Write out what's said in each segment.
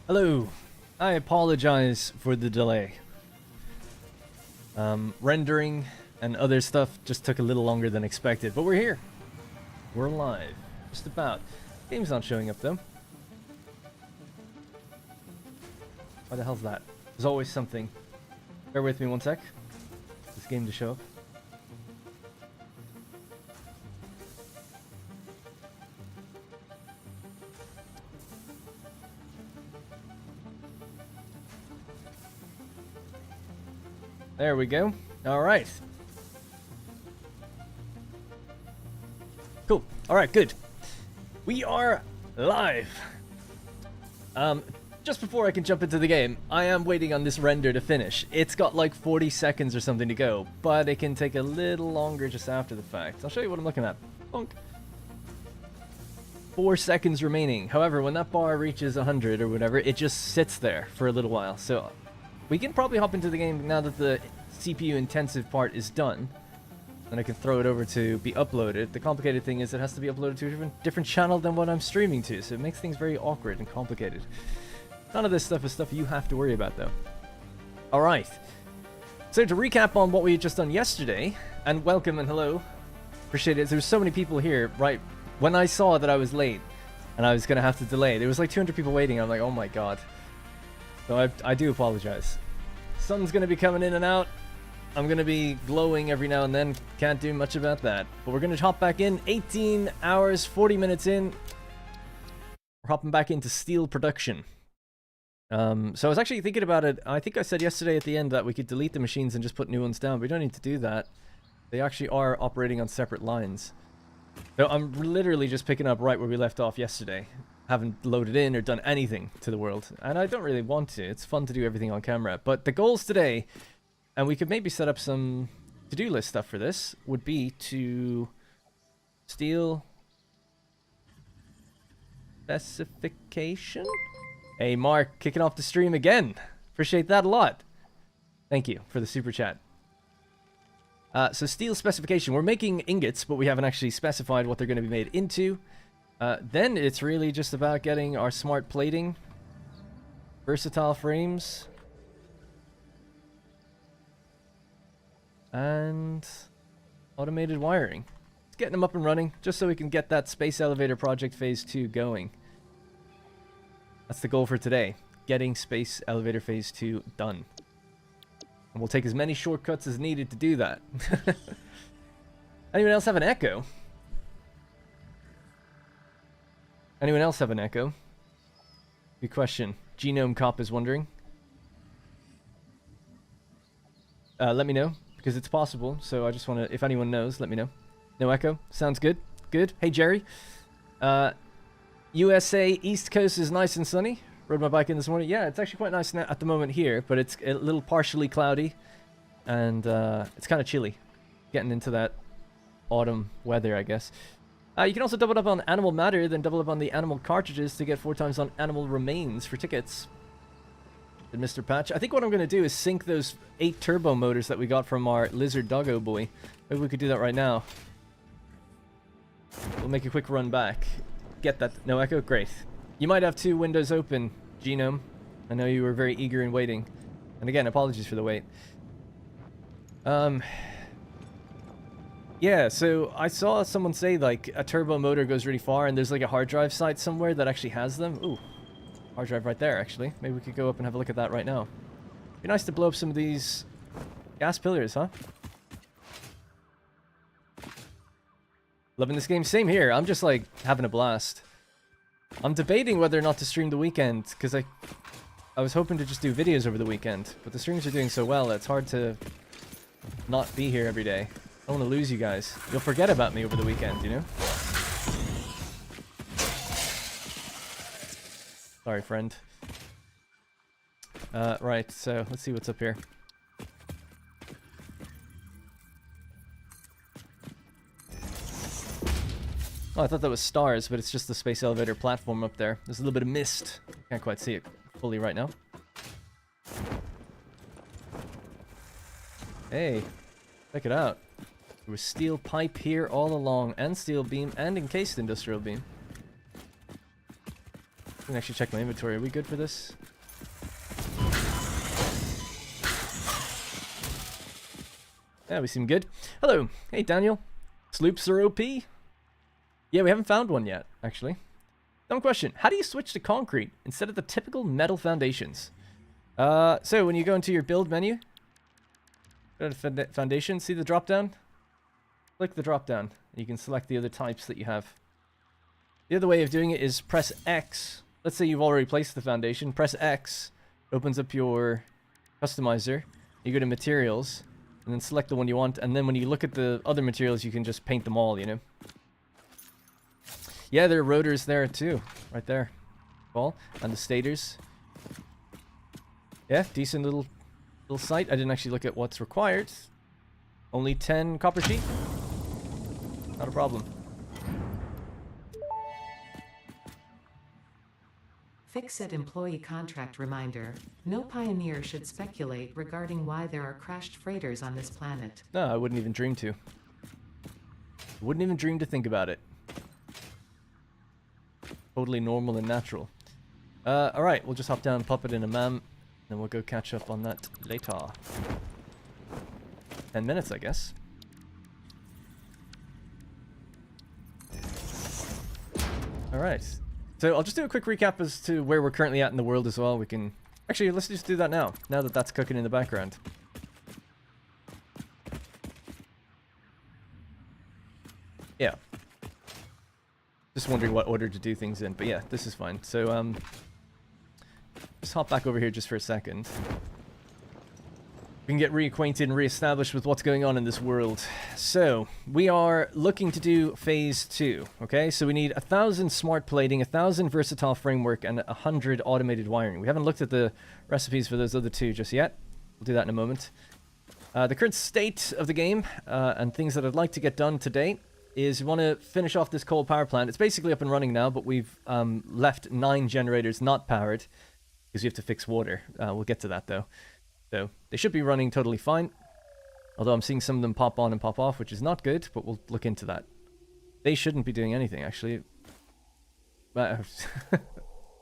Hello. I apologize for the delay. Rendering and other stuff just took a little longer than expected, but we're here. We're alive. Just about. Game's not showing up though. Why the hell's that? There's always something. Bear with me one sec. This game to show up. There we go. Alright. Cool. Alright, good. We are live. Just before I can jump into the game, I am waiting on this render to finish. It's got like 40 seconds or something to go, but it can take a little longer just after the fact. I'll show you what I'm looking at. Bonk. 4 seconds remaining. However, when that bar reaches 100 or whatever, it just sits there for a little while. So we can probably hop into the game now that the CPU intensive part is done. And I can throw it over to be uploaded. The complicated thing is it has to be uploaded to a different channel than what I'm streaming to. So it makes things very awkward and complicated. None of this stuff is stuff you have to worry about though. Alright. So to recap on what we had just done yesterday. And welcome and hello. Appreciate it. There were so many people here right when I saw that I was late. And I was going to have to delay. There was like 200 people waiting. I'm like, oh my god. So I do apologize. Sun's going to be coming in and out. I'm going to be glowing every now and then. Can't do much about that. But we're going to hop back in. 18 hours, 40 minutes in. We're hopping back into steel production. So I was actually thinking about it. I think I said yesterday at the end that we could delete the machines and just put new ones down. But we don't need to do that. They actually are operating on separate lines. So I'm literally just picking up right where we left off yesterday. Haven't loaded in or done anything to the world, and I don't really want to. It's fun to do everything on camera, but the goals today, and we could maybe set up some to-do list stuff for this, would be to steal specification. Hey Mark, kicking off the stream again. Appreciate that a lot. Thank you for the super chat. So steel specification. We're making ingots, but we haven't actually specified what they're going to be made into. Then it's really just about getting our smart plating, versatile frames, and automated wiring. It's getting them up and running, just so we can get that space elevator project phase 2 going. That's the goal for today, getting space elevator phase 2 done. And we'll take as many shortcuts as needed to do that. Anyone else have an echo? Anyone else have an echo? Good question. Genome Cop is wondering. Let me know, because it's possible. So I just want to, if anyone knows, let me know. No echo? Sounds good. Good. Hey, Jerry. USA East Coast is nice and sunny. Rode my bike in this morning. Yeah, it's actually quite nice now at the moment here, but it's a little partially cloudy. And it's kind of chilly. Getting into that autumn weather, I guess. You can also double up on animal matter, then double up on the animal cartridges to get 4 times on animal remains for tickets. And Mr. Patch. I think what I'm going to do is sync those 8 turbo motors that we got from our lizard doggo boy. Maybe we could do that right now. We'll make a quick run back. Get that. No echo? Great. You might have 2 windows open, Genome. I know you were very eager in waiting. And again, apologies for the wait. Yeah, so I saw someone say, like, a turbo motor goes really far, and there's, like, a hard drive site somewhere that actually has them. Ooh, hard drive right there, actually. Maybe we could go up and have a look at that right now. Be nice to blow up some of these gas pillars, huh? Loving this game. Same here. I'm just, like, having a blast. I'm debating whether or not to stream the weekend, because I was hoping to just do videos over the weekend, but the streams are doing so well that it's hard to not be here every day. I don't want to lose you guys. You'll forget about me over the weekend, you know? Sorry, friend. Right, so let's see what's up here. Oh, I thought that was stars, but it's just the space elevator platform up there. There's a little bit of mist. Can't quite see it fully right now. Hey, check it out. There was steel pipe here all along, and steel beam, and encased industrial beam. I can actually check my inventory. Are we good for this? Yeah, we seem good. Hello. Hey, Daniel. Sloops are OP? Yeah, we haven't found one yet, actually. Dumb question. How do you switch to concrete instead of the typical metal foundations? So when you go into your build menu, go to foundation, see the drop down? Click the drop down, and you can select the other types that you have. The other way of doing it is press X. Let's say you've already placed the foundation. Press X, opens up your customizer. You go to materials, and then select the one you want. And then when you look at the other materials, you can just paint them all, you know. Yeah, there are rotors there too, right there. Well, and the stators. Yeah, decent little site. I didn't actually look at what's required. Only 10 copper sheet. Not a problem. Fix-it employee contract reminder. No pioneer should speculate regarding why there are crashed freighters on this planet. No, I wouldn't even dream to. Wouldn't even dream to think about it. Totally normal and natural. Alright, we'll just hop down, pop it in a MAM, then we'll go catch up on that later. 10 minutes, I guess. Alright. So I'll just do a quick recap as to where we're currently at in the world as well. We can... Actually, let's just do that now that that's cooking in the background. Yeah. Just wondering what order to do things in, but yeah, this is fine. So, just hop back over here just for a second. We can get reacquainted and reestablished with what's going on in this world. So, we are looking to do phase 2, okay? So we need 1,000 smart plating, 1,000 versatile framework, and 100 automated wiring. We haven't looked at the recipes for those other two just yet. We'll do that in a moment. The current state of the game, and things that I'd like to get done today, is we want to finish off this coal power plant. It's basically up and running now, but we've left 9 generators not powered, because we have to fix water. We'll get to that, though. So they should be running totally fine. Although I'm seeing some of them pop on and pop off, which is not good, but we'll look into that. They shouldn't be doing anything, actually. But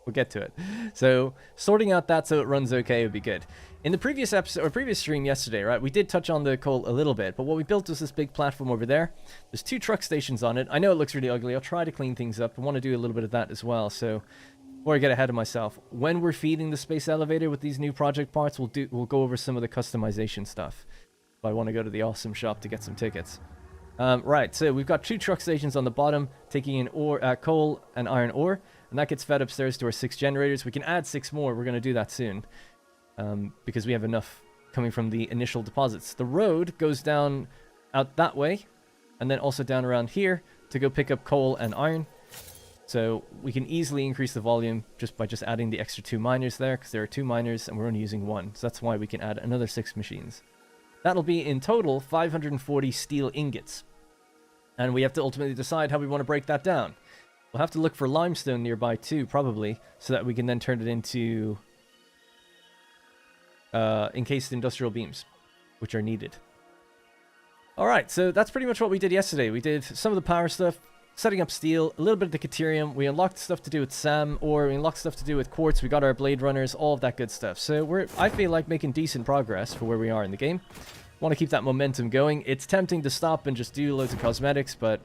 we'll get to it. So sorting out that so it runs okay would be good. In the previous episode, or previous stream yesterday, right, we did touch on the coal a little bit, but what we built was this big platform over there. There's 2 truck stations on it. I know it looks really ugly. I'll try to clean things up. I want to do a little bit of that as well. So before I get ahead of myself, when we're feeding the space elevator with these new project parts, we'll go over some of the customization stuff. But I want to go to the awesome shop to get some tickets. Right, so we've got 2 truck stations on the bottom, taking in coal and iron ore, and that gets fed upstairs to our 6 generators. We can add 6 more. We're going to do that soon, because we have enough coming from the initial deposits. The road goes down out that way, and then also down around here to go pick up coal and iron. So we can easily increase the volume just by adding the extra 2 miners there, because there are 2 miners and we're only using 1. So that's why we can add another 6 machines. That'll be in total 540 steel ingots. And we have to ultimately decide how we want to break that down. We'll have to look for limestone nearby too, probably, so that we can then turn it into encased industrial beams, which are needed. Alright, so that's pretty much what we did yesterday. We did some of the power stuff, setting up steel, a little bit of the Caterium. We unlocked stuff to do with SAM, or we unlocked stuff to do with Quartz. We got our Blade Runners, all of that good stuff. So I feel like making decent progress for where we are in the game. Want to keep that momentum going. It's tempting to stop and just do loads of cosmetics, but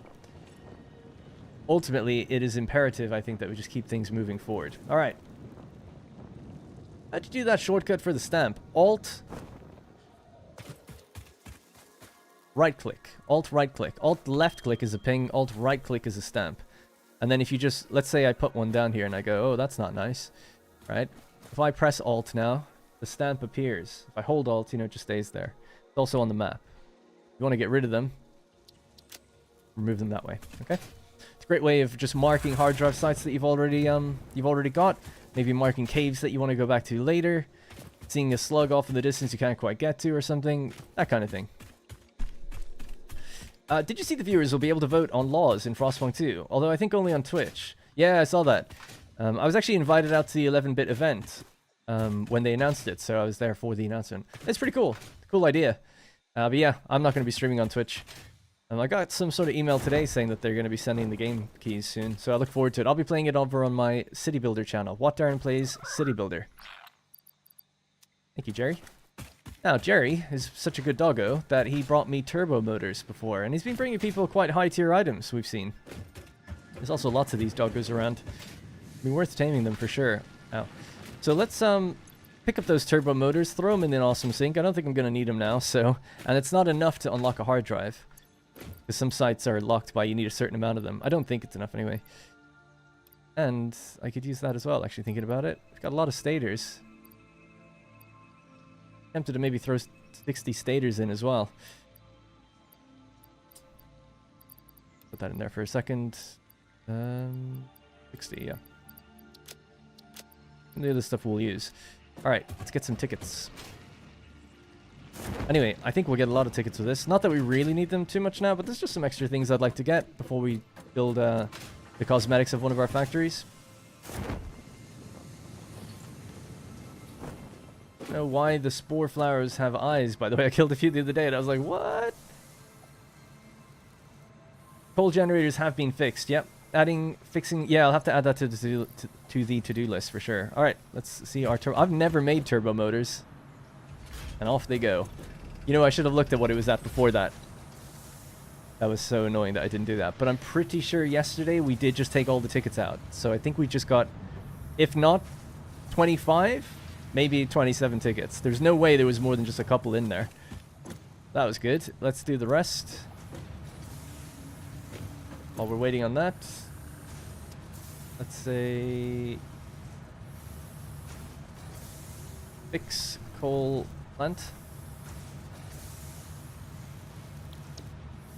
ultimately it is imperative, I think, that we just keep things moving forward. Alright. How'd you do that shortcut for the stamp? Alt... right-click. Alt-right-click. Alt-left-click is a ping. Alt-right-click is a stamp. And then if you just... Let's say I put one down here and I go, oh, that's not nice. Right? If I press Alt now, the stamp appears. If I hold Alt, you know, it just stays there. It's also on the map. If you want to get rid of them, remove them that way. Okay? It's a great way of just marking hard drive sites that you've already got. Maybe marking caves that you want to go back to later. Seeing a slug off in the distance you can't quite get to or something. That kind of thing. Did you see the viewers will be able to vote on laws in Frostpunk 2? Although I think only on Twitch. Yeah, I saw that. I was actually invited out to the 11-bit event when they announced it, so I was there for the announcement. It's pretty cool. Cool idea. But yeah, I'm not going to be streaming on Twitch. I got some sort of email today saying that they're going to be sending the game keys soon, so I look forward to it. I'll be playing it over on my City Builder channel. What Darren Plays City Builder. Thank you, Jerry. Now, Jerry is such a good doggo that he brought me turbo motors before, and he's been bringing people quite high-tier items we've seen. There's also lots of these doggos around. It'd be worth taming them for sure. Ow. So let's pick up those turbo motors, throw them in an awesome sink. I don't think I'm going to need them now, so... And it's not enough to unlock a hard drive. Because some sites are locked by you need a certain amount of them. I don't think it's enough anyway. And I could use that as well, actually, thinking about it. I've got a lot of stators. Tempted to maybe throw 60 stators in as well. Put that in there for a second. 60, yeah. And the other stuff we'll use. Alright, let's get some tickets. Anyway, I think we'll get a lot of tickets with this. Not that we really need them too much now, but there's just some extra things I'd like to get before we build the cosmetics of one of our factories. I don't know why the spore flowers have eyes, by the way. I killed a few the other day and I was like, what? Coal generators have been fixed, yep. Fixing, yeah, I'll have to add that to the to-do list for sure. Alright, let's see our turbo. I've never made turbo motors. And off they go. You know, I should have looked at what it was at before that. That was so annoying that I didn't do that. But I'm pretty sure yesterday we did just take all the tickets out. So I think we just got, if not 25, maybe 27 tickets. There's no way there was more than just a couple in there. That was good. Let's do the rest. While we're waiting on that, let's say fix coal plant.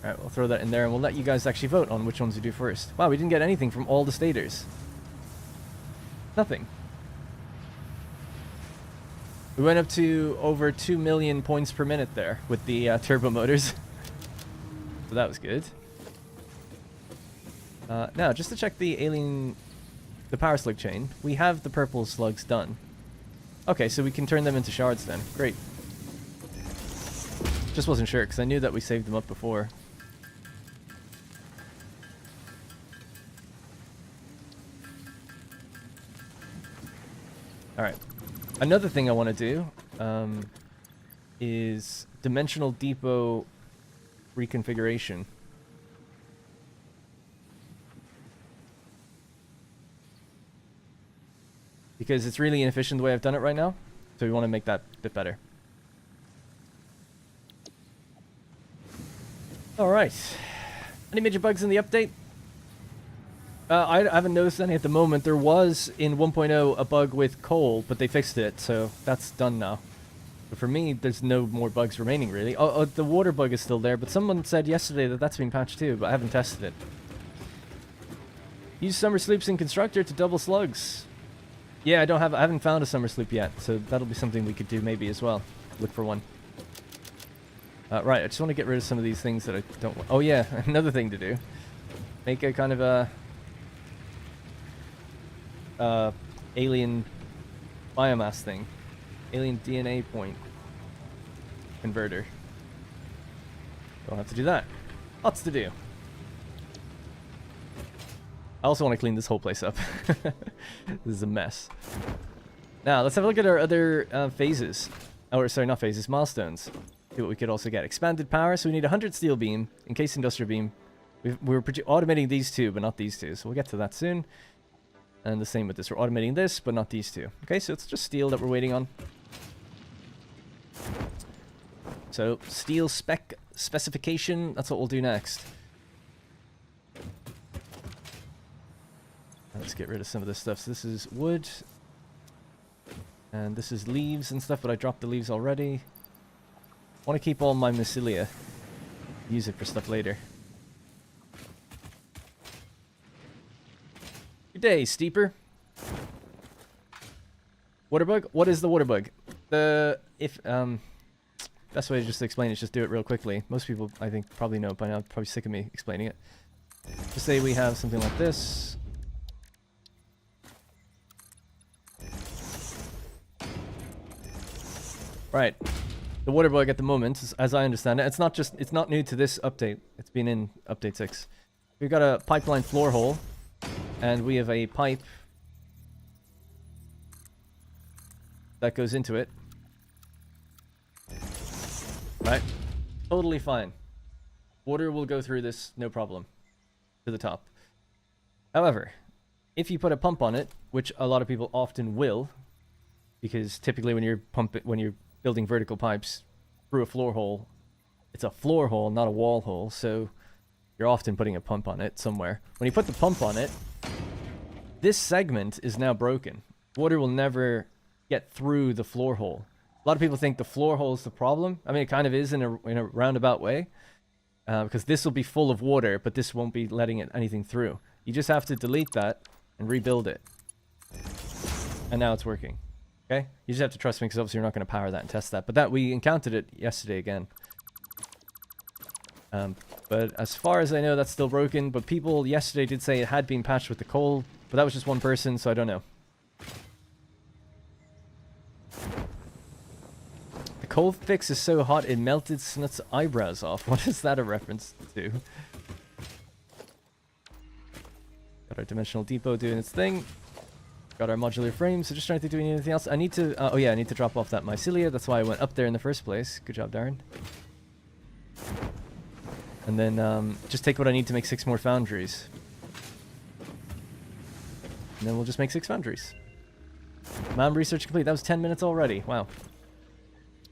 Alright, we'll throw that in there and we'll let you guys actually vote on which ones we do first. Wow, we didn't get anything from all the stators. Nothing. We went up to over 2 million points per minute there with the turbo motors. So that was good. Now, just to check the power slug chain, we have the purple slugs done. Okay, so we can turn them into shards then. Great. Just wasn't sure, because I knew that we saved them up before. Alright. Another thing I want to do is dimensional depot reconfiguration. Because it's really inefficient the way I've done it right now. So we want to make that a bit better. Alright. Any major bugs in the update? I haven't noticed any at the moment. There was, in 1.0, a bug with coal, but they fixed it, so that's done now. But for me, there's no more bugs remaining, really. Oh, the water bug is still there, but someone said yesterday that that's been patched too, but I haven't tested it. Use summer sloops in constructor to double slugs. Yeah, I haven't found a summer sloop yet, so that'll be something we could do maybe as well. Look for one. Right, I just want to get rid of some of these things that I don't want. Oh yeah, another thing to do. Make a kind of a alien biomass thing. Alien DNA point converter. Don't have to do that. Lots to do. I also want to clean this whole place up. This is a mess. Now, let's have a look at our other phases. Oh, sorry, not phases, milestones. See what we could also get. Expanded power, so we need 100 steel beam, encased industrial beam. We're automating these two, but not these two, so we'll get to that soon. And the same with this. We're automating this, but not these two. Okay, so it's just steel that we're waiting on. So, steel specification, that's what we'll do next. Let's get rid of some of this stuff. So this is wood. And this is leaves and stuff, but I dropped the leaves already. I want to keep all my mycelia. Use it for stuff later. Good day, Steeper. Water bug? What is the water bug? Best way to just explain it is just do it real quickly. Most people, I think, probably know by now. Probably sick of me explaining it. Just say we have something like this. Right. the water bug at the moment, as I understand it, it's not new to this update. It's been in update 6. We've got a pipeline floor hole, and we have a pipe that goes into it. Right? Totally fine. Water will go through this, no problem, to the top. However, if you put a pump on it, which a lot of people often will, because typically when you're building vertical pipes through a floor hole, it's a floor hole, not a wall hole, so you're often putting a pump on it somewhere. When you put the pump on it, this segment is now broken. Water will never get through the floor hole. A lot of people think the floor hole is the problem. I mean, it kind of is in a roundabout way, because this will be full of water, but this won't be letting anything through. You just have to delete that and rebuild it. And now it's working. Okay? You just have to trust me, because obviously you're not going to power that and test that. But that we encountered it yesterday again. But as far as I know, that's still broken. But people yesterday did say it had been patched with the coal, but that was just one person, so I don't know. The coal fix is so hot it melted Snut's eyebrows off. What is that a reference to? Got our dimensional depot doing its thing. Got our modular frame, so just trying to do anything else. I need to, oh yeah, I need to drop off that mycelia. That's why I went up there in the first place. Good job, Darren. And then just take what I need to make 6 more foundries. And then we'll just make 6 foundries. Mom research complete. That was 10 minutes already. Wow.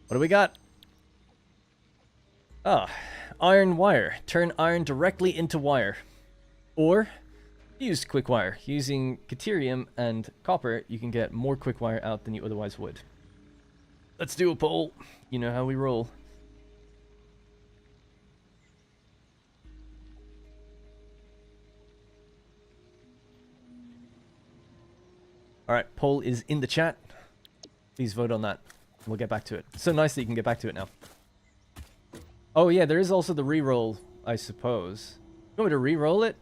What do we got? Ah, iron wire. Turn iron directly into wire. Or use quick wire. Using Caterium and copper, you can get more quick wire out than you otherwise would. Let's do a poll. You know how we roll. Alright, poll is in the chat. Please vote on that. We'll get back to it. So nice that you can get back to it now. Oh yeah, there is also the reroll, I suppose. You want me to re-roll it?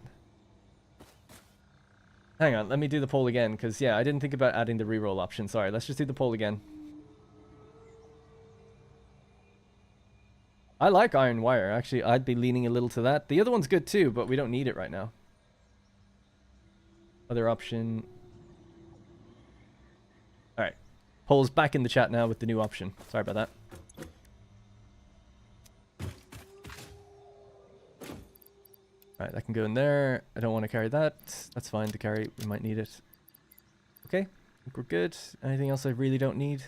Hang on, let me do the poll again, because yeah, I didn't think about adding the reroll option. Sorry, let's just do the poll again. I like iron wire. Actually, I'd be leaning a little to that. The other one's good too, but we don't need it right now. Other option. Alright. Poll's back in the chat now with the new option. Sorry about that. Alright, that can go in there. I don't want to carry that. That's fine to carry. We might need it. Okay. I think we're good. Anything else I really don't need?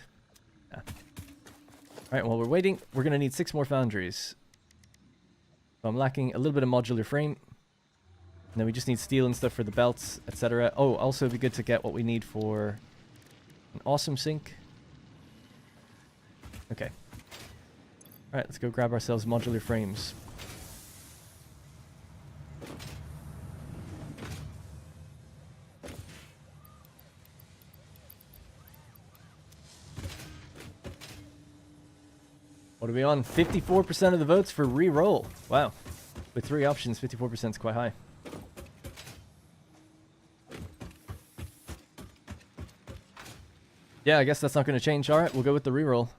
Yeah. Alright, while we're waiting, we're going to need 6 more foundries. So I'm lacking a little bit of modular frame. And then we just need steel and stuff for the belts, etc. Oh, also it'd be good to get what we need for an awesome sink. Okay. Alright, let's go grab ourselves modular frames. What are we on? 54% of the votes for re-roll. Wow. With 3 options, 54% is quite high. Yeah, I guess that's not going to change. Alright, we'll go with the reroll.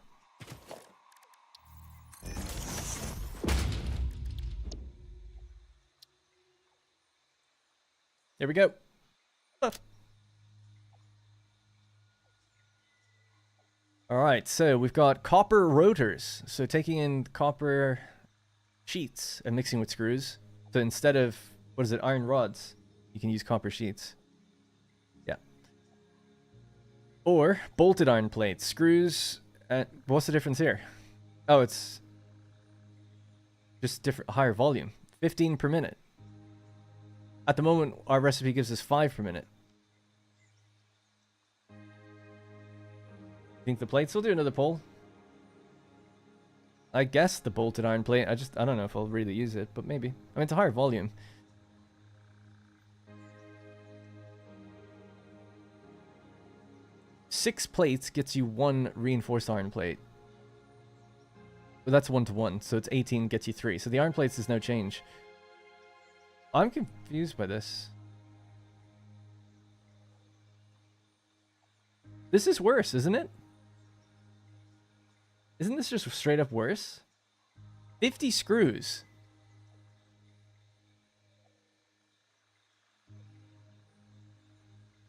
There we go. Alright, so we've got copper rotors. So taking in copper sheets and mixing with screws. So instead of, what is it, iron rods, you can use copper sheets. Yeah. Or bolted iron plates, screws. What's the difference here? Oh, it's just different, higher volume. 15 per minute. At the moment, our recipe gives us 5 per minute. Think the plates? We'll do another poll. I guess the bolted iron plate. I don't know if I'll really use it, but maybe. I mean, it's a higher volume. Six plates gets you 1 reinforced iron plate. But that's 1-to-1, so it's 18 gets you 3. So the iron plates is no change. I'm confused by this. This is worse, isn't it? Isn't this just straight up worse? 50 screws.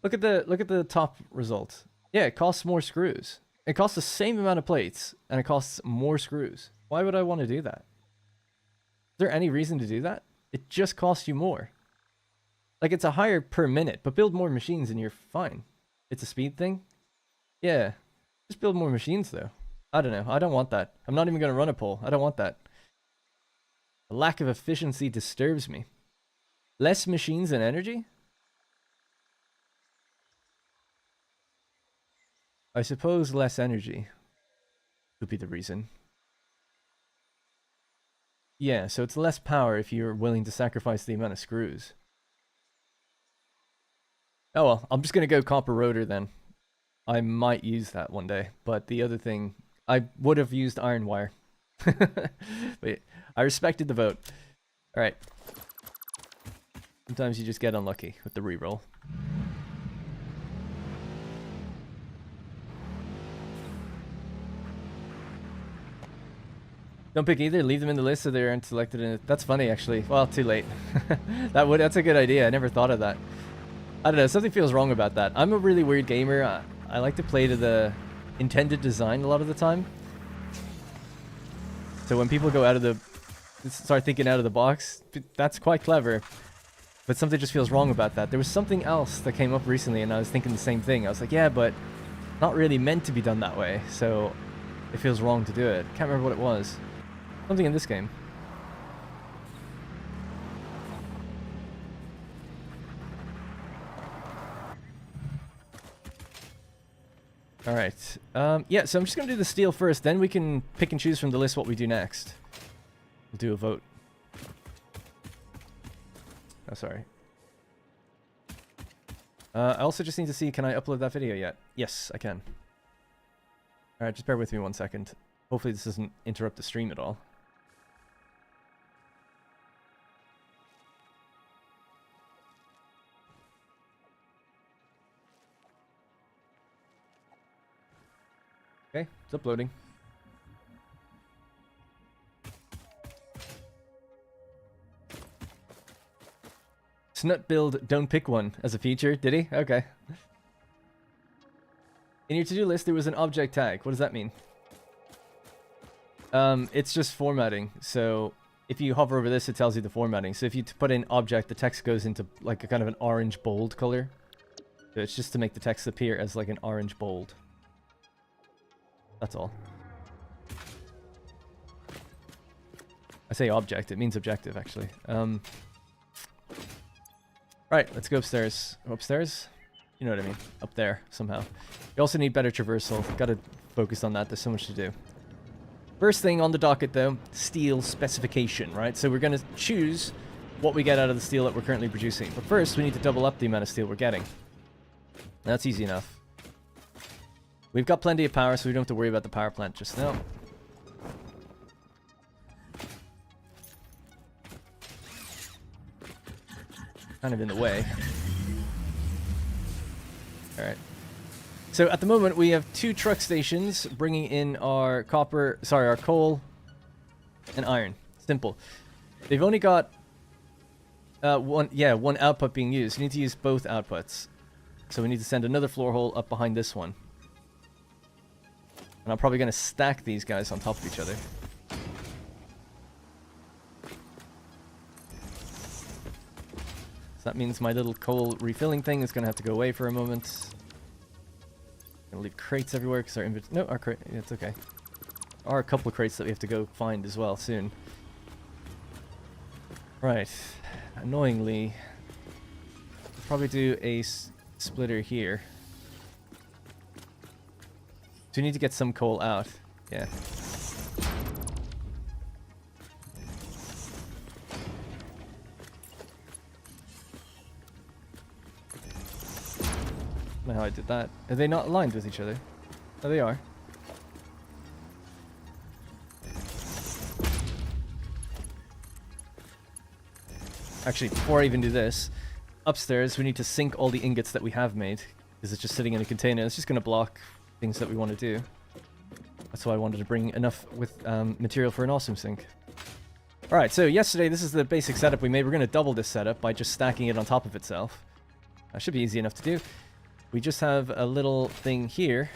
Look at the top result. Yeah, it costs more screws. It costs the same amount of plates, and it costs more screws. Why would I want to do that? Is there any reason to do that? It just costs you more. Like, it's a higher per minute, but build more machines and you're fine. It's a speed thing? Yeah. Just build more machines, though. I don't know. I don't want that. I'm not even going to run a poll. I don't want that. The lack of efficiency disturbs me. Less machines and energy? I suppose less energy could be the reason. Yeah, so it's less power if you're willing to sacrifice the amount of screws. Oh well, I'm just going to go copper rotor then. I might use that one day, but the other thing, I would have used iron wire. But I respected the vote. Alright. Sometimes you just get unlucky with the reroll. Don't pick either, leave them in the list so they aren't selected in it. That's funny, actually. Well, too late. That's a good idea. I never thought of that. I don't know, something feels wrong about that. I'm a really weird gamer. I like to play to the intended design a lot of the time. So when people go out of the... start thinking out of the box, that's quite clever. But something just feels wrong about that. There was something else that came up recently and I was thinking the same thing. I was like, yeah, but not really meant to be done that way. So it feels wrong to do it. Can't remember what it was. Something in this game. Alright. Yeah, so I'm just going to do the steel first. Then we can pick and choose from the list what we do next. We'll do a vote. Oh, sorry. I also just need to see, can I upload that video yet? Yes, I can. Alright, just bear with me 1 second. Hopefully this doesn't interrupt the stream at all. Okay, it's uploading. Snut build, don't pick one as a feature, did he? Okay. In your to-do list, there was an object tag. What does that mean? It's just formatting. So if you hover over this, it tells you the formatting. So if you put in object, the text goes into like a kind of an orange bold color. So it's just to make the text appear as like an orange bold. That's all. I say object, it means objective, actually. Right, let's go upstairs. Upstairs? You know what I mean. Up there, somehow. You also need better traversal. Gotta focus on that, there's so much to do. First thing on the docket, though, steel specification, right? So we're gonna choose what we get out of the steel that we're currently producing. But first, we need to double up the amount of steel we're getting. That's easy enough. We've got plenty of power, so we don't have to worry about the power plant just now. Kind of in the way. Alright. So at the moment, we have 2 truck stations bringing in our our coal and iron. Simple. They've only got one output being used. You need to use both outputs. So we need to send another floor hole up behind this one. And I'm probably going to stack these guys on top of each other. So that means my little coal refilling thing is going to have to go away for a moment. I'm going to leave crates everywhere because our inventory... No, our crate... Yeah, it's okay. There are a couple of crates that we have to go find as well soon. Right. Annoyingly, I'll probably do a splitter here. So we need to get some coal out. Yeah. I don't know how I did that. Are they not aligned with each other? Oh, they are. Actually, before I even do this, upstairs we need to sink all the ingots that we have made. Because it's just sitting in a container. It's just going to block things that we want to do. That's why I wanted to bring enough with material for an awesome sink. Alright, so yesterday, this is the basic setup we made. We're going to double this setup by just stacking it on top of itself. That should be easy enough to do. We just have a little thing here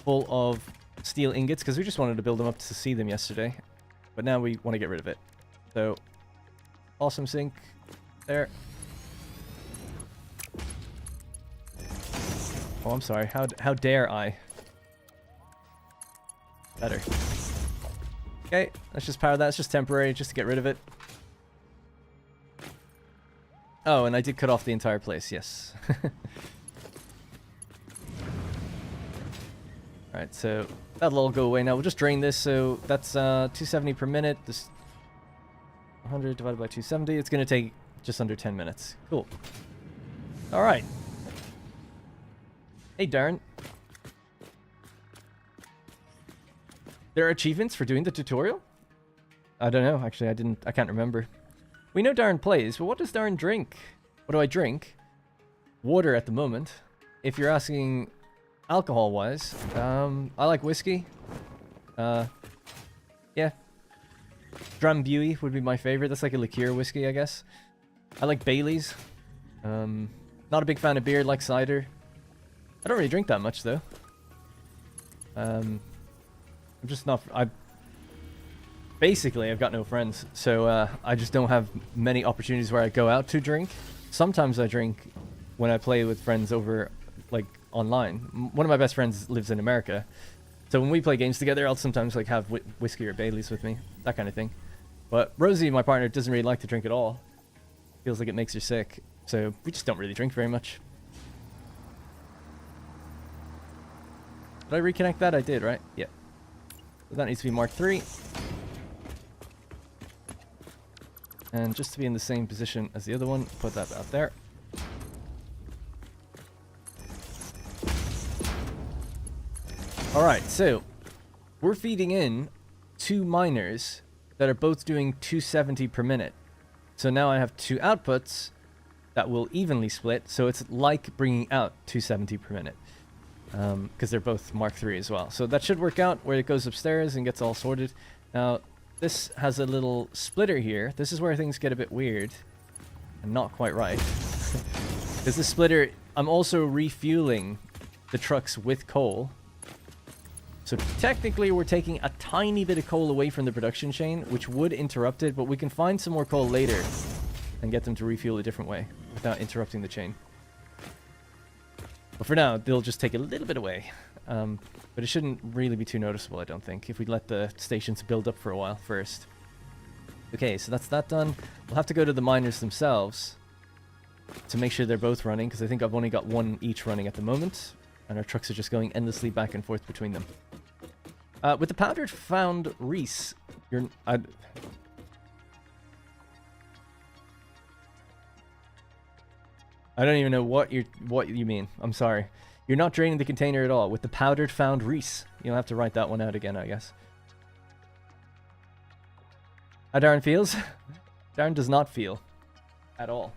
full of steel ingots, because we just wanted to build them up to see them yesterday. But now we want to get rid of it. So, awesome sink there. Oh, I'm sorry. How dare I? Better. Okay, let's just power that. It's just temporary, just to get rid of it. Oh, and I did cut off the entire place, yes. Alright, so that'll all go away now. We'll just drain this, so that's 270 per minute. This 100 divided by 270. It's going to take just under 10 minutes. Cool. Alright. Hey, Darren. There are achievements for doing the tutorial? I don't know, actually, I can't remember. We know Darren plays, but what does Darren drink? What do I drink? Water at the moment. If you're asking alcohol-wise, I like whiskey. Yeah. Drambuie would be my favorite. That's like a liqueur whiskey, I guess. I like Baileys. Not a big fan of beer, like cider. I don't really drink that much, though. I'm just not... Basically, I've got no friends, so I just don't have many opportunities where I go out to drink. Sometimes I drink when I play with friends over, like, online. One of my best friends lives in America, so when we play games together, I'll sometimes, like, have whiskey or Baileys with me, that kind of thing. But Rosie, my partner, doesn't really like to drink at all. Feels like it makes her sick, so we just don't really drink very much. Did I reconnect that? I did, right? Yeah. So that needs to be Mark 3. And just to be in the same position as the other one, put that out there. Alright, so we're feeding in 2 miners that are both doing 270 per minute. So now I have 2 outputs that will evenly split, so it's like bringing out 270 per minute. Because they're both Mark 3 as well. So that should work out where it goes upstairs and gets all sorted. Now, this has a little splitter here. This is where things get a bit weird and not quite right. Because the splitter, I'm also refueling the trucks with coal. So technically we're taking a tiny bit of coal away from the production chain, which would interrupt it, but we can find some more coal later and get them to refuel a different way without interrupting the chain. But for now, they'll just take a little bit away. But it shouldn't really be too noticeable, I don't think, if we let the stations build up for a while first. Okay, so that's that done. We'll have to go to the miners themselves to make sure they're both running, because I think I've only got one each running at the moment, and our trucks are just going endlessly back and forth between them. With the powdered found Reese, I don't even know what you mean. I'm sorry. You're not draining the container at all. With the powdered found Reese. You'll have to write that one out again, I guess. How Darren feels? Darren does not feel. At all.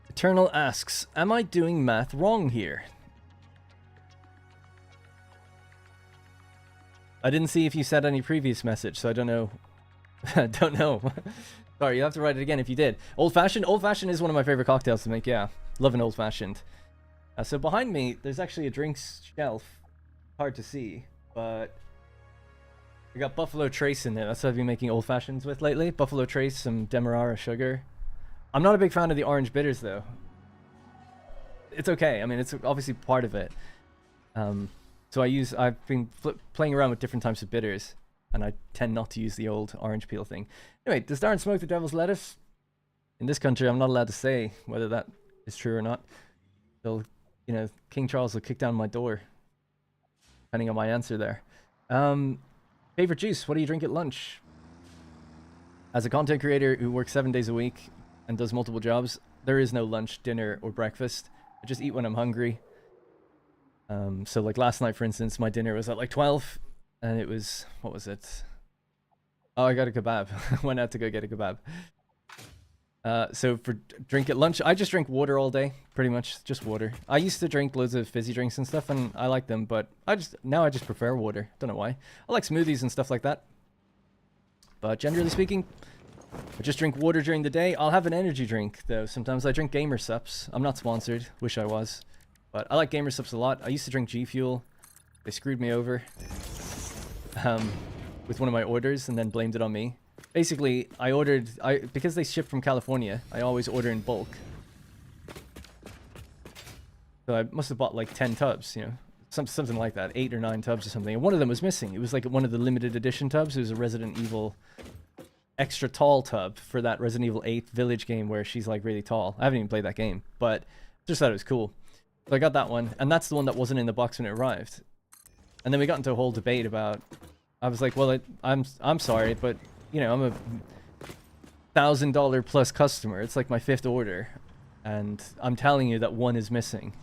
Eternal asks, am I doing math wrong here? I didn't see if you said any previous message, so I don't know. Don't know. Sorry, you'll have to write it again if you did. Old-fashioned? Old-fashioned is one of my favorite cocktails to make, yeah. Love an old-fashioned. So behind me, there's actually a drinks shelf. Hard to see, but... we got Buffalo Trace in there. That's what I've been making old-fashions with lately. Buffalo Trace, some Demerara sugar. I'm not a big fan of the orange bitters, though. It's okay. I mean, it's obviously part of it. So I've been playing around with different types of bitters, and I tend not to use the old orange peel thing. Anyway, does Darren smoke the devil's lettuce? In this country, I'm not allowed to say whether that is true or not. They'll, King Charles will kick down my door, depending on my answer there. Favorite juice? What do you drink at lunch? As a content creator who works 7 days a week and does multiple jobs, there is no lunch, dinner, or breakfast. I just eat when I'm hungry. So like last night, for instance, my dinner was at like 12, and it was, what was it? Oh, I got a kebab. Went out to go get a kebab. So for drink at lunch, I just drink water all day, pretty much, just water. I used to drink loads of fizzy drinks and stuff, and I like them, but now I just prefer water. Don't know why. I like smoothies and stuff like that. But generally speaking, I just drink water during the day. I'll have an energy drink, though. Sometimes I drink Gamer Sups. I'm not sponsored. Wish I was. But I like Gamer Sups a lot. I used to drink G Fuel. They screwed me over with one of my orders and then blamed it on me. Basically, because they ship from California, I always order in bulk. So I must have bought like 10 tubs, you know, something like that, 8 or 9 tubs or something. And one of them was missing. It was like one of the limited edition tubs. It was a Resident Evil extra tall tub for that Resident Evil 8 Village game where she's like really tall. I haven't even played that game, but just thought it was cool. So I got that one, and that's the one that wasn't in the box when it arrived. And then we got into a whole debate about, I was like, well, I'm sorry, but you know, I'm a $1,000 plus customer. It's like my 5th order, and I'm telling you that one is missing.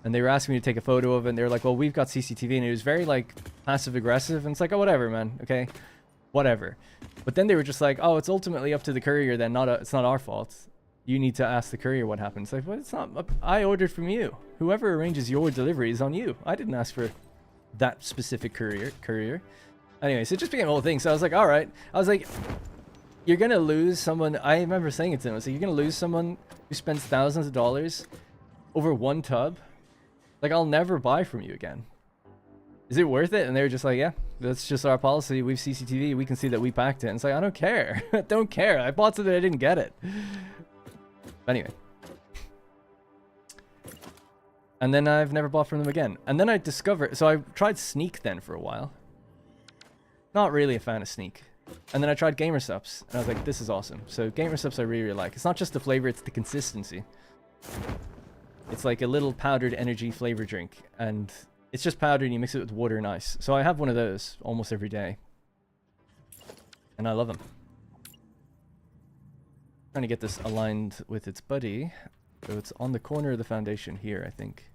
And they were asking me to take a photo of it, and they were like, well, we've got CCTV, and it was very like passive aggressive, and it's like, oh, whatever, man, okay, whatever. But then they were just like, oh, it's ultimately up to the courier then, it's not our fault. You need to ask the courier what happened. It's like, well, it's not, I ordered from you. Whoever arranges your delivery is on you. I didn't ask for that specific courier. Anyway, so it just became a whole thing. So I was like, all right. I was like, you're going to lose someone. I remember saying it to them. I was like, you're going to lose someone who spends thousands of dollars over one tub. Like, I'll never buy from you again. Is it worth it? And they were just like, yeah, that's just our policy. We've CCTV. We can see that we packed it. And it's like, I don't care. I don't care. I bought something. I didn't get it. Anyway. And then I've never bought from them again. And then I discovered... So I tried Sneak then for a while. Not really a fan of Sneak. And then I tried Gamer Sups, and I was like, this is awesome. So Gamer Sups I really, really like. It's not just the flavor, it's the consistency. It's like a little powdered energy flavor drink, and it's just powdered and you mix it with water and ice. So I have one of those almost every day. And I love them. Trying to get this aligned with its buddy. So it's on the corner of the foundation here, I think.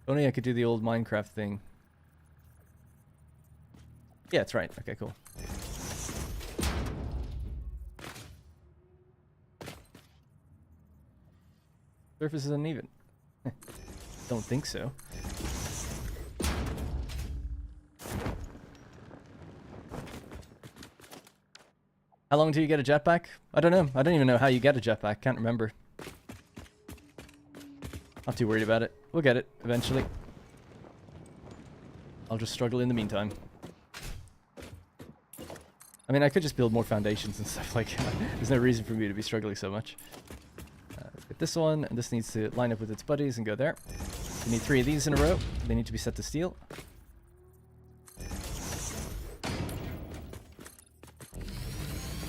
Only I could do the old Minecraft thing. Yeah, that's right. Okay, cool. Surface is uneven. Don't think so. How long do you get a jetpack? I don't know. I don't even know how you get a jetpack. Can't remember. Not too worried about it. We'll get it eventually. I'll just struggle in the meantime. I mean, I could just build more foundations and stuff like that. There's no reason for me to be struggling so much. Let's get this one, and this needs to line up with its buddies and go there. We need 3 of these in a row. They need to be set to steel.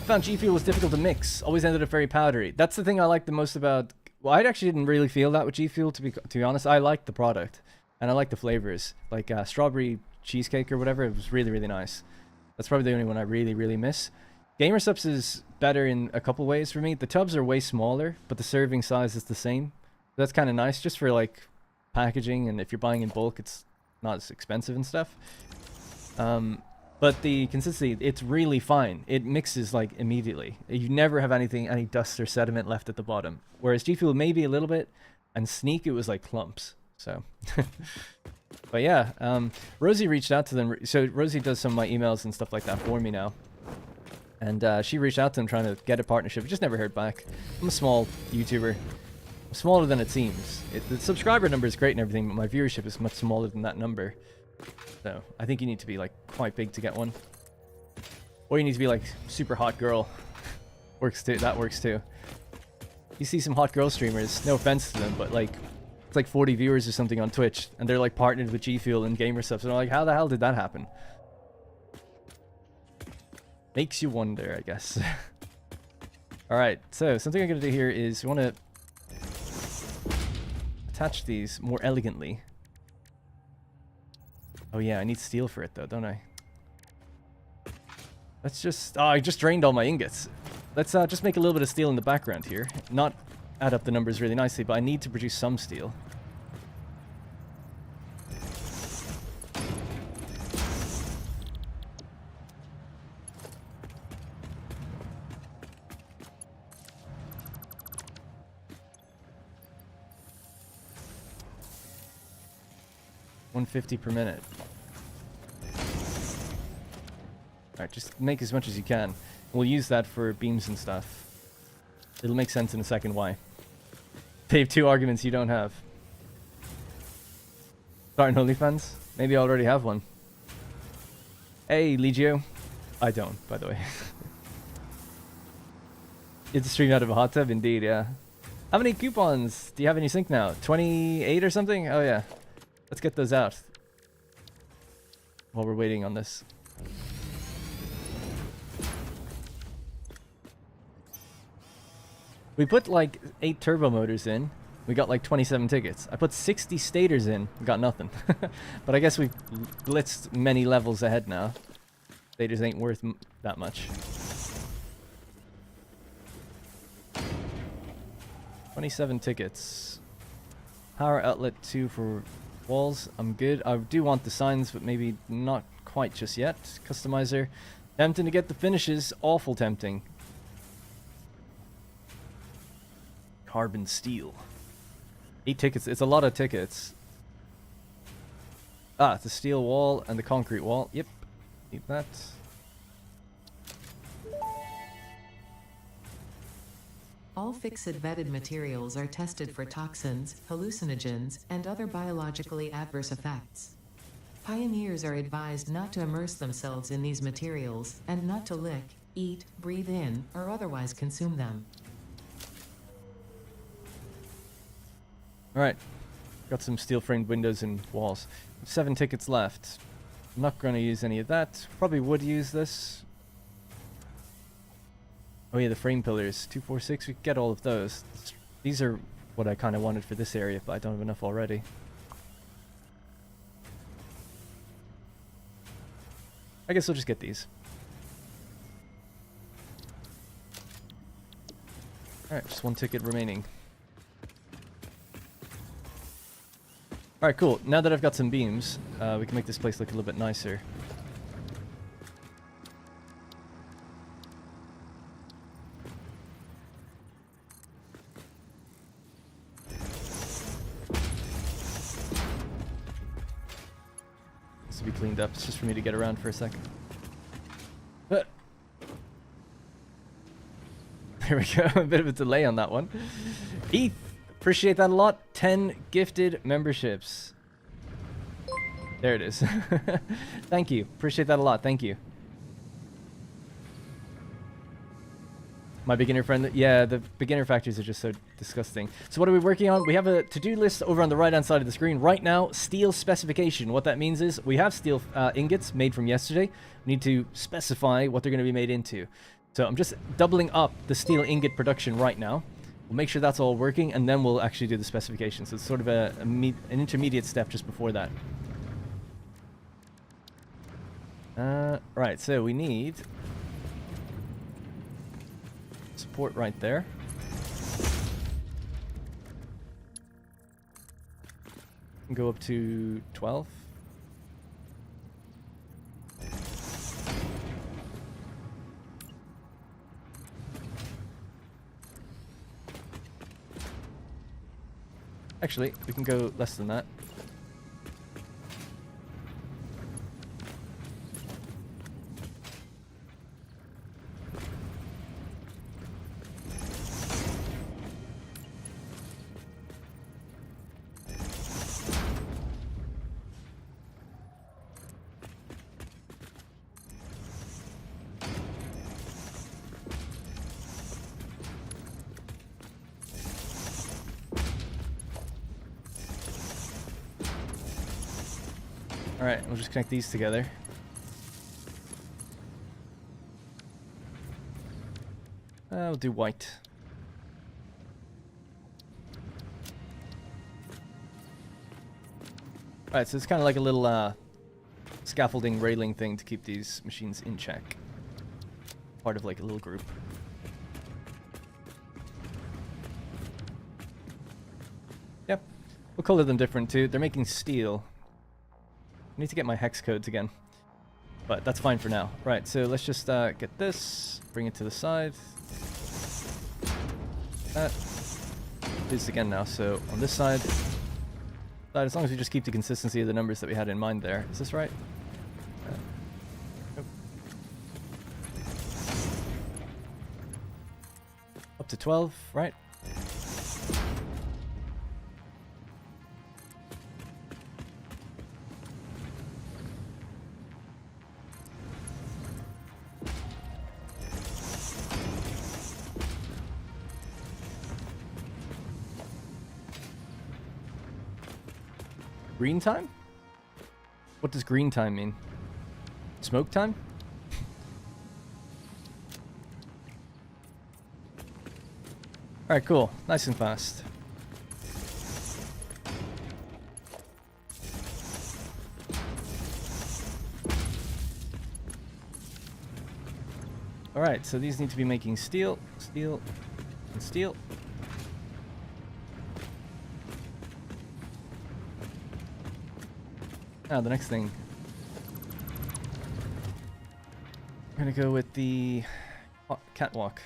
I found G Fuel was difficult to mix. Always ended up very powdery. That's the thing I like the most about... Well, I actually didn't really feel that with G Fuel, to be honest. I liked the product, and I liked the flavors. Like strawberry cheesecake or whatever, it was really, really nice. That's probably the only one I really, really miss. Gamer Sups is better in a couple ways for me. The tubs are way smaller, but the serving size is the same. That's kind of nice, just for like packaging, and if you're buying in bulk, it's not as expensive and stuff. But the consistency, it's really fine. It mixes like immediately. You never have any dust or sediment left at the bottom. Whereas G Fuel maybe a little bit, and Sneak it was like clumps. So, but yeah, Rosie reached out to them. So Rosie does some of my emails and stuff like that for me now. And she reached out to them trying to get a partnership. Just never heard back. I'm a small YouTuber. I'm smaller than it seems. The subscriber number is great and everything, but my viewership is much smaller than that number. So I think you need to be like quite big to get one. Or you need to be like super hot girl. Works too. That works too. You see some hot girl streamers, no offense to them, but like it's like 40 viewers or something on Twitch, and they're like partnered with G Fuel and Gamer Stuff. So I'm like, how the hell did that happen? Makes you wonder, I guess. Alright, so something I'm gonna do here is we wanna attach these more elegantly. Oh yeah, I need steel for it though, don't I? Let's just... Oh, I just drained all my ingots. Let's just make a little bit of steel in the background here. Not add up the numbers really nicely, but I need to produce some steel. $150 per minute. Alright, just make as much as you can. We'll use that for beams and stuff. It'll make sense in a second why. They have 2 arguments you don't have. Starting OnlyFans? Maybe I already have one. Hey, Legio. I don't, by the way. It's a stream out of a hot tub? Indeed, yeah. How many coupons do you have in your sink now? 28 or something? Oh, yeah. Let's get those out. While we're waiting on this. We put like 8 turbo motors in. We got like 27 tickets. I put 60 stators in. Got nothing. But I guess we've blitzed many levels ahead now. Stators ain't worth that much. 27 tickets. Power outlet 2 for walls. I'm good. I do want the signs, but maybe not quite just yet. Customizer. Tempting to get the finishes. Awful tempting. Carbon steel. 8 tickets. It's a lot of tickets. Ah, the steel wall and the concrete wall. Yep. Need that. All fixed vetted materials are tested for toxins, hallucinogens, and other biologically adverse effects. Pioneers are advised not to immerse themselves in these materials, and not to lick, eat, breathe in, or otherwise consume them. Alright. Got some steel framed windows and walls. 7 tickets left. I'm not going to use any of that. Probably would use this. Oh yeah, the frame pillars. 246, we could get all of those. These are what I kind of wanted for this area, but I don't have enough already. I guess we'll just get these. Alright, just 1 ticket remaining. Alright, cool. Now that I've got some beams, we can make this place look a little bit nicer. This will be cleaned up. It's just for me to get around for a second. There we go. A bit of a delay on that one. Heath! Appreciate that a lot. 10 gifted memberships. There it is. Thank you. Appreciate that a lot. Thank you. My beginner friend. Yeah, the beginner factories are just so disgusting. So what are we working on? We have a to-do list over on the right-hand side of the screen. Right now, steel specification. What that means is we have steel ingots made from yesterday. We need to specify what they're going to be made into. So I'm just doubling up the steel ingot production right now. We'll make sure that's all working, and then we'll actually do the specification. So it's sort of an intermediate step just before that. Right, so we need support right there. Go up to 12. Actually, we can go less than that. Alright, we'll just connect these together. We'll do white. Alright, so it's kind of like a little scaffolding railing thing to keep these machines in check. Part of like a little group. We'll color them different too. They're making steel. I need to get my hex codes again. But that's fine for now. Right, so let's just get this, bring it to the side. That. Do this again now, so on this side, as long as we just keep the consistency of the numbers that we had in mind there. Is this right? Nope. Up to 12, right? Green time? What does green time mean? Smoke time? Alright, cool. Nice and fast. Alright, so these need to be making steel, steel, and steel. Now the next thing. We're gonna go with the catwalk.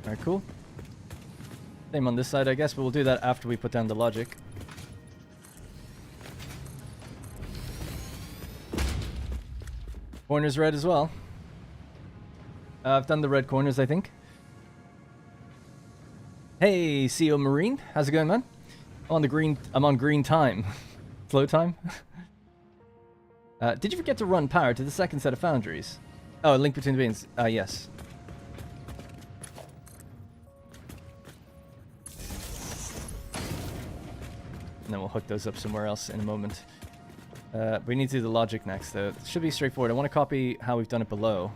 Alright, cool. Same on this side, I guess, but we'll do that after we put down the logic. Corners red as well. I've done the red corners, I think. Hey, CO Marine, how's it going, man? I'm on green time. Slow time. Did you forget to run power to the second set of foundries? Oh, link between the beans. Yes. And then we'll hook those up somewhere else in a moment. We need to do the logic next, though. It should be straightforward. I want to copy how we've done it below.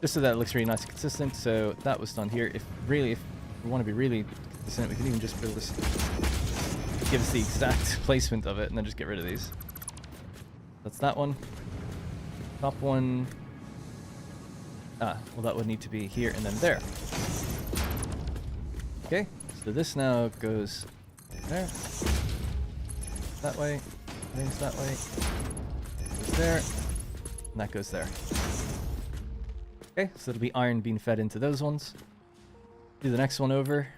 Just so that it looks really nice and consistent. So that was done here. If we want to be really consistent, we can even just build this. Give us the exact placement of it, and then just get rid of these. That's that one. Top one. Well, that would need to be here and then there. Okay, so this now goes there. That way. Things that way. Goes there. And that goes there. Okay, so it'll be iron being fed into those ones. Do the next one over.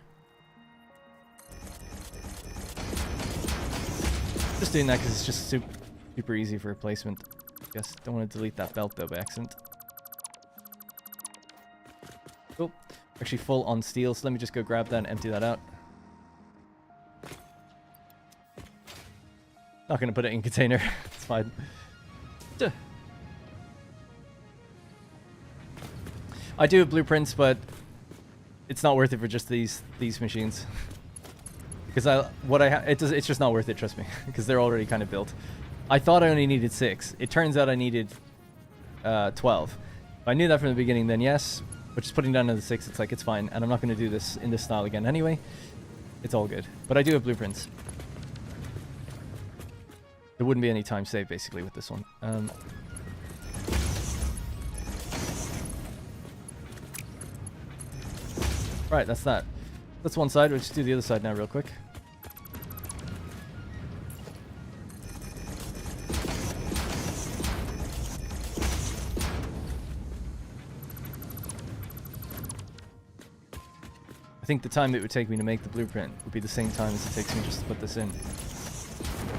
Just doing that because it's just super easy for replacement. Guess don't want to delete that belt though by accident. Cool. Actually full on steel, so let me just go grab that and empty that out. Not going to put it in container. It's fine. Duh. I do have blueprints, but it's not worth it for just these machines. Because it's just not worth it, trust me. Because they're already kind of built. I thought I only needed 6. It turns out I needed 12. If I knew that from the beginning, then yes. But just putting down another 6, it's like, it's fine. And I'm not going to do this in this style again anyway. It's all good. But I do have blueprints. There wouldn't be any time saved, basically, with this one. Right, that's that. That's one side. We'll just do the other side now real quick. I think the time it would take me to make the blueprint would be the same time as it takes me just to put this in.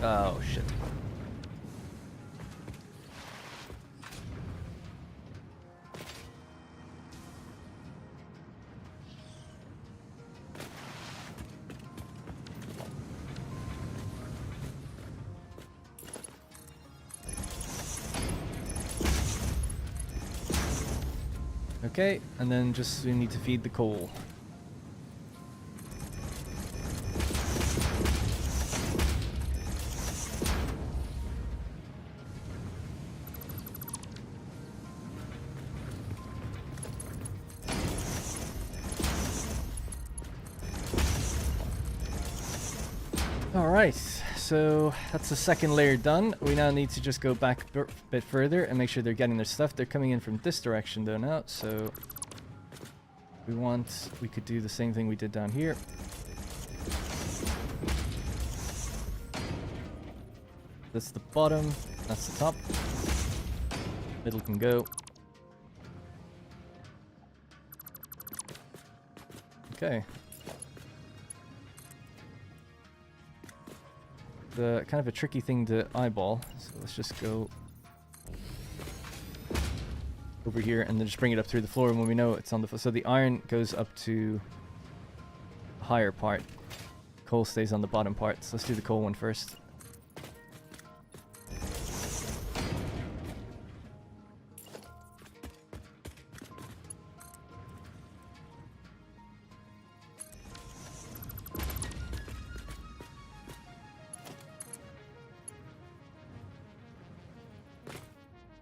Oh, shit. Okay, and then just we need to feed the coal. Alright, so that's the second layer done. We now need to just go back a bit further and make sure they're getting their stuff. They're coming in from this direction though now, so we could do the same thing we did down here. That's the bottom, that's the top. Middle can go. Okay. The kind of a tricky thing to eyeball, so let's just go over here and then just bring it up through the floor when we know it's on the floor. So the iron goes up to the higher part. Coal stays on the bottom part. So let's do the coal one first.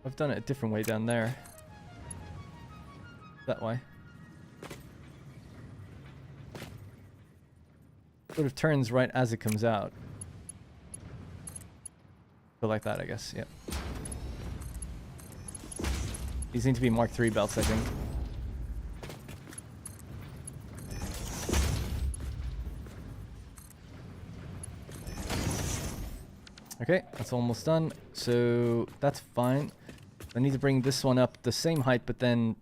I've done it a different way down there. That way. Sort of turns right as it comes out. So like that, I guess, yep. These need to be Mark III belts, I think. Okay, that's almost done. So that's fine. I need to bring this one up the same height, but then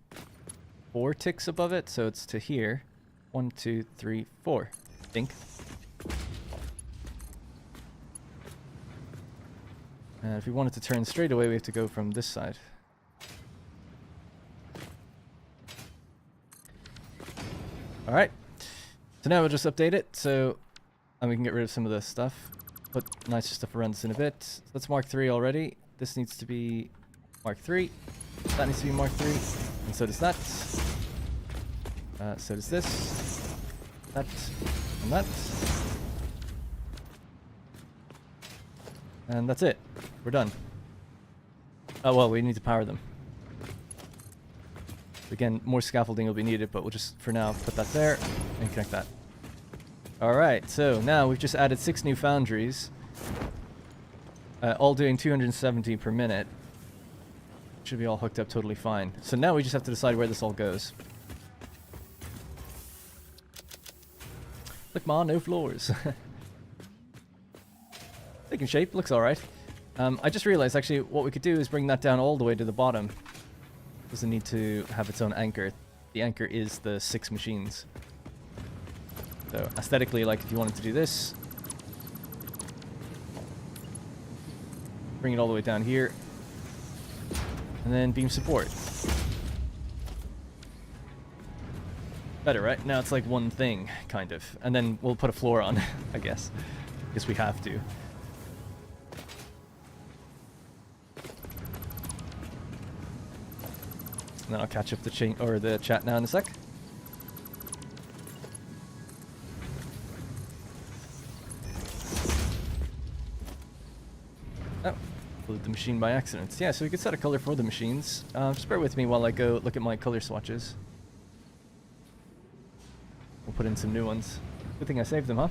4 ticks above it, so it's to here. 1, 2, 3, 4. I think. And if we want it to turn straight away, we have to go from this side. Alright. So now we'll just update it, and we can get rid of some of this stuff. Put nicer stuff around this in a bit. So that's Mark III already. This needs to be Mark III. That needs to be Mark III. And so does that. So does this. That. And that. And that's it. We're done. Oh well, we need to power them. Again, more scaffolding will be needed, but we'll just, for now, put that there and connect that. Alright, so now we've just added 6 new foundries. All doing 270 per minute. Should be all hooked up totally fine. So now we just have to decide where this all goes. Look, ma, no floors. Taking shape, looks alright. I just realized actually what we could do is bring that down all the way to the bottom. Doesn't need to have its own anchor. The anchor is the 6 machines. So aesthetically, like if you wanted to do this, bring it all the way down here, and then beam support. Better, right? Now it's like one thing, kind of. And then we'll put a floor on, I guess. Guess we have to. And then I'll catch up the chain or the chat now in a sec. Oh, blew the machine by accident. Yeah, so we could set a color for the machines. Just bear with me while I go look at my color swatches. We'll put in some new ones. Good thing I saved them, huh?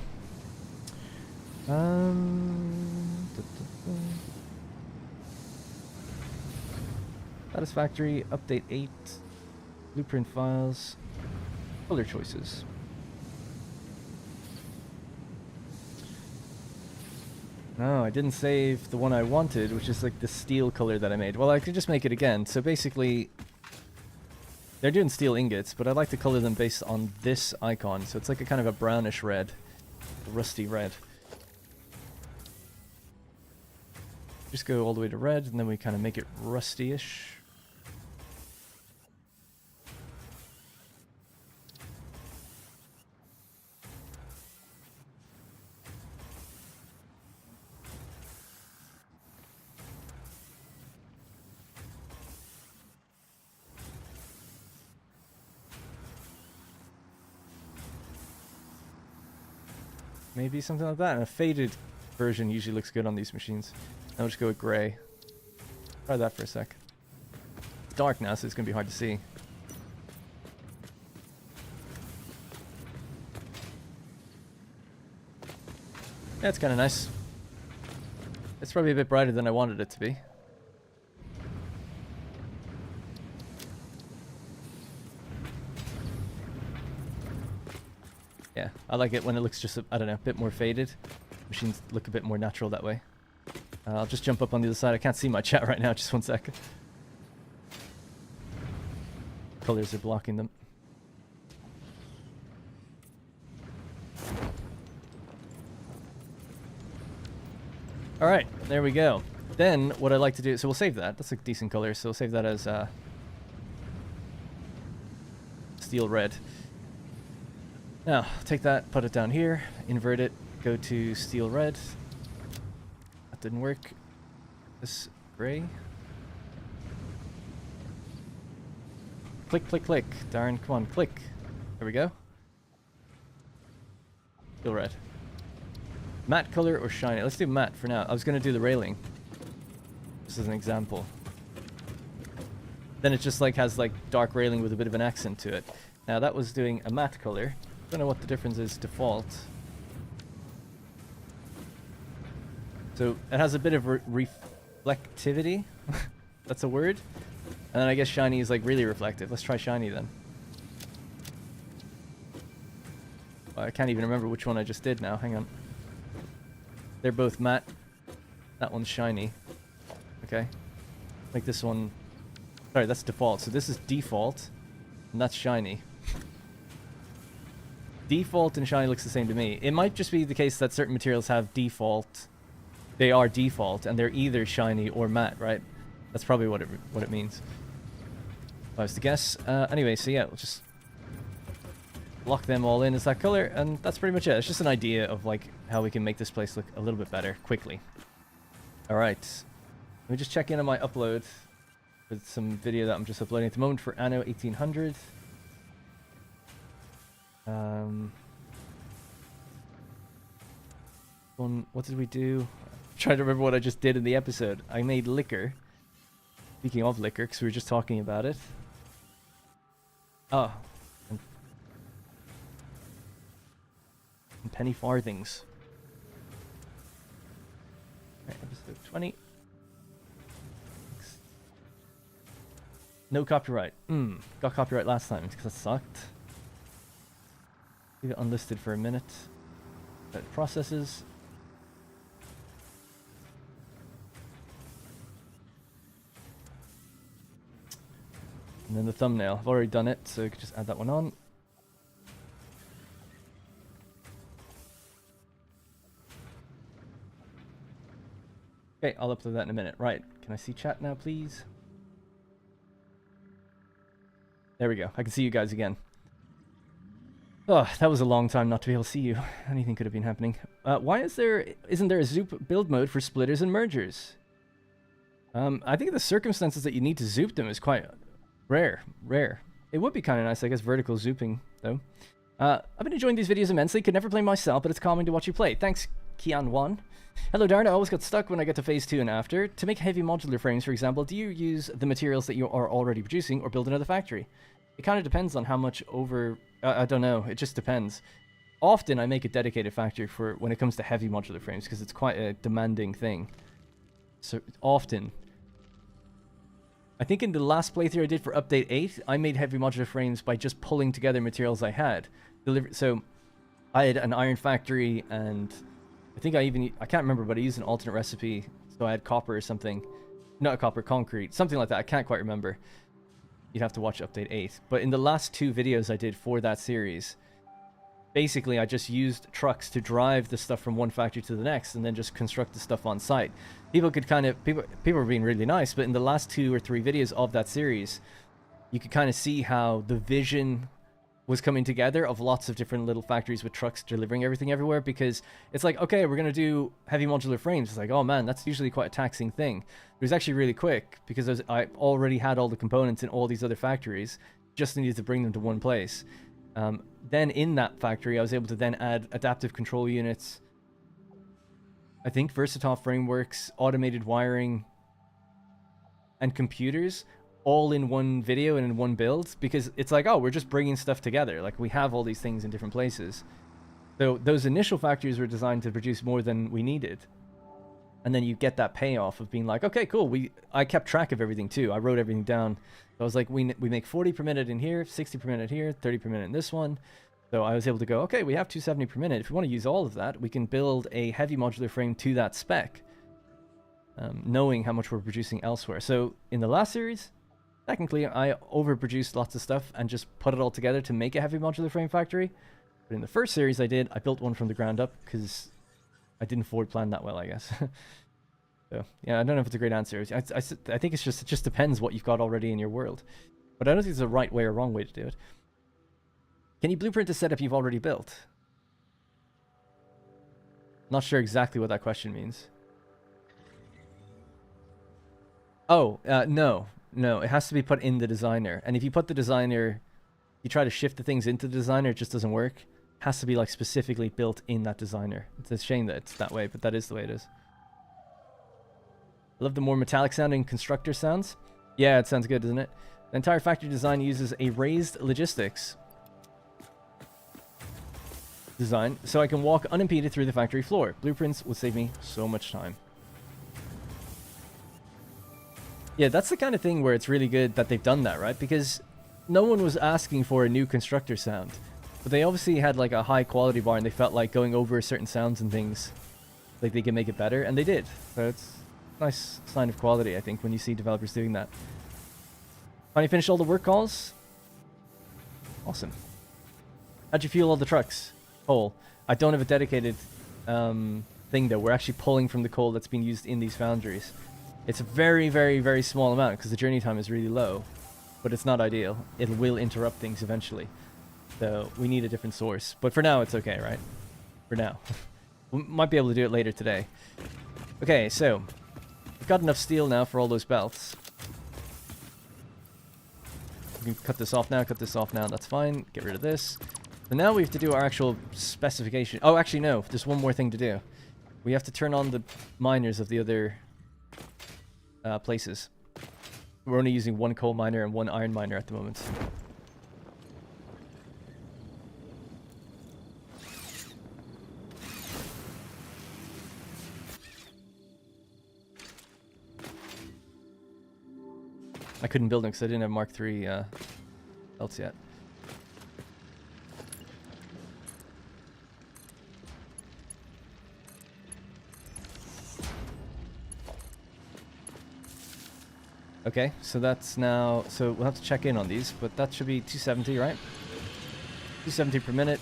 Satisfactory, update 8, blueprint files, color choices. No, I didn't save the one I wanted, which is like the steel color that I made. Well, I could just make it again. So basically, they're doing steel ingots, but I like to color them based on this icon. So it's like a kind of a brownish red, a rusty red. Just go all the way to red, and then we kind of make it rusty-ish. Maybe something like that. And a faded version usually looks good on these machines. I'll just go with gray. Try that for a sec. It's dark now, so it's going to be hard to see. That's kind of nice. It's probably a bit brighter than I wanted it to be. Yeah, I like it when it looks just, I don't know, a bit more faded. Machines look a bit more natural that way. I'll just jump up on the other side. I can't see my chat right now, just 1 second. Colors are blocking them. Alright, there we go. Then, what I like to do, so we'll save that. That's a decent color, so we'll save that as steel red. Now, take that, put it down here, invert it, go to steel red. That didn't work. This gray. Click, click, click. Darn, come on, click. There we go. Steel red. Matte color or shiny? Let's do matte for now. I was going to do the railing. Just as an example. Then it just like has like dark railing with a bit of an accent to it. Now that was doing a matte color. Don't know what the difference is default. So it has a bit of reflectivity. That's a word. And then I guess shiny is like really reflective. Let's try shiny then. Well, I can't even remember which one I just did now. Hang on. They're both matte. That one's shiny. Okay. Like this one. Sorry, that's default. So this is default. And that's shiny. Default and shiny looks the same to me. It might just be the case that certain materials have default. They are default, and they're either shiny or matte, right? That's probably what it means. If I was to guess. Anyway, so yeah, we'll just lock them all in as that color, and that's pretty much it. It's just an idea of like how we can make this place look a little bit better quickly. All right, let me just check in on my upload with some video that I'm just uploading at the moment for Anno 1800. What did we do? I'm trying to remember what I just did in the episode. I made liquor. Speaking of liquor, because we were just talking about it. Oh. And penny farthings. Alright, episode 20. No copyright. Got copyright last time because that sucked. Leave it unlisted for a minute. That processes. And then the thumbnail. I've already done it, so you could just add that one on. Okay, I'll upload that in a minute. Right, can I see chat now, please? There we go. I can see you guys again. Oh, that was a long time not to be able to see you. Anything could have been happening. Why isn't there a zoop build mode for splitters and mergers? I think the circumstances that you need to zoop them is quite rare. It would be kind of nice, I guess, vertical zooping, though. I've been enjoying these videos immensely. Could never play myself, but it's calming to watch you play. Thanks, Kian1. Hello, Darn. I always got stuck when I get to phase 2 and after. To make heavy modular frames, for example, do you use the materials that you are already producing or build another factory? It kind of depends on how much I don't know. It just depends. Often I make a dedicated factory for when it comes to heavy modular frames because it's quite a demanding thing. So often. I think in the last playthrough I did for update 8, I made heavy modular frames by just pulling together materials I had. So I had an iron factory, and I think I can't remember, but I used an alternate recipe. So I had copper or something. Not copper, concrete. Something like that. I can't quite remember. You'd have to watch update 8. But in the last 2 videos I did for that series, basically I just used trucks to drive the stuff from one factory to the next and then just construct the stuff on site. People were being really nice, but in the last 2 or 3 videos of that series, you could kind of see how the vision was coming together of lots of different little factories with trucks delivering everything everywhere, because it's like, okay, we're going to do heavy modular frames. It's like, oh man, that's usually quite a taxing thing. It was actually really quick because I already had all the components in all these other factories, just needed to bring them to one place. Then in that factory, I was able to then add adaptive control units, I think versatile frameworks, automated wiring, and computers, all in one video and in one build, because it's like, oh, we're just bringing stuff together. Like, we have all these things in different places. So those initial factories were designed to produce more than we needed. And then you get that payoff of being like, okay, cool. I kept track of everything too. I wrote everything down. So I was like, we make 40 per minute in here, 60 per minute here, 30 per minute in this one. So I was able to go, okay, we have 270 per minute. If we want to use all of that, we can build a heavy modular frame to that spec, knowing how much we're producing elsewhere. So in the last series, technically, I overproduced lots of stuff and just put it all together to make a heavy modular frame factory. But in the first series I built one from the ground up because I didn't forward plan that well, I guess. So, yeah, I don't know if it's a great answer. I think it just depends what you've got already in your world. But I don't think there's a right way or wrong way to do it. Can you blueprint a setup you've already built? Not sure exactly what that question means. Oh, no. No, it has to be put in the designer. And if you put the designer, you try to shift the things into the designer, it just doesn't work. It has to be like specifically built in that designer. It's a shame that it's that way, but that is the way it is. I love the more metallic sounding constructor sounds. Yeah, it sounds good, doesn't it? The entire factory design uses a raised logistics design, so I can walk unimpeded through the factory floor. Blueprints would save me so much time. Yeah, that's the kind of thing where it's really good that they've done that, right? Because no one was asking for a new constructor sound. But they obviously had like a high quality bar and they felt like going over certain sounds and things, like they could make it better, and they did. So it's a nice sign of quality, I think, when you see developers doing that. Finally finished all the work calls? Awesome. How'd you fuel all the trucks? Coal. I don't have a dedicated thing though. We're actually pulling from the coal that's being used in these foundries. It's a very, very, very small amount because the journey time is really low, but it's not ideal. It will interrupt things eventually. So we need a different source. But for now, it's okay, right? For now. We might be able to do it later today. Okay, so we've got enough steel now for all those belts. We can cut this off now, that's fine. Get rid of this. So now we have to do our actual specification. Oh, actually, no. There's one more thing to do. We have to turn on the miners of the other places. We're only using one coal miner and one iron miner at the moment. I couldn't build them because I didn't have Mark III belts yet. Okay, so that's now... So we'll have to check in on these, but that should be 270, right? 270 per minute.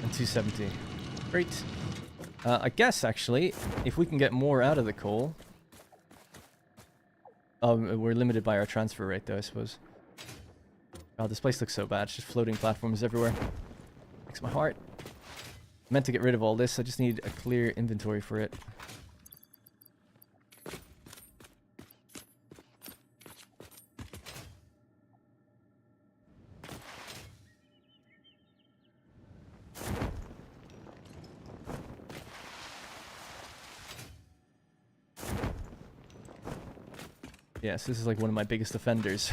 And 270. Great. I guess, actually, if we can get more out of the coal... we're limited by our transfer rate, though, I suppose. Oh, this place looks so bad. It's just floating platforms everywhere. Breaks my heart. Meant to get rid of all this, I just need a clear inventory for it. Yes, this is like one of my biggest offenders.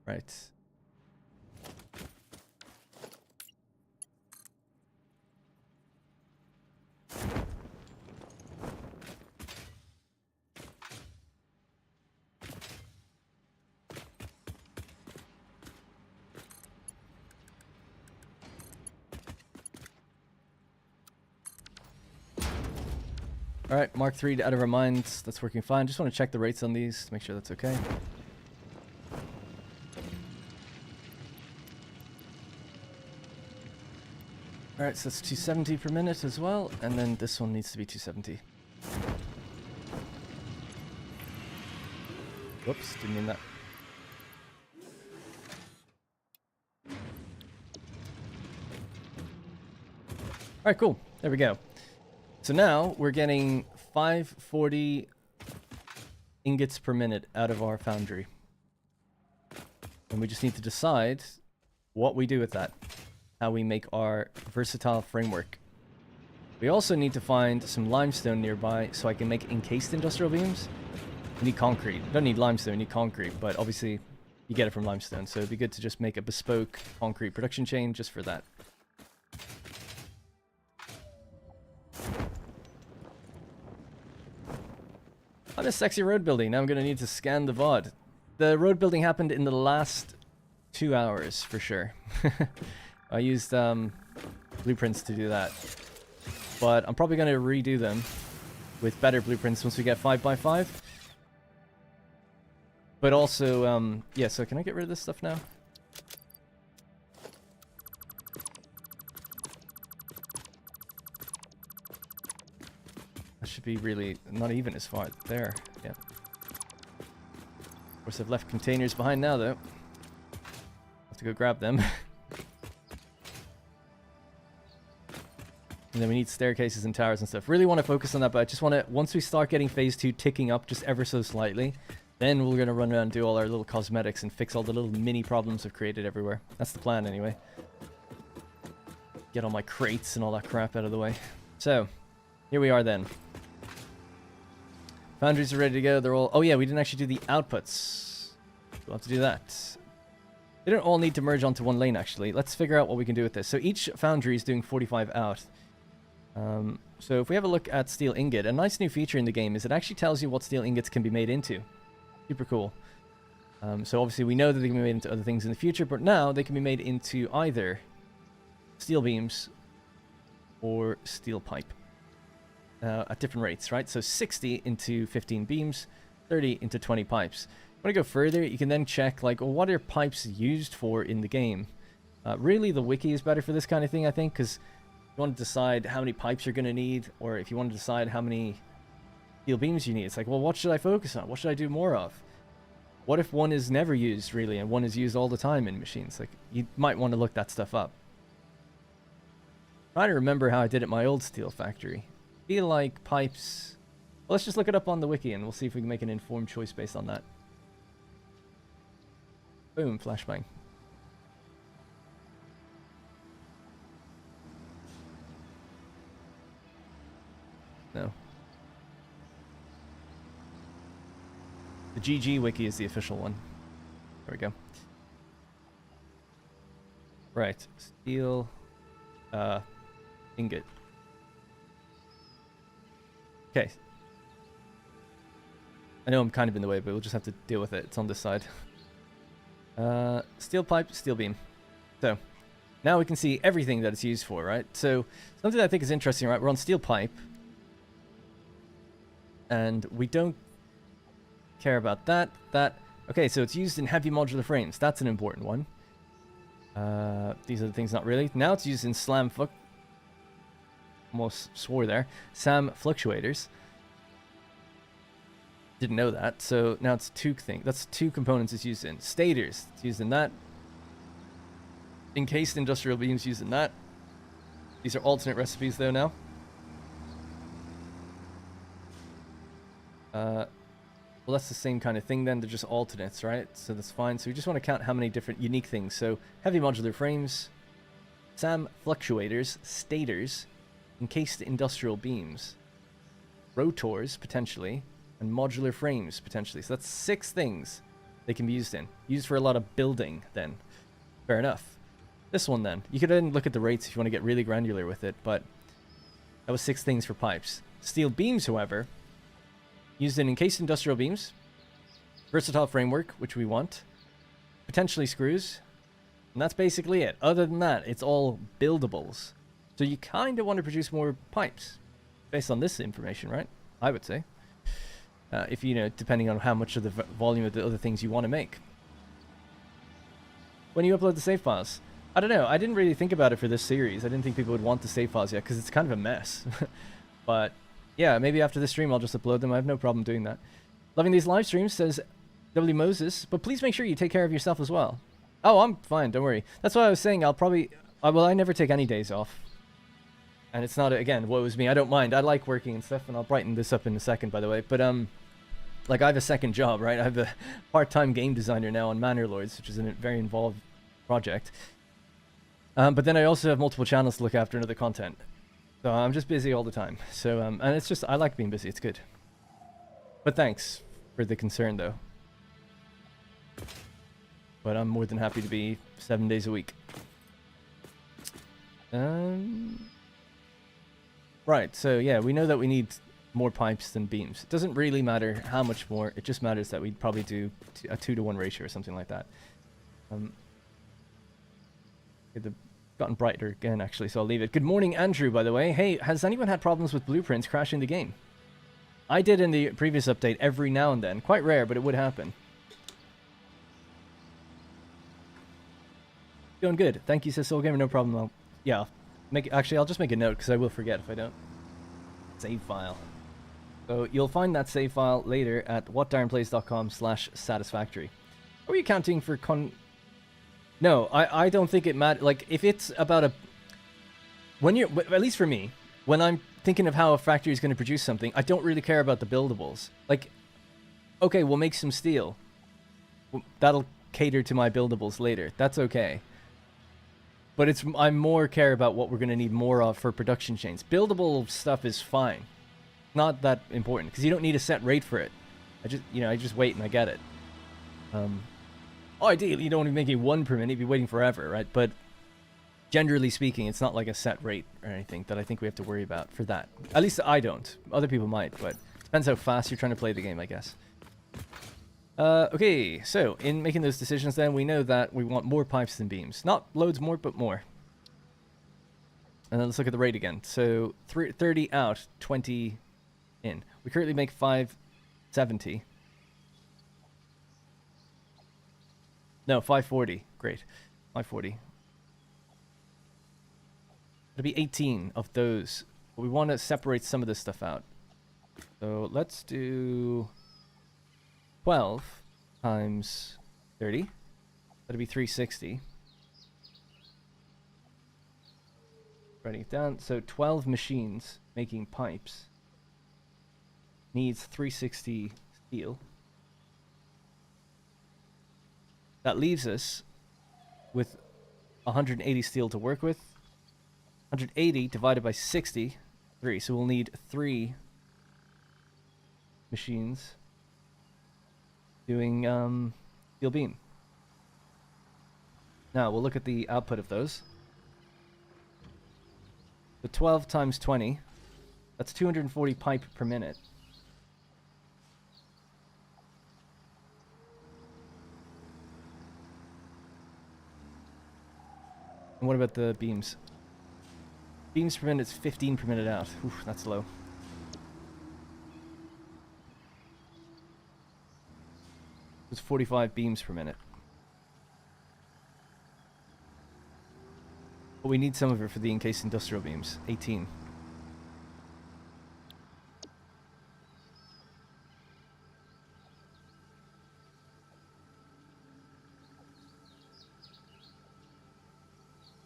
Right. Alright, Mark III out of our minds. That's working fine. Just want to check the rates on these to make sure that's okay. Alright, so that's 270 per minute as well. And then this one needs to be 270. Whoops, didn't mean that. Alright, cool. There we go. So now we're getting 540 ingots per minute out of our foundry. And we just need to decide what we do with that. How we make our versatile framework. We also need to find some limestone nearby so I can make encased industrial beams. You need concrete. You don't need limestone, you need concrete, but obviously you get it from limestone, so it'd be good to just make a bespoke concrete production chain just for that. I'm a sexy road building. Now I'm going to need to scan the VOD. The road building happened in the last 2 hours, for sure. I used blueprints to do that. But I'm probably going to redo them with better blueprints once we get 5x5. But also, yeah, so can I get rid of this stuff now? That should be really not even as far there. Yeah. Of course, I've left containers behind now, though. Have to go grab them. And then we need staircases and towers and stuff. Really want to focus on that, but I just want to, once we start getting phase 2 ticking up just ever so slightly, then we're going to run around and do all our little cosmetics and fix all the little mini problems I've created everywhere. That's the plan anyway. Get all my crates and all that crap out of the way. So, here we are then. Foundries are ready to go. They're all... Oh yeah, we didn't actually do the outputs. We'll have to do that. They don't all need to merge onto one lane, actually. Let's figure out what we can do with this. So each foundry is doing 45 out. So if we have a look at steel ingot, a nice new feature in the game is it actually tells you what steel ingots can be made into. Super cool. So obviously we know that they can be made into other things in the future, but now they can be made into either steel beams or steel pipe. At different rates, right? So 60 into 15 beams, 30 into 20 pipes. If you want to go further, you can then check, like, well, what are pipes used for in the game? Really, the wiki is better for this kind of thing, I think, because you want to decide how many pipes you're going to need, or if you want to decide how many steel beams you need. It's like, well, what should I focus on? What should I do more of? What if one is never used, really, and one is used all the time in machines? Like, you might want to look that stuff up. Trying to remember how I did at my old steel factory. Feel like pipes... Well, let's just look it up on the wiki, and we'll see if we can make an informed choice based on that. Boom, flashbang. No. The GG wiki is the official one. There we go. Right. Steel... ingot. Okay. I know I'm kind of in the way, but we'll just have to deal with it. It's on this side. Steel pipe, steel beam. So, now we can see everything that it's used for, right? So, something I think is interesting, right? We're on steel pipe. And we don't care about that. Okay, so it's used in heavy modular frames. That's an important one. These are the things not really. Now it's used in slam almost swore there. SAM fluctuators. Didn't know that. So now it's two things. That's two components it's used in. Stators, it's used in that. Encased industrial beams used in that. These are alternate recipes though now. Well, that's the same kind of thing then. They're just alternates, right? So that's fine. So we just want to count how many different unique things. So heavy modular frames, SAM fluctuators, stators, encased industrial beams, rotors potentially, and modular frames potentially. So that's 6 things they can be used in. Used for a lot of building then. Fair enough. This one then. You could then look at the rates if you want to get really granular with it, but that was 6 things for pipes. Steel beams, however, used in encased industrial beams, versatile framework, which we want, potentially screws, and that's basically it. Other than that, it's all buildables. So you kind of want to produce more pipes, based on this information, right? I would say. If, you know, depending on how much of the volume of the other things you want to make. When you upload the save files, I don't know, I didn't really think about it for this series. I didn't think people would want the save files yet, because it's kind of a mess. But yeah, maybe after this stream I'll just upload them. I have no problem doing that. Loving these live streams, says W. Moses, but please make sure you take care of yourself as well. Oh, I'm fine, don't worry. That's why I was saying I'll probably... well, I never take any days off. And it's not, again, woe is me. I don't mind. I like working and stuff, and I'll brighten this up in a second, by the way. But, like, I have a second job, right? I have a part-time game designer now on Manor Lords, which is a very involved project. But then I also have multiple channels to look after and other content. So I'm just busy all the time. So, and it's just, I like being busy. It's good. But thanks for the concern, though. But I'm more than happy to be 7 days a week. Right, so yeah, we know that we need more pipes than beams. It doesn't really matter how much more, it just matters that we'd probably do a 2-to-1 ratio or something like that. They've gotten brighter again, actually, so I'll leave it. Good morning, Andrew, by the way. Hey, has anyone had problems with blueprints crashing the game? I did in the previous update every now and then. Quite rare, but it would happen. Doing good. Thank you, says Soul Gamer. No problem. I'll just make a note because I will forget if I don't. Save file. So you'll find that save file later at whatdarrenplays.com/satisfactory. Are we accounting for No, I don't think it matters. Like, if it's about at least for me, when I'm thinking of how a factory is going to produce something, I don't really care about the buildables. Like, okay, we'll make some steel. That'll cater to my buildables later. That's okay. But I more care about what we're going to need more of for production chains. Buildable stuff is fine. Not that important, because you don't need a set rate for it. I just wait and I get it. Ideally, you don't want to be making 1 per minute, you'd be waiting forever, right? But generally speaking, it's not like a set rate or anything that I think we have to worry about for that. At least I don't. Other people might, but it depends how fast you're trying to play the game, I guess. Okay, so in making those decisions then, we know that we want more pipes than beams. Not loads more, but more. And then let's look at the rate again. So 30 out, 20 in. We currently make 570. No, 540. Great. 540. It'll be 18 of those. But we want to separate some of this stuff out. So let's do 12 times 30. That'll be 360. Writing it down. So 12 machines making pipes needs 360 steel. That leaves us with 180 steel to work with. 180 divided by 60, 3. So we'll need 3 machines doing steel beam. Now we'll look at the output of those. The 12 times 20, that's 240 pipe per minute. And what about the beams? Beams per minute is 15 per minute out. Oof, that's low. It's 45 beams per minute. But we need some of it for the encased industrial beams. 18.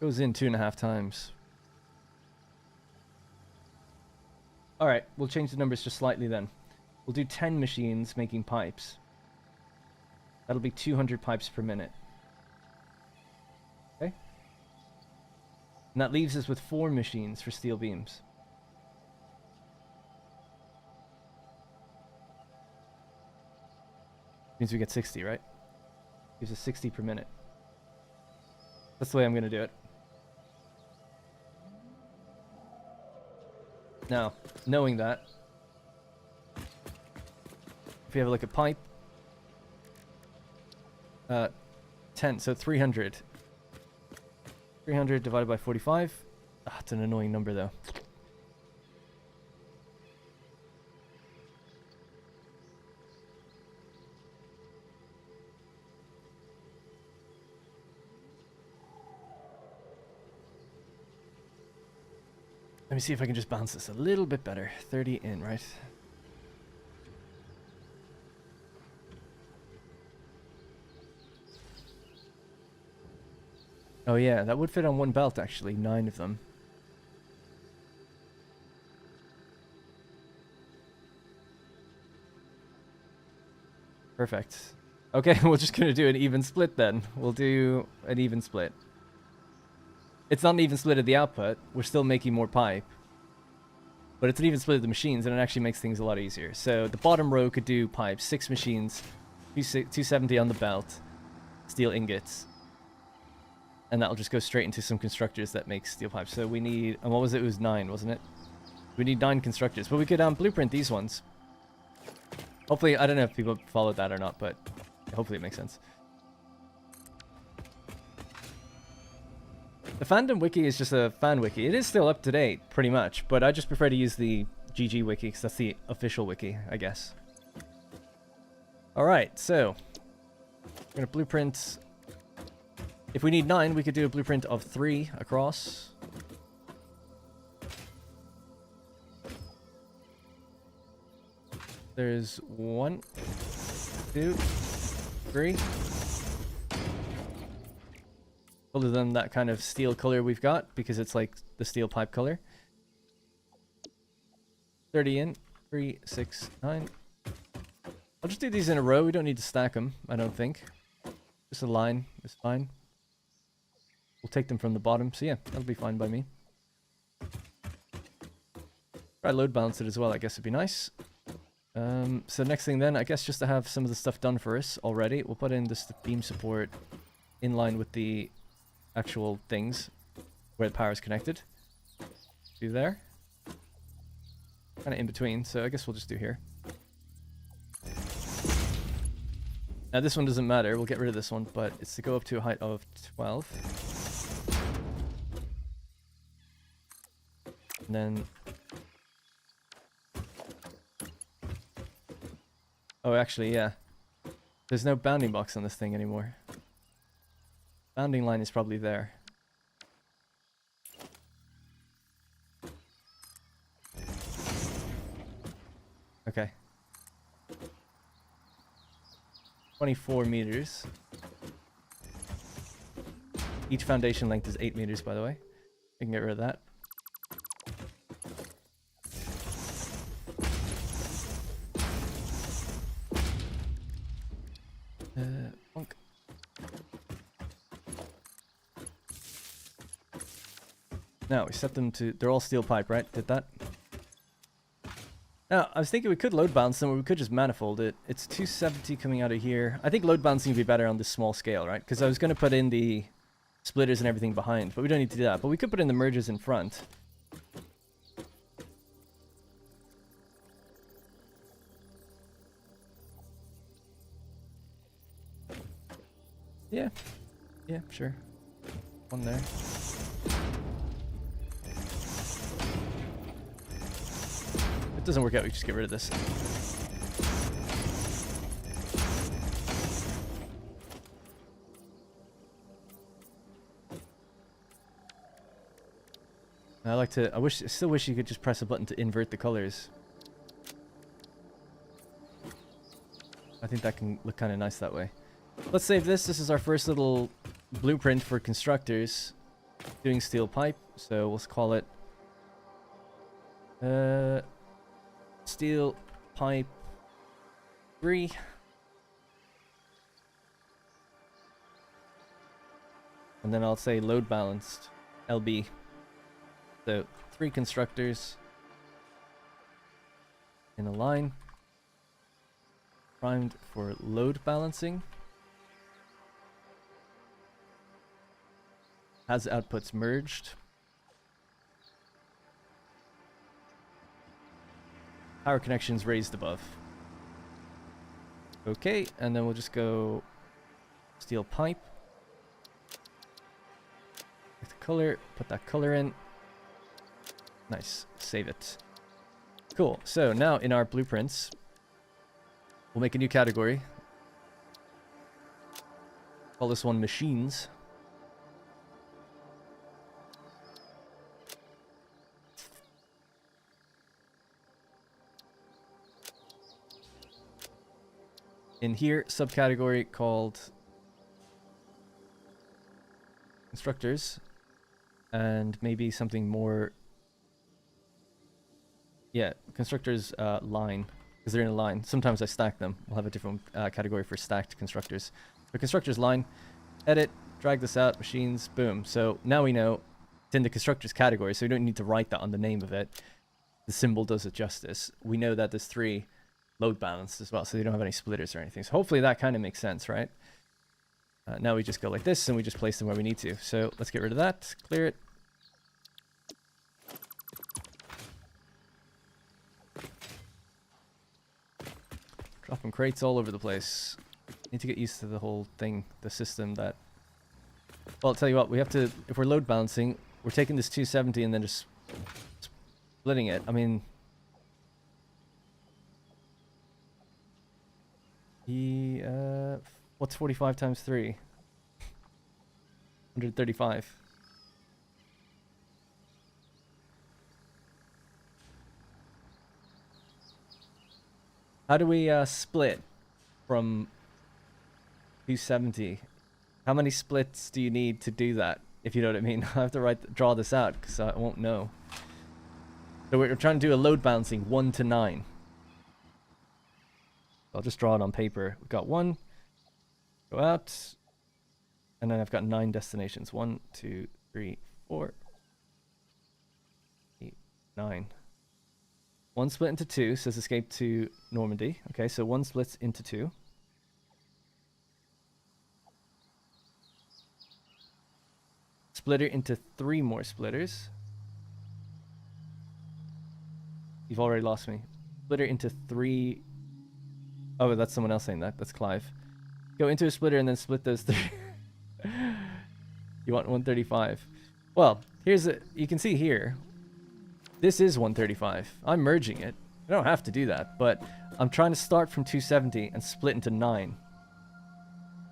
Goes in 2.5 times. Alright, we'll change the numbers just slightly then. We'll do 10 machines making pipes. That'll be 200 pipes per minute. Okay? And that leaves us with 4 machines for steel beams. Means we get 60, right? Gives us 60 per minute. That's the way I'm going to do it. Now, knowing that, if we have a look at pipe, 10, so 300. 300 divided by 45. Ah, it's an annoying number though. Let me see if I can just bounce this a little bit better. 30 in, right? Oh yeah, that would fit on one belt actually, 9 of them. Perfect. Okay, we're just gonna do an even split then. We'll do an even split. It's not an even split of the output. We're still making more pipe. But it's an even split of the machines, and it actually makes things a lot easier. So the bottom row could do pipes, 6 machines, 270 on the belt, steel ingots. And that'll just go straight into some constructors that make steel pipes. So we need, and what was it? It was 9, wasn't it? We need 9 constructors. But we could blueprint these ones. Hopefully, I don't know if people followed that or not, but hopefully it makes sense. The fandom wiki is just a fan wiki. It is still up to date, pretty much, but I just prefer to use the GG wiki because that's the official wiki, I guess. Alright, so we're going to blueprint. If we need 9, we could do a blueprint of 3 across. There's 1, 2, 3. Other than that kind of steel color we've got, because it's like the steel pipe color. 30 in, 3, 6, 9. I'll just do these in a row. We don't need to stack them, I don't think. Just a line is fine. We'll take them from the bottom, so yeah, that'll be fine by me. Try load balance it as well, I guess would be nice. So next thing then, I guess just to have some of the stuff done for us already, we'll put in this beam support in line with the actual things where the power is connected. Do there. Kind of in between, so I guess we'll just do here. Now this one doesn't matter, we'll get rid of this one, but it's to go up to a height of 12. And then... Oh, actually, yeah. There's no bounding box on this thing anymore. Bounding line is probably there. Okay. 24 meters. Each foundation length is 8 meters, by the way. We can get rid of that. Bonk. Now, we set them to... They're all steel pipe, right? Did that? Now, I was thinking we could load balance them, or we could just manifold it. It's 270 coming out of here. I think load balancing would be better on this small scale, right? Because I was going to put in the splitters and everything behind, but we don't need to do that. But we could put in the mergers in front. Yeah. Yeah, sure. One there. If it doesn't work out, we just get rid of this. I still wish you could just press a button to invert the colors. I think that can look kind of nice that way. Let's save this. This is our first little blueprint for constructors doing steel pipe. So we'll call it steel pipe 3. And then I'll say load balanced LB. So 3 constructors in a line, primed for load balancing. Has outputs merged. Power connections raised above. Okay, and then we'll just go steel pipe. Pick the color, put that color in. Nice, save it. Cool, so now in our blueprints, we'll make a new category. Call this one machines. In here, subcategory called constructors, and maybe something more. Yeah, constructors line, because they're in a line. Sometimes I stack them. We'll have a different category for stacked constructors. But constructors line, edit, drag this out, machines, boom. So now we know it's in the constructors category, so we don't need to write that on the name of it. the symbol does it justice. We know that there's 3 load balanced as well, so they don't have any splitters or anything. So hopefully that kind of makes sense, right? Now we just go like this, and we just place them where we need to. So let's get rid of that, clear it. Dropping crates all over the place. Need to get used to the whole thing, the system that... Well, I'll tell you what, we have to... If we're load balancing, we're taking this 270 and then just splitting it. I mean... What's 45 times 3? 135. How do we split from 270? How many splits do you need to do that? If you know what I mean. I have to draw this out because I won't know. So we're trying to do a load balancing 1 to 9. I'll just draw it on paper. We've got 1, go out, and then I've got 9 destinations. 1, 2, 3, 4, 8, 9. 1 split into 2 says escape to Normandy. Okay, so 1 splits into 2. Splitter into 3 more splitters. You've already lost me. Splitter into 3. Oh, that's someone else saying that. That's Clive. Go into a splitter and then split those 3. You want 135. Well, you can see here. This is 135. I'm merging it. I don't have to do that, but I'm trying to start from 270 and split into 9.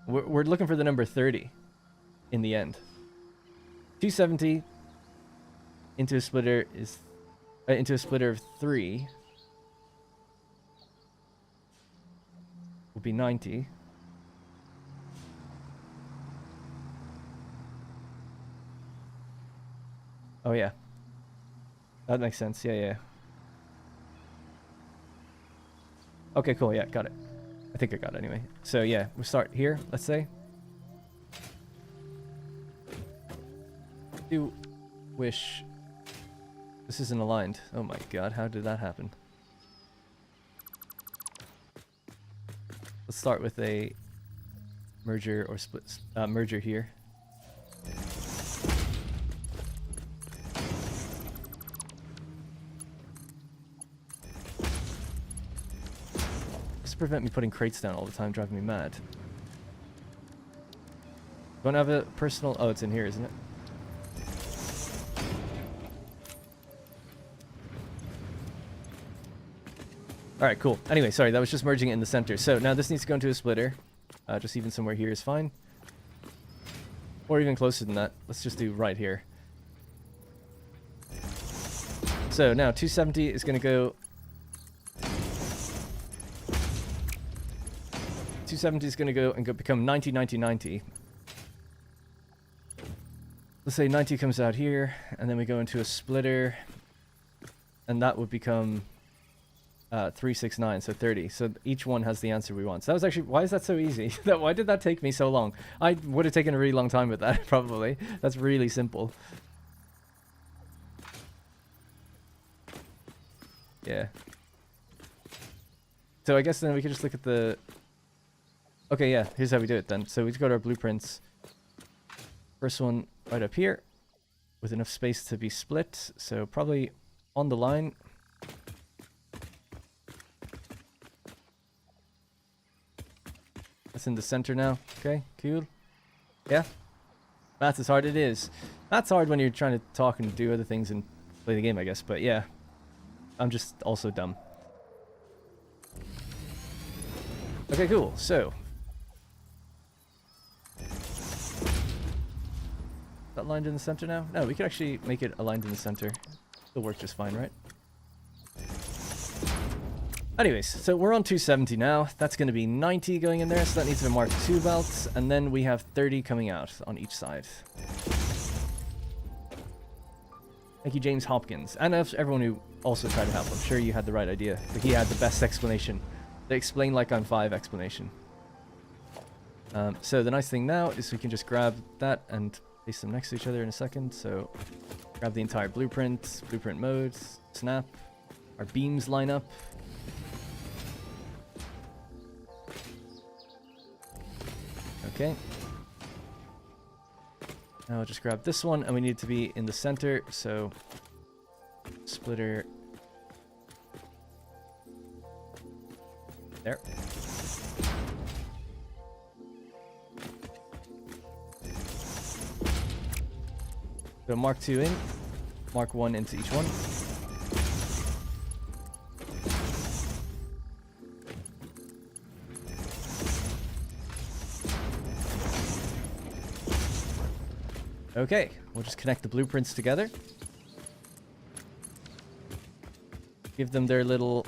We're looking for the number 30 in the end. 270 into a splitter is into a splitter of 3 will be 90. Oh yeah. That makes sense. Yeah. Okay, cool. Yeah, got it. I think I got it anyway. So yeah, we'll start here, let's say. Do wish this isn't aligned. Oh my god, how did that happen? Let's start with a merger or split merger here. This to prevent me putting crates down all the time, driving me mad. Don't have a personal... Oh, it's in here, isn't it? Alright, cool. Anyway, sorry, that was just merging it in the center. So now this needs to go into a splitter. Just even somewhere here is fine. Or even closer than that. Let's just do right here. So now 270 is going to go... 270 is going to go and become 90, 90, 90. Let's say 90 comes out here, and then we go into a splitter. And that would become... 369, so 30. So each one has the answer we want. So that was actually... Why is that so easy? Why did that take me so long? I would have taken a really long time with that, probably. That's really simple. Yeah. So I guess then we can just look at the... Okay, yeah, here's how we do it then. So we just go to our blueprints. First one right up here, with enough space to be split. So probably on the line... That's in the center now. Okay, cool. Yeah. That's as hard as it is. That's hard when you're trying to talk and do other things and play the game, I guess. But yeah, I'm just also dumb. Okay, cool. So. That lined in the center now? No, we could actually make it aligned in the center. It'll work just fine, right? Anyways, so we're on 270 now. That's going to be 90 going in there, so that needs a Mark II belt. And then we have 30 coming out on each side. Thank you, James Hopkins. And everyone who also tried to help. I'm sure you had the right idea. But he had the best explanation. The explain like I'm 5 explanation. So the nice thing now is we can just grab that and place them next to each other in a second. So grab the entire blueprint, blueprint mode, snap. Our beams line up. Okay. Now I'll just grab this one, and we need to be in the center, so splitter there. So Mark 2 in, Mark 1 into each one. Okay, we'll just connect the blueprints together. Give them their little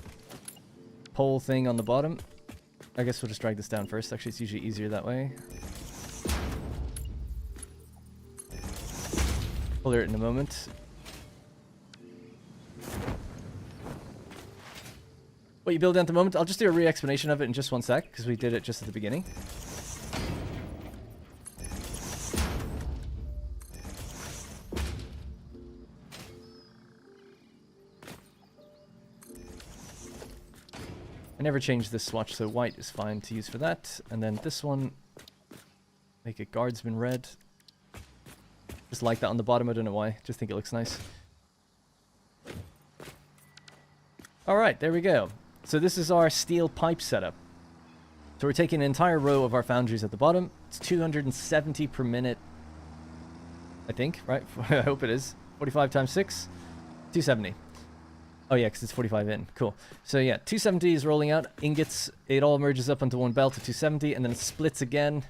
pole thing on the bottom. I guess we'll just drag this down first. Actually, it's usually easier that way. Color it in a moment. What you build at the moment, I'll just do a re-explanation of it in just one sec, because we did it just at the beginning. I never changed this swatch, so white is fine to use for that. And then this one, make it guardsman red. Just like that on the bottom, I don't know why. Just think it looks nice. Alright, there we go. So this is our steel pipe setup. So we're taking an entire row of our foundries at the bottom. It's 270 per minute, I think, right? I hope it is. 45 times 6? 270. Oh yeah, because it's 45 in. Cool. So yeah, 270 is rolling out. Ingots, it all merges up onto one belt at 270, and then it splits again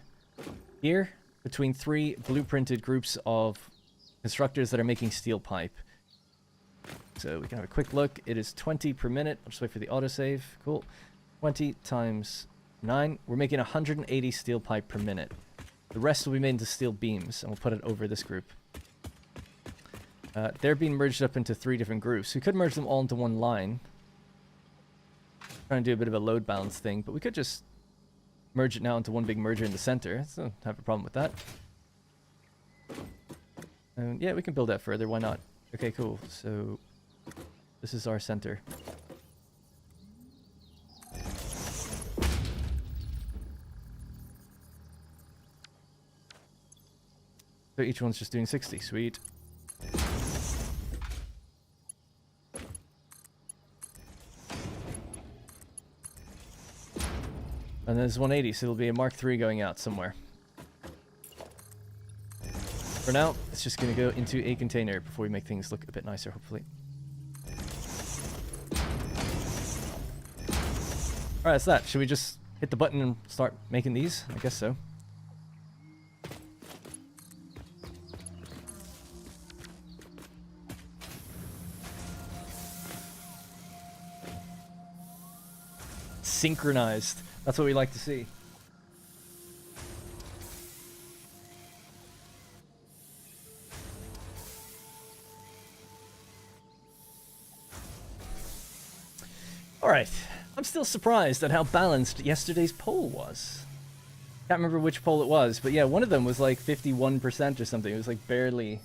here between 3 blueprinted groups of constructors that are making steel pipe. So we can have a quick look. It is 20 per minute. I'll just wait for the autosave. Cool. 20 times 9. We're making 180 steel pipe per minute. The rest will be made into steel beams, and we'll put it over this group. They're being merged up into 3 different groups. We could merge them all into one line. Trying to do a bit of a load balance thing, but we could just merge it now into one big merger in the center. So I don't have a problem with that. And yeah, we can build that further. Why not? Okay, cool. So this is our center. So each one's just doing 60. Sweet. And there's 180, so there'll be a Mark III going out somewhere. For now, it's just going to go into a container before we make things look a bit nicer, hopefully. Alright, that's that. Should we just hit the button and start making these? I guess so. Synchronized. That's what we like to see. Alright. I'm still surprised at how balanced yesterday's poll was. Can't remember which poll it was, but yeah, one of them was like 51% or something. It was like barely,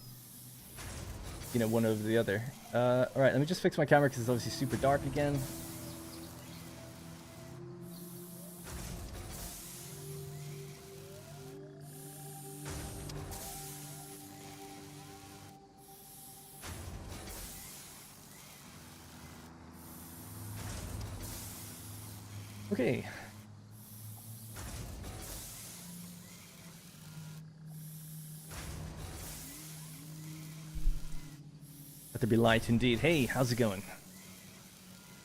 you know, one over the other. Alright, let me just fix my camera because it's obviously super dark again. Okay. Let there be light indeed. Hey, how's it going?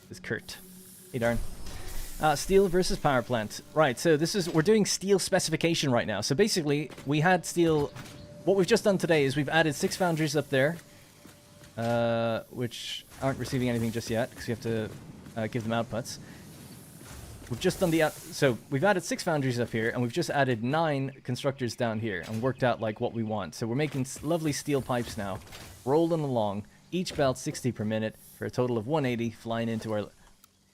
This is Kurt. Hey, Darn. Steel versus power plant. Right, so we're doing steel specification right now. So basically, we had steel. What we've just done today is we've added 6 foundries up there, which aren't receiving anything just yet because we have to give them outputs. We've just done so we've added 6 foundries up here, and we've just added 9 constructors down here, and worked out like what we want. So we're making lovely steel pipes now, rolling along, each belt 60 per minute, for a total of 180 flying into our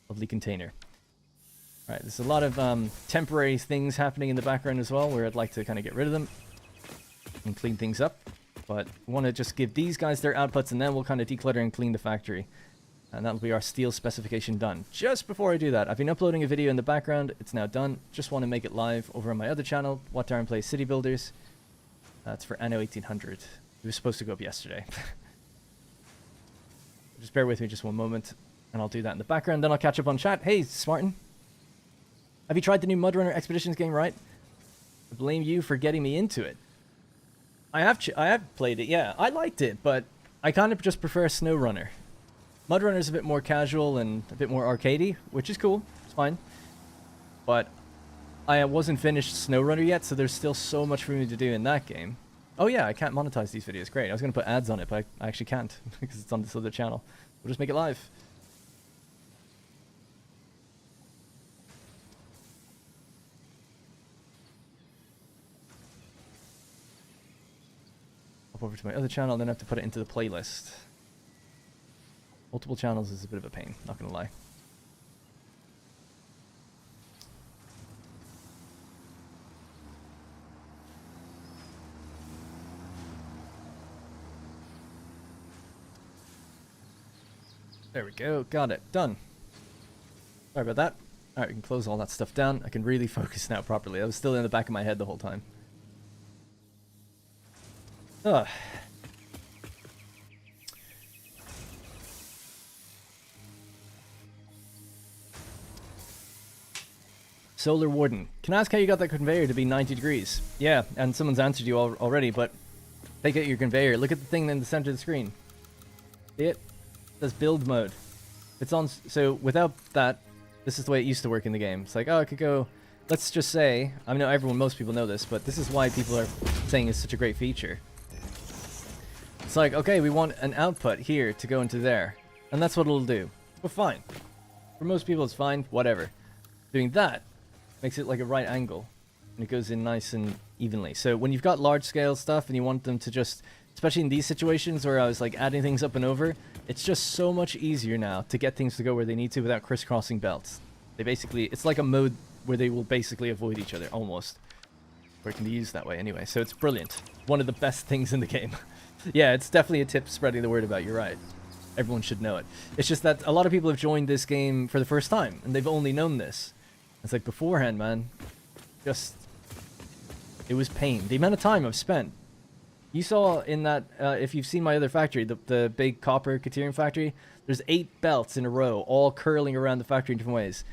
lovely container. All right, there's a lot of temporary things happening in the background as well, where I'd like to kind of get rid of them and clean things up. But I want to just give these guys their outputs, and then we'll kind of declutter and clean the factory. And that'll be our steel specification done. Just before I do that, I've been uploading a video in the background. It's now done. Just want to make it live over on my other channel, What Darren Plays City Builders. That's for Anno 1800. It was supposed to go up yesterday. Just bear with me just one moment, and I'll do that in the background. Then I'll catch up on chat. Hey, Smartin. Have you tried the new Mudrunner Expeditions game, right? I blame you for getting me into it. I have played it, yeah. I liked it, but I kind of just prefer SnowRunner. Mudrunner's a bit more casual and a bit more arcadey, which is cool. It's fine. But I wasn't finished SnowRunner yet, so there's still so much for me to do in that game. Oh yeah, I can't monetize these videos. Great. I was going to put ads on it, but I actually can't because it's on this other channel. We'll just make it live. Hop over to my other channel, and then I have to put it into the playlist. Multiple channels is a bit of a pain, not going to lie. There we go, got it, done. Sorry about that. Alright, we can close all that stuff down. I can really focus now properly. I was still in the back of my head the whole time. Ugh. Solar Warden. Can I ask how you got that conveyor to be 90 degrees? Yeah, and someone's answered you already, but take out your conveyor. Look at the thing in the center of the screen. See it? It says build mode. It's on, so without that, this is the way it used to work in the game. It's like, oh, I could go, let's just say, I know most people know this, but this is why people are saying it's such a great feature. It's like, okay, we want an output here to go into there, and that's what it'll do. But fine. For most people it's fine, whatever. Doing that makes it like a right angle, and it goes in nice and evenly. So when you've got large scale stuff and you want them to just, especially in these situations where I was like adding things up and over, it's just so much easier now to get things to go where they need to without crisscrossing belts. They basically, it's like a mode where they will basically avoid each other, almost. Or it can be used that way anyway, so it's brilliant. One of the best things in the game. Yeah, it's definitely a tip spreading the word about, you're right. Everyone should know it. It's just that a lot of people have joined this game for the first time, and they've only known this. It's like beforehand, man, just, it was pain. The amount of time I've spent. You saw in that, if you've seen my other factory, the big copper Caterium factory, there's 8 belts in a row, all curling around the factory in different ways.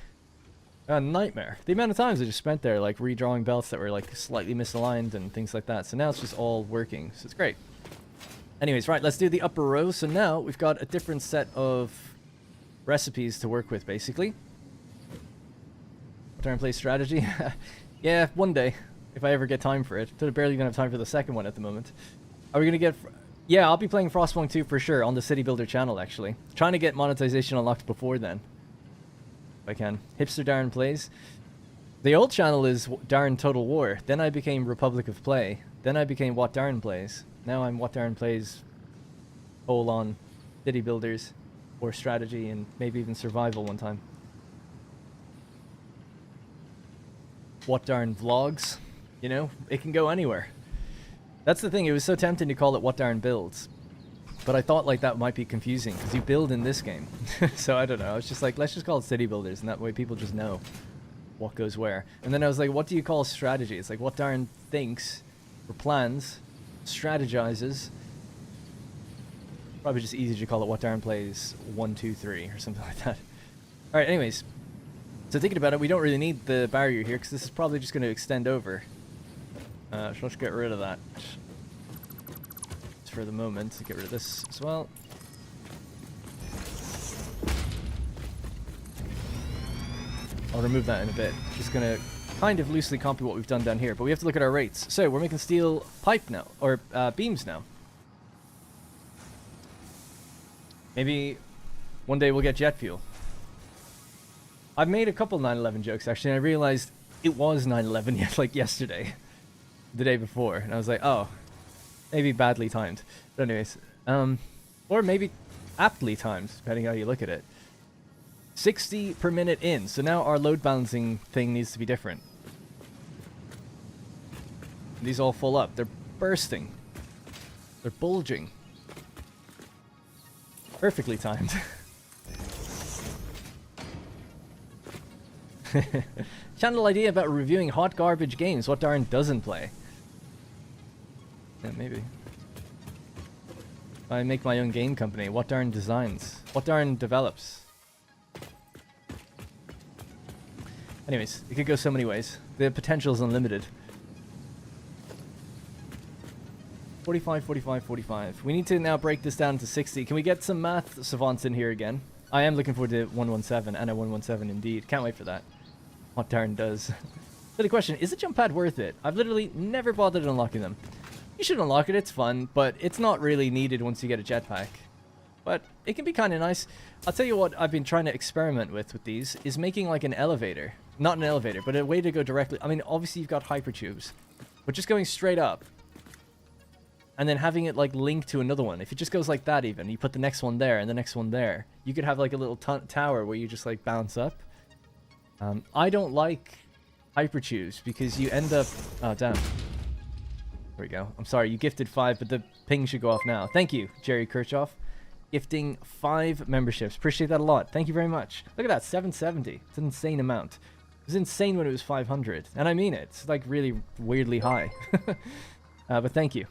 A nightmare. The amount of times I just spent there, like, redrawing belts that were, like, slightly misaligned and things like that. So now it's just all working, so it's great. Anyways, right, let's do the upper row. So now we've got a different set of recipes to work with, basically. Turn play strategy. Yeah, one day. If I ever get time for it. Barely gonna have time for the second one at the moment. Are we gonna get... Yeah, I'll be playing Frostpunk 2 for sure on the City Builder channel, actually. Trying to get monetization unlocked before then. If I can. Hipster Darren Plays. The old channel is Darren Total War. Then I became Republic of Play. Then I became What Darren Plays. Now I'm What Darren Plays... on City Builders. Or strategy and maybe even survival one time. What Darren Vlogs. You know, it can go anywhere. That's the thing, it was so tempting to call it What Darren Builds. But I thought like that might be confusing, because you build in this game. So I don't know, I was just like, let's just call it City Builders, and that way people just know what goes where. And then I was like, what do you call strategy? It's like What Darren thinks, or plans, strategizes. Probably just easier to call it What Darren Plays 1, 2, 3, or something like that. Alright, anyways. So thinking about it, we don't really need the barrier here, because this is probably just going to extend over. So let's get rid of that. Just for the moment, get rid of this as well. I'll remove that in a bit. Just going to kind of loosely copy what we've done down here, but we have to look at our rates. So we're making steel pipe now, or beams now. Maybe one day we'll get jet fuel. I've made a couple 9/11 jokes actually, and I realized it was 9/11 like yesterday. The day before, and I was like, oh, maybe badly timed. But anyways, or maybe aptly timed, depending how you look at it. 60 per minute in, so now our load balancing thing needs to be different. These all full up. They're bursting. They're bulging. Perfectly timed. Channel idea about reviewing hot garbage games. What darn doesn't play? Yeah, maybe. I make my own game company. What darn designs? What darn develops? Anyways, it could go so many ways. The potential is unlimited. 45, 45, 45. We need to now break this down to 60. Can we get some math savants in here again? I am looking forward to 117 and a 117 indeed. Can't wait for that. What darn does. So the question, is a jump pad worth it? I've literally never bothered unlocking them. You should unlock it, it's fun, but it's not really needed once you get a jetpack. But it can be kind of nice. I'll tell you what I've been trying to experiment with these, is making like an elevator. Not an elevator, but a way to go directly. I mean, obviously you've got hypertubes, but just going straight up. And then having it like linked to another one. If it just goes like that even, you put the next one there and the next one there. You could have like a little tower where you just like bounce up. I don't like hypertubes because you end up... Oh, damn. There we go. I'm sorry, you gifted 5, but the ping should go off now. Thank you, Jerry Kirchhoff. Gifting 5 memberships. Appreciate that a lot. Thank you very much. Look at that, 770. It's an insane amount. It was insane when it was 500. And I mean it. It's like really weirdly high. But thank you.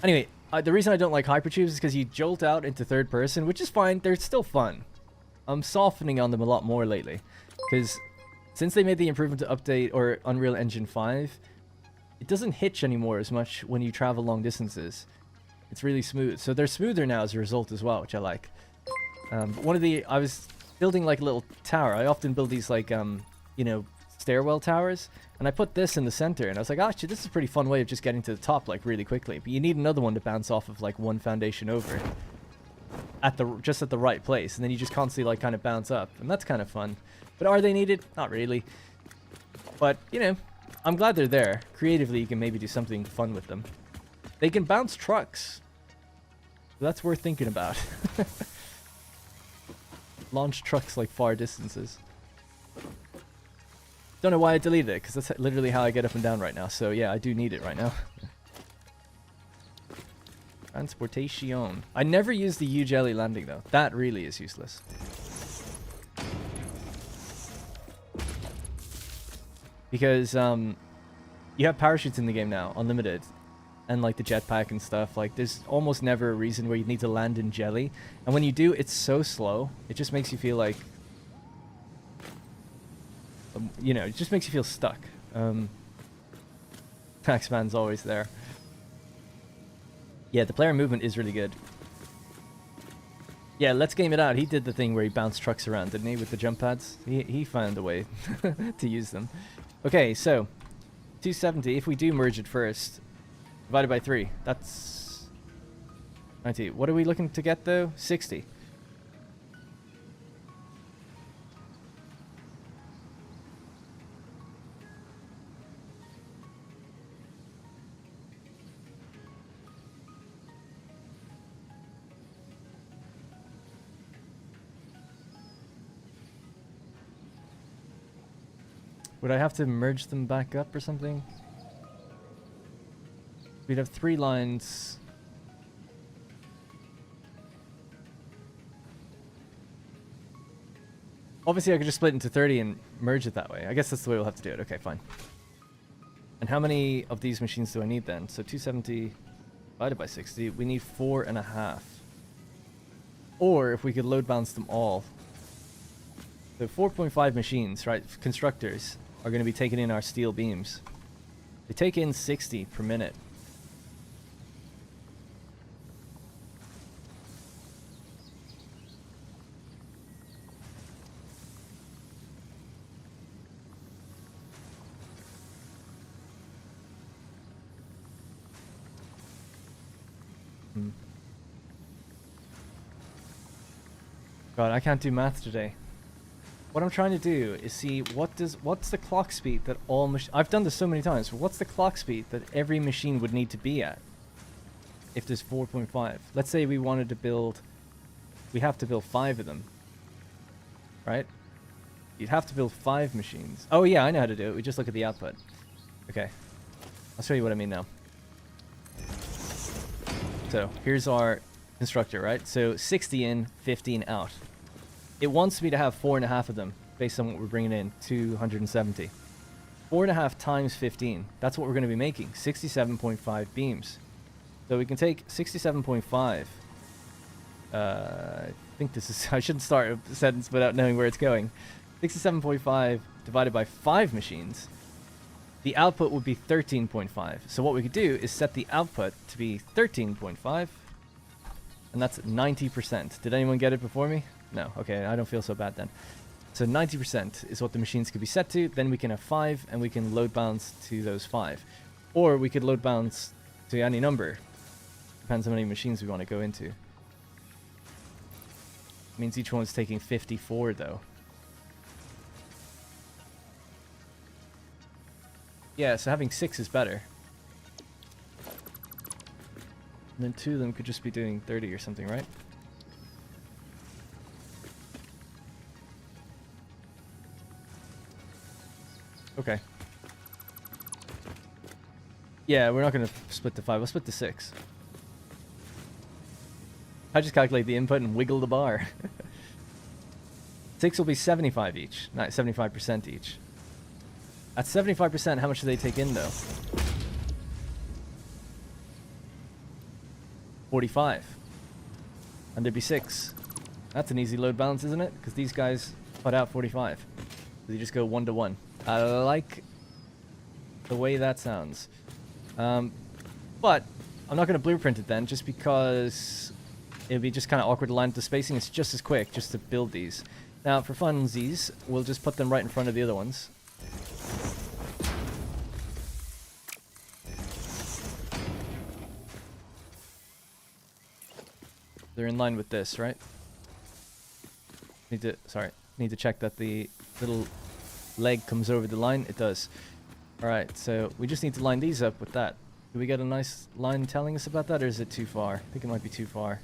Anyway, the reason I don't like hypertubes is because you jolt out into third person, which is fine. They're still fun. I'm softening on them a lot more lately. Because since they made the improvement to update or Unreal Engine 5, it doesn't hitch anymore as much when you travel long distances. It's really smooth. So they're smoother now as a result as well, which I like. I was building like a little tower. I often build these like, you know, stairwell towers. And I put this in the center. And I was like, actually, this is a pretty fun way of just getting to the top like really quickly. But you need another one to bounce off of like one foundation over. Just at the right place. And then you just constantly like kind of bounce up. And that's kind of fun. But are they needed? Not really. But, you know, I'm glad they're there. Creatively, you can maybe do something fun with them. They can bounce trucks. So that's worth thinking about. Launch trucks like far distances. Don't know why I deleted it, because that's literally how I get up and down right now. So yeah, I do need it right now. Transportation. I never use the U-jelly landing though. That really is useless. Because you have parachutes in the game now, unlimited. And like the jetpack and stuff, like there's almost never a reason where you need to land in jelly. And when you do, it's so slow. It just makes you feel like, you know, it just makes you feel stuck. Taxman's always there. Yeah, the player movement is really good. Yeah, let's game it out. He did the thing where he bounced trucks around, didn't he, with the jump pads? He found a way to use them. Okay, so 270. If we do merge it first, divided by 3, that's 90. What are we looking to get though? 60. Would I have to merge them back up or something? We'd have 3 lines. Obviously, I could just split into 30 and merge it that way. I guess that's the way we'll have to do it. Okay, fine. And how many of these machines do I need then? So 270 divided by 60. We need 4.5. Or if we could load balance them all. So 4.5 machines, right? Constructors are going to be taking in our steel beams. They take in 60 per minute. God, I can't do math today. What I'm trying to do is see what's the clock speed that all I've done this so many times. What's the clock speed that every machine would need to be at if there's 4.5? Let's say we wanted to build, we have to build 5 of them, right? You'd have to build 5 machines. Oh yeah, I know how to do it. We just look at the output. Okay, I'll show you what I mean now. So here's our constructor, right? So 60 in, 15 out. It wants me to have 4.5 of them based on what we're bringing in, 270. 4.5 times 15. That's what we're going to be making. 67.5 beams. So we can take 67.5. I think this is... I shouldn't start a sentence without knowing where it's going. 67.5 divided by 5 machines. The output would be 13.5. So what we could do is set the output to be 13.5. And that's 90%. Did anyone get it before me? No. Okay, I don't feel so bad then. So 90% is what the machines could be set to. Then we can have 5, and we can load balance to those 5. Or we could load balance to any number. Depends how many machines we want to go into. Means each one's taking 54, though. Yeah, so having 6 is better. And then 2 of them could just be doing 30 or something, right? Okay. Yeah, we're not going to split the 5. We'll split the 6. I just calculate the input and wiggle the bar. 6 will be 75 each. Not 75% each. At 75%, how much do they take in, though? 45. And there'd be 6. That's an easy load balance, isn't it? Because these guys put out 45. So you just go 1 to 1. I like the way that sounds. But I'm not going to blueprint it then, just because it'd be just kind of awkward to line up the spacing. It's just as quick just to build these. Now, for funsies, we'll just put them right in front of the other ones. They're in line with this, right? Need to check that the little leg comes over the line. It does. Alright, so we just need to line these up with that. Do we get a nice line telling us about that, or is it too far? I think it might be too far.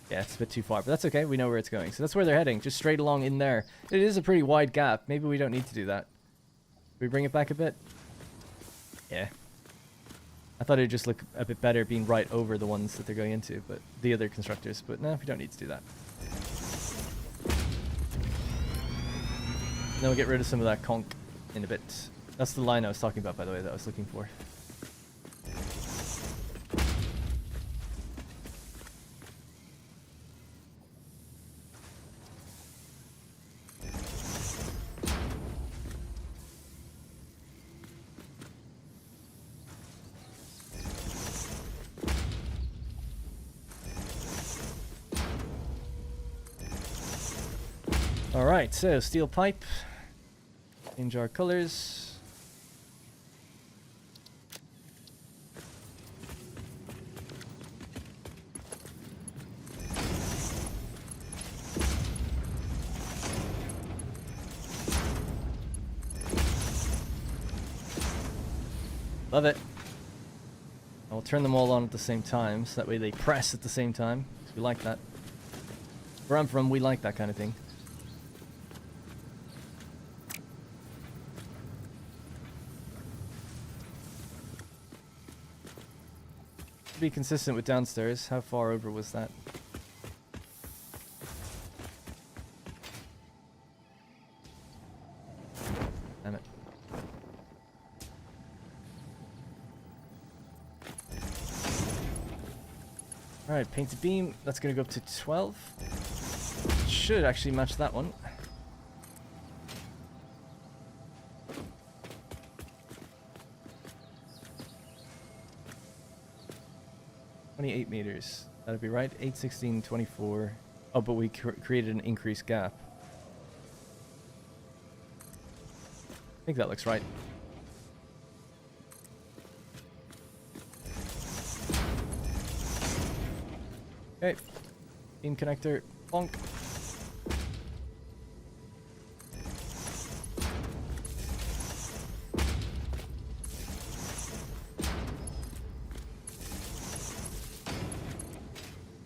Yeah, it's a bit too far, but that's okay. We know where it's going. So that's where they're heading, just straight along in there. It is a pretty wide gap. Maybe we don't need to do that. Can we bring it back a bit? Yeah. I thought it would just look a bit better being right over the ones that they're going into, but the other constructors. But no, we don't need to do that. Then we'll get rid of some of that conch in a bit. That's the line I was talking about, by the way, that I was looking for. Alright, so steel pipe. Change our colors. Love it. I'll turn them all on at the same time, so that way they press at the same time. We like that. Where I'm from, we like that kind of thing. Be consistent with downstairs. How far over was that? Damn it. Alright, painted beam. That's going to go up to 12. Should actually match that one. $28 meters. That'd be right. 8, 16, 24. Oh, but we created an increased gap. I think that looks right. Okay. Beam connector. Bonk.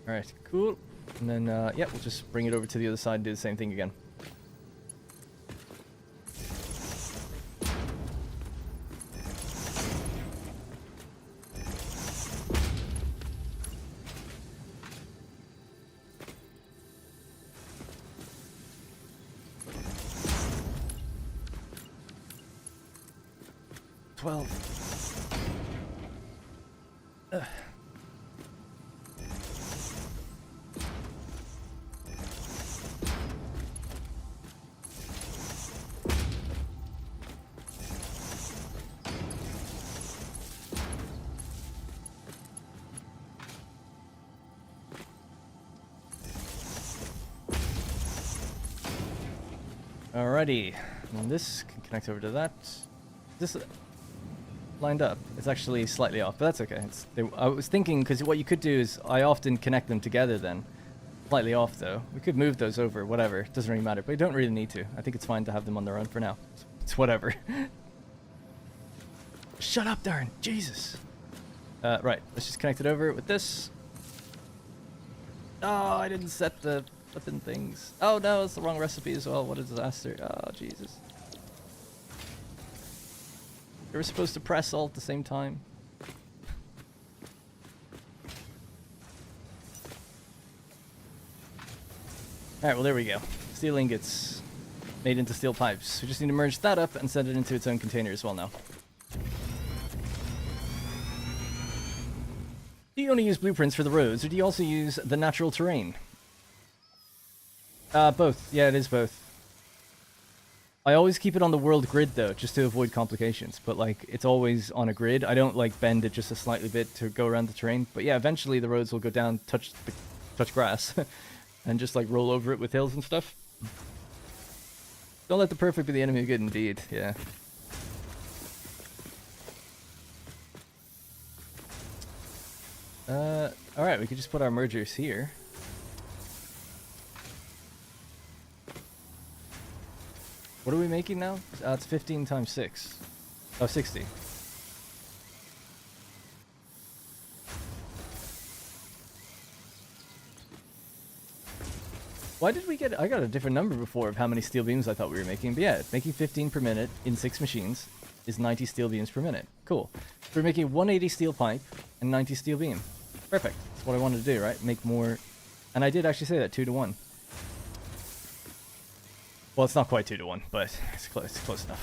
Alright, cool. And then, yeah, we'll just bring it over to the other side and do the same thing again. 12. Ugh. Alrighty, and this can connect over to that. This lined up. It's actually slightly off, but that's okay. I was thinking, because what you could do is I often connect them together then. Slightly off though. We could move those over, whatever. It doesn't really matter, but you don't really need to. I think it's fine to have them on their own for now. It's whatever. Shut up, Darren. Jesus. Right, let's just connect it over with this. Oh, I didn't set the flipping things. Oh no, it's the wrong recipe as well. What a disaster. Oh, Jesus. You were supposed to press all at the same time. Alright, well there we go. Steel ingots made into steel pipes. We just need to merge that up and send it into its own container as well now. Do you only use blueprints for the roads, or do you also use the natural terrain? Both. Yeah, it is both. I always keep it on the world grid though, just to avoid complications. But like, it's always on a grid. I don't like bend it just a slightly bit to go around the terrain. But yeah, eventually the roads will go down, touch grass, and just like roll over it with hills and stuff. Don't let the perfect be the enemy of good, indeed. Yeah. Alright, we could just put our mergers here. What are we making now? It's 15 times 6. Oh, 60. Why did we get... I got a different number before of how many steel beams I thought we were making. But yeah, making 15 per minute in 6 machines is 90 steel beams per minute. Cool. So we're making 180 steel pipe and 90 steel beam. Perfect. That's what I wanted to do, right? Make more... And I did actually say that, 2 to 1. Well, it's not quite 2 to 1, but it's close enough.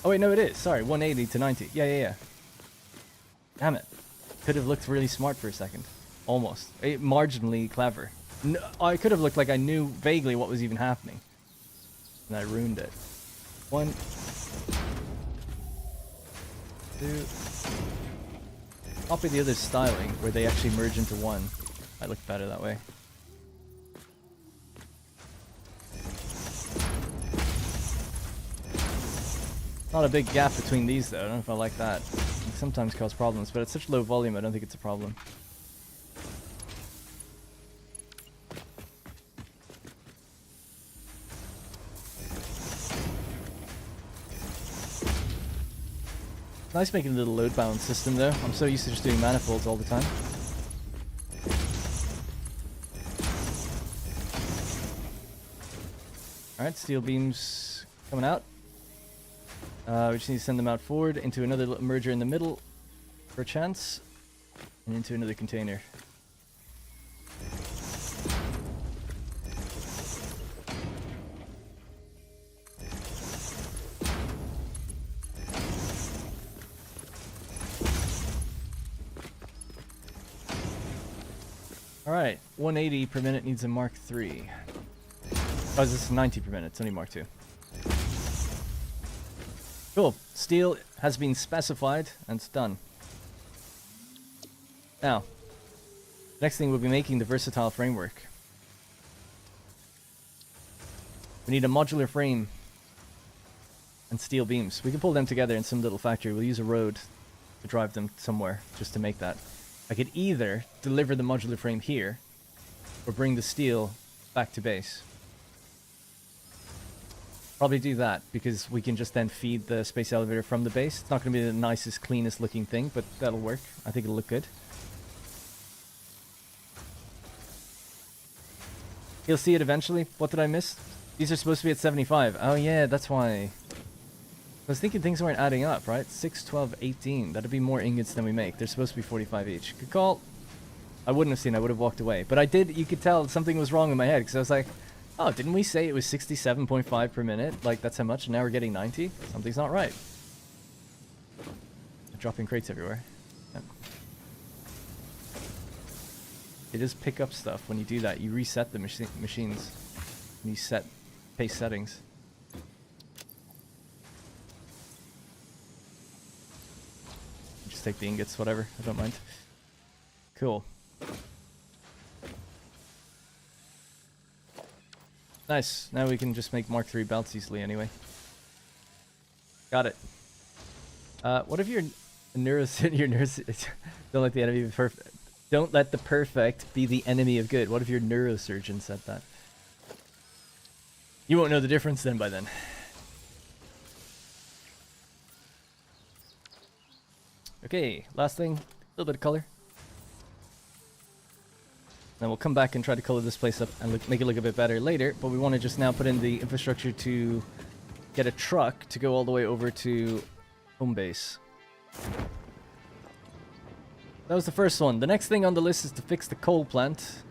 Oh wait, no it is. Sorry, 180 to 90. Yeah. Damn it. Could have looked really smart for a second. Almost. Marginally clever. No, I could have looked like I knew vaguely what was even happening. And I ruined it. 1, 2... Copy the other styling, where they actually merge into one. Might look better that way. Not a big gap between these though, I don't know if I like that. It sometimes cause problems, but it's such low volume I don't think it's a problem. Nice making a little load balance system though. I'm so used to just doing manifolds all the time. Alright, steel beams coming out. We just need to send them out forward into another merger in the middle for a chance, and into another container. Alright, 180 per minute needs a Mark III. Oh, this is 90 per minute, it's only Mark II. Cool. Steel has been specified and it's done. Now, next thing we'll be making the versatile framework. We need a modular frame and steel beams. We can pull them together in some little factory. We'll use a road to drive them somewhere just to make that. I could either deliver the modular frame here or bring the steel back to base. Probably do that, because we can just then feed the space elevator from the base. It's not going to be the nicest, cleanest looking thing, but that'll work. I think it'll look good. You'll see it eventually. What did I miss? These are supposed to be at 75. Oh yeah, that's why. I was thinking things weren't adding up, right? 6, 12, 18. That'd be more ingots than we make. They're supposed to be 45 each. Good call. I wouldn't have seen. I would have walked away. But I did. You could tell something was wrong in my head, because I was like, Oh, didn't we say it was 67.5 per minute? Like, that's how much, and now we're getting 90? Something's not right. Dropping crates everywhere. Yeah. It does pick up stuff when you do that. You reset the machines. And you set pace settings. Just take the ingots, whatever. I don't mind. Cool. Nice. Now we can just make Mark III belts easily anyway. Got it. What if your don't let the enemy be perfect. Don't let the perfect be the enemy of good. What if your neurosurgeon said that? You won't know the difference then by then. Okay, last thing, a little bit of color. Then we'll come back and try to color this place up and make it look a bit better later, but we want to just now put in the infrastructure to get a truck to go all the way over to home base. That was the first one. The next thing on the list is to fix the coal plant.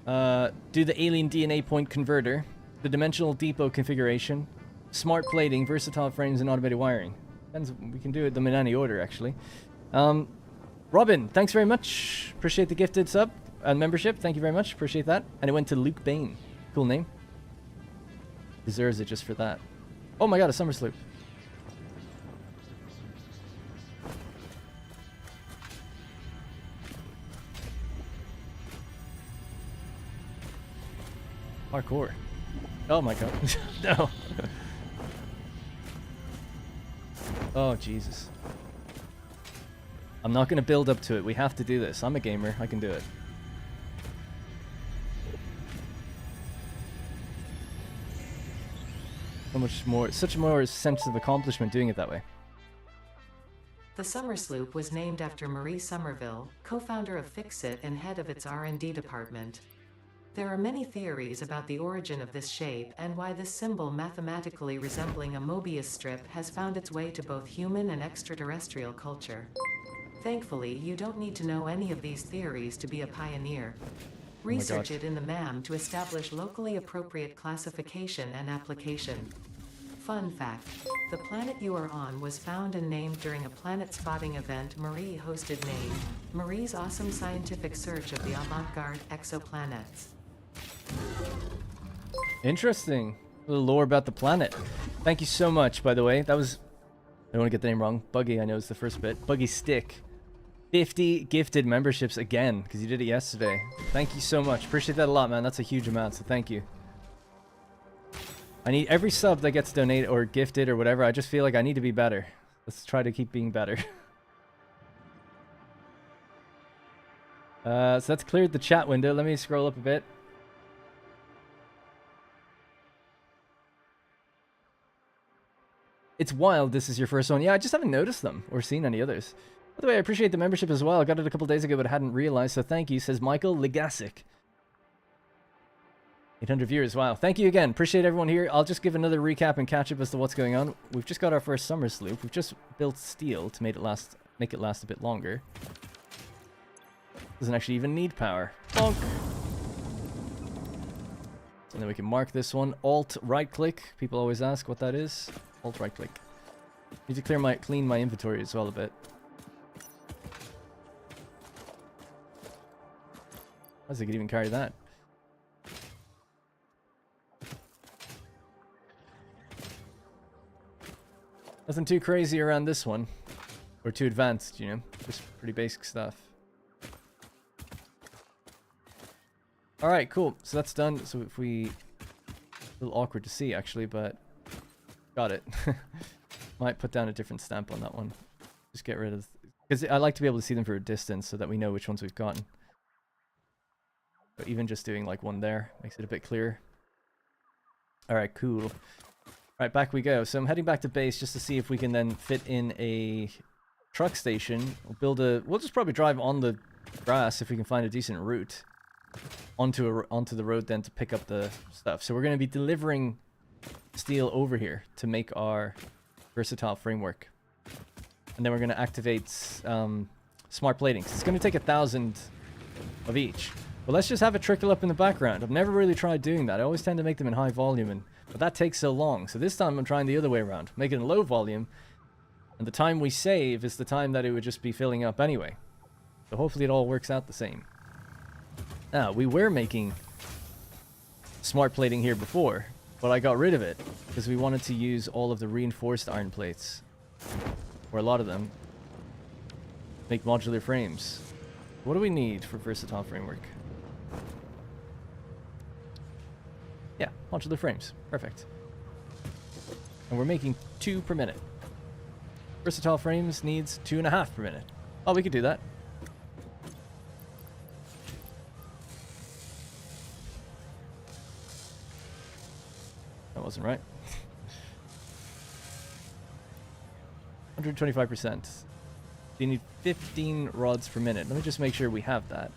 Do the alien DNA point converter. The dimensional depot configuration. Smart plating, versatile frames, and automated wiring. Depends, we can do them in any order, actually. Robin, thanks very much. Appreciate the gifted sub and membership. Thank you very much. Appreciate that. And it went to Luke Bain. Cool name. Deserves it just for that. Oh my god, a summer sloop. Parkour. Oh my god. No. Oh, Jesus. I'm not going to build up to it. We have to do this. I'm a gamer. I can do it. So much more, such a more sense of accomplishment doing it that way. The summer sloop was named after Marie Somerville, co-founder of Fixit and head of its R&D department. There are many theories about the origin of this shape and why this symbol mathematically resembling a Mobius strip has found its way to both human and extraterrestrial culture. Thankfully, you don't need to know any of these theories to be a pioneer. Research it in the MAM to establish locally appropriate classification and application. Fun fact, the planet you are on was found and named during a planet spotting event Marie hosted named Marie's Awesome Scientific Search of the Avant-Garde Exoplanets. Interesting. A little lore about the planet. Thank you so much, by the way. That was... I don't want to get the name wrong. Buggy, I know is the first bit. Buggy Stick. 50 gifted memberships again, because you did it yesterday. Thank you so much. Appreciate that a lot, man. That's a huge amount, so thank you. I need every sub that gets donated or gifted or whatever. I just feel like I need to be better. Let's try to keep being better. So that's cleared the chat window. Let me scroll up a bit. It's wild this is your first one. Yeah, I just haven't noticed them or seen any others. By the way, I appreciate the membership as well. I got it a couple days ago, but I hadn't realized, so thank you, says Michael Legasic. 800 viewers, wow. Thank you again. Appreciate everyone here. I'll just give another recap and catch up as to what's going on. We've just got our first summer sloop. We've just built steel to make it last a bit longer. Doesn't actually even need power. Bonk! And then we can mark this one. Alt right click. People always ask what that is. Alt right click. Need to clean my inventory as well a bit. How does it even carry that? Nothing too crazy around this one. Or too advanced, you know. Just pretty basic stuff. Alright, cool. So that's done. So if we... A little awkward to see, actually, but... Got it. Might put down a different stamp on that one. Just get rid of... Because I like to be able to see them for a distance so that we know which ones we've gotten. But even just doing like one there makes it a bit clearer. Alright, cool. Alright, back we go. So I'm heading back to base just to see if we can then fit in a truck station. We'll just probably drive on the grass if we can find a decent route onto the road then to pick up the stuff. So we're going to be delivering steel over here to make our versatile framework. And then we're going to activate smart plating. It's going to take 1,000 of each. Well, let's just have it trickle up in the background. I've never really tried doing that. I always tend to make them in high volume, but that takes so long. So this time I'm trying the other way around. Make it in low volume, and the time we save is the time that it would just be filling up anyway. So hopefully it all works out the same. Now, we were making smart plating here before, but I got rid of it because we wanted to use all of the reinforced iron plates, or a lot of them, make modular frames. What do we need for versatile framework? Yeah, modular frames. Perfect. And we're making 2 per minute. Versatile frames needs 2.5 per minute. Oh, we could do that. That wasn't right. 125%. You need 15 rods per minute. Let me just make sure we have that.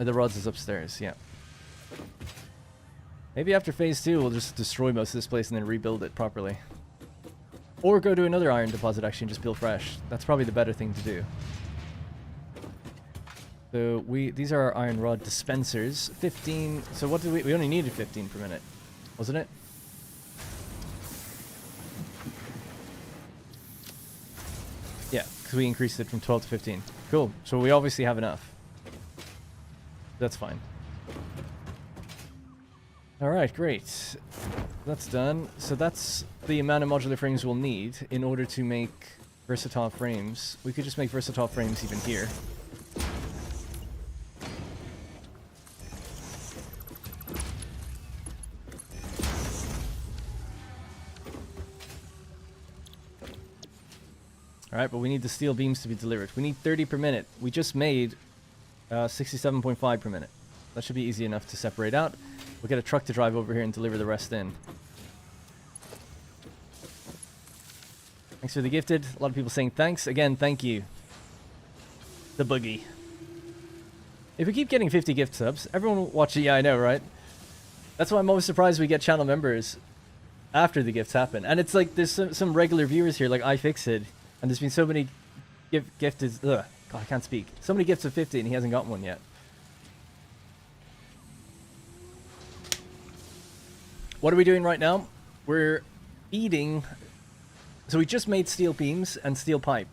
Oh, the rods is upstairs, yeah. Maybe after phase 2 we'll just destroy most of this place and then rebuild it properly. Or go to another iron deposit actually and just build fresh. That's probably the better thing to do. So these are our iron rod dispensers. 15. So what did we only needed 15 per minute, wasn't it? Yeah, because we increased it from 12 to 15. Cool. So we obviously have enough. That's fine. Alright, great. That's done. So that's the amount of modular frames we'll need in order to make versatile frames. We could just make versatile frames even here. Alright, but we need the steel beams to be delivered. We need 30 per minute. We just made 67.5 per minute. That should be easy enough to separate out. We'll get a truck to drive over here and deliver the rest in. Thanks for the gifted. A lot of people saying thanks. Again, thank you. The boogie. If we keep getting 50 gift subs, everyone watching, yeah, I know, right? That's why I'm always surprised we get channel members after the gifts happen. And it's like there's some regular viewers here, like iFixit. And there's been so many gifted... Ugh, God, I can't speak. So many gifts of 50 and he hasn't gotten one yet. What are we doing right now? We're feeding... So we just made steel beams and steel pipe.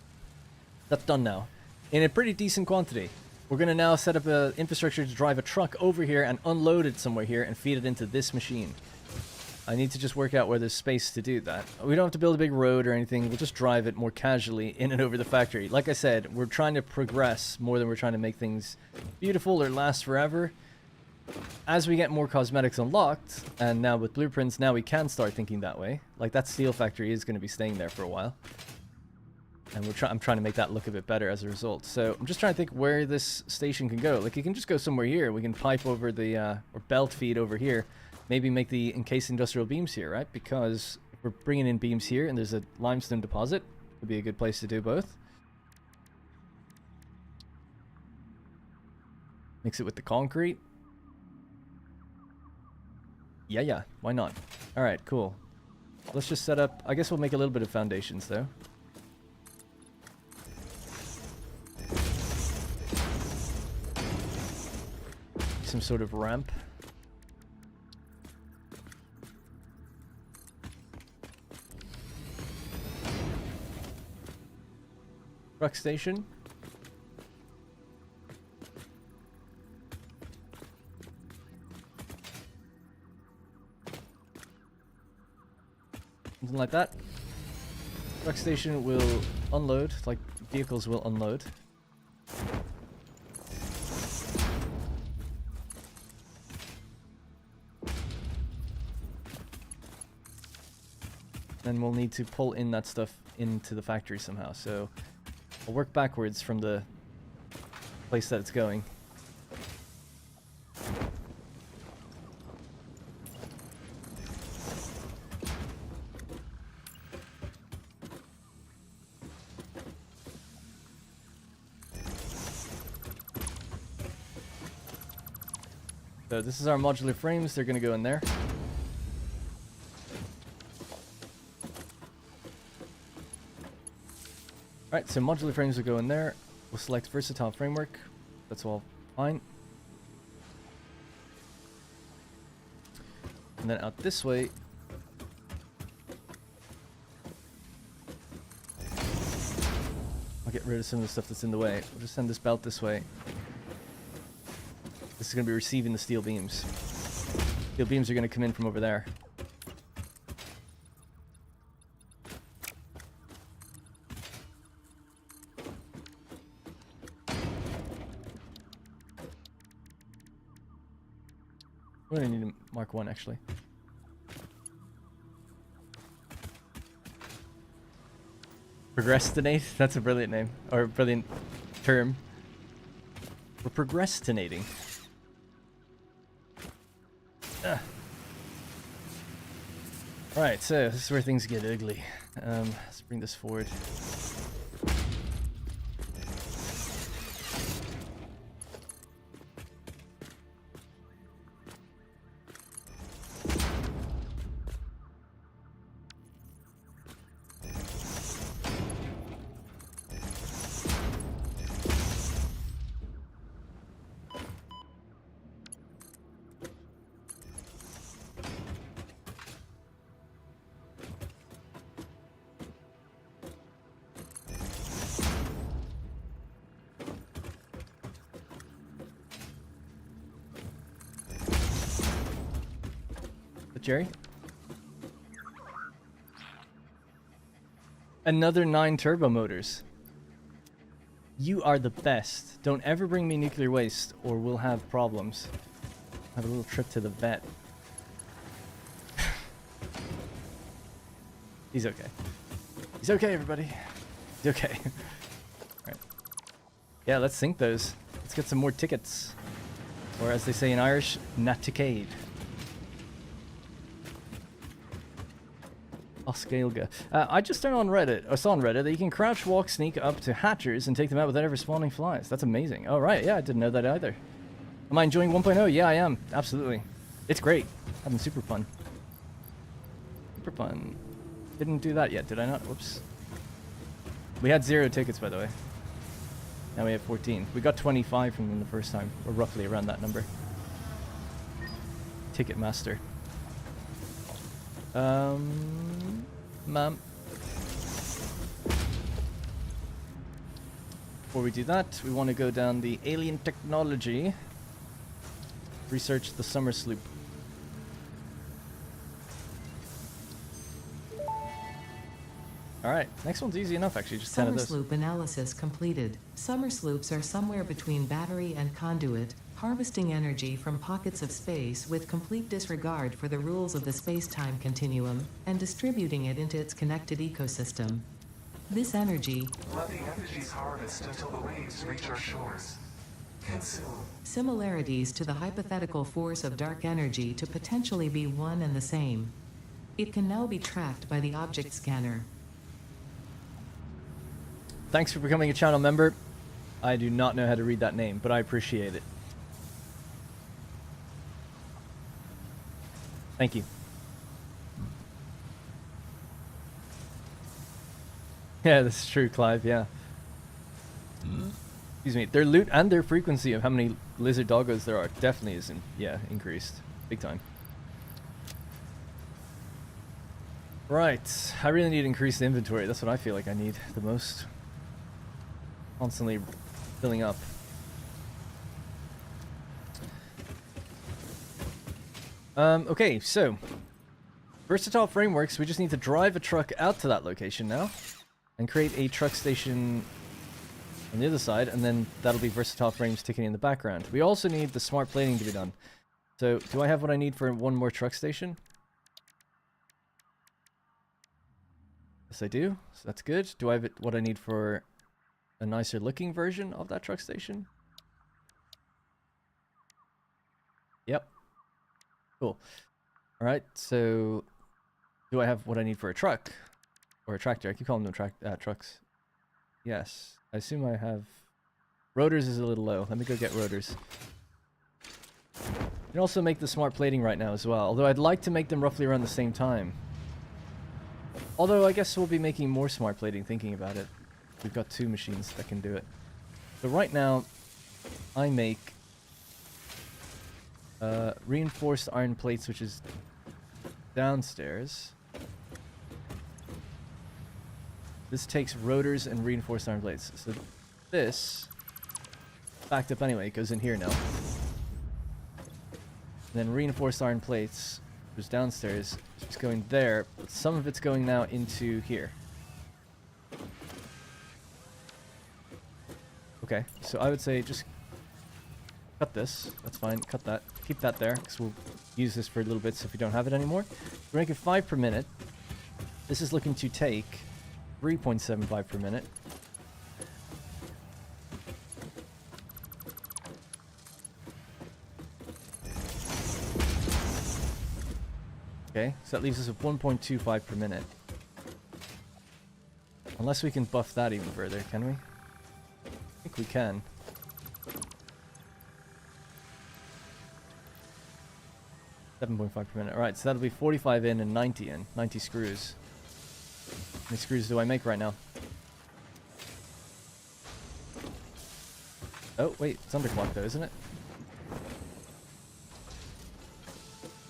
That's done now. In a pretty decent quantity. We're going to now set up an infrastructure to drive a truck over here and unload it somewhere here and feed it into this machine. I need to just work out where there's space to do that. We don't have to build a big road or anything. We'll just drive it more casually in and over the factory. Like I said, we're trying to progress more than we're trying to make things beautiful or last forever. As we get more cosmetics unlocked, and now with blueprints, now we can start thinking that way. Like that steel factory is going to be staying there for a while. And I'm trying to make that look a bit better as a result. So I'm just trying to think where this station can go. Like you can just go somewhere here. We can pipe over the, or belt feed over here. Maybe make the encased industrial beams here, right? Because if we're bringing in beams here and there's a limestone deposit, would be a good place to do both. Mix it with the concrete. Yeah, why not? Alright, cool. Let's just set up... I guess we'll make a little bit of foundations, though. Some sort of ramp. Truck station. Something like that. Truck station will unload, like vehicles will unload. Then we'll need to pull in that stuff into the factory somehow. So I'll work backwards from the place that it's going. So this is our modular frames. They're going to go in there. Alright, so modular frames will go in there. We'll select versatile framework. That's all fine. And then out this way. I'll get rid of some of the stuff that's in the way. We'll just send this belt this way. This is going to be receiving the steel beams. Steel beams are going to come in from over there. We're going to need to mark 1 actually. Progrestinate? That's a brilliant name. Or a brilliant term. We're progrestinating. Alright, so this is where things get ugly. Let's bring this forward. Jerry? Another 9 turbo motors. You are the best. Don't ever bring me nuclear waste or we'll have problems. Have a little trip to the vet. He's okay. He's okay, everybody. He's okay. Alright. Yeah, let's sync those. Let's get some more tickets. Or as they say in Irish, naticade. Oscailga. I just turned on Reddit, or saw on Reddit, that you can crouch walk sneak up to hatchers and take them out without ever spawning flies. That's amazing. Oh, right. Yeah, I didn't know that either. Am I enjoying 1.0? Yeah, I am. Absolutely. It's great. Having super fun. Super fun. Didn't do that yet, did I not? Whoops. We had 0 tickets, by the way. Now we have 14. We got 25 from them the first time. Or roughly around that number. Ticketmaster. Ma'am. Before we do that, we want to go down the alien technology. Research the summer sloop. Alright, next one's easy enough actually, just 10 of Summer those. sloop analysis completed. Summer sloops are somewhere between battery and conduit, harvesting energy from pockets of space with complete disregard for the rules of the space-time continuum, and distributing it into its connected ecosystem. This energy, Let the energies harvest until the waves reach our shores. Consume. similarities to the hypothetical force of dark energy to potentially be one and the same. It can now be tracked by the object scanner. Thanks for becoming a channel member. I do not know how to read that name, but I appreciate it. Thank you. Yeah, this is true, Clive, yeah. Excuse me, their loot and their frequency of how many lizard doggos there are definitely isn't, yeah, increased. Big time. Right, I really need to increase the inventory. That's what I feel like I need the most. Constantly filling up. Okay, so versatile frameworks, we just need to drive a truck out to that location now and create a truck station on the other side, and then that'll be versatile frames ticking in the background. We also need the smart plating to be done. So do I have what I need for one more truck station? Yes, I do. So that's good. Do I have what I need for a nicer looking version of that truck station? Yep. Cool. Alright, so do I have what I need for a truck? Or a tractor? I keep calling them trucks. Yes. I assume I have... Rotors is a little low. Let me go get rotors. You can also make the smart plating right now as well, although I'd like to make them roughly around the same time. Although I guess we'll be making more smart plating thinking about it. We've got 2 machines that can do it. So right now, I make reinforced iron plates, which is downstairs. This takes rotors and reinforced iron plates. So this, backed up anyway, goes in here now. And then reinforced iron plates, which is downstairs, is going there. But some of it's going now into here. Okay, so I would say just cut this. That's fine. Cut that. Keep that there, because we'll use this for little bits if we don't have it anymore. We're making 5 per minute. This is looking to take 3.75 per minute. Okay, so that leaves us with 1.25 per minute. Unless we can buff that even further, can we? I think we can. $7.5 per minute. Alright, so that'll be 45 in and 90 in. 90 screws. How many screws do I make right now? Oh, wait, it's underclocked though, isn't it?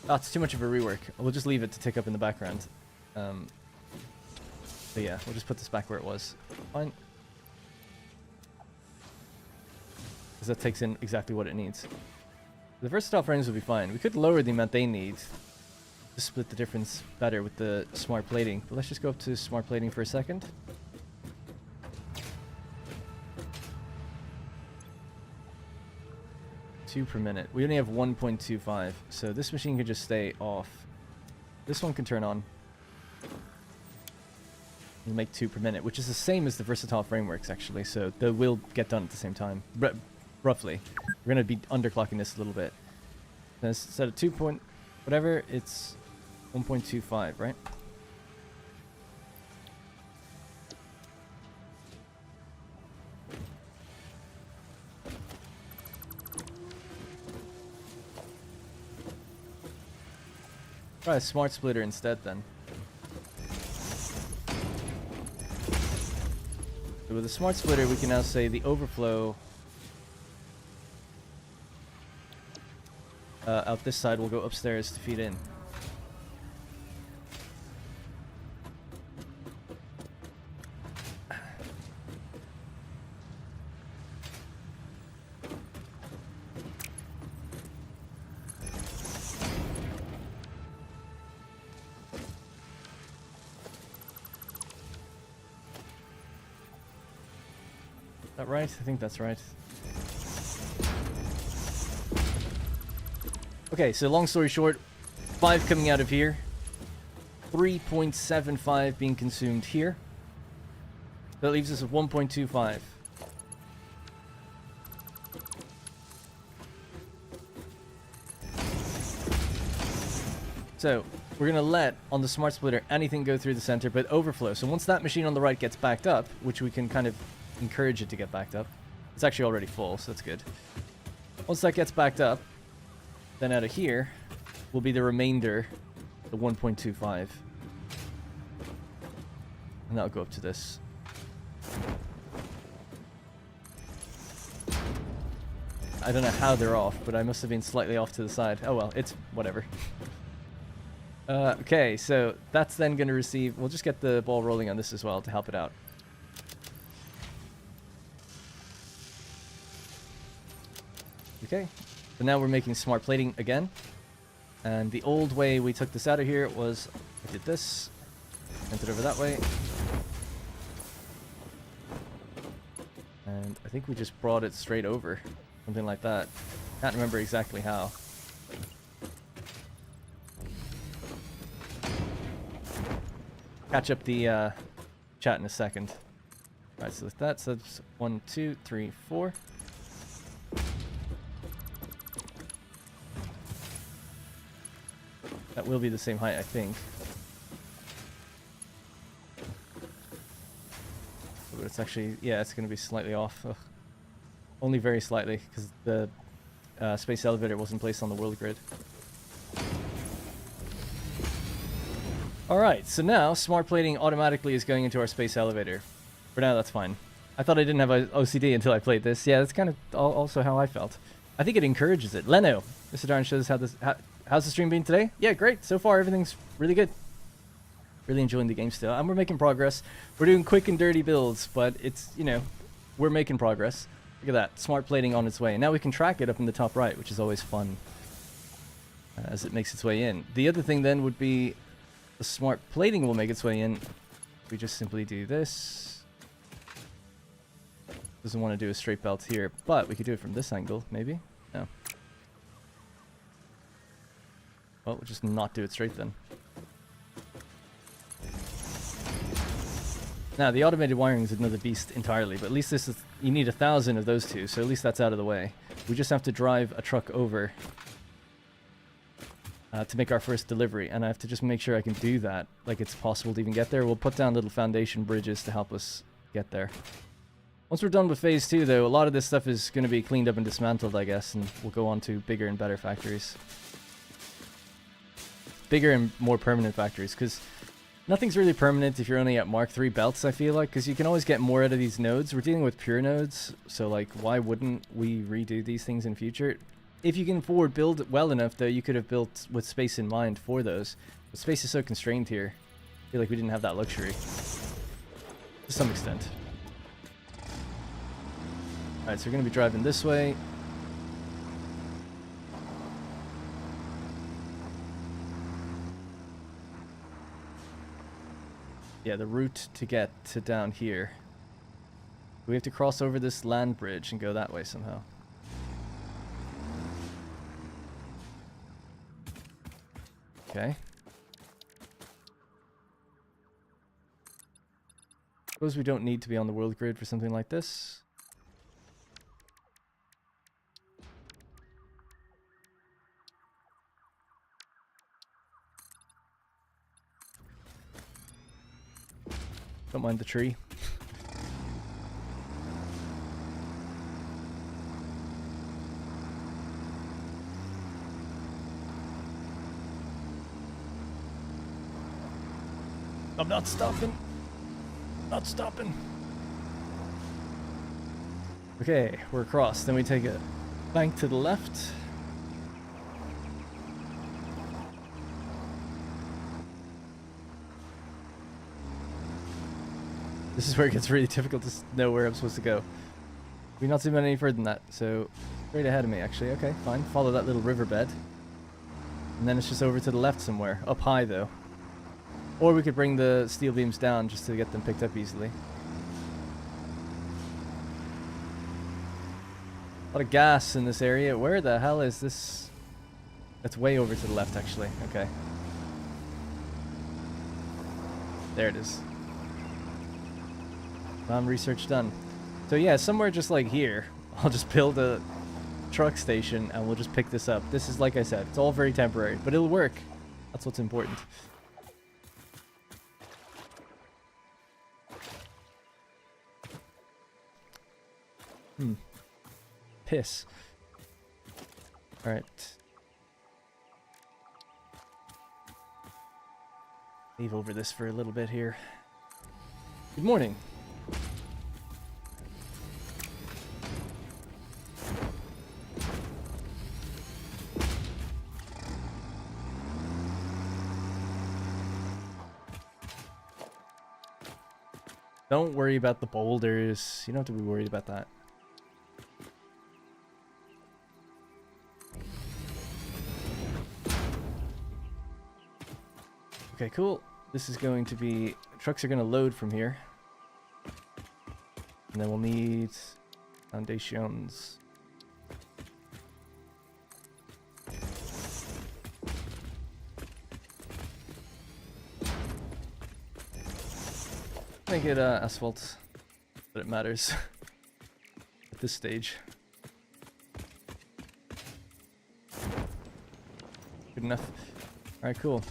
Oh, it's too much of a rework. We'll just leave it to tick up in the background. But yeah, we'll just put this back where it was. Fine. Because that takes in exactly what it needs. The versatile frames will be fine. We could lower the amount they need to split the difference better with the smart plating. But let's just go up to smart plating for a second. Per minute. We only have 1.25, so this machine could just stay off. This one can turn on. We'll make 2 per minute, which is the same as the versatile frameworks actually, so they will get done at the same time. Roughly. We're going to be underclocking this a little bit. So instead of 2 point whatever, it's 1.25, right? Try a smart splitter instead then. So with a smart splitter we can now say the overflow out this side will go upstairs to feed in. That right? I think that's right. Okay, so long story short, 5 coming out of here, 3.75 being consumed here. That leaves us with 1.25. So we're going to let, on the smart splitter, anything go through the center but overflow. So once that machine on the right gets backed up, which we can kind of encourage it to get backed up. It's actually already full, so that's good. Once that gets backed up, then out of here will be the remainder, the 1.25. And that'll go up to this. I don't know how they're off, but I must have been slightly off to the side. Oh well, it's whatever. Okay, so that's then going to receive... We'll just get the ball rolling on this as well to help it out. Okay, so now we're making smart plating again. And the old way we took this out of here was, I did this, sent it over that way. And I think we just brought it straight over, something like that. Can't remember exactly how. Catch up the chat in a second. Alright, so with that, so that's 1, 2, 3, 4. That will be the same height, I think. But it's actually, yeah, it's going to be slightly off. Ugh. Only very slightly, because the space elevator wasn't placed on the world grid. Alright, so now smart plating automatically is going into our space elevator. For now, that's fine. I thought I didn't have OCD until I played this. Yeah, that's kind of also how I felt. I think it encourages it. Leno, Mr. Darn shows how's the stream been today? Yeah, great. So far, everything's really good. Really enjoying the game still. And we're making progress. We're doing quick and dirty builds, but it's, you know, we're making progress. Look at that. Smart plating on its way. And now we can track it up in the top right, which is always fun as it makes its way in. The other thing then would be the smart plating will make its way in. We just simply do this. Doesn't want to do a straight belt here, but we could do it from this angle, maybe? No. Well, we'll just not do it straight then. Now, the automated wiring is another beast entirely, but at least this is, you need 1,000 of those two, so at least that's out of the way. We just have to drive a truck over to make our first delivery, and I have to just make sure I can do that, like it's possible to even get there. We'll put down little foundation bridges to help us get there. Once we're done with phase 2, though, a lot of this stuff is going to be cleaned up and dismantled, I guess, and we'll go on to bigger and better factories. Bigger and more permanent factories, because nothing's really permanent if you're only at Mark 3 belts, I feel like, because you can always get more out of these nodes. We're dealing with pure nodes, so like, why wouldn't we redo these things in future? If you can forward build well enough, though, you could have built with space in mind for those. But space is so constrained here. I feel like we didn't have that luxury. To some extent. Alright, so we're going to be driving this way. Yeah, the route to get to down here. We have to cross over this land bridge and go that way somehow. Okay. Suppose we don't need to be on the world grid for something like this. Don't mind the tree. I'm not stopping. Not stopping. Okay, we're across. Then we take a bank to the left. This is where it gets really difficult to know where I'm supposed to go. We're not zooming any further than that, so straight ahead of me, actually. Okay, fine. Follow that little riverbed. And then it's just over to the left somewhere. Up high, though. Or we could bring the steel beams down just to get them picked up easily. A lot of gas in this area. Where the hell is this? That's way over to the left, actually. Okay. There it is. Research done. So yeah, somewhere just like here, I'll just build a truck station and we'll just pick this up. This is, like I said, it's all very temporary, but it'll work. That's what's important. Piss. Alright. Leave over this for a little bit here. Good morning. Don't worry about the boulders. You don't have to be worried about that. Okay, cool. This is going to be... Trucks are going to load from here. And then we'll need foundations. Make it asphalt, but it matters at this stage. Good enough. Alright, cool.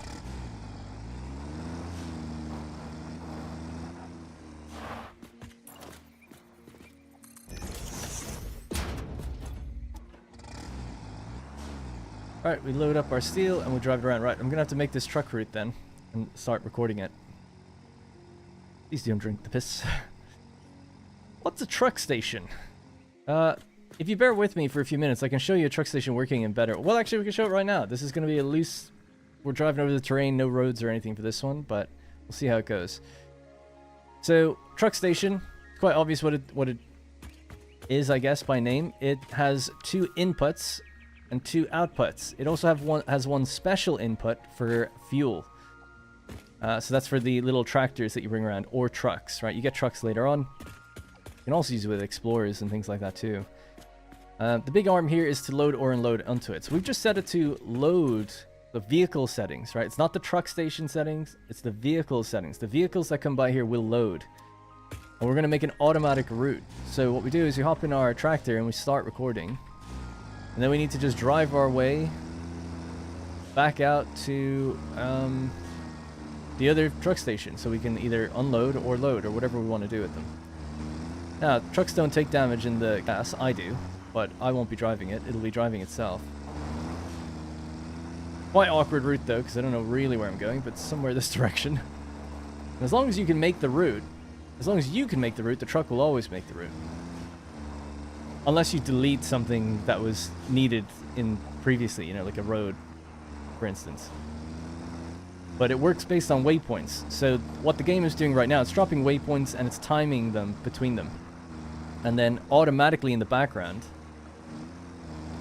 Alright, we load up our steel and we drive it around. Right, I'm gonna have to make this truck route then and start recording it. Please don't drink the piss. What's a truck station? If you bear with me for a few minutes, I can show you a truck station working in better. Well, actually, we can show it right now. This is going to be a loose. We're driving over the terrain, no roads or anything for this one, but we'll see how it goes. So, truck station. It's quite obvious what it is, I guess, by name. It has 2 inputs and 2 outputs. It also has one special input for fuel. So that's for the little tractors that you bring around, or trucks, right? You get trucks later on. You can also use it with explorers and things like that too. The big arm here is to load or unload onto it. So we've just set it to load the vehicle settings, right? It's not the truck station settings, it's the vehicle settings. The vehicles that come by here will load. And we're going to make an automatic route. So what we do is we hop in our tractor and we start recording. And then we need to just drive our way back out to the other truck station. So we can either unload or load or whatever we want to do with them. Now, trucks don't take damage in the gas. I do. But I won't be driving it. It'll be driving itself. Quite awkward route though, because I don't know really where I'm going, but somewhere this direction. And as long as you can make the route, the truck will always make the route. Unless you delete something that was needed in previously, you know, like a road, for instance. But it works based on waypoints. So what the game is doing right now, it's dropping waypoints and it's timing them between them. And then automatically in the background,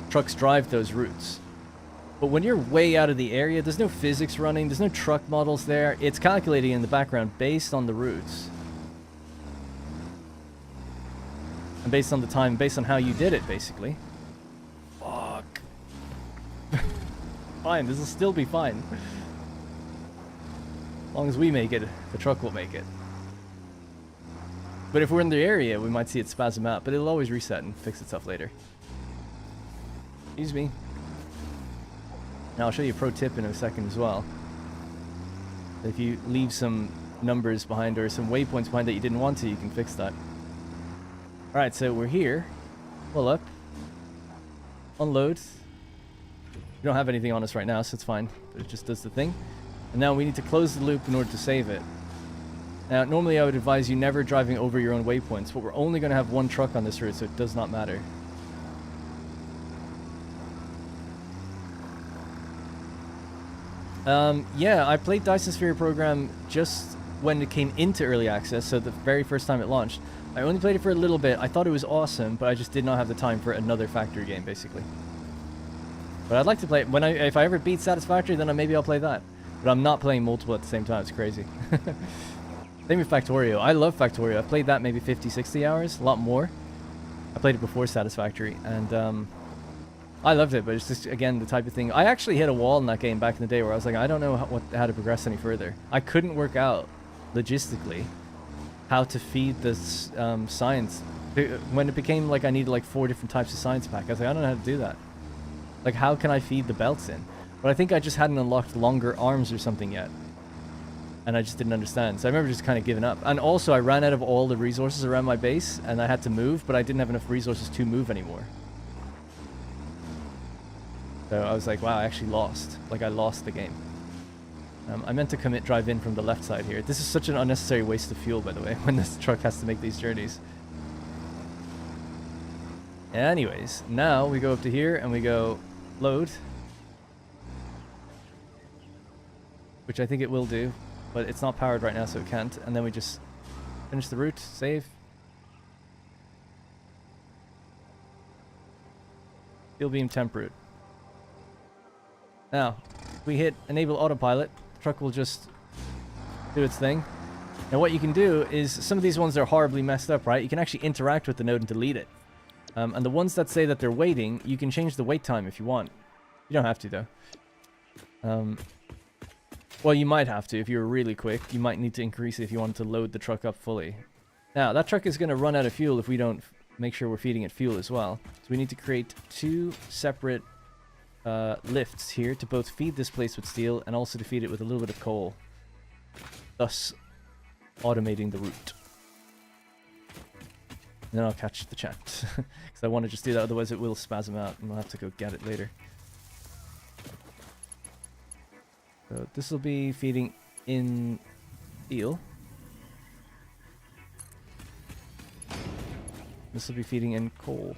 trucks drive those routes. But when you're way out of the area, there's no physics running, there's no truck models there. It's calculating in the background based on the routes. And based on the time, based on how you did it, basically. Fuck. Fine, this will still be fine. As long as we make it, the truck will make it. But if we're in the area, we might see it spasm out, but it'll always reset and fix itself later. Excuse me. Now I'll show you a pro tip in a second as well. If you leave some numbers behind or some waypoints behind that you didn't want to, you can fix that. Alright, so we're here. Pull up. Unload. We don't have anything on us right now, so it's fine. But it just does the thing. And now we need to close the loop in order to save it. Now, normally I would advise you never driving over your own waypoints, but we're only going to have one truck on this route, so it does not matter. Yeah, I played Dyson Sphere Program just when it came into early access, so the very first time it launched. I only played it for a little bit. I thought it was awesome, but I just did not have the time for another factory game, basically. But I'd like to play it. If I ever beat Satisfactory, then maybe I'll play that. But I'm not playing multiple at the same time. It's crazy. Same with Factorio. I love Factorio. I've played that maybe 50, 60 hours. A lot more. I played it before Satisfactory, and I loved it, but it's just, again, the type of thing. I actually hit a wall in that game back in the day where I was like, I don't know how to progress any further. I couldn't work out, logistically, how to feed this science. When it became like I needed like 4 different types of science pack, I was like, I don't know how to do that. Like, how can I feed the belts in? But I think I just hadn't unlocked longer arms or something yet. And I just didn't understand. So I remember just kind of giving up. And also, I ran out of all the resources around my base, and I had to move, but I didn't have enough resources to move anymore. So I was like, wow, I actually lost. Like, I lost the game. I meant to drive in from the left side here. This is such an unnecessary waste of fuel, by the way, when this truck has to make these journeys. Anyways, now we go up to here and we go load. Which I think it will do, but it's not powered right now, so it can't. And then we just finish the route, save. Fuel beam temp route. Now, if we hit enable autopilot, the truck will just do its thing. Now what you can do is, some of these ones are horribly messed up, right? You can actually interact with the node and delete it. And the ones that say that they're waiting, you can change the wait time if you want. You don't have to, though. Well, you might have to if you're really quick. You might need to increase it if you want to load the truck up fully. Now, that truck is going to run out of fuel if we don't make sure we're feeding it fuel as well. So we need to create 2 separate lifts here to both feed this place with steel and also to feed it with a little bit of coal, thus automating the route. And then I'll catch the chat because I want to just do that, otherwise it will spasm out and we'll have to go get it later. So this will be feeding in steel. This will be feeding in coal.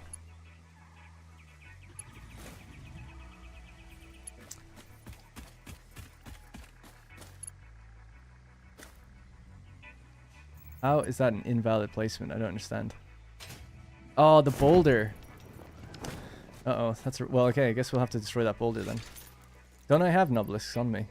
How is that an invalid placement? I don't understand. Oh, the boulder. Uh-oh, that's... Well, okay, I guess we'll have to destroy that boulder then. Don't I have Nobelisks on me?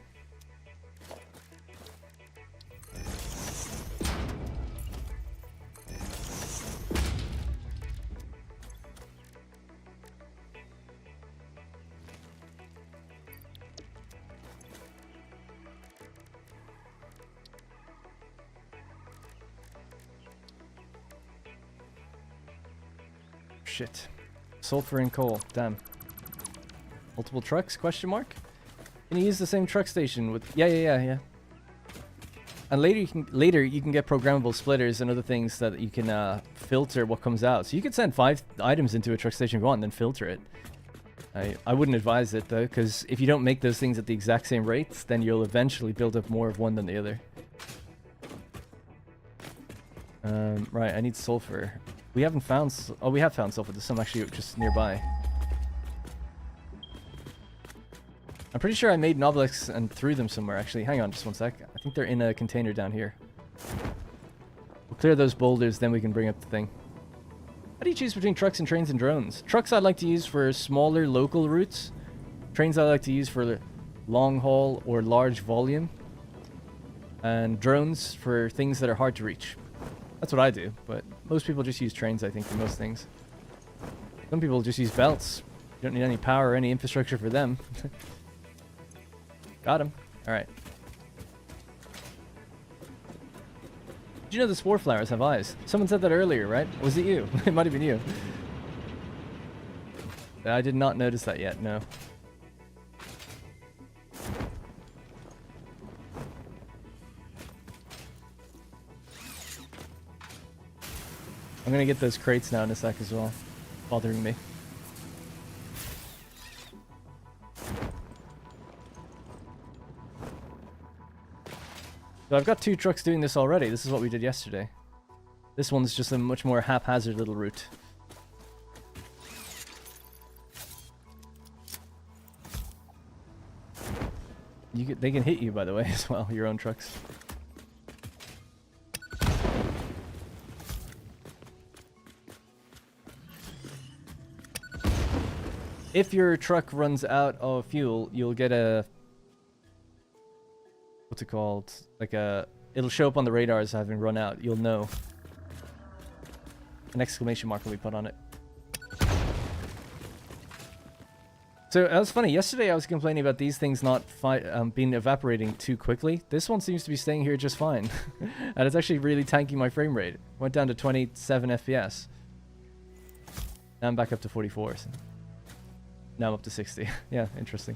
Shit. Sulfur and coal. Damn. Multiple trucks? Question mark? Can you use the same truck station with... Yeah. And later you can get programmable splitters and other things that you can filter what comes out. So you could send 5 items into a truck station if you want and then filter it. I wouldn't advise it though, because if you don't make those things at the exact same rates, then you'll eventually build up more of one than the other. Right, I need sulfur. We haven't found... Oh, we have found sulfur. There's some actually just nearby. I'm pretty sure I made Nobelisks and threw them somewhere, actually. Hang on just one sec. I think they're in a container down here. We'll clear those boulders, then we can bring up the thing. How do you choose between trucks and trains and drones? Trucks I like to use for smaller local routes. Trains I like to use for long haul or large volume. And drones for things that are hard to reach. That's what I do, but most people just use trains, I think, for most things. Some people just use belts. You don't need any power or any infrastructure for them. Got him. Alright. Did you know the spore flowers have eyes? Someone said that earlier, right? Was it you? It might have been you. I did not notice that yet, no. I'm gonna get those crates now in a sec as well. Bothering me. So I've got 2 trucks doing this already. This is what we did yesterday. This one's just a much more haphazard little route. They can hit you, by the way, as well, your own trucks. If your truck runs out of fuel, you'll get a... What's it called? Like a... It'll show up on the radar as having run out. You'll know. An exclamation mark will be put on it. So, that was funny. Yesterday I was complaining about these things not being evaporating too quickly. This one seems to be staying here just fine. And it's actually really tanking my frame rate. Went down to 27 FPS. Now I'm back up to 44. So. Now I'm up to 60. Yeah, interesting.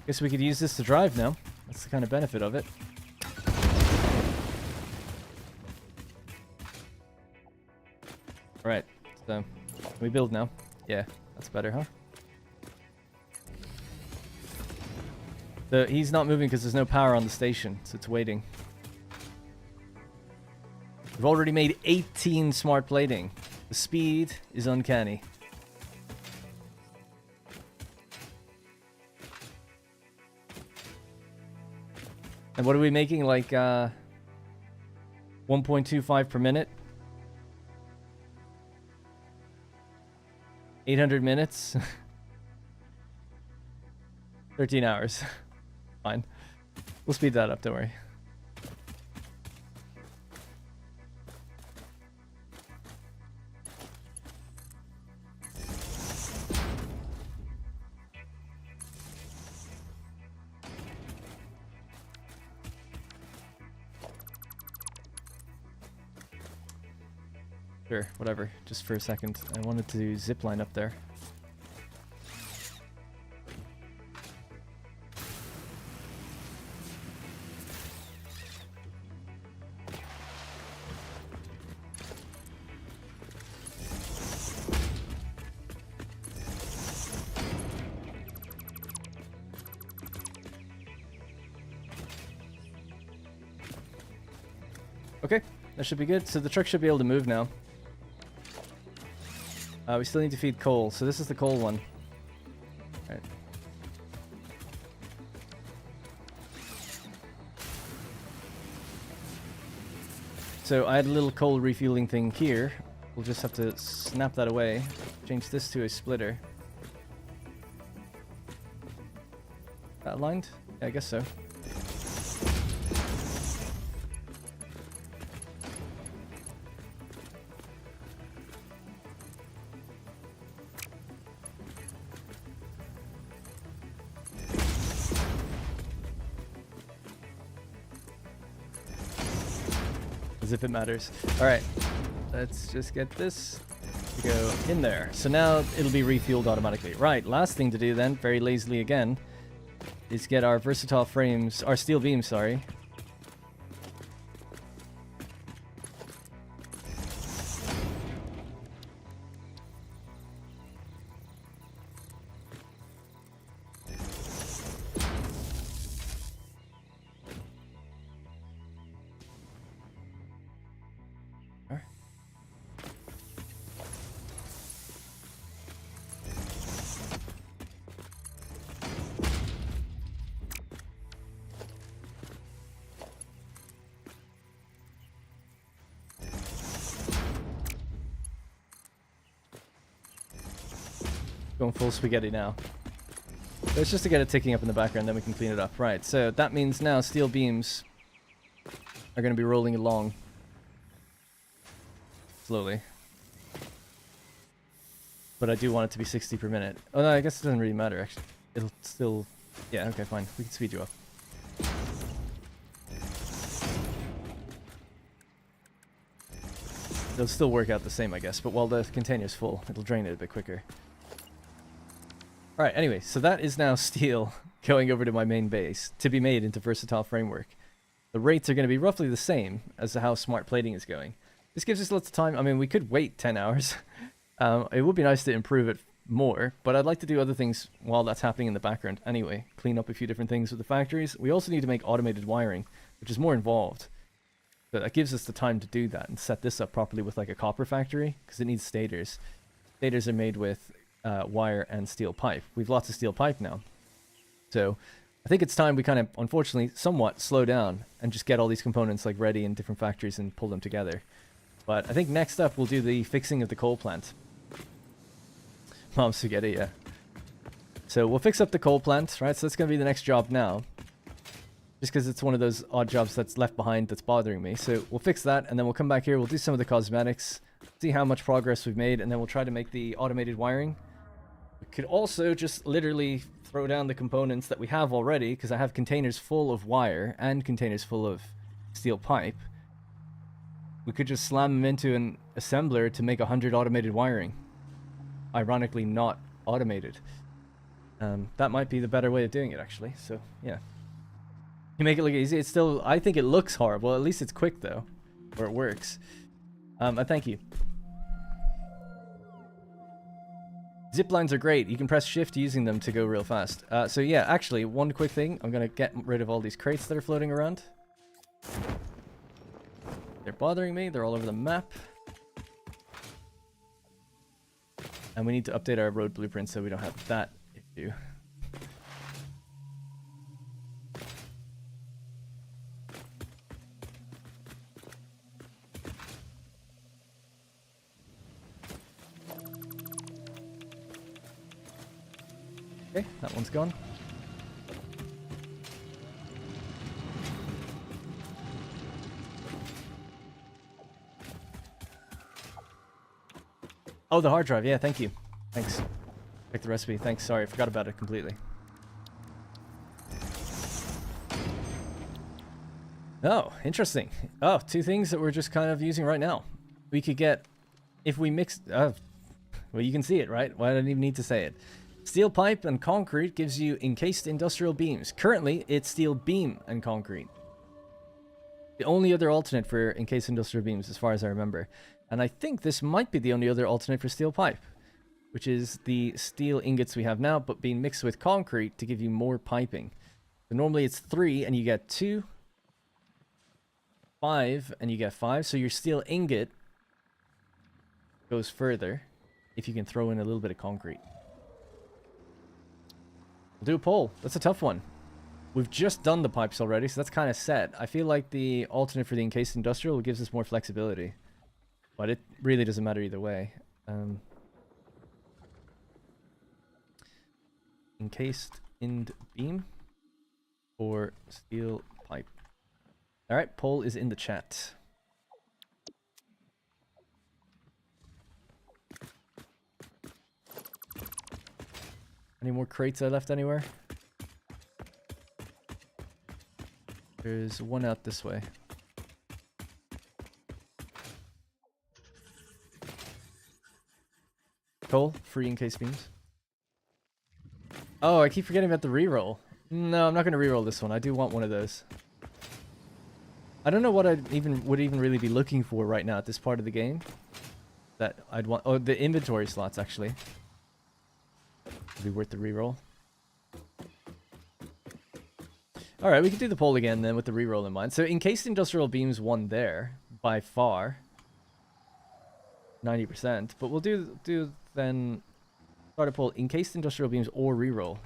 Guess we could use this to drive now. That's the kind of benefit of it. Alright, so can we build now? Yeah, that's better, huh? So he's not moving because there's no power on the station, so it's waiting. We've already made 18 smart plating. The speed is uncanny. And what are we making? Like 1.25 per minute? 800 minutes? 13 hours. Fine. We'll speed that up, don't worry. Sure, whatever. Just for a second. I wanted to zipline up there. Okay, that should be good. So the truck should be able to move now. We still need to feed coal, so this is the coal one. Alright. So I had a little coal refueling thing here. We'll just have to snap that away. Change this to a splitter. That aligned? Yeah, I guess so. As if it matters. Alright, let's just get this to go in there. So now it'll be refueled automatically. Right, last thing to do then, very lazily again, is get our versatile frames, our steel beams, sorry. Going full spaghetti now. So it's just to get it ticking up in the background, then we can clean it up. Right, so that means now steel beams are going to be rolling along. Slowly. But I do want it to be 60 per minute. Oh no, I guess it doesn't really matter actually. It'll still... Yeah, okay, fine. We can speed you up. It'll still work out the same, I guess, but while the container's full, it'll drain it a bit quicker. Alright, anyway, so that is now steel going over to my main base to be made into versatile framework. The rates are going to be roughly the same as to how smart plating is going. This gives us lots of time. I mean, we could wait 10 hours. It would be nice to improve it more, but I'd like to do other things while that's happening in the background anyway. Clean up a few different things with the factories. We also need to make automated wiring, which is more involved. But that gives us the time to do that and set this up properly with like a copper factory, because it needs stators. Stators are made with wire and steel pipe. We've lots of steel pipe now. So I think it's time we kind of, unfortunately, somewhat slow down and just get all these components like ready in different factories and pull them together. But I think next up we'll do the fixing of the coal plant. Mom spaghetti, yeah. So we'll fix up the coal plant, right? So that's going to be the next job now. Just because it's one of those odd jobs that's left behind that's bothering me. So we'll fix that, and then we'll come back here, we'll do some of the cosmetics, see how much progress we've made, and then we'll try to make the automated wiring. We could also just literally throw down the components that we have already, because I have containers full of wire and containers full of steel pipe. We could just slam them into an assembler to make 100 automated wiring. Ironically not automated. That might be the better way of doing it, actually. So, yeah. You make it look easy. It's still... I think it looks horrible. At least it's quick, though. Or it works. Thank you. Zip lines are great. You can press shift using them to go real fast. So yeah, actually, one quick thing. I'm going to get rid of all these crates that are floating around. They're bothering me. They're all over the map. And we need to update our road blueprint so we don't have that issue. Okay, that one's gone. Oh, the hard drive. Yeah, thank you. Thanks. Check the recipe. Thanks. Sorry, I forgot about it completely. Oh, interesting. Oh, two things that we're just kind of using right now. We could get, if we mix, well, you can see it, right? Well, I don't even need to say it. Steel pipe and concrete gives you encased industrial beams. Currently, it's steel beam and concrete. The only other alternate for encased industrial beams, as far as I remember. And I think this might be the only other alternate for steel pipe, which is the steel ingots we have now, but being mixed with concrete to give you more piping. So normally it's 3 and you get 2. 5 and you get 5, so your steel ingot goes further if you can throw in a little bit of concrete. We'll do a pole. That's a tough one. We've just done the pipes already, so that's kind of set. I feel like the alternate for the encased industrial gives us more flexibility, but it really doesn't matter either way. Encased ind beam or steel pipe. Alright, poll is in the chat. Any more crates I left anywhere? There's one out this way. Coal, free encased beams. Oh, I keep forgetting about the reroll. No, I'm not going to reroll this one. I do want one of those. I don't know what I would even really be looking for right now at this part of the game. That I'd want. Oh, the inventory slots actually. Would be worth the reroll. All right, we can do the poll again then with the reroll in mind. So encased industrial beams won there by far. 90%, but we'll do then start a poll encased industrial beams or reroll.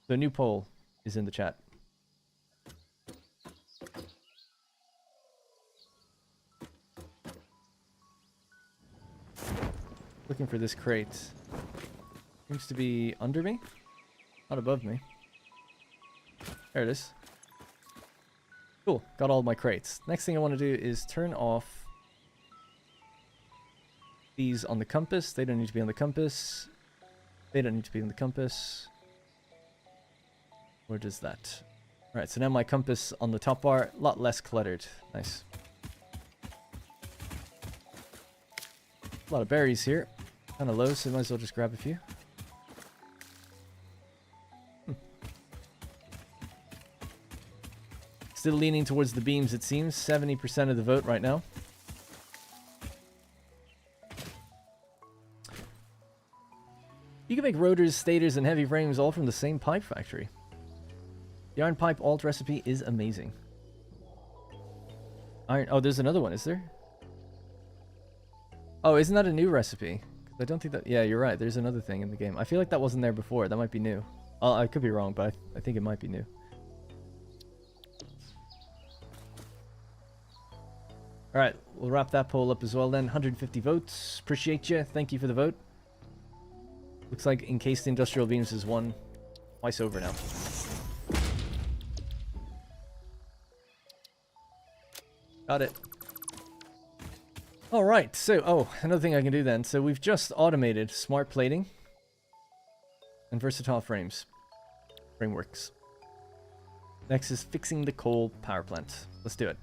The new poll is in the chat. Looking for this crate. Seems to be under me, not above me. There it is. Cool, got all my crates. Next thing I want to do is turn off these on the compass. They don't need to be on the compass. They don't need to be on the compass. Where does that? Alright, so now my compass on the top bar, a lot less cluttered. Nice. A lot of berries here. Kind of low, so might as well just grab a few. Still leaning towards the beams, it seems. 70% of the vote right now. You can make rotors, stators, and heavy frames all from the same pipe factory. The iron pipe alt recipe is amazing. Iron. Oh, there's another one, is there? Oh, isn't that a new recipe? I don't think that... Yeah, you're right. There's another thing in the game. I feel like that wasn't there before. That might be new. I could be wrong, but I think it might be new. Alright, we'll wrap that poll up as well then. 150 votes. Appreciate you. Thank you for the vote. Looks like encased industrial beams has won twice over now. Got it. Alright, so, another thing I can do then. So we've just automated smart plating and versatile frameworks. Next is fixing the coal power plant. Let's do it.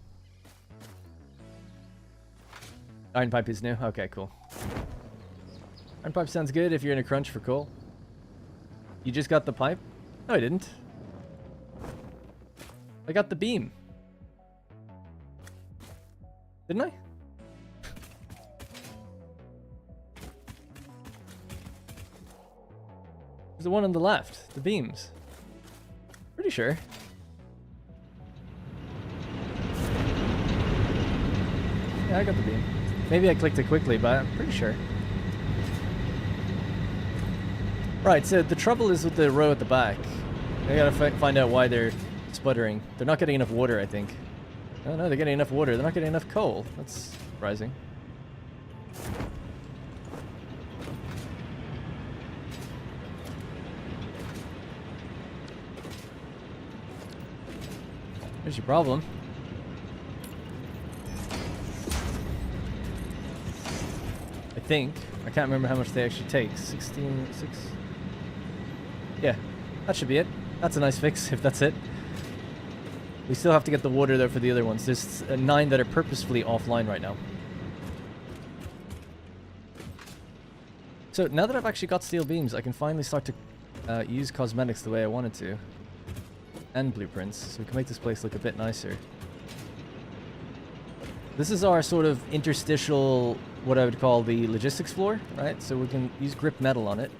Iron pipe is new? Okay, cool. Iron pipe sounds good if you're in a crunch for coal. You just got the pipe? No, I didn't. I got the beam. Didn't I? There's the one on the left. The beams. Pretty sure. Yeah, I got the beam. Maybe I clicked it quickly, but I'm pretty sure. Right, so the trouble is with the row at the back. I gotta find out why they're sputtering. They're not getting enough water, I think. Oh no, they're getting enough water. They're not getting enough coal. That's surprising. There's your problem. I think. I can't remember how much they actually take. 16, 6. Yeah, that should be it. That's a nice fix, if that's it. We still have to get the water there for the other ones. There's 9 that are purposefully offline right now. So now that I've actually got steel beams, I can finally start to use cosmetics the way I wanted to. And blueprints, so we can make this place look a bit nicer. This is our sort of interstitial, what I would call the logistics floor, right? So we can use grip metal on it.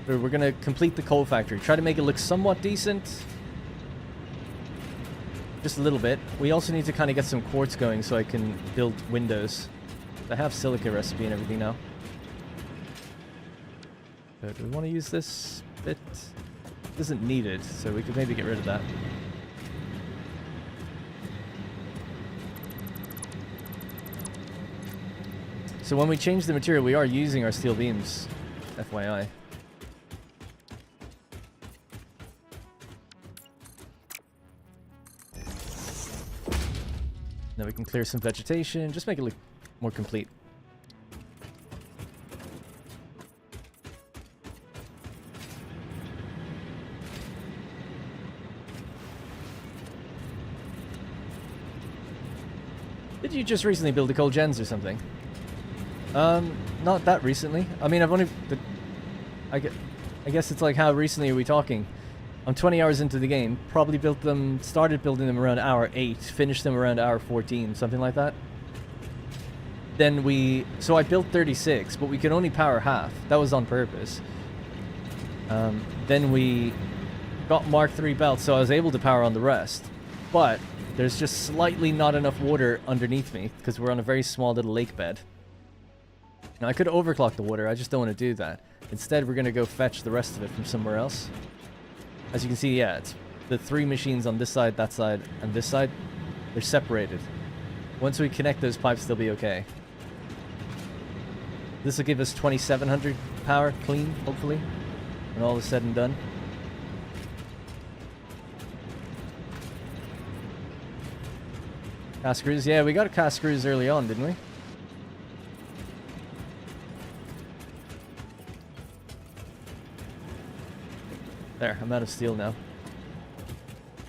So we're gonna complete the coal factory. Try to make it look somewhat decent. Just a little bit. We also need to kind of get some quartz going so I can build windows. I have silica recipe and everything now. So do we want to use this bit? It isn't needed, so we could maybe get rid of that. So when we change the material, we are using our steel beams, FYI. Now we can clear some vegetation, just make it look more complete. Did you just recently build the coal gens or something? Not that recently. I mean, I've only... I guess it's like, how recently are we talking? I'm 20 hours into the game. Probably started building them around hour 8. Finished them around hour 14. Something like that. Then so I built 36, but we could only power half. That was on purpose. Then we got Mark III belts, so I was able to power on the rest. But there's just slightly not enough water underneath me, because we're on a very small little lake bed. Now, I could overclock the water, I just don't want to do that. Instead, we're going to go fetch the rest of it from somewhere else. As you can see, yeah, it's the 3 machines on this side, that side, and this side. They're separated. Once we connect those pipes, they'll be okay. This will give us 2700 power clean, hopefully, when all is said and done. Cast screws, yeah, we got a cast screws early on, didn't we? There, I'm out of steel now.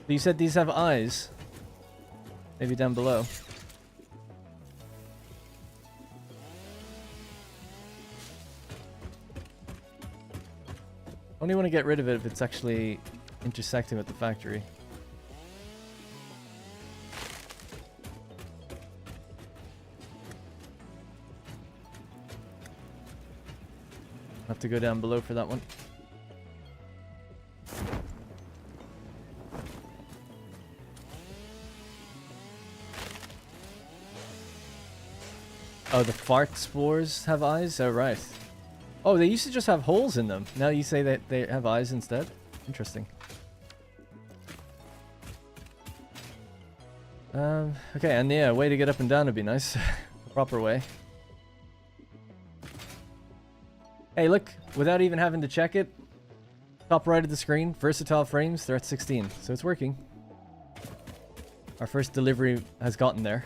But you said these have eyes. Maybe down below. Only want to get rid of it if it's actually intersecting with the factory. Have to go down below for that one. Oh, the fart spores have eyes? Oh, right. Oh, they used to just have holes in them. Now you say that they have eyes instead? Interesting. Okay, and yeah, a way to get up and down would be nice. The proper way. Hey, look, without even having to check it, top right of the screen, versatile frames, they're at 16, so it's working. Our first delivery has gotten there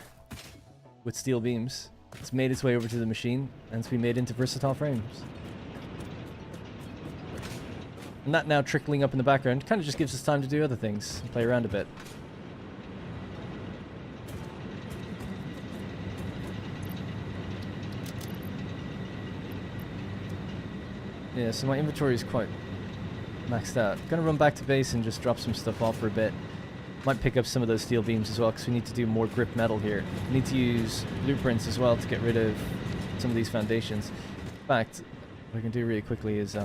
with steel beams. It's made its way over to the machine, and it's been made into versatile frames. And that now trickling up in the background kind of just gives us time to do other things and play around a bit. Yeah, so my inventory is quite maxed out. Gonna run back to base and just drop some stuff off for a bit. Might pick up some of those steel beams as well, because we need to do more grip metal here. We need to use blueprints as well to get rid of some of these foundations. In fact, what I can do really quickly is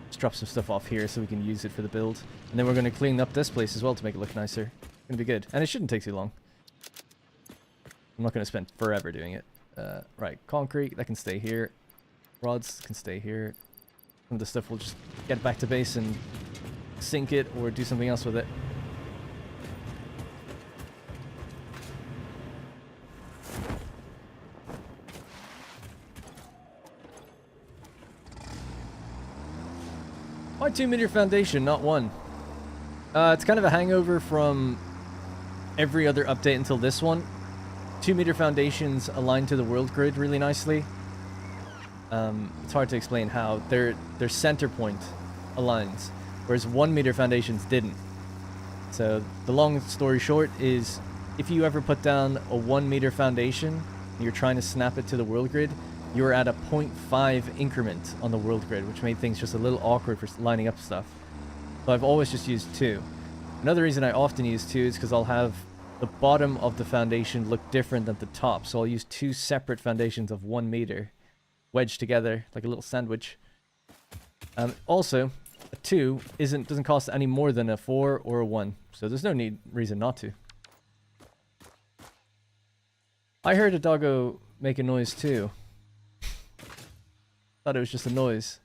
just drop some stuff off here so we can use it for the build. And then we're going to clean up this place as well to make it look nicer. It's going to be good. And it shouldn't take too long. I'm not going to spend forever doing it. Right, concrete, that can stay here. Rods can stay here. Some of the stuff we'll just get back to base and sink it or do something else with it. Why 2-meter foundation, not 1? It's kind of a hangover from every other update until this one. 2-meter foundations align to the world grid really nicely. It's hard to explain how. Their center point aligns, whereas 1-meter foundations didn't. So the long story short is, if you ever put down a 1-meter foundation and you're trying to snap it to the world grid, you're at a 0.5 increment on the world grid, which made things just a little awkward for lining up stuff. So I've always just used 2. Another reason I often use 2 is because I'll have the bottom of the foundation look different than the top. So I'll use 2 separate foundations of 1 meter wedged together like a little sandwich. Also, a 2 doesn't cost any more than a 4 or a 1. So there's no reason not to. I heard a doggo make a noise too. Thought it was just a noise.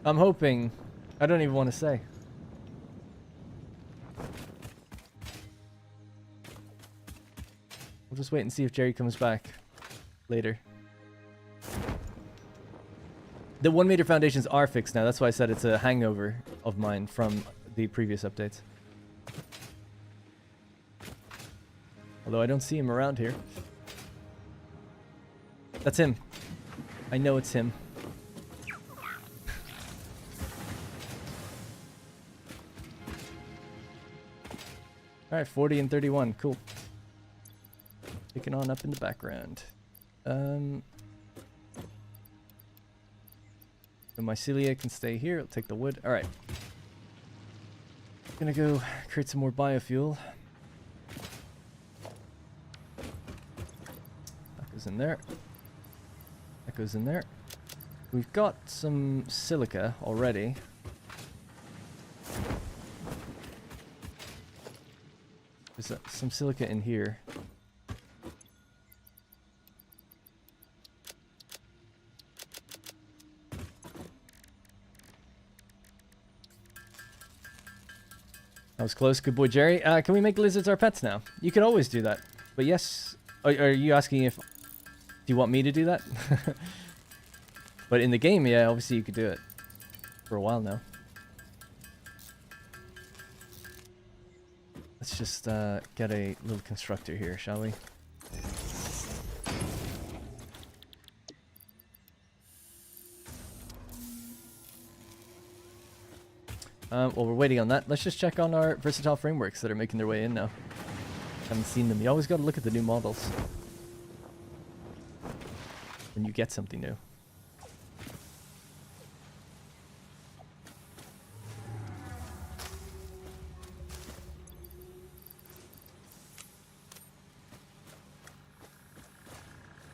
I'm hoping... I don't even want to say. We'll just wait and see if Jerry comes back later. The 1 meter foundations are fixed now. That's why I said it's a hangover of mine from the previous updates. Although I don't see him around here. That's him. I know it's him. Alright, 40 and 31. Cool. Taking on up in the background. So my cilia can stay here. I'll take the wood. Alright. Gonna go create some more biofuel. That goes in there. That goes in there. We've got some silica already. There's some silica in here. That was close. Good boy, Jerry. Can we make lizards our pets now? You can always do that. But yes. Are you asking if... Do you want me to do that? But in the game, yeah, obviously you could do it. For a while now. Let's just get a little constructor here, shall we? While we're waiting on that, let's just check on our versatile frameworks that are making their way in now. Haven't seen them. You always got to look at the new models when you get something new.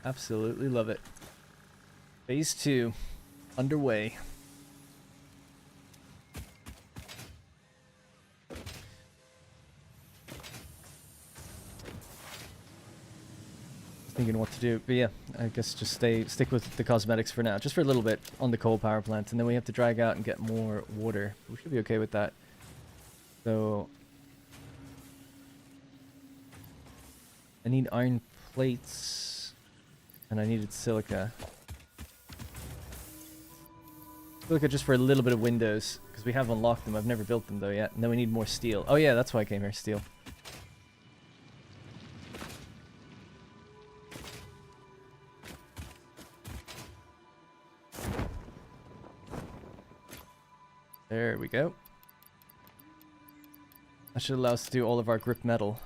Absolutely love it. Phase 2 underway. Thinking what to do, but yeah, I guess just stick with the cosmetics for now, just for a little bit on the coal power plant, and then we have to drag out and get more water. We should be okay with that. So I need iron plates, and I needed silica. Silica just for a little bit of windows, because we have unlocked them. I've never built them though yet. And then we need more steel. Oh yeah, that's why I came here, steel. There we go. That should allow us to do all of our grip metal.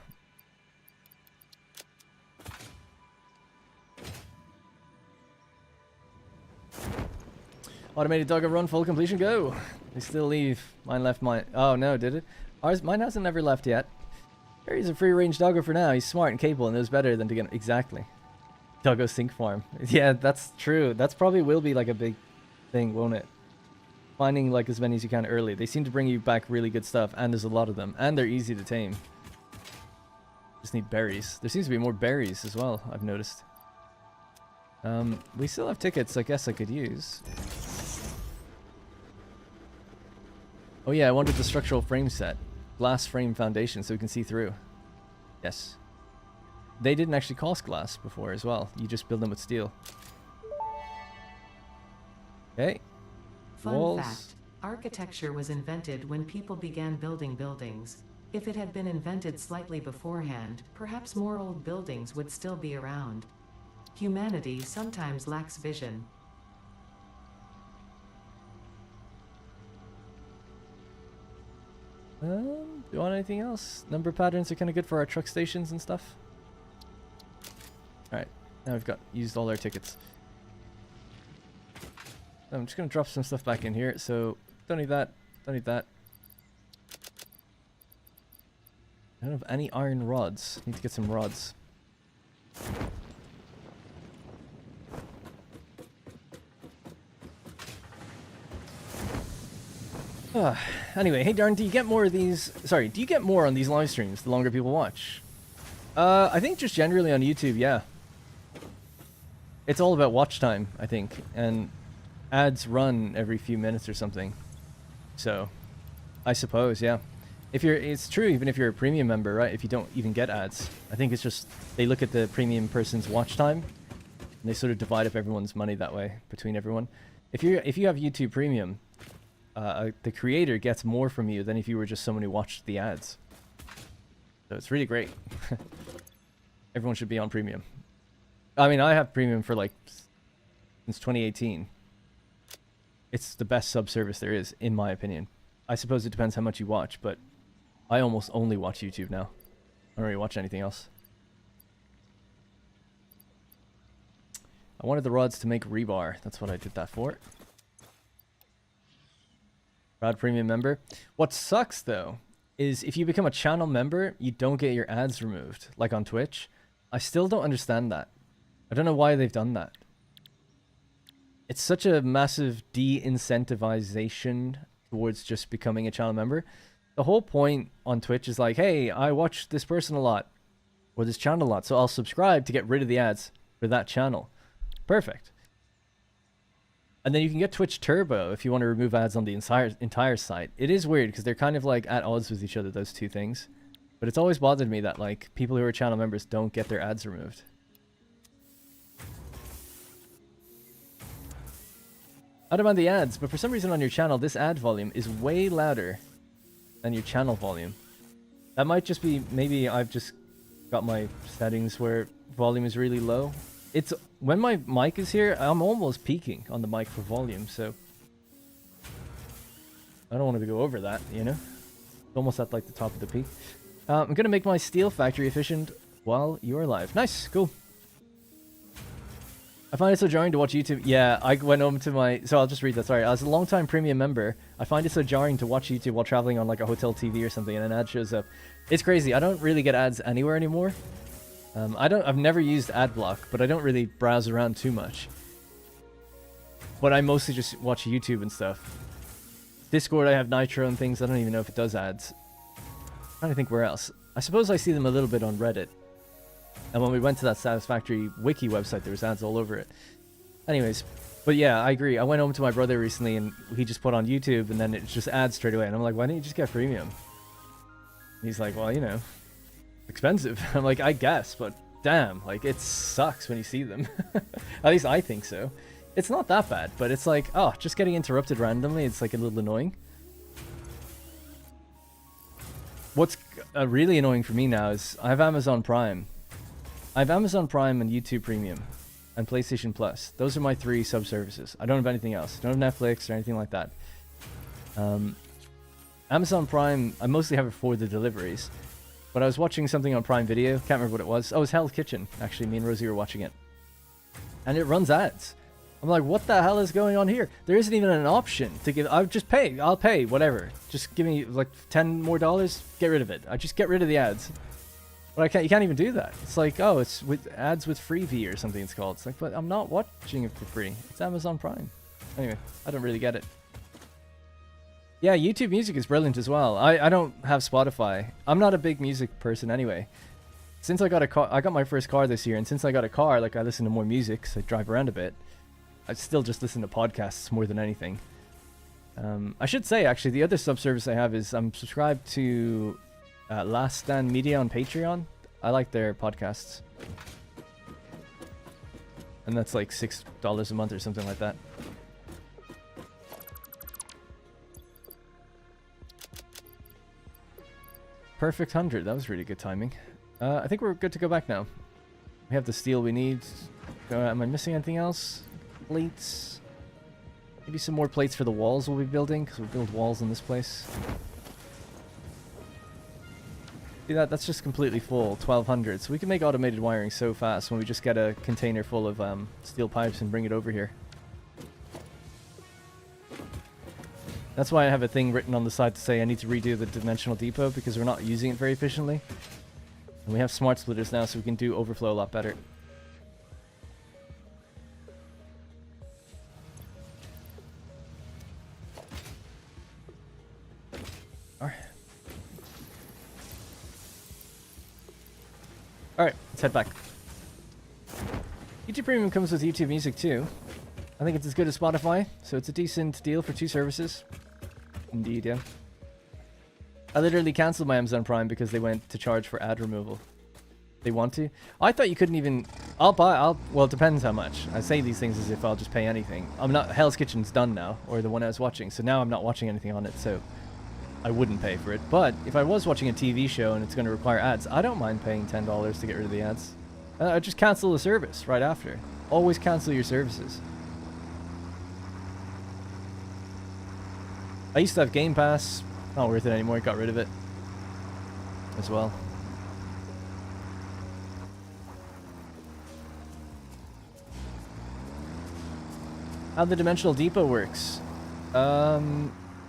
Automated doggo run, full completion, go! They still leave. Mine left mine. Oh no, did it? Mine hasn't never left yet. He's a free range doggo for now. He's smart and capable and knows better than to get... Exactly. Doggo sink farm. Yeah, that's true. That's probably will be like a big thing, won't it? Finding like as many as you can early. They seem to bring you back really good stuff, and there's a lot of them, and they're easy to tame. Just need berries. There seems to be more berries as well, I've noticed. We still have tickets I guess I could use. Oh yeah, I wanted the structural frame set. Glass frame foundation so we can see through. Yes. They didn't actually cost glass before as well. You just build them with steel. Okay. Fun Walls. fact, architecture was invented when people began building buildings. If it had been invented slightly beforehand, perhaps more old buildings would still be around. Humanity sometimes lacks vision. Do you want anything else? Number patterns are kind of good for our truck stations and stuff. Alright, Now we've got used all our tickets. I'm just gonna drop some stuff back in here. So don't need that. Don't need that. I don't have any iron rods. Need to get some rods. Anyway, hey Darn, do you get more of these? Sorry, do you get more on these live streams the longer people watch? I think just generally on YouTube, yeah. It's all about watch time, I think, and ads run every few minutes or something. So, I suppose, yeah. It's true even if you're a premium member, right? If you don't even get ads, I think it's just they look at the premium person's watch time, and they sort of divide up everyone's money that way between everyone. If you have YouTube Premium, the creator gets more from you than if you were just someone who watched the ads. So it's really great. Everyone should be on Premium. I mean, I have Premium for like since 2018. It's the best sub service there is, in my opinion. I suppose it depends how much you watch, but I almost only watch YouTube now. I don't really watch anything else. I wanted the rods to make rebar. That's what I did that for. Proud Premium member. What sucks, though, is if you become a channel member, you don't get your ads removed, like on Twitch. I still don't understand that. I don't know why they've done that. It's such a massive de-incentivization towards just becoming a channel member. The whole point on Twitch is like, hey, I watch this person a lot, or this channel a lot, so I'll subscribe to get rid of the ads for that channel. Perfect. And then you can get Twitch Turbo if you want to remove ads on the entire site. It is weird because they're kind of like at odds with each other, those two things. But it's always bothered me that like people who are channel members don't get their ads removed. I don't mind the ads, but for some reason on your channel, this ad volume is way louder than your channel volume. That might just be, maybe I've just got my settings where volume is really low. It's, when my mic is here, I'm almost peaking on the mic for volume, so I don't want to go over that, you know? It's almost at like the top of the peak. I'm gonna make my steel factory efficient while you're live. Nice, cool. I find it so jarring to watch YouTube. Yeah, I went home to my... So I'll just read that, sorry. As a long-time premium member, I find it so jarring to watch YouTube while traveling on like a hotel TV or something and an ad shows up. It's crazy. I don't really get ads anywhere anymore. I've never used AdBlock, but I don't really browse around too much. But I mostly just watch YouTube and stuff. Discord, I have Nitro and things. I don't even know if it does ads. I'm trying to think where else. I suppose I see them a little bit on Reddit. And when we went to that Satisfactory wiki website, there was ads all over it. Anyways, but yeah, I agree. I went home to my brother recently and he just put on YouTube and then it's just ads straight away. And I'm like, why don't you just get premium? And he's like, well, you know, expensive. I'm like, I guess, but damn, like it sucks when you see them. At least I think so. It's not that bad, but it's like, oh, just getting interrupted randomly, it's like a little annoying. What's really annoying for me now is I have Amazon Prime. I have Amazon Prime and YouTube Premium and PlayStation Plus. Those are my 3 sub-services. I don't have anything else. I don't have Netflix or anything like that. Amazon Prime, I mostly have it for the deliveries. But I was watching something on Prime Video. Can't remember what it was. Oh, it was Hell's Kitchen. Actually, me and Rosie were watching it. And it runs ads. I'm like, what the hell is going on here? There isn't even an option to give... I'll just pay. I'll pay. Whatever. Just give me like $10 more. Get rid of it. I just get rid of the ads. But I can't. You can't even do that. It's like, oh, it's with ads with Freevee or something it's called. It's like, but I'm not watching it for free. It's Amazon Prime. Anyway, I don't really get it. Yeah, YouTube Music is brilliant as well. I don't have Spotify. I'm not a big music person anyway. Since I got a car, I got my first car this year, and since I got a car, like I listen to more music, so I drive around a bit. I still just listen to podcasts more than anything. I should say, actually, the other sub-service I have is I'm subscribed to Last Stand Media on Patreon. I like their podcasts. And that's like $6 a month or something like that. Perfect 100. That was really good timing. I think we're good to go back now. We have the steel we need. Am I missing anything else? Plates. Maybe some more plates for the walls we'll be building, because we'll build walls in this place. See that? That's just completely full, 1200. So we can make automated wiring so fast when we just get a container full of steel pipes and bring it over here. That's why I have a thing written on the side to say I need to redo the dimensional depot because we're not using it very efficiently. And we have smart splitters now, so we can do overflow a lot better. Alright, let's head back. YouTube Premium comes with YouTube Music too. I think it's as good as Spotify, so it's a decent deal for 2 services. Indeed, yeah. I literally cancelled my Amazon Prime because they went to charge for ad removal. They want to? I thought you couldn't even... well, it depends how much. I say these things as if I'll just pay anything. I'm not... Hell's Kitchen's done now, or the one I was watching, so now I'm not watching anything on it, so... I wouldn't pay for it. But if I was watching a TV show and it's going to require ads, I don't mind paying $10 to get rid of the ads. I just cancel the service right after. Always cancel your services. I used to have Game Pass. Not worth it anymore. Got rid of it as well. How the Dimensional Depot works.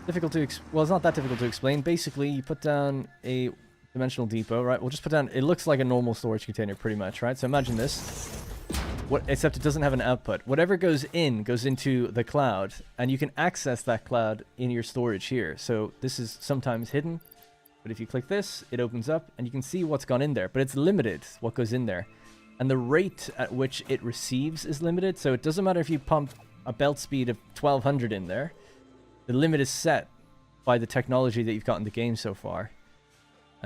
Difficult to well, it's not that difficult to explain. Basically, you put down a dimensional depot, right? We'll just put down... It looks like a normal storage container, pretty much, right? So imagine this. Except it doesn't have an output. Whatever goes in goes into the cloud, and you can access that cloud in your storage here. So this is sometimes hidden, but if you click this, it opens up, and you can see what's gone in there. But it's limited, what goes in there. And the rate at which it receives is limited, so it doesn't matter if you pump a belt speed of 1200 in there. The limit is set by the technology that you've got in the game so far.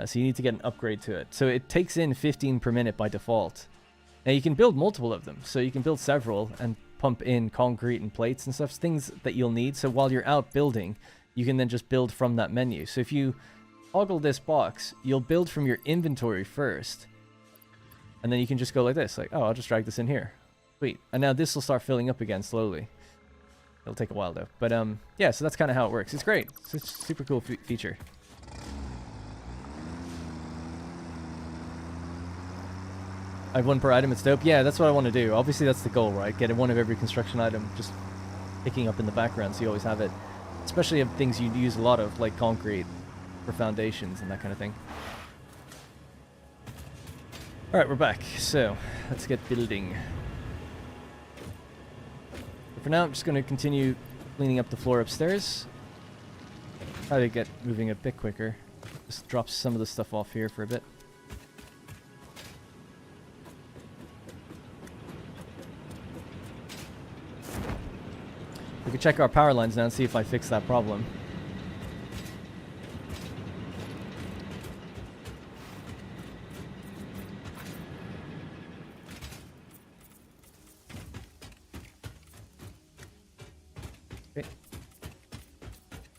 So you need to get an upgrade to it. So it takes in 15 per minute by default. Now you can build multiple of them. So you can build several and pump in concrete and plates and stuff. Things that you'll need. So while you're out building, you can then just build from that menu. So if you toggle this box, you'll build from your inventory first. And then you can just go like this. Like, oh, I'll just drag this in here. Sweet. And now this will start filling up again slowly. It'll take a while though. But yeah, so that's kind of how it works. It's great. It's a super cool feature. I have 1 per item. It's dope. Yeah, that's what I want to do. Obviously, that's the goal, right? Get 1 of every construction item just picking up in the background so you always have it. Especially of things you use a lot of, like concrete for foundations and that kind of thing. Alright, we're back. So, let's get building. For now, I'm just going to continue cleaning up the floor upstairs. Try to get moving a bit quicker. Just drop some of the stuff off here for a bit. We can check our power lines now and see if I fix that problem.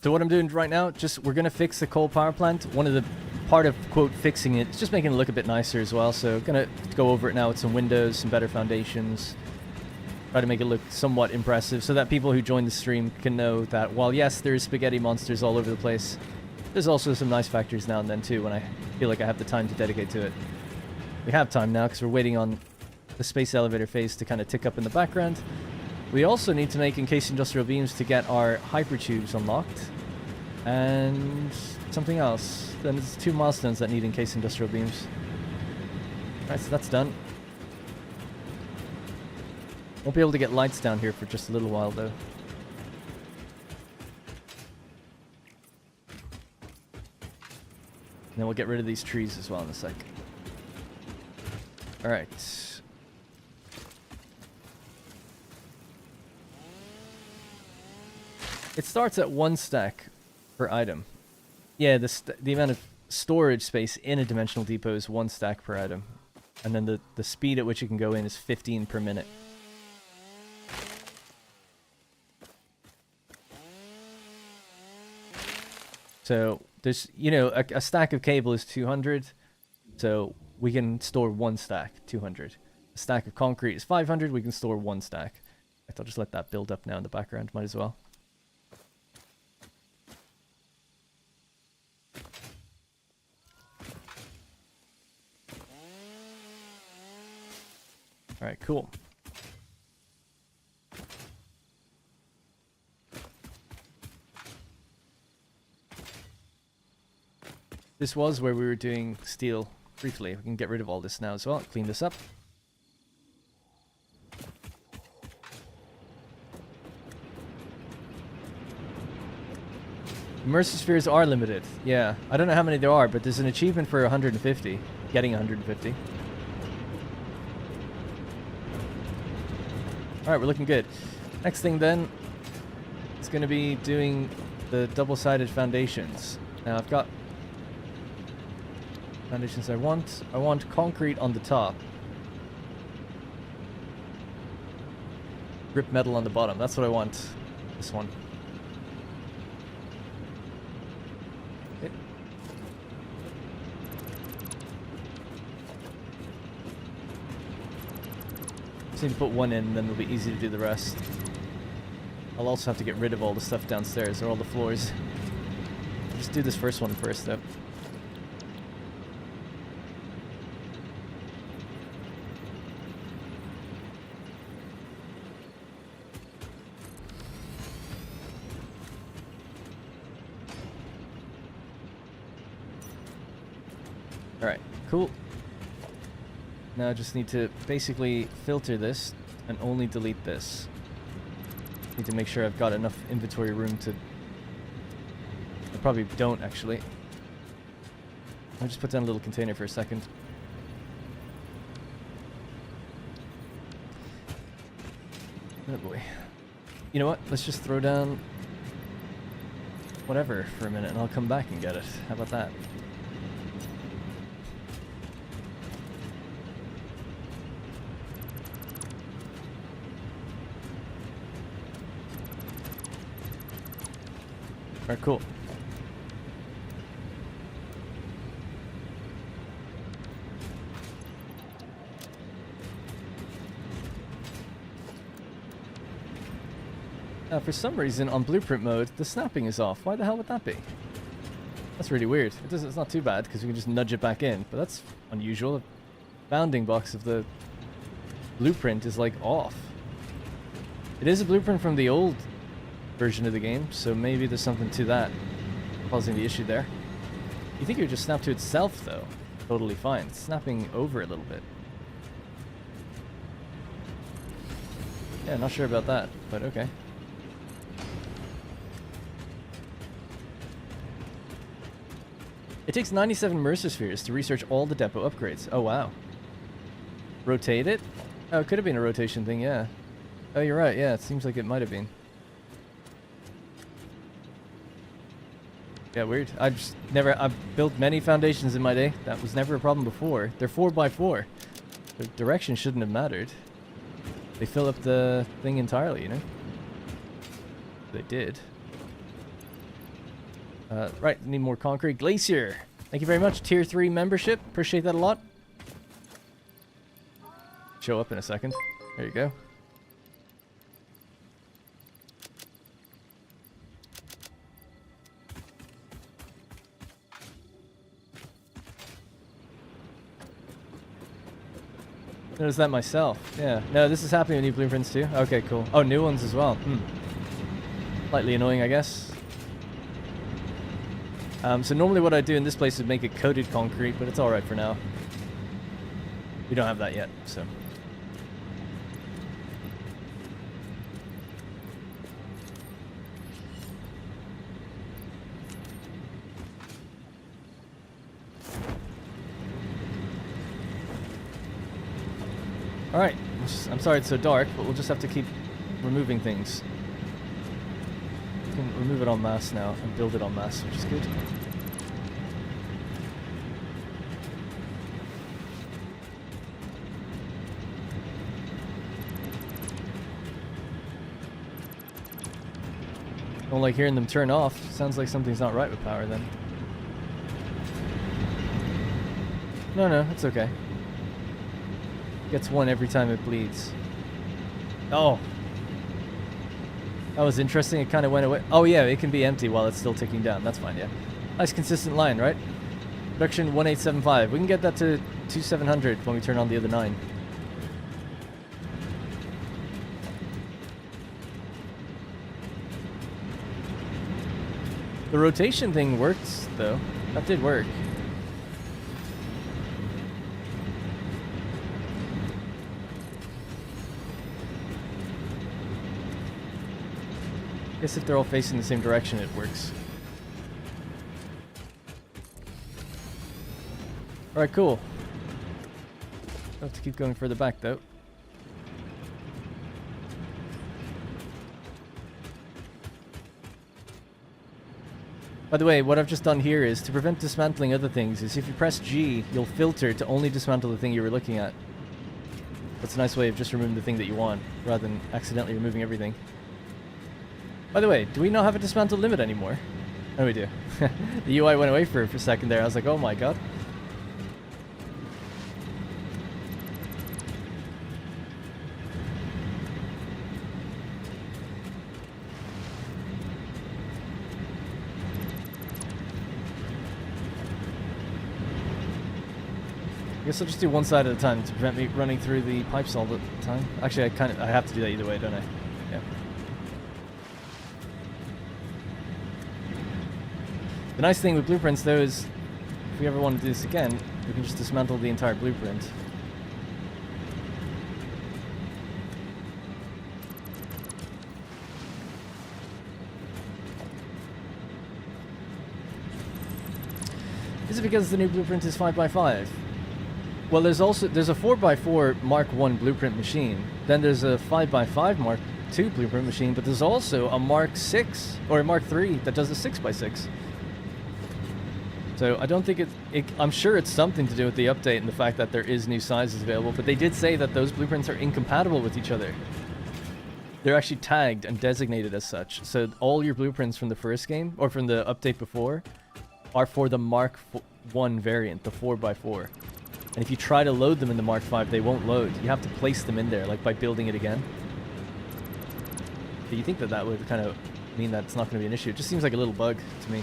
So what I'm doing right now, we're going to fix the coal power plant. Part of, quote, fixing it, is just making it look a bit nicer as well. So going to go over it now with some windows, some better foundations. Try to make it look somewhat impressive so that people who join the stream can know that while, yes, there's spaghetti monsters all over the place, there's also some nice factories now and then too when I feel like I have the time to dedicate to it. We have time now because we're waiting on the space elevator phase to kind of tick up in the background. We also need to make encased industrial beams to get our hypertubes unlocked. And something else. Then there's 2 milestones that need encased industrial beams. Alright, so that's done. Won't be able to get lights down here for just a little while though. And then we'll get rid of these trees as well in a sec. Alright. It starts at 1 stack per item. Yeah, the amount of storage space in a dimensional depot is 1 stack per item. And then the speed at which it can go in is 15 per minute. So there's, you know, a stack of cable is 200. So we can store 1 stack, 200. A stack of concrete is 500. We can store 1 stack. I'll just let that build up now in the background. Might as well. Alright, cool. This was where we were doing steel briefly. We can get rid of all this now as well. Clean this up. Mercer spheres are limited. Yeah, I don't know how many there are, but there's an achievement for 150. Getting 150. Alright, we're looking good. Next thing then, it's going to be doing the double-sided foundations. Now I've got foundations I want concrete on the top. Grip metal on the bottom. That's what I want. This one. Okay. Just need to put one in, and then it'll be easy to do the rest. I'll also have to get rid of all the stuff downstairs, or all the floors. I'll just do this first one first, though. Alright, cool. Now I just need to basically filter this and only delete this. Need to make sure I've got enough inventory room to... I probably don't, actually. I'll just put down a little container for a second. Oh boy. You know what? Let's just throw down... whatever for a minute and I'll come back and get it. How about that? Alright, cool. Now, for some reason, on blueprint mode, the snapping is off. Why the hell would that be? That's really weird. It's not too bad, because we can just nudge it back in, but that's unusual. The bounding box of the blueprint is, like, off. It is a blueprint from the old version of the game, so maybe there's something to that causing the issue there. You think it would just snap to itself, though. Totally fine. It's snapping over a little bit. Yeah, not sure about that, but okay. It takes 97 mercer spheres to research all the depot upgrades. Oh, wow. Rotate it? Oh, it could have been a rotation thing, yeah. Oh, you're right, yeah, it seems like it might have been. Yeah, weird. I've built many foundations in my day. That was never a problem before. They're 4x4. The direction shouldn't have mattered. They fill up the thing entirely, you know? They did. Right, need more concrete. Glacier! Thank you very much. Tier 3 membership. Appreciate that a lot. Show up in a second. There you go. Noticed that myself. Yeah. No, this is happening with new blueprints too. Okay, cool. Oh, new ones as well. Slightly annoying, I guess. So normally what I do in this place is make it coated concrete, but it's alright for now. We don't have that yet, so. Alright, I'm sorry it's so dark, but we'll just have to keep removing things. We can remove it en masse now and build it en masse, which is good. Don't like hearing them turn off. Sounds like something's not right with power then. No, it's okay. Gets one every time it bleeds. Oh. That was interesting. It kind of went away. Oh yeah, it can be empty while it's still ticking down. That's fine, yeah. Nice consistent line, right? Production 1875. We can get that to 2700 when we turn on the other 9. The rotation thing works, though. That did work. I guess if they're all facing the same direction, it works. Alright, cool. I'll have to keep going further back, though. By the way, what I've just done here is, to prevent dismantling other things, is if you press G, you'll filter to only dismantle the thing you were looking at. That's a nice way of just removing the thing that you want, rather than accidentally removing everything. By the way, do we not have a dismantle limit anymore? Oh, we do. The UI went away for a second there. I was like, oh my god. I guess I'll just do one side at a time to prevent me running through the pipes all the time. Actually, I have to do that either way, don't I? Yeah. The nice thing with blueprints, though, is if we ever want to do this again, we can just dismantle the entire blueprint. Is it because the new blueprint is 5x5? Well, there's a 4x4 Mark 1 blueprint machine. Then there's a 5x5 Mark 2 blueprint machine, but there's also a Mark 6 or a Mark 3 that does a 6x6. So I don't think I'm sure it's something to do with the update and the fact that there is new sizes available, but they did say that those blueprints are incompatible with each other. They're actually tagged and designated as such. So all your blueprints from the first game, or from the update before, are for the Mark 1 variant, the 4x4. And if you try to load them in the Mark 5, they won't load. You have to place them in there, like by building it again. But you think that would kind of mean that it's not going to be an issue. It just seems like a little bug to me.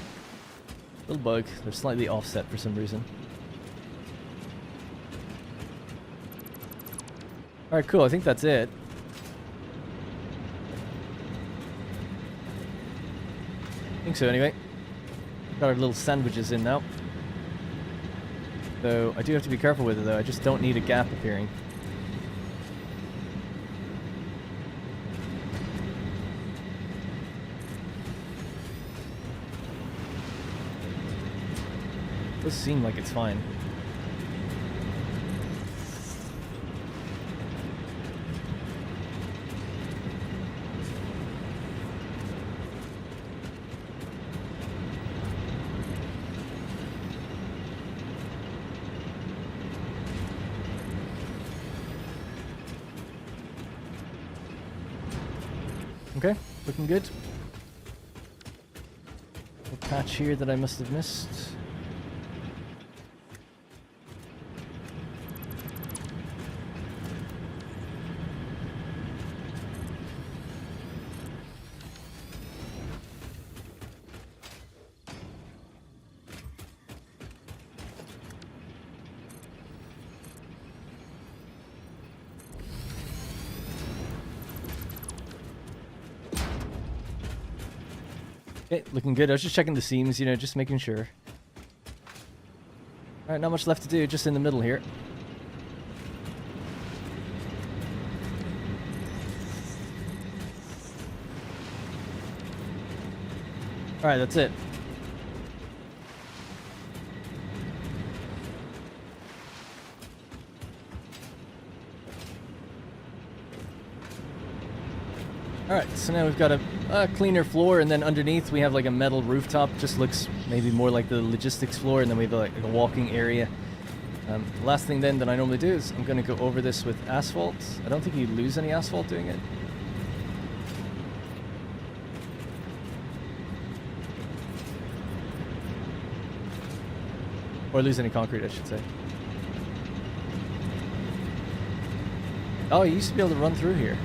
Little bug. They're slightly offset for some reason. Alright, cool. I think that's it. I think so, anyway. Got our little sandwiches in now. So, I do have to be careful with it, though. I just don't need a gap appearing. It does seem like it's fine. Okay, looking good. A patch here that I must have missed. Okay, looking good. I was just checking the seams, you know, just making sure. Alright, not much left to do, just in the middle here. Alright, that's it. Alright, so now we've got a cleaner floor, and then underneath we have like a metal rooftop. Just looks maybe more like the logistics floor, and then we have like a walking area. The last thing then that I normally do is I'm going to go over this with asphalt. I don't think you lose any asphalt doing it. Or lose any concrete, I should say. Oh, you used to be able to run through here.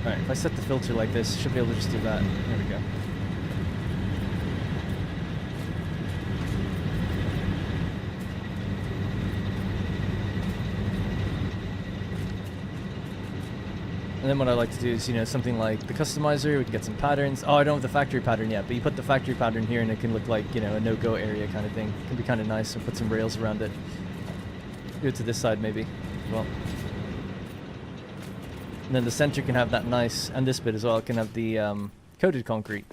Alright, if I set the filter like this, should be able to just do that. There we go. And then what I like to do is, you know, something like the customizer, we can get some patterns. Oh, I don't have the factory pattern yet, but you put the factory pattern here and it can look like, you know, a no-go area kind of thing. It can be kind of nice, and put some rails around it. Do it to this side maybe as well. And then the center can have that nice, and this bit as well, can have the coated concrete.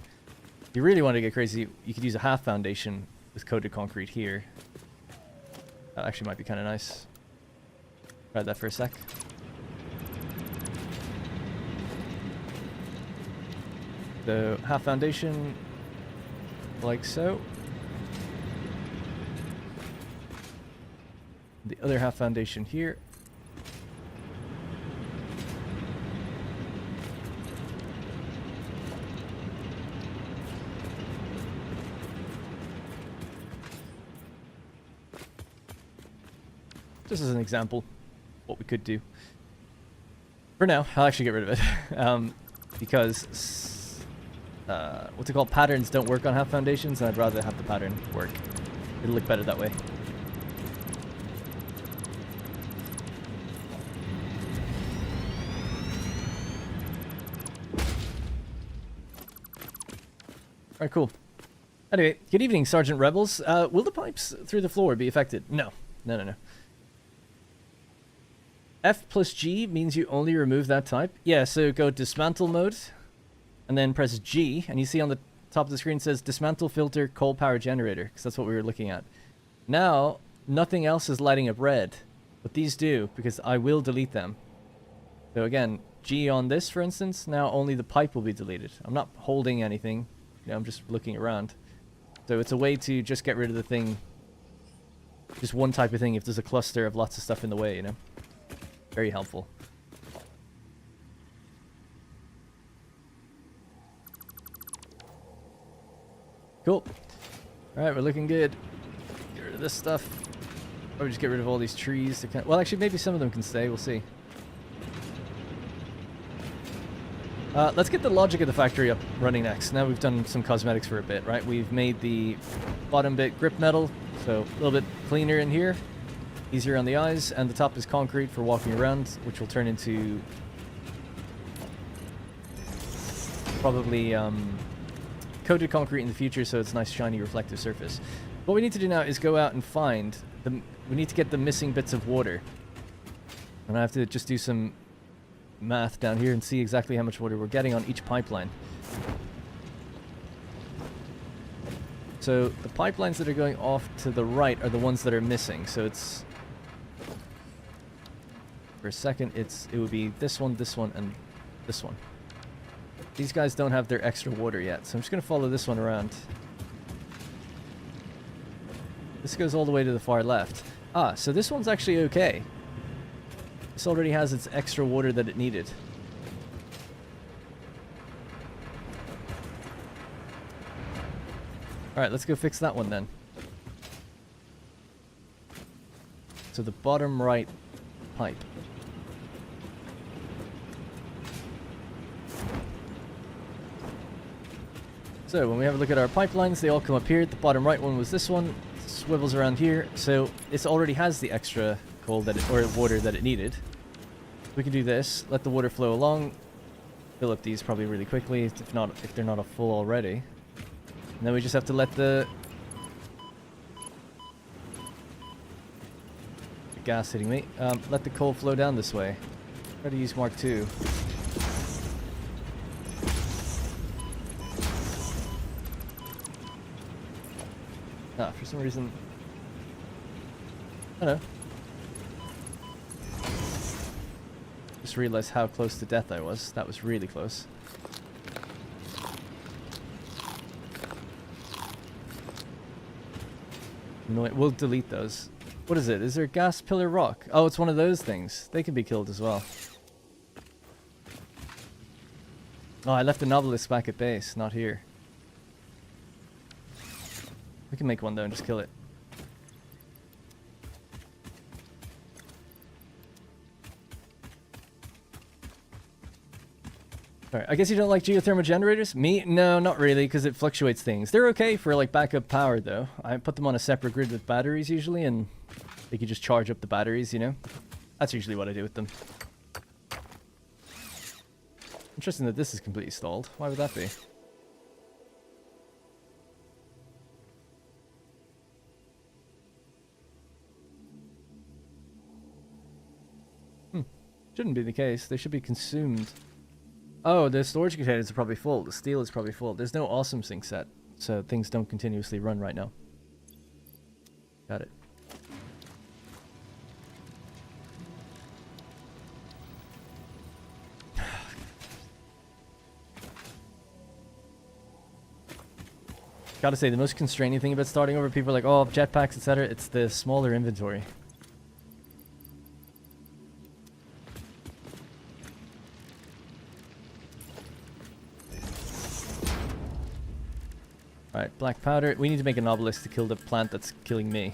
If you really want to get crazy, you could use a half foundation with coated concrete here. That actually might be kind of nice. Try that for a sec. So, half foundation, like so. The other half foundation here. Just as an example, what we could do. For now, I'll actually get rid of it. Because what's it called? Patterns don't work on half foundations, and I'd rather have the pattern work. It'll look better that way. Alright, cool. Anyway, good evening, Sergeant Rebels. Will the pipes through the floor be affected? No. No. F plus G means you only remove that type. Yeah, so go dismantle mode, and then press G, and you see on the top of the screen says dismantle filter coal power generator, because that's what we were looking at. Now, nothing else is lighting up red, but these do, because I will delete them. So again, G on this, for instance, now only the pipe will be deleted. I'm not holding anything, you know, I'm just looking around. So it's a way to just get rid of the thing, just one type of thing if there's a cluster of lots of stuff in the way, you know. Very helpful. Cool. Alright, we're looking good. Get rid of this stuff. Or just get rid of all these trees. Well, actually, maybe some of them can stay. We'll see. Let's get the logic of the factory up running next. Now we've done some cosmetics for a bit, right? We've made the bottom bit grip metal, so a little bit cleaner in here. Easier on the eyes, and the top is concrete for walking around, which will turn into probably coated concrete in the future, so it's a nice shiny reflective surface. What we need to do now is go out and find we need to get the missing bits of water, and I have to just do some math down here and see exactly how much water we're getting on each pipeline. So the pipelines that are going off to the right are the ones that are missing, so it's for a second it would be this one, and this one. These guys don't have their extra water yet, so I'm just going to follow this one around. This goes all the way to the far left. Ah, so this one's actually okay. This already has its extra water that it needed. Alright, let's go fix that one then. So the bottom right pipe. So when we have a look at our pipelines, they all come up here. The bottom right one was this one. Swivels around here. So this already has the extra coal or water that it needed. We can do this. Let the water flow along. Fill up these probably really quickly, if they're not full already. And then we just have to let the gas hitting me. Let the coal flow down this way. Try to use Mark II. For some reason, I don't know. Just realized how close to death I was. That was really close. No, we'll delete those. What is it? Is there gas pillar rock? Oh, it's one of those things. They can be killed as well. Oh, I left the novelist back at base, not here. We can make one though and just kill it. Alright, I guess you don't like geothermal generators? Me? No, not really, because it fluctuates things. They're okay for like backup power though. I put them on a separate grid with batteries usually, and they can just charge up the batteries, you know? That's usually what I do with them. Interesting that this is completely stalled. Why would that be? Shouldn't be the case. They should be consumed. Oh, the storage containers are probably full. The steel is probably full. There's no awesome sync set, so things don't continuously run right now. Got it. Gotta say, the most constraining thing about starting over, people are like, oh, jetpacks, etc. It's the smaller inventory. Alright, black powder. We need to make an obelisk to kill the plant that's killing me.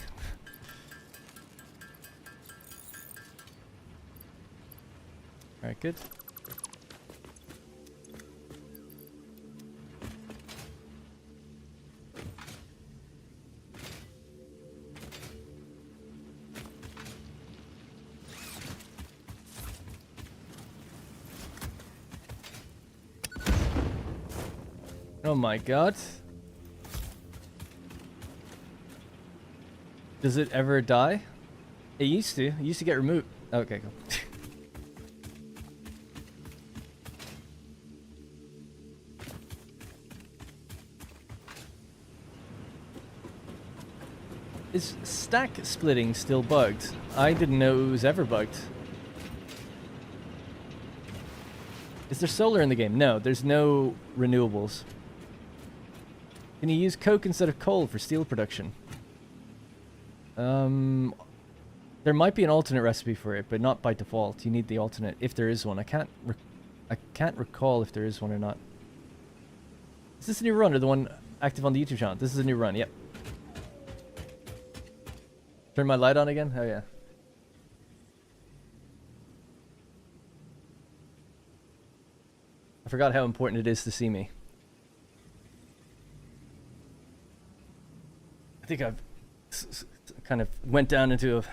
Alright, good. Oh my god. Does it ever die? It used to. It used to get removed. Okay, cool. Is stack splitting still bugged? I didn't know it was ever bugged. Is there solar in the game? No, there's no renewables. Can you use coke instead of coal for steel production? There might be an alternate recipe for it, but not by default. You need the alternate if there is one. I can't recall if there is one or not. Is this a new run or the one active on the YouTube channel? This is a new run. Yep. Turn my light on again. Oh yeah. I forgot how important it is to see me. I think I've kind of went down into a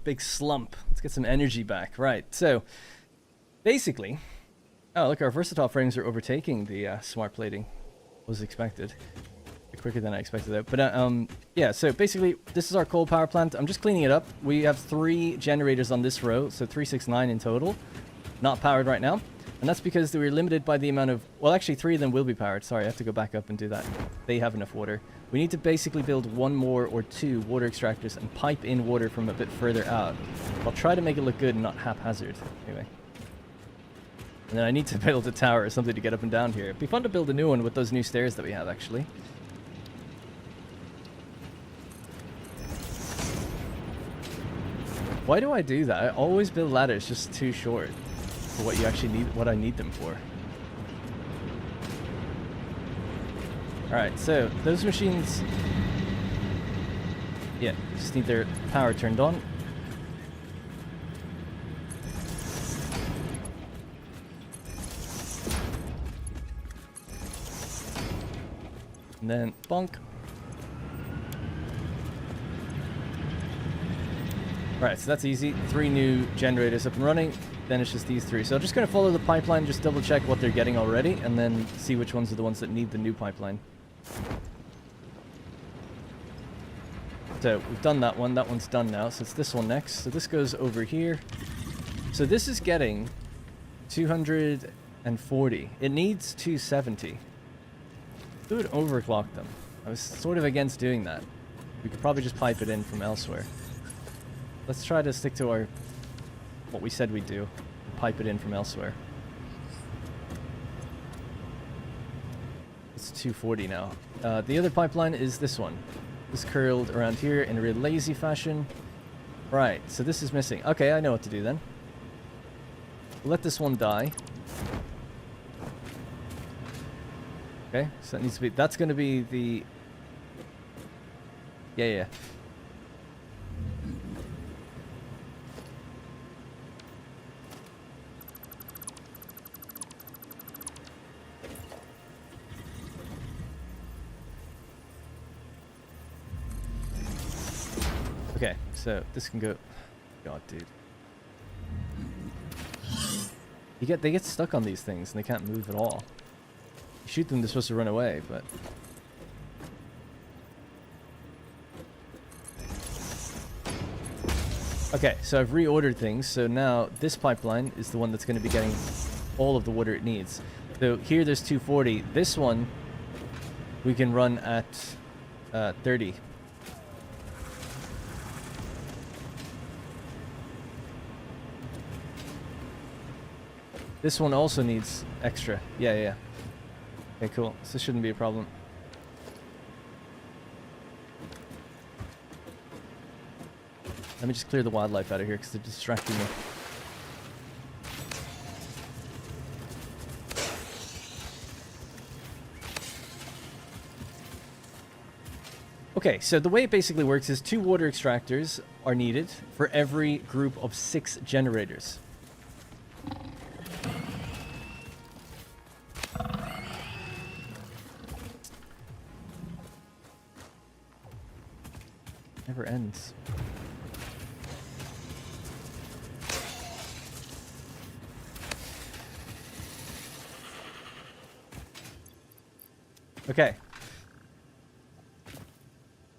big slump. Let's get some energy back. Right, so basically, oh look, our versatile frames are overtaking the smart plating. Was expected. Quicker than I expected though. But yeah, so basically this is our coal power plant. I'm just cleaning it up. We have 3 generators on this row, so 369 in total. Not powered right now. And that's because we were limited by the amount of... Well, actually 3 of them will be powered. Sorry, I have to go back up and do that. They have enough water. We need to basically build 1 more or 2 water extractors and pipe in water from a bit further out. I'll try to make it look good and not haphazard. Anyway. And then I need to build a tower or something to get up and down here. It'd be fun to build a new one with those new stairs that we have, actually. Why do I do that? I always build ladders just too short for what you actually need, what I need them for. Alright, so those machines, yeah, just need their power turned on. And then bonk. Alright, so that's easy. 3 new generators up and running. Then it's just these 3. So I'm just going to follow the pipeline, just double check what they're getting already, and then see which ones are the ones that need the new pipeline. So we've done that one. That one's done now. So it's this one next. So this goes over here. So this is getting 240. It needs 270. Who would overclock them? I was sort of against doing that. We could probably just pipe it in from elsewhere. Let's try to stick to our what we said we'd do. And pipe it in from elsewhere. It's 240 now. The other pipeline is this one. It's curled around here in a real lazy fashion. Right, so this is missing. Okay, I know what to do then. Let this one die. Okay, so that needs to be... That's going to be the... Yeah. Okay, so this can go... God, dude. They get stuck on these things and they can't move at all. You shoot them, they're supposed to run away, but... Okay, so I've reordered things, so now this pipeline is the one that's going to be getting all of the water it needs. So here there's 240. This one we can run at 30. This one also needs extra. Yeah. Okay, cool. So this shouldn't be a problem. Let me just clear the wildlife out of here because they're distracting me. Okay, so the way it basically works is 2 water extractors are needed for every group of 6 generators. Never ends. Okay.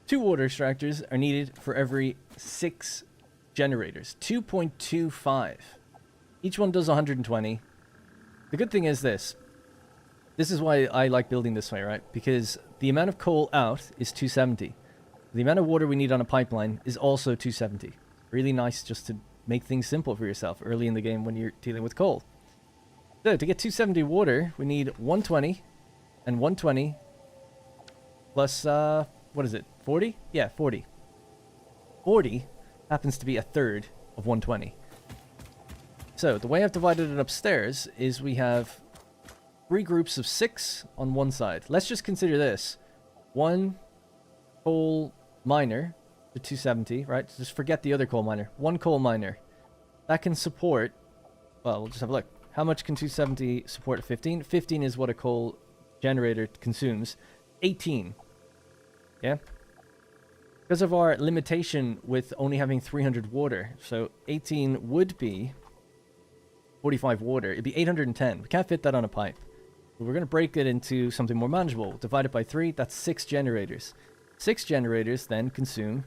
2 water extractors are needed for every 6 generators. 2.25. Each one does 120. The good thing is this. This is why I like building this way, right? Because the amount of coal out is 270. The amount of water we need on a pipeline is also 270. Really nice just to make things simple for yourself early in the game when you're dealing with coal. So to get 270 water, we need 120 and 120 plus, what is it, 40? Yeah, 40. 40 happens to be a third of 120. So the way I've divided it upstairs is we have 3 groups of 6 on one side. Let's just consider this. 1 coal miner to 270, right? Just forget the other coal miner. 1 coal miner. That can support, well, we'll just have a look. How much can 270 support? 15? 15 is what a coal generator consumes. 18. Yeah? Because of our limitation with only having 300 water, so 18 would be 45 water. It'd be 810. We can't fit that on a pipe. But we're going to break it into something more manageable. Divide it by 3, that's 6 generators. 6 generators then consume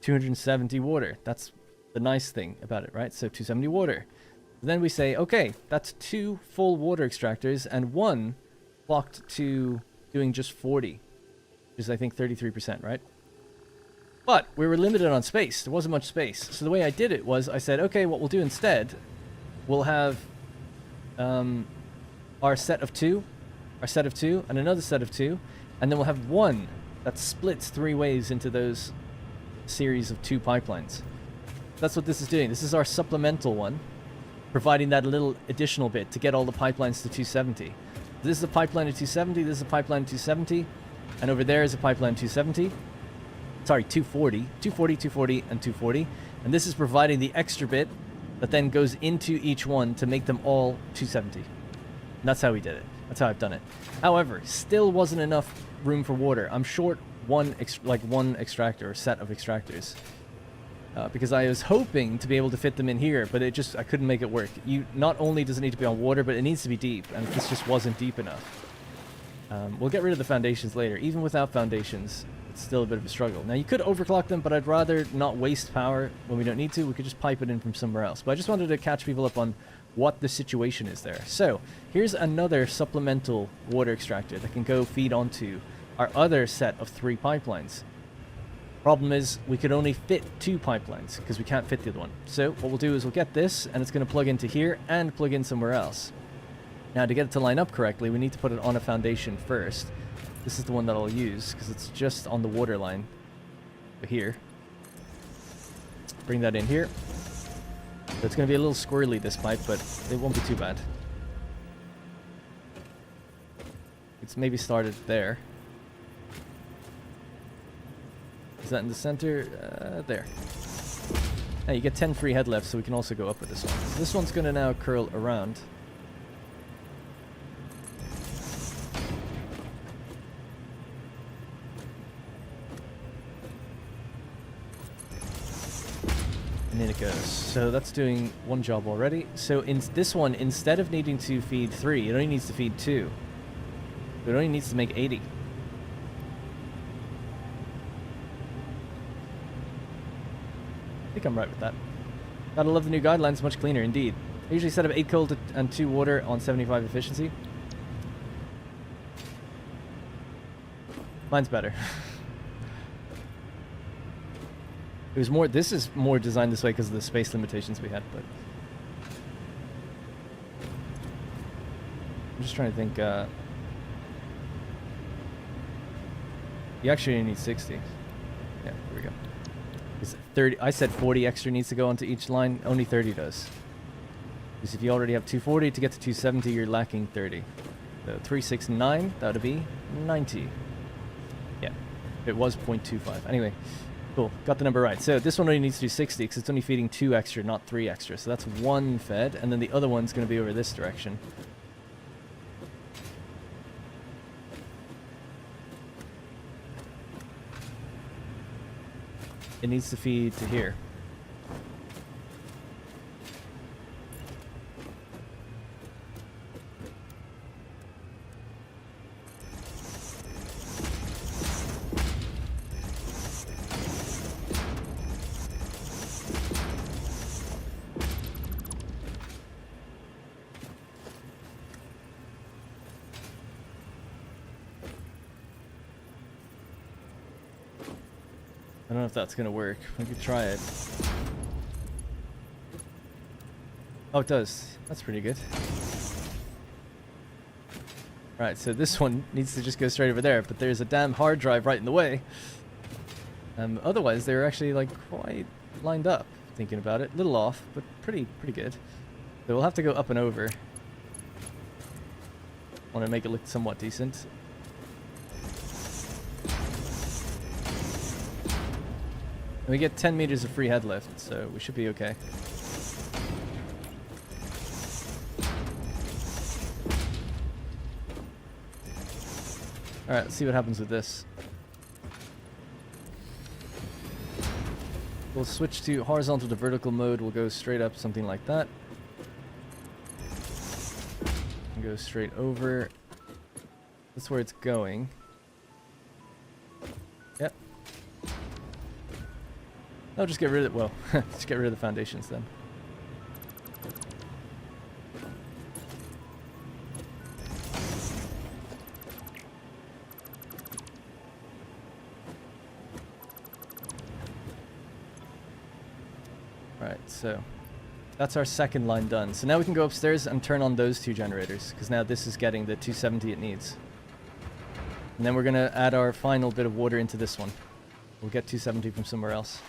270 water. That's the nice thing about it, right? So 270 water. Then we say, okay, that's 2 full water extractors and 1 clocked to doing just 40, which is I think 33%, right? But we were limited on space. There wasn't much space. So the way I did it was I said, okay, what we'll do instead, we'll have our set of 2, and another set of 2, and then we'll have 1 that splits 3 ways into those series of 2 pipelines. That's what this is doing. This is our supplemental one, providing that little additional bit to get all the pipelines to 270. This is a pipeline to 270, this is a pipeline to 270, and over there is a pipeline 270. Sorry, 240. 240, 240, and 240. And this is providing the extra bit that then goes into each one to make them all 270. And that's how we did it. That's how I've done it. However, still wasn't enough room for water. I'm short one extractor or set of extractors. Because I was hoping to be able to fit them in here, but I couldn't make it work. Not only does it need to be on water, but it needs to be deep, and this just wasn't deep enough. We'll get rid of the foundations later. Even without foundations, it's still a bit of a struggle. Now, you could overclock them, but I'd rather not waste power when we don't need to. We could just pipe it in from somewhere else. But I just wanted to catch people up on what the situation is there. So, here's another supplemental water extractor that can go feed onto our other set of 3 pipelines. Problem is, we could only fit 2 pipelines because we can't fit the other one. So what we'll do is we'll get this, and it's going to plug into here and plug in somewhere else. Now, to get it to line up correctly, we need to put it on a foundation first. This is the one that I'll use because it's just on the water line here. Bring that in here. So it's going to be a little squirrely, this pipe, but it won't be too bad. It's maybe started there. Is that in the center? There. Now you get 10 free head left, so we can also go up with this one. So this one's going to now curl around. And in it goes. So that's doing one job already. So in this one, instead of needing to feed 3, it only needs to feed 2. It only needs to make 80. I think I'm right with that. Gotta love the new guidelines, much cleaner indeed. I usually set up 8 coal and 2 water on 75 efficiency. Mine's better. It was more, this is more designed this way because of the space limitations we had, but I'm just trying to think, you actually only need 60. Yeah, here we go. Is 30, I said 40 extra needs to go onto each line, only 30 does. Because if you already have 240, to get to 270, you're lacking 30. So 369, that would be 90. Yeah, it was 0.25. Anyway, cool, got the number right. So this one only needs to do 60 because it's only feeding 2 extra, not 3 extra. So that's 1 fed, and then the other one's going to be over this direction. It needs to feed to here. I don't know if that's gonna work. We could try it. Oh, it does. That's pretty good. Right, so this one needs to just go straight over there, but there's a damn hard drive right in the way. Otherwise, they're actually like quite lined up. Thinking about it, a little off, but pretty good. So we'll have to go up and over. Want to make it look somewhat decent. And we get 10 meters of free head lift, so we should be okay. Alright, let's see what happens with this. We'll switch to horizontal to vertical mode. We'll go straight up, something like that. And go straight over. That's where it's going. Yep. No, just get rid of it. Well, just get rid of the foundations then. Right, so that's our second line done. So now we can go upstairs and turn on those 2 generators, because now this is getting the 270 it needs. And then we're going to add our final bit of water into this one. We'll get 270 from somewhere else.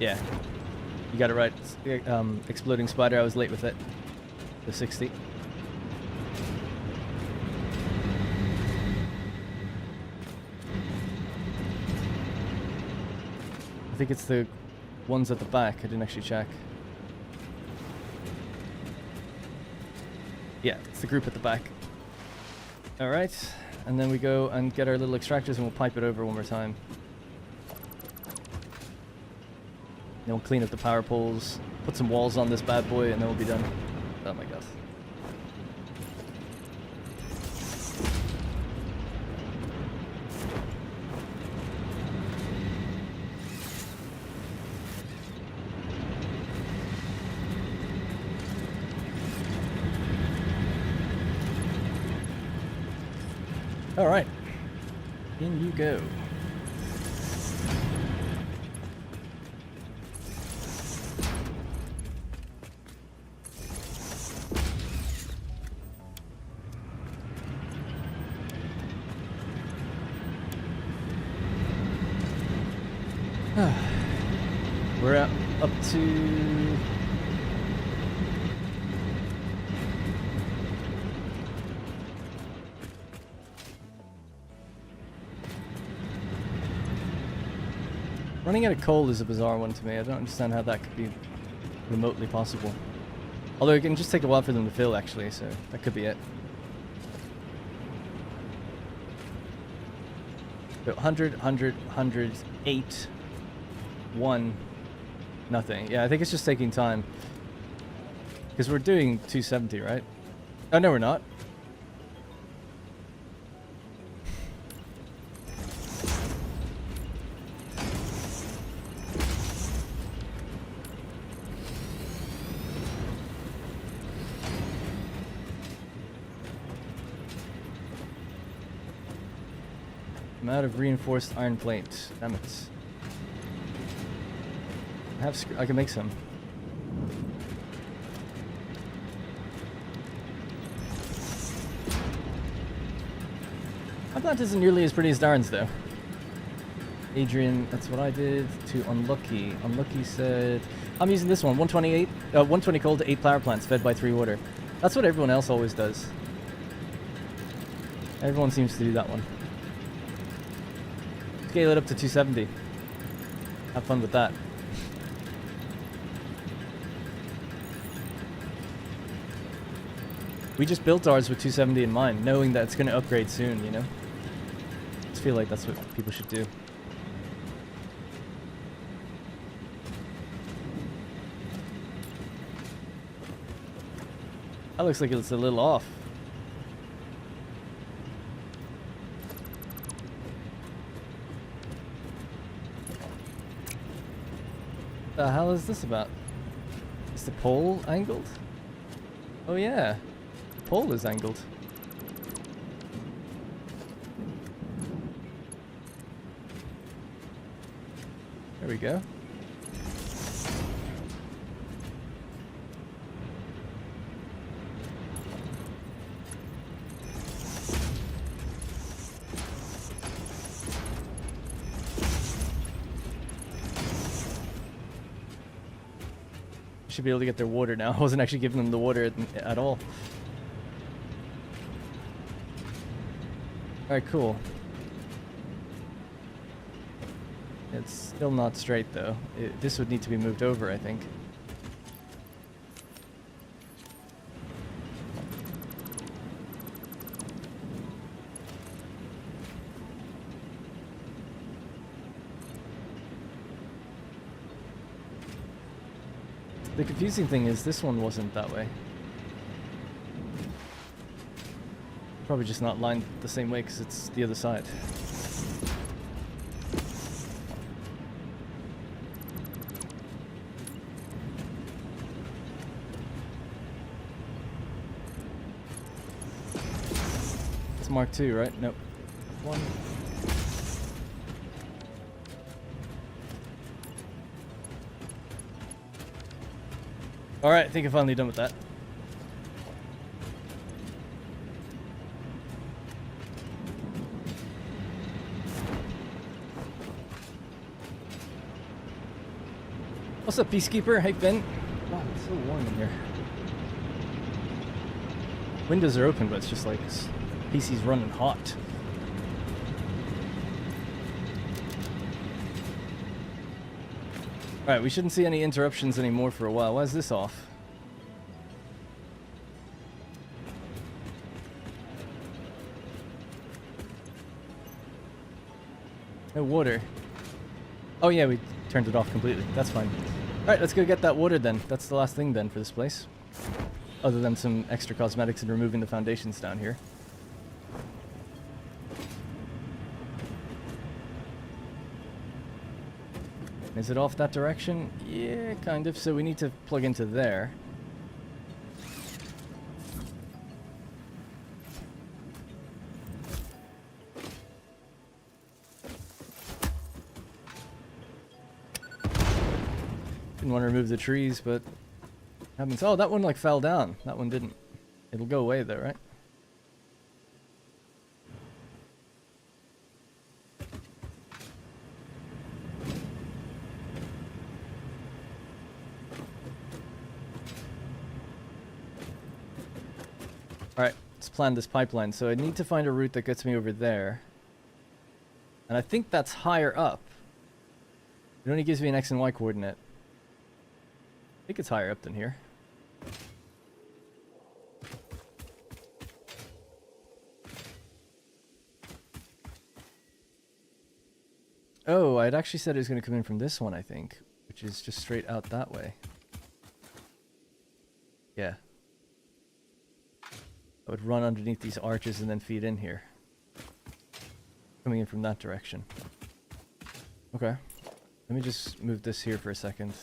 Yeah, you got it right. Exploding spider, I was late with it. The 60. I think it's the ones at the back. I didn't actually check. Yeah, it's the group at the back. Alright, and then we go and get our little extractors and we'll pipe it over one more time. Then we'll clean up the power poles, put some walls on this bad boy, and then we'll be done. Oh my god. Alright. In you go. We're up to... Running out of coal is a bizarre one to me. I don't understand how that could be remotely possible. Although it can just take a while for them to fill, actually, so that could be it. So 100, 100, 100, 8, 1, nothing. Yeah, I think it's just taking time. Because we're doing 270, right? Oh, no, we're not. I'm out of reinforced iron plate. Damn it. I can make some. My plant isn't nearly as pretty as Darren's, though. Adrian, that's what I did. To Unlucky. Unlucky said, I'm using this one. 120 coal to 8 power plants fed by 3 water. That's what everyone else always does. Everyone seems to do that one. Scale it up to 270. Have fun with that. We just built ours with 270 in mind, knowing that it's going to upgrade soon, you know? I just feel like that's what people should do. That looks like it's a little off. The hell is this about? Is the pole angled? Oh yeah, the pole is angled. There we go. Should be able to get their water now. I wasn't actually giving them the water at all. Alright, cool. It's still not straight though. This would need to be moved over, I think. The confusing thing is this one wasn't that way. Probably just not lined the same way because it's the other side. It's Mark II, right? Nope. One. Alright, I think I'm finally done with that. What's up, Peacekeeper? Hey, Ben. Wow, it's so warm in here. Windows are open, but it's just like PC's running hot. Alright, we shouldn't see any interruptions anymore for a while. Why is this off? No water. Oh yeah, we turned it off completely. That's fine. Alright, let's go get that water then. That's the last thing then for this place. Other than some extra cosmetics and removing the foundations down here. Is it off that direction? Yeah, kind of. So we need to plug into there. Didn't want to remove the trees, but happens. Oh, that one like fell down. That one didn't. It'll go away though, right? Alright, let's plan this pipeline. So I need to find a route that gets me over there. And I think that's higher up. It only gives me an X and Y coordinate. I think it's higher up than here. Oh, I'd actually said it was going to come in from this one, I think, which is just straight out that way. Yeah. I would run underneath these arches and then feed in here. Coming in from that direction. Okay. Let me just move this here for a second.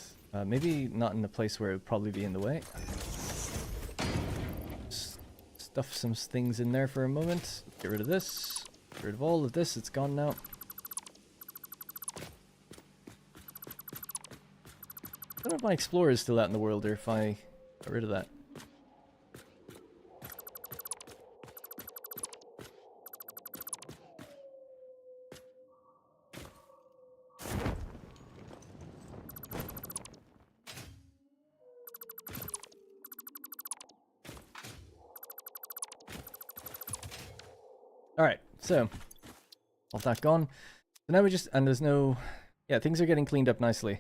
Maybe not in a place where it would probably be in the way. Stuff some things in there for a moment. Get rid of this. Get rid of all of this. It's gone now. I don't know if my explorer is still out in the world or if I got rid of that. Alright, so all that gone. So now we just, and there's no, yeah, things are getting cleaned up nicely.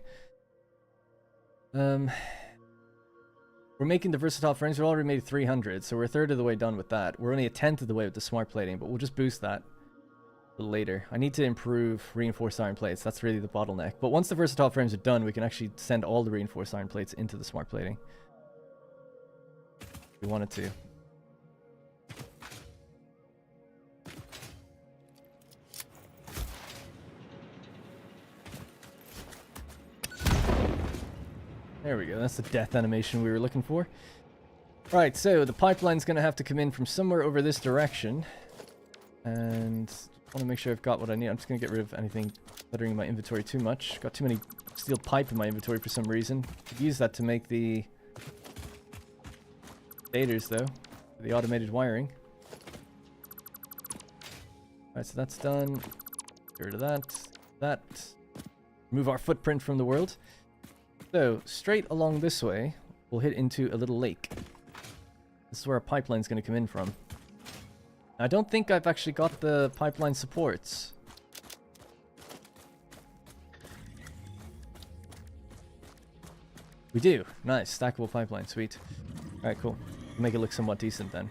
We're making the versatile frames. We already made 300, so we're a third of the way done with that. We're only a tenth of the way with the smart plating, but we'll just boost that a little later. I need to improve reinforced iron plates. That's really the bottleneck. But once the versatile frames are done, we can actually send all the reinforced iron plates into the smart plating. If we wanted to. There we go, that's the death animation we were looking for. Right, so the pipeline's going to have to come in from somewhere over this direction. And I want to make sure I've got what I need. I'm just going to get rid of anything cluttering my inventory too much. Got too many steel pipe in my inventory for some reason. Could use that to make the daters though, the automated wiring. Alright, so that's done. Get rid of that. Remove our footprint from the world. So, straight along this way, we'll hit into a little lake. This is where our pipeline's going to come in from. I don't think I've actually got the pipeline supports. We do. Nice. Stackable pipeline. Sweet. Alright, cool. Make it look somewhat decent then.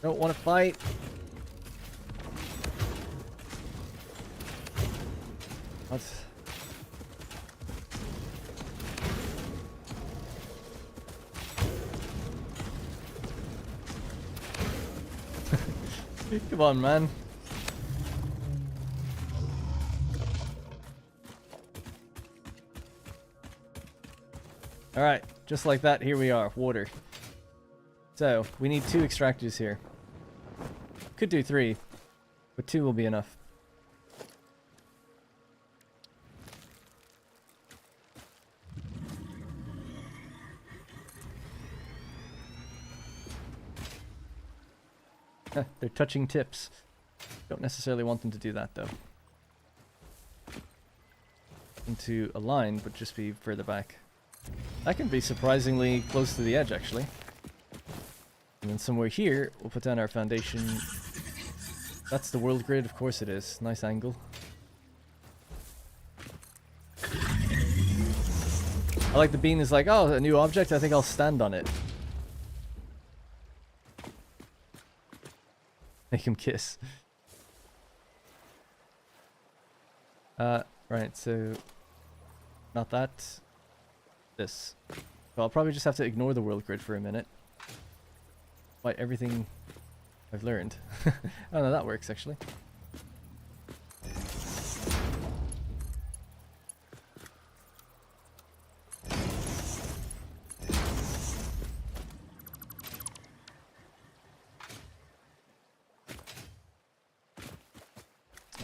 Don't want to fight. What? Come on, man. Alright, just like that, here we are, water. So, we need 2 extractors here. Could do 3, but 2 will be enough. They're touching tips. Don't necessarily want them to do that though. Into a line, but just be further back. That can be surprisingly close to the edge actually. And then somewhere here, we'll put down our foundation. That's the world grid, of course it is. Nice angle. I like the bean is like, oh, a new object, I think I'll stand on it. Make him kiss. Right, so not that. This. So I'll probably just have to ignore the world grid for a minute. Despite everything I've learned. Oh no, that works actually.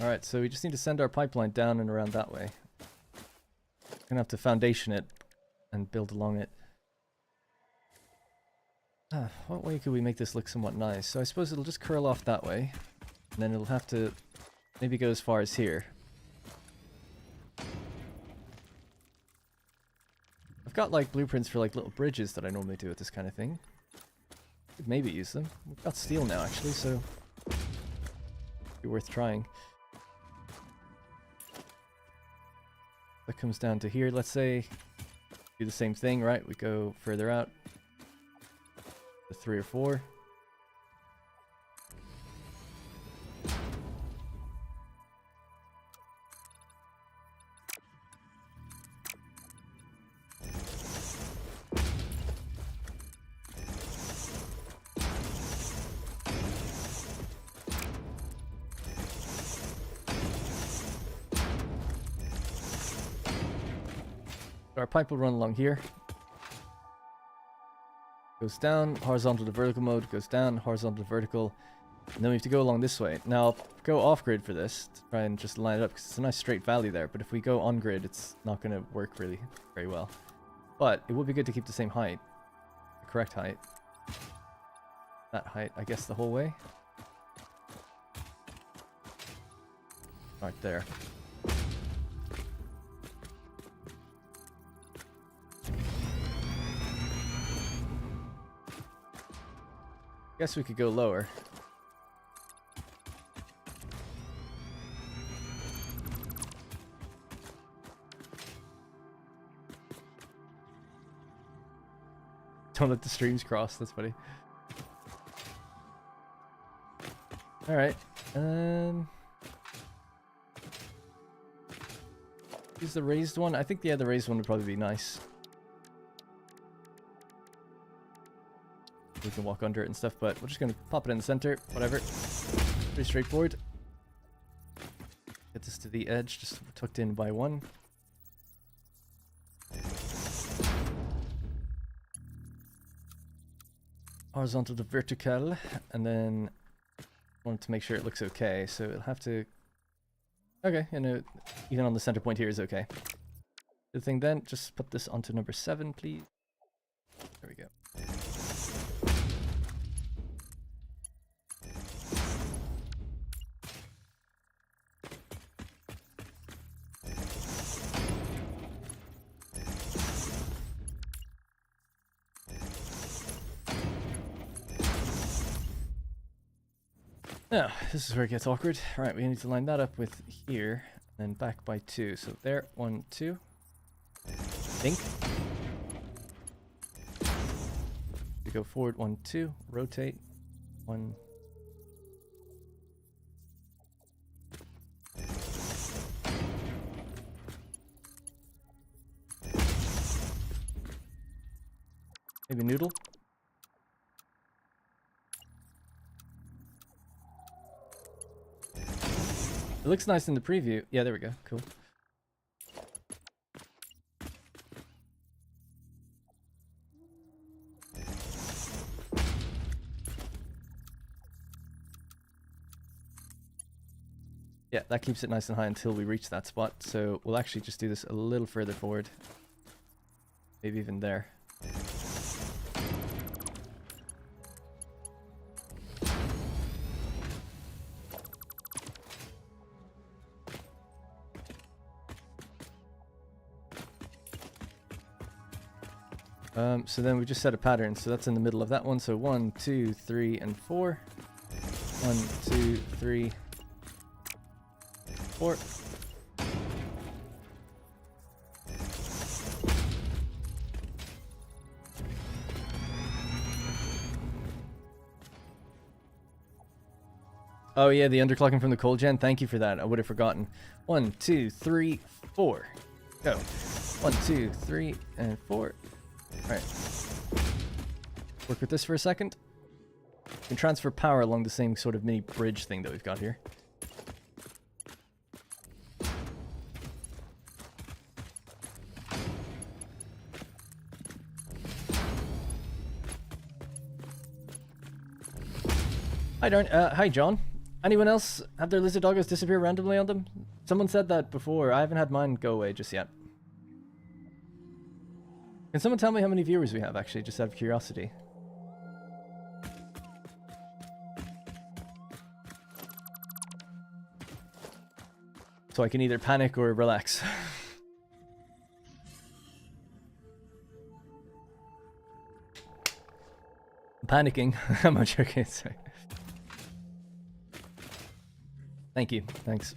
Alright, so we just need to send our pipeline down and around that way. We're gonna have to foundation it and build along it. What way could we make this look somewhat nice? So I suppose it'll just curl off that way. And then it'll have to maybe go as far as here. I've got like blueprints for like little bridges that I normally do with this kind of thing. Could maybe use them. We've got steel now actually, so be worth trying. That comes down to here, let's say. Do the same thing, right? We go further out. The 3 or 4. So our pipe will run along here. Goes down, horizontal to vertical mode, goes down, horizontal to vertical. And then we have to go along this way. Now, I'll go off-grid for this to try and just line it up, because it's a nice straight valley there. But if we go on-grid, it's not going to work really very well. But it would be good to keep the same height. The correct height. That height, I guess, the whole way. Right there. Guess we could go lower. Don't let the streams cross, that's funny. Alright, use the raised one? I think, yeah, the raised one would probably be nice. We can walk under it and stuff, but we're just gonna pop it in the center, whatever. Pretty straightforward. Get this to the edge, just tucked in by one. Horizontal to vertical, and then wanted to make sure it looks okay, so it'll have to... Okay, you know, even on the center point here is okay. The thing then, just put this onto number 7, please. There we go. Now, this is where it gets awkward. Right, we need to line that up with here, and then back by 2. So there, 1, 2. Think. We go forward, 1, 2. Rotate, 1. Maybe noodle. It looks nice in the preview. Yeah, there we go. Cool. Yeah, that keeps it nice and high until we reach that spot. So we'll actually just do this a little further forward. Maybe even there. So then we just set a pattern, so that's in the middle of that one. So 1, 2, 3, and 4. 1, 2, 3, 4. Oh yeah, the underclocking from the cold gen. Thank you for that. I would have forgotten. 1, 2, 3, 4. Go. 1, 2, 3, and 4. Alright. Work with this for a second. You can transfer power along the same sort of mini bridge thing that we've got here. Hi, Darn. Hi, John. Anyone else have their lizard doggos disappear randomly on them? Someone said that before. I haven't had mine go away just yet. Can someone tell me how many viewers we have, actually, just out of curiosity? So I can either panic or relax. I'm panicking. I'm not joking. Sorry. Thank you. Thanks.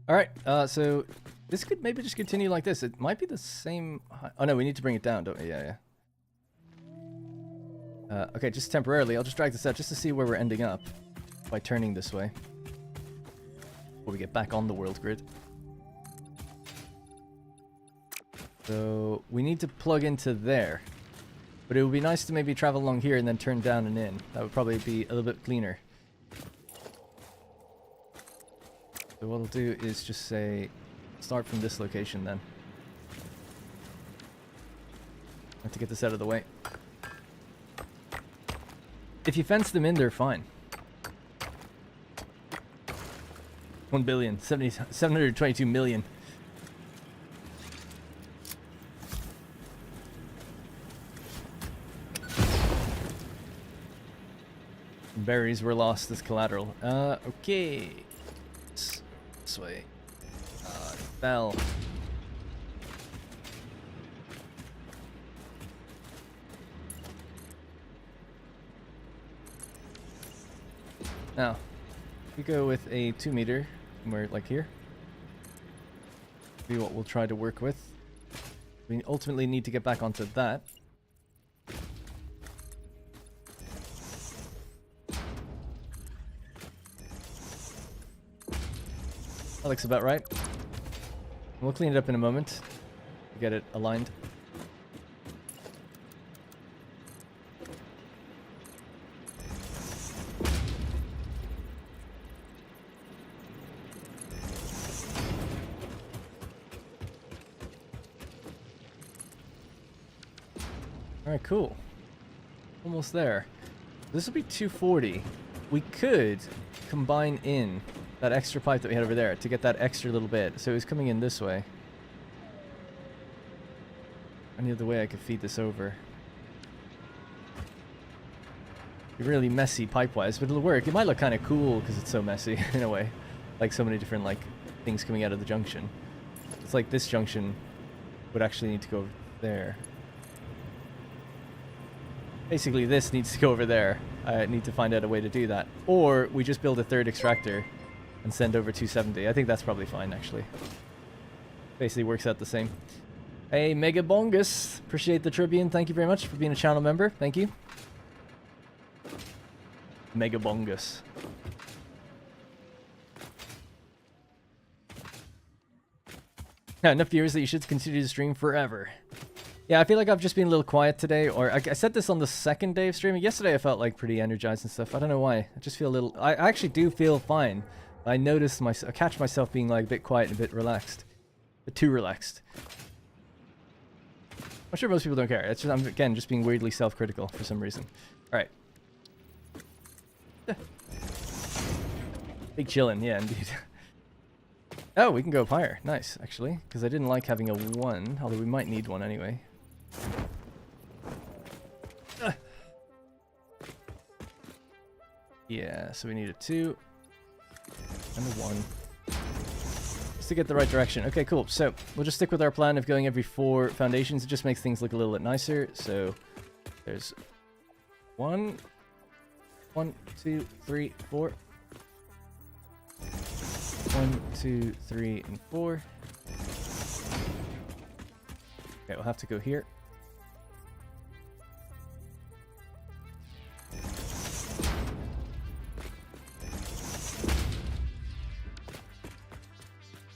Alright, so this could maybe just continue like this. It might be the same... Oh no, we need to bring it down, don't we? Yeah, yeah. Okay, just temporarily. I'll just drag this out just to see where we're ending up by turning this way. Before we get back on the world grid. So we need to plug into there. But it would be nice to maybe travel along here and then turn down and in. That would probably be a little bit cleaner. So what I'll do is just say Start from this location then. Have to get this out of the way. If you fence them in, they're fine. 1 billion, 722 million. Berries were lost as collateral. Okay. This way. Fell. Now, we go with a 2 meter, somewhere like here. Be what we'll try to work with. We ultimately need to get back onto that. That looks about right. We'll clean it up in a moment to get it aligned. Alright, cool. Almost there. This will be 240. We could combine in that extra pipe that we had over there to get that extra little bit. So it was coming in this way. Any other way I could feed this over? Be really messy pipe-wise, but it'll work. It might look kind of cool because it's so messy in a way. Like so many different like things coming out of the junction. It's like this junction would actually need to go over there. Basically this needs to go over there. I need to find out a way to do that. Or we just build a third extractor and send over 270. I think that's probably fine, actually. Basically works out the same. Hey, Mega Bongus. Appreciate the Tribune. Thank you very much for being a channel member. Thank you. Mega Bongus. Yeah, enough viewers that you should continue to stream forever. Yeah, I feel like I've just been a little quiet today, or I said this on the second day of streaming. Yesterday I felt like pretty energized and stuff. I don't know why. I just feel a little... I actually do feel fine. I notice I catch myself being like a bit quiet and a bit relaxed. A bit too relaxed. I'm sure most people don't care. It's just, I'm again just being weirdly self-critical for some reason. Alright. Big chillin', yeah, indeed. Oh, we can go up higher. Nice, actually. Because I didn't like having a 1, although we might need one anyway. Yeah, so we need a 2. And a 1. Just to get the right direction. Okay, cool. So, we'll just stick with our plan of going every 4 foundations. It just makes things look a little bit nicer. So, there's 1, 1, 2, 3, 4. 1, 2, 3, and 4. Okay, we'll have to go here.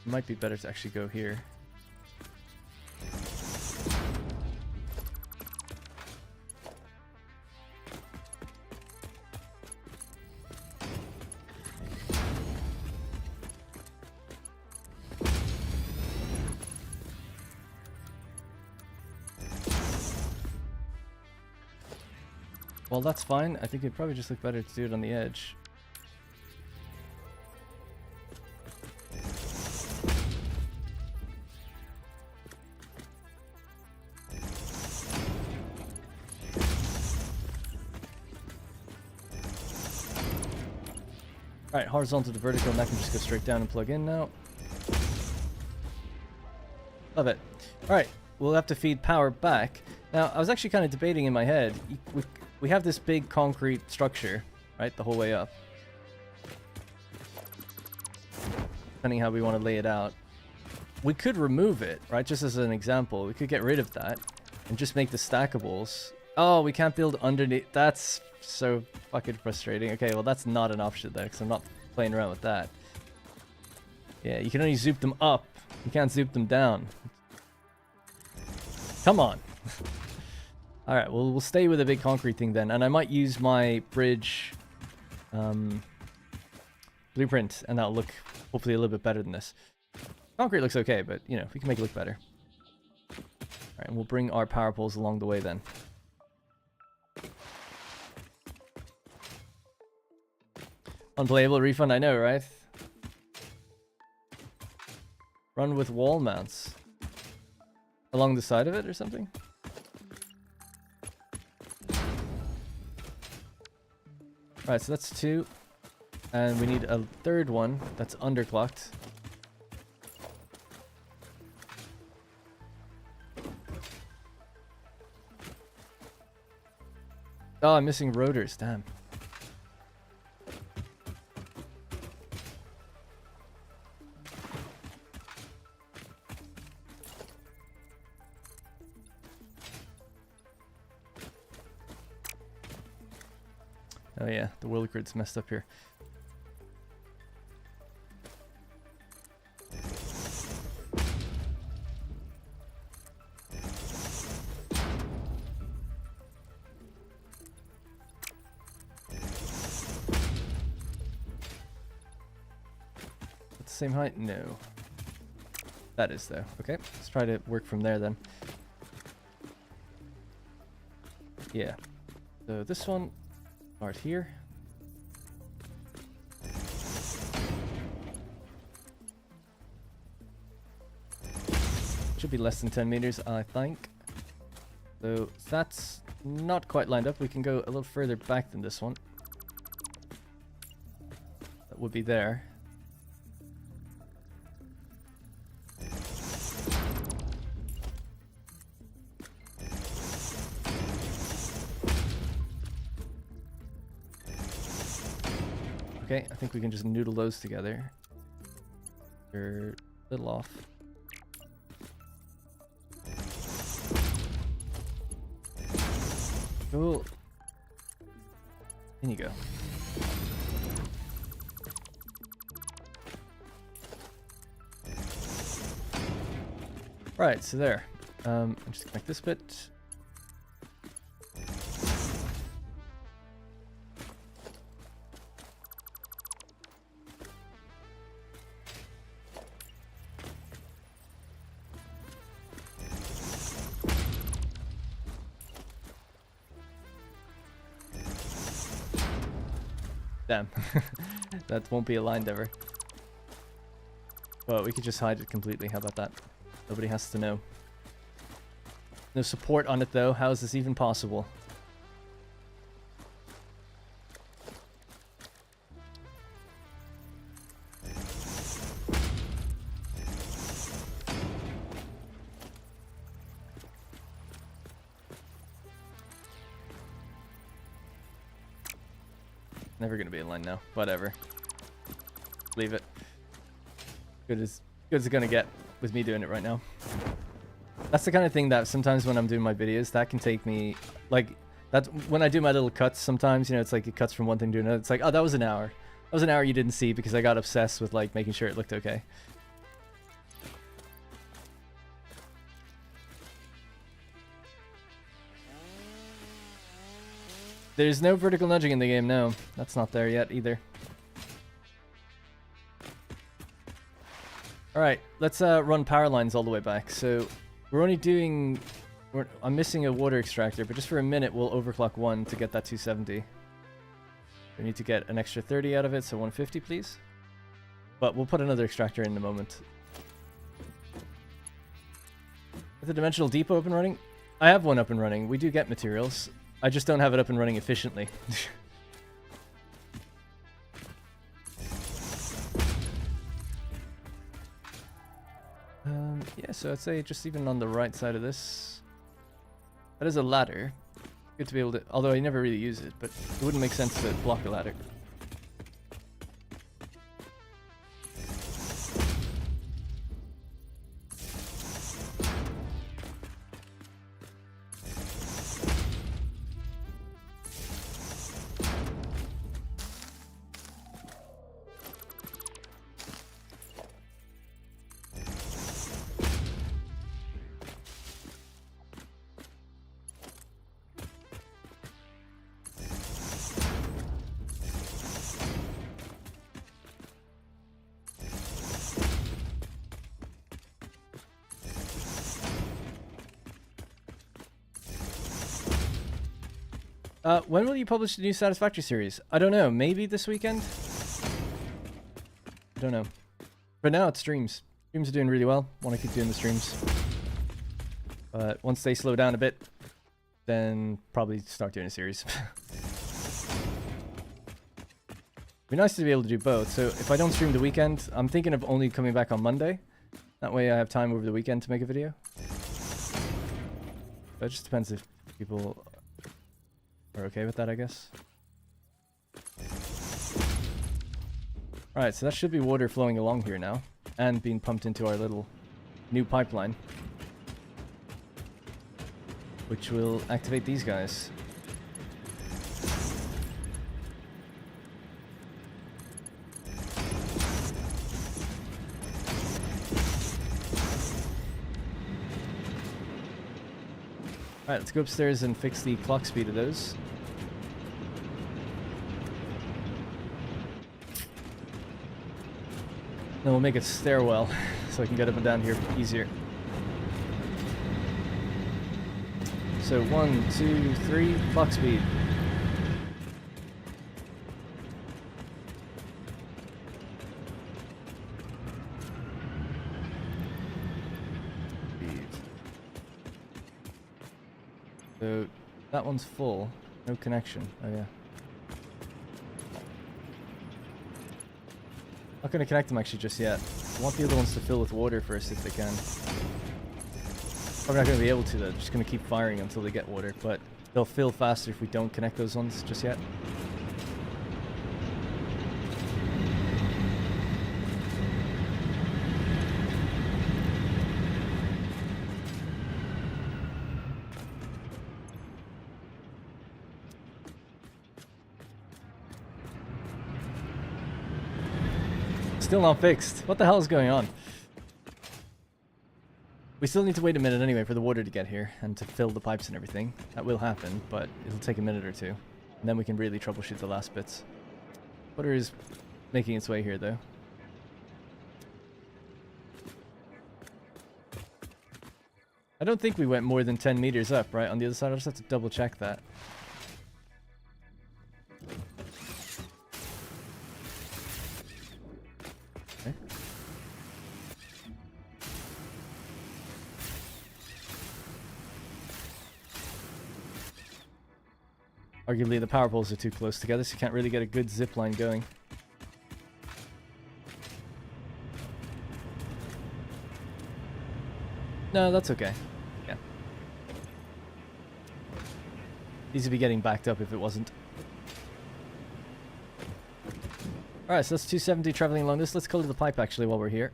Might be better to actually go here. Well, that's fine. I think it'd probably just look better to do it on the edge. Alright, horizontal to vertical, and that can just go straight down and plug in now. Love it. Alright, we'll have to feed power back. Now, I was actually kind of debating in my head. We have this big concrete structure, right, the whole way up. Depending how we want to lay it out. We could remove it, right, just as an example. We could get rid of that and just make the stackables. Oh, we can't build underneath. That's so fucking frustrating. Okay, well, that's not an option there, because I'm not playing around with that. Yeah, you can only zoop them up. You can't zoop them down. Come on. Alright, well, we'll stay with a big concrete thing then. And I might use my bridge blueprint, and that'll look hopefully a little bit better than this. Concrete looks okay, but, you know, we can make it look better. Alright, and we'll bring our power poles along the way then. Unplayable refund, I know, right? Run with wall mounts. Along the side of it or something? Alright, so that's 2. And we need a third one that's underclocked. Oh, I'm missing rotors, damn. Oh yeah, the wheel grid's messed up here. Same height? No. That is though. Okay, let's try to work from there then. Yeah. So this one, start here. Should be less than 10 meters, I think. So that's not quite lined up. We can go a little further back than this one. That would be there. Okay, I think we can just noodle those together. They're a little off. Cool. In you go. Right, so there. I'll just connect this bit. Damn. That won't be aligned ever. Well, we could just hide it completely. How about that? Nobody has to know. No support on it though. How is this even possible? Never gonna be in line now. Whatever. Leave it. Good as it's gonna get with me doing it right now. That's the kind of thing that sometimes when I'm doing my videos, that can take me, like, that when I do my little cuts sometimes, you know, it's like it cuts from one thing to another. It's like, oh, that was an hour. That was an hour you didn't see because I got obsessed with, like, making sure it looked okay. There's no vertical nudging in the game, no. That's not there yet either. Alright, let's run power lines all the way back. So we're only doing... I'm missing a water extractor, but just for a minute we'll overclock 1 to get that 270. We need to get an extra 30 out of it, so 150 please. But we'll put another extractor in a moment. Is the dimensional depot up and running? I have one up and running. We do get materials. I just don't have it up and running efficiently. Yeah, so I'd say just even on the right side of this. That is a ladder. Good to be able to... Although I never really use it, but it wouldn't make sense to block a ladder. When will you publish the new Satisfactory series? I don't know. Maybe this weekend? I don't know. For now, it's streams. Streams are doing really well. Want to keep doing the streams. But once they slow down a bit, then probably start doing a series. It'd be nice to be able to do both. So if I don't stream the weekend, I'm thinking of only coming back on Monday. That way I have time over the weekend to make a video. But it just depends if people are okay with that, I guess. Alright, so that should be water flowing along here now. And being pumped into our little new pipeline. Which will activate these guys. Alright, let's go upstairs and fix the clock speed of those. Then we'll make a stairwell so I can get up and down here easier. So 1, 2, 3, clock speed. So that one's full. No connection. Oh yeah. Not gonna connect them actually just yet. I want the other ones to fill with water first if they can. Probably not gonna be able to though. Just gonna keep firing until they get water, but they'll fill faster if we don't connect those ones just yet. Still not fixed. What the hell is going on? We still need to wait a minute anyway for the water to get here and to fill the pipes and everything. That will happen, but it'll take a minute or two. And then we can really troubleshoot the last bits. Water is making its way here though. I don't think we went more than 10 meters up, right? On the other side, I'll just have to double check that. Okay. Arguably the power poles are too close together, so you can't really get a good zip line going. No, that's okay. Yeah. These would be getting backed up if it wasn't. Alright, so that's 270 traveling along this. Let's color the pipe actually while we're here.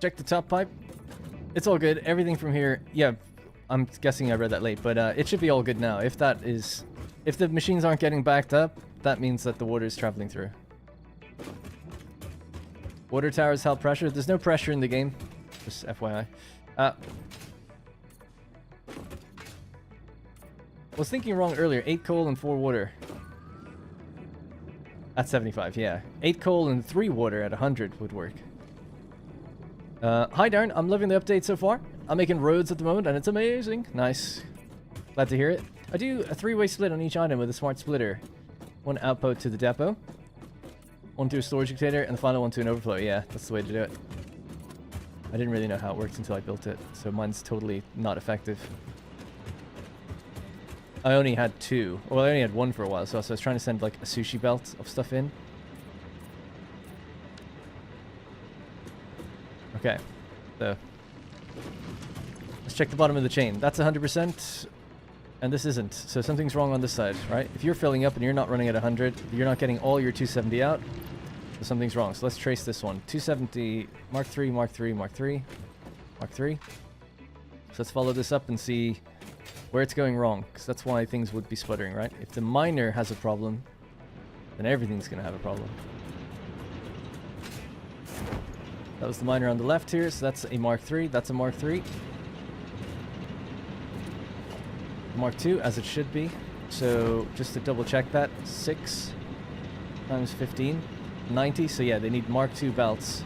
Check the top pipe. It's all good. Everything from here, yeah, I'm guessing I read that late, but it should be all good now. If that is, if the machines aren't getting backed up, that means that the water is traveling through. Water towers help pressure. There's no pressure in the game, just FYI. Was thinking wrong earlier. 8 coal and 4 water. At 75, yeah. 8 coal and 3 water at 100 would work. Hi Darren, I'm loving the update so far. I'm making roads at the moment and it's amazing. Nice. Glad to hear it. I do a 3-way split on each item with a smart splitter. One output to the depot, one to a storage container, and the final one to an overflow. Yeah, that's the way to do it. I didn't really know how it worked until I built it, so mine's totally not effective. I only had 2. Well, I only had 1 for a while, so I was trying to send like a sushi belt of stuff in. Okay, so let's check the bottom of the chain. That's 100%, and this isn't. So something's wrong on this side, right? If you're filling up and you're not running at 100, you're not getting all your 270 out, so something's wrong. So let's trace this one. 270, Mark 3, Mark 3, Mark 3, Mark 3. So let's follow this up and see where it's going wrong, because that's why things would be sputtering, right? If the miner has a problem, then everything's going to have a problem. That was the miner on the left here, so that's a Mark III. That's a Mark III. Mark II, as it should be. So just to double check that, 6 times 15, 90. So yeah, they need Mark II belts.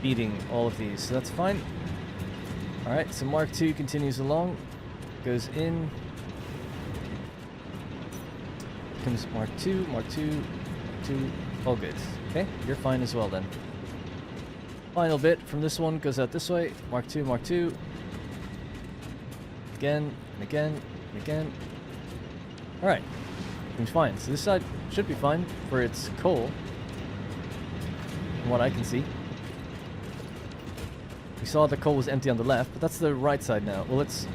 Feeding all of these, so that's fine. Alright, so Mark II continues along, goes in. Comes Mark II, Mark II, Mark II, all good. Okay, you're fine as well then. Final bit from this one goes out this way. Mark II, Mark II. Again, and again, and again. Alright, seems fine. So this side should be fine for its coal, from what I can see. We saw the coal was empty on the left, but that's the right side now. Well, let's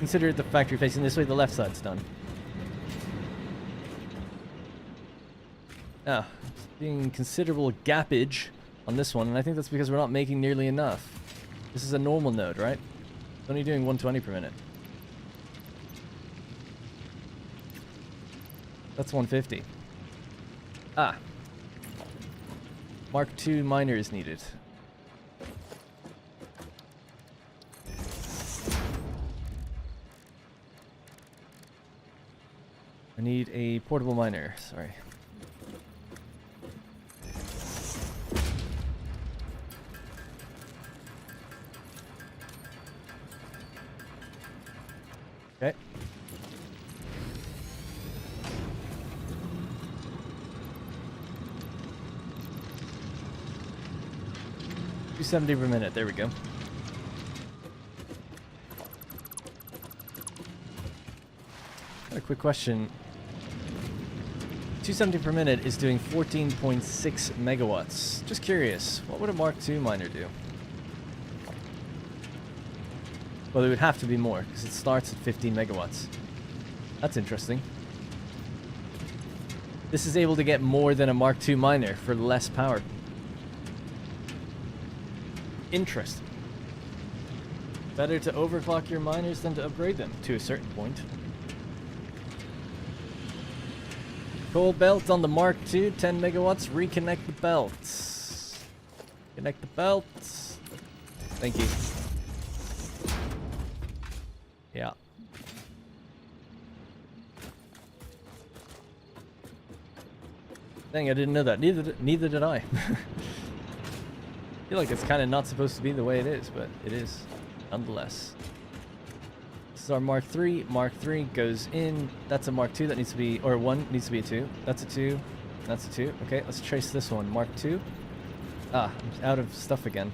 consider the factory facing this way. The left side's done. Now, being considerable gappage on this one, and I think that's because we're not making nearly enough. This is a normal node, right? It's only doing 120 per minute. That's 150. Ah. Mark II miner is needed. I need a portable miner, sorry. Okay. $270 per minute, there we go. Got a quick question. 270 per minute is doing 14.6 megawatts. Just curious, what would a Mark II miner do? Well, it would have to be more, because it starts at 15 megawatts. That's interesting. This is able to get more than a Mark II miner for less power. Interesting. Better to overclock your miners than to upgrade them, to a certain point. Coal belt on the Mark II, 10 megawatts. Reconnect the belts. Connect the belts. Thank you. Yeah. Dang, I didn't know that. Neither did I. I feel like it's kind of not supposed to be the way it is, but it is, nonetheless. This is our Mark III. Mark III goes in. That's a Mark II that needs to be, or 1 needs to be a 2. That's a 2. That's a 2. Okay, let's trace this one. Mark II. Ah, I'm out of stuff again.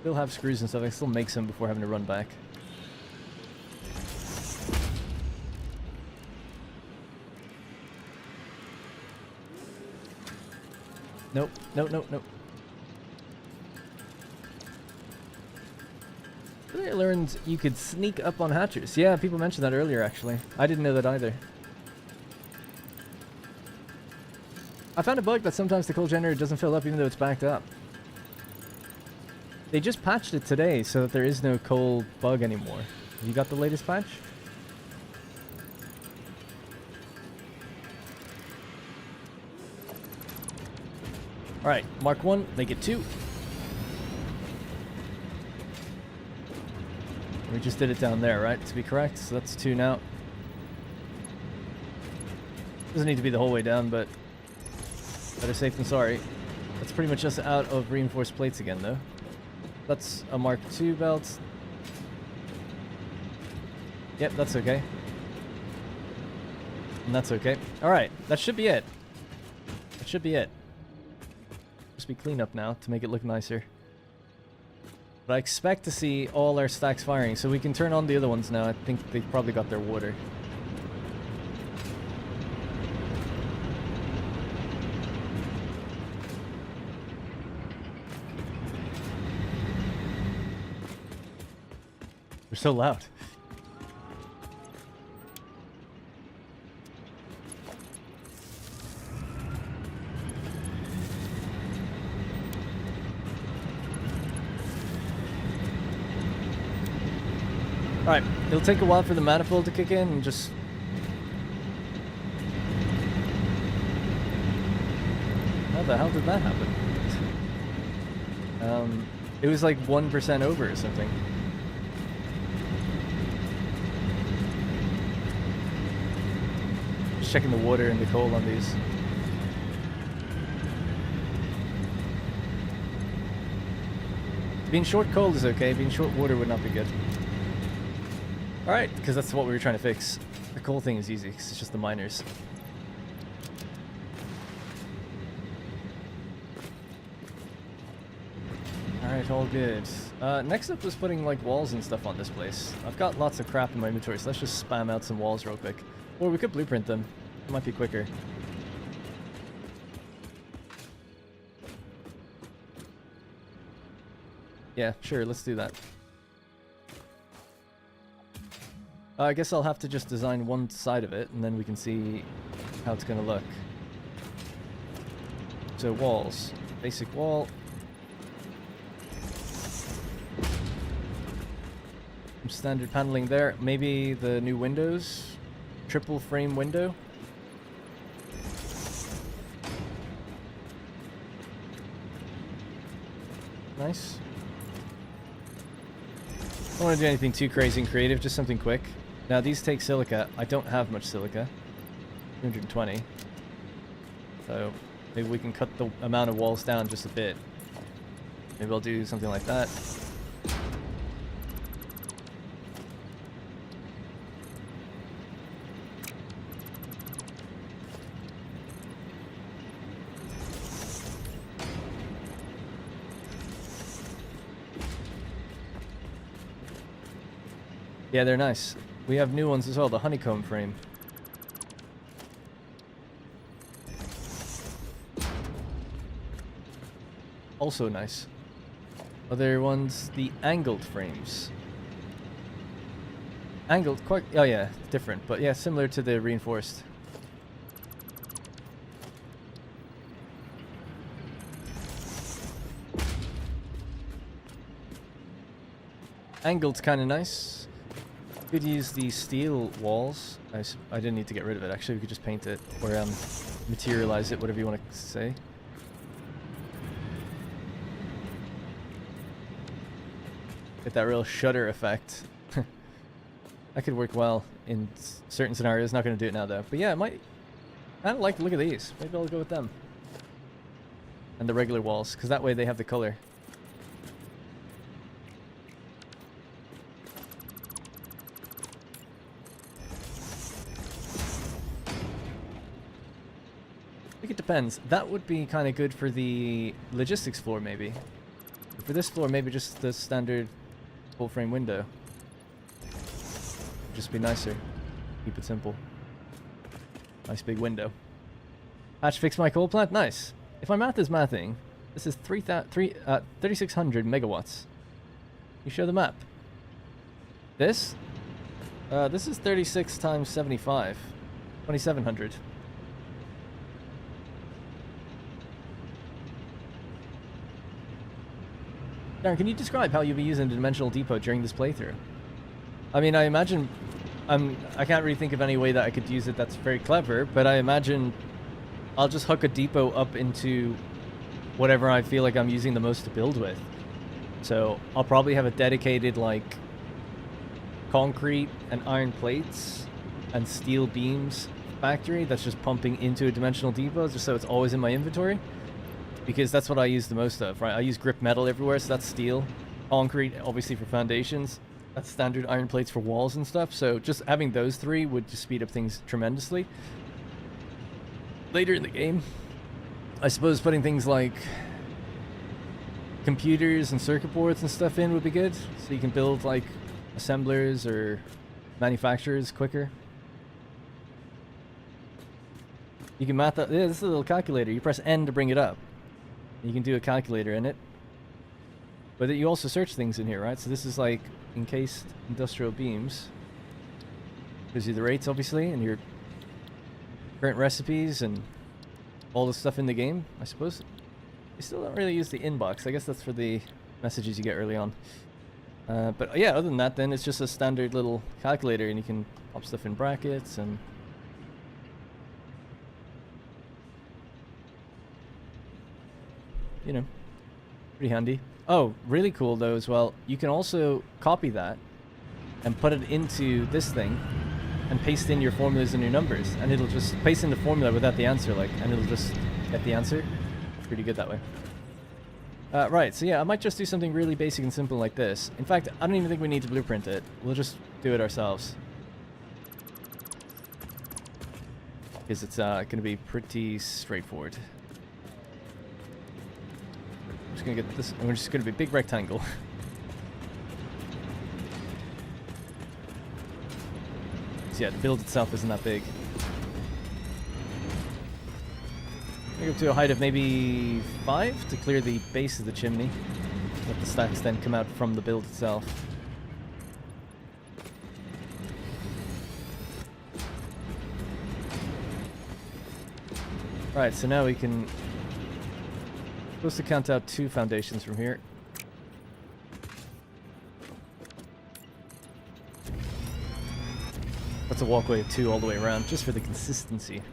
Still have screws and stuff. I can still make some before having to run back. Nope. Nope, nope, nope. I learned you could sneak up on hatchers. Yeah, people mentioned that earlier, actually. I didn't know that either. I found a bug that sometimes the coal generator doesn't fill up even though it's backed up. They just patched it today so that there is no coal bug anymore. You got the latest patch? Alright, Mark 1, make it 2. We just did it down there, right? To be correct, so that's 2 now. Doesn't need to be the whole way down, but better safe than sorry. That's pretty much just out of reinforced plates again, though. That's a Mark II belt. Yep, that's okay. And that's okay. Alright, that should be it. That should be it. Just be cleanup now to make it look nicer. But I expect to see all our stacks firing, so we can turn on the other ones now. I think they've probably got their water. They're so loud. Alright, it'll take a while for the manifold to kick in and just How the hell did that happen? It was like 1% over or something. Just checking the water and the coal on these. Being short coal is okay, being short water would not be good. Alright, because that's what we were trying to fix. The coal thing is easy, because it's just the miners. Alright, all good. Next up was putting like walls and stuff on this place. I've got lots of crap in my inventory, so let's just spam out some walls real quick. Or we could blueprint them. It might be quicker. Yeah, sure, let's do that. I guess I'll have to just design one side of it, and then we can see how it's gonna look. So walls. Basic wall. Some standard paneling there. Maybe the new windows. Triple frame window. Nice. I don't want to do anything too crazy and creative, just something quick. Now these take silica. I don't have much silica. 220. So maybe we can cut the amount of walls down just a bit. Maybe I'll do something like that. Yeah, they're nice. We have new ones as well, the honeycomb frame. Also nice. Other ones, the angled frames. Angled, quite, oh yeah, different, but yeah, similar to the reinforced. Angeled's kind of nice. Could use the steel walls. I didn't need to get rid of it, actually. We could just paint it, or materialize it, whatever you want to say. Get that real shutter effect. That could work well in certain scenarios. Not going to do it now, though. But yeah, I don't like the look of these. Maybe I'll go with them. And the regular walls, because that way they have the color. It depends. That would be kind of good for the logistics floor, maybe. For this floor, maybe just the standard full frame window. Just be nicer. Keep it simple. Nice big window. Hatch fix my coal plant? Nice. If my math is mathing, this is 3,600 megawatts. You show the map. This? This is 36 times 75. 2,700. Darren, can you describe how you'll be using the Dimensional Depot during this playthrough? I mean, I imagine... I can't really think of any way that I could use it that's very clever, but I imagine I'll just hook a depot up into whatever I feel like I'm using the most to build with. So I'll probably have a dedicated, like, concrete and iron plates and steel beams factory that's just pumping into a Dimensional Depot, just so it's always in my inventory. Because that's what I use the most of, right? I use grip metal everywhere, so that's steel. Concrete, obviously, for foundations. That's standard iron plates for walls and stuff. So just having those three would just speed up things tremendously. Later in the game, I suppose putting things like computers and circuit boards and stuff in would be good. So you can build, like, assemblers or manufacturers quicker. You can math that. Yeah, this is a little calculator. You press N to bring it up. You can do a calculator in it. But you also search things in here, right? So this is like encased industrial beams. Gives you the rates, obviously, and your current recipes and all the stuff in the game, I suppose. You still don't really use the inbox. I guess that's for the messages you get early on. But yeah, other than that, then it's just a standard little calculator, and you can pop stuff in brackets and... you know, pretty handy. Oh, really cool though as well. You can also copy that and put it into this thing and paste in your formulas and your numbers, and it'll just paste in the formula without the answer, like, and it'll just get the answer. Pretty good that way. Right, so yeah, I might just do something really basic and simple like this. In fact, I don't even think we need to blueprint it. We'll just do it ourselves. Because it's going to be pretty straightforward. I'm just going to get this, and we're just going to be a big rectangle. So yeah, the build itself isn't that big. Go up to a height of maybe 5 to clear the base of the chimney. Let the stacks then come out from the build itself. Right, so now we can... supposed to count out 2 foundations from here. That's a walkway of 2 all the way around, just for the consistency.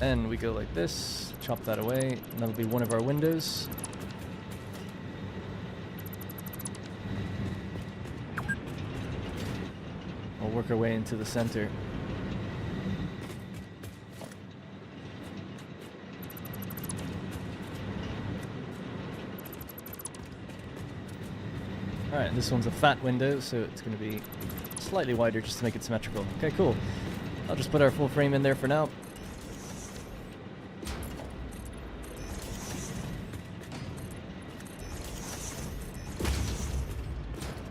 And we go like this, chop that away, and that'll be one of our windows. We'll work our way into the center. Alright, this one's a fat window, so it's going to be slightly wider just to make it symmetrical. Okay, cool. I'll just put our full frame in there for now.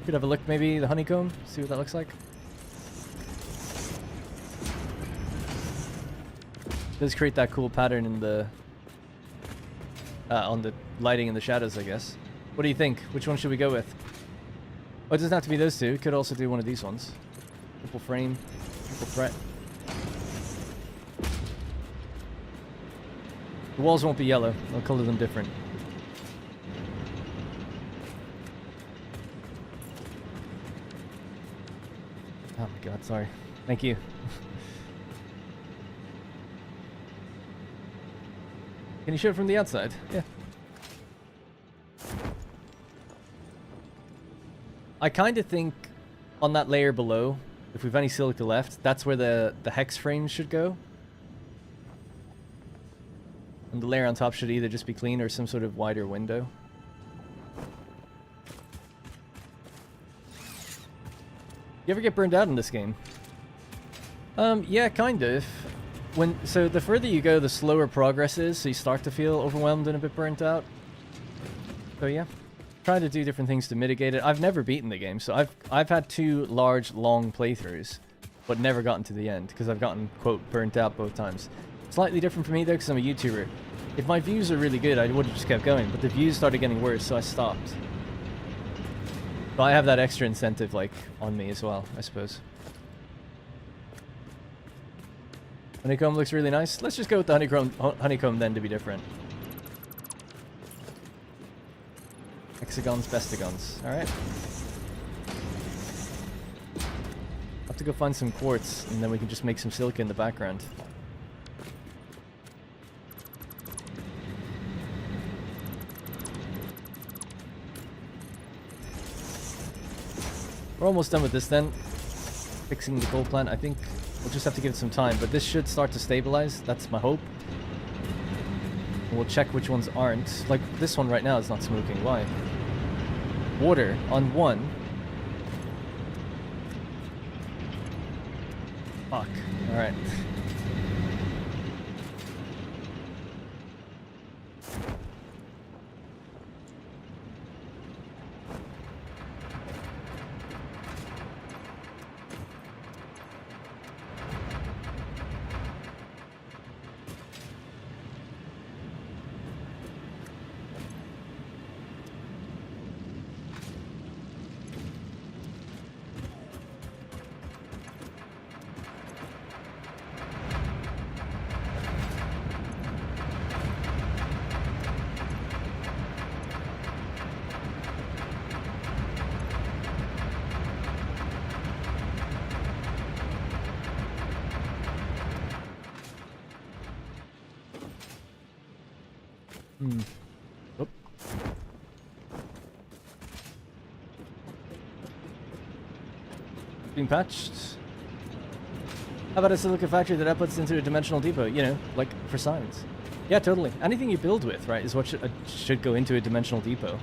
Could have a look, maybe the honeycomb, see what that looks like. It does create that cool pattern in the on the lighting and the shadows, I guess. What do you think? Which one should we go with? Oh, it doesn't have to be those two. We could also do one of these ones. Triple frame, triple fret. The walls won't be yellow. I'll color them different. Oh my god, sorry. Thank you. Can you show it from the outside? Yeah. I kind of think on that layer below, if we've any silica left, that's where the hex frames should go. And the layer on top should either just be clean or some sort of wider window. You ever get burned out in this game? Yeah, kind of. So the further you go, the slower progress is, so you start to feel overwhelmed and a bit burnt out. So yeah, trying to do different things to mitigate it. I've never beaten the game, so I've had 2 large, long playthroughs, but never gotten to the end, because I've gotten, quote, burnt out both times. Slightly different for me though, because I'm a YouTuber. If my views are really good, I would have just kept going, but the views started getting worse, so I stopped. But I have that extra incentive, like, on me as well, I suppose. Honeycomb looks really nice. Let's just go with the honeycomb then to be different. Hexagons, bestigons. Alright. Have to go find some quartz, and then we can just make some silica in the background. We're almost done with this then. Fixing the coal plant. I think we'll just have to give it some time, but this should start to stabilize. That's my hope. And we'll check which ones aren't. Like this one right now is not smoking. Why? Water on 1. Fuck. Alright. Hmm. Oop. Being patched. How about a silica factory that outputs into a dimensional depot? You know, like for science. Yeah, totally. Anything you build with, right, is what should go into a dimensional depot.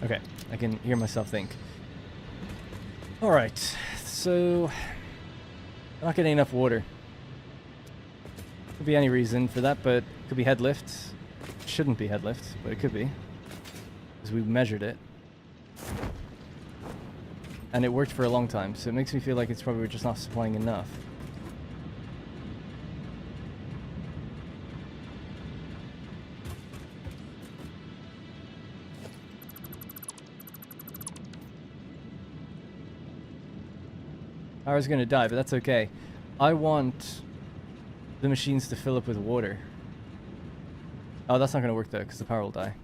Okay, I can hear myself think. Alright, so... I'm not getting enough water. Could be any reason for that, but could be head lift. Shouldn't be head lift, but it could be. Because we measured it. And it worked for a long time, so it makes me feel like it's probably just not supplying enough. Power's gonna die, but that's okay. I want the machines to fill up with water. Oh, that's not gonna work though, because the power will die.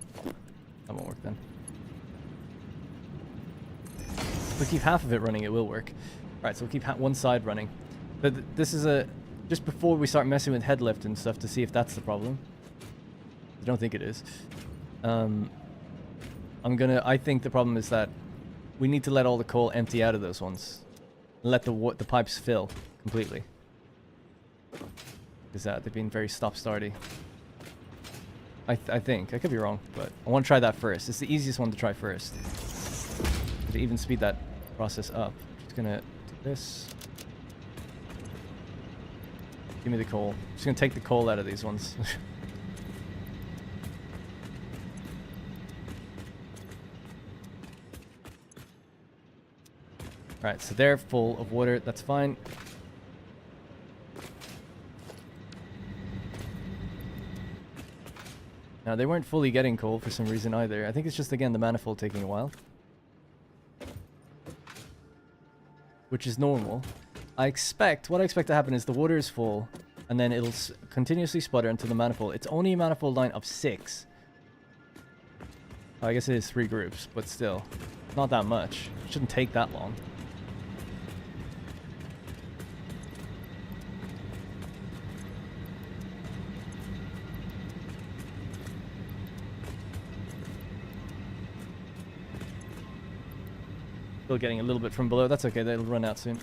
That won't work then. If we keep half of it running, it will work. Alright, so we'll keep one side running. But this is just before we start messing with head lift and stuff to see if that's the problem. I don't think it is. I think the problem is that we need to let all the coal empty out of those ones. Let the pipes fill completely. Because they've been very stop-starty. I think. I could be wrong, but I want to try that first. It's the easiest one to try first. To even speed that process up. Just gonna do this. Give me the coal. Just gonna take the coal out of these ones. Alright, so they're full of water. That's fine. Now, they weren't fully getting coal for some reason either. I think it's just, again, the manifold taking a while. Which is normal. What I expect to happen is the water is full, and then it'll continuously sputter until the manifold. It's only a manifold line of 6. I guess it is 3 groups, but still. Not that much. It shouldn't take that long. Still getting a little bit from below. That's okay. That'll run out soon.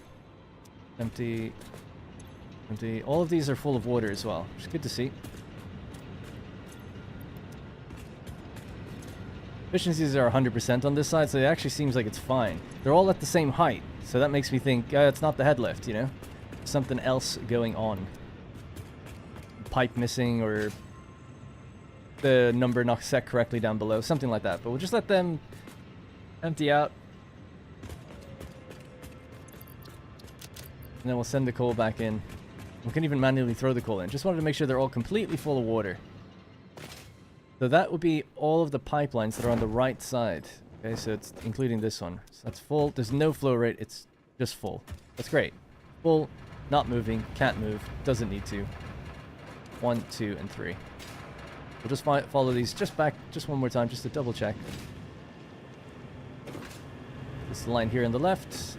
Empty. Empty. All of these are full of water as well, which is good to see. Efficiencies are 100% on this side, so it actually seems like it's fine. They're all at the same height, so that makes me think it's not the head lift, you know? Something else going on. Pipe missing, or the number not set correctly down below. Something like that. But we'll just let them empty out. And then we'll send the coal back in. We can even manually throw the coal in. Just wanted to make sure they're all completely full of water. So that would be all of the pipelines that are on the right side. Okay, so it's including this one. So that's full. There's no flow rate. It's just full. That's great. Full, not moving, can't move, doesn't need to. 1, 2, and 3. We'll just follow these just back just one more time, just to double check. This is the line here on the left.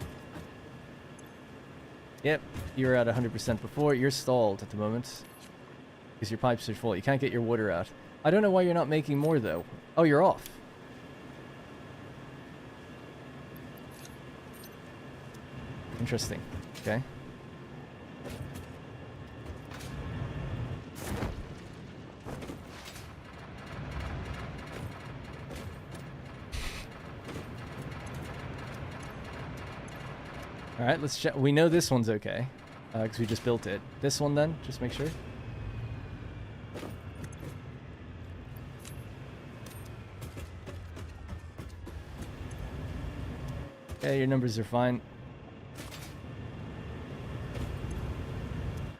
Yep, you were at 100% before. You're stalled at the moment because your pipes are full. You can't get your water out. I don't know why you're not making more, though. Oh, you're off. Interesting. Okay. Alright, let's check. We know this one's okay, because we just built it. This one then, just make sure. Okay, your numbers are fine.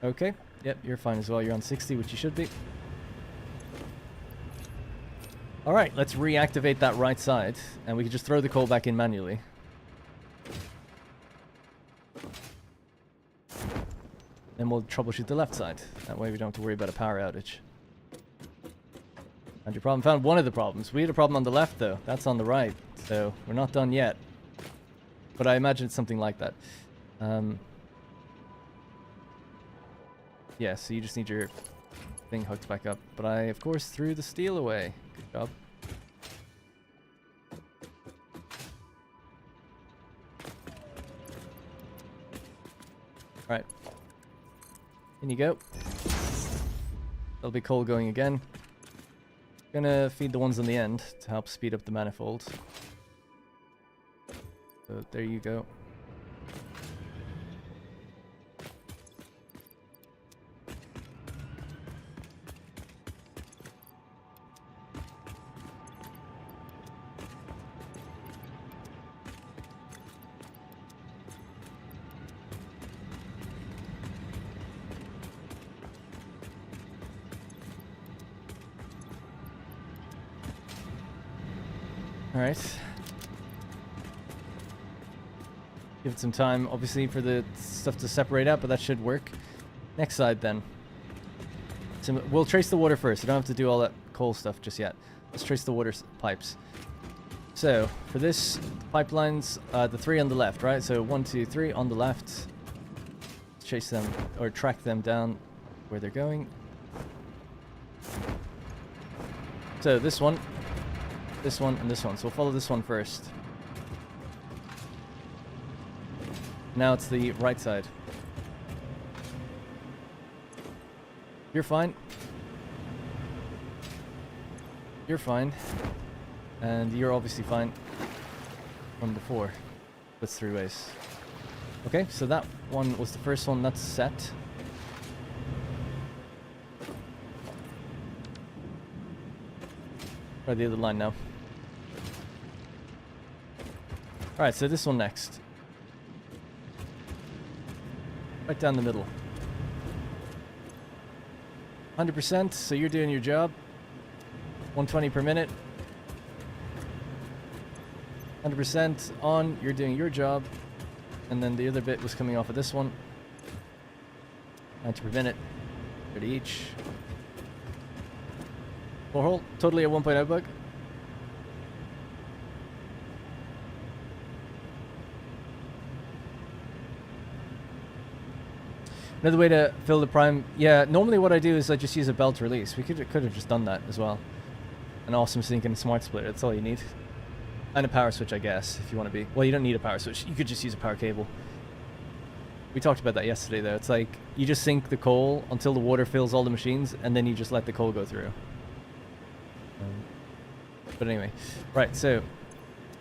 Okay, yep, you're fine as well. You're on 60, which you should be. Alright, let's reactivate that right side, and we can just throw the coal back in manually. Then we'll troubleshoot the left side. That way we don't have to worry about a power outage. Found your problem. Found one of the problems. We had a problem on the left, though. That's on the right. So we're not done yet. But I imagine it's something like that. Yeah, so you just need your thing hooked back up. But I, of course, threw the steel away. Good job. Alright. In you go. There'll be coal going again. Gonna feed the ones on the end to help speed up the manifold. So there you go. Alright. Give it some time, obviously, for the stuff to separate out, but that should work. Next side, then. So we'll trace the water first. I don't have to do all that coal stuff just yet. Let's trace the water pipes. So, for this, pipelines, the 3 on the left, right? So 1, 2, 3 on the left. Chase them, or track them down where they're going. So this one, and this one. So we'll follow this one first. Now it's the right side. You're fine. You're fine. And you're obviously fine from before. That's 3 ways. Okay, so that one was the first one. That's set. Try the other line now. Alright, so this one next. Right down the middle. 100%, so you're doing your job. 120 per minute. 100% on, you're doing your job. And then the other bit was coming off of this one. 90 per minute. 30 each. Borehole, totally a 1.0 bug. Another way to fill the prime, yeah, normally what I do is I just use a belt release. We could have just done that as well. An awesome sync and a smart splitter, that's all you need. And a power switch, I guess, if you want to be. Well, you don't need a power switch, you could just use a power cable. We talked about that yesterday though. It's like, you just sink the coal until the water fills all the machines, and then you just let the coal go through. But anyway, right, so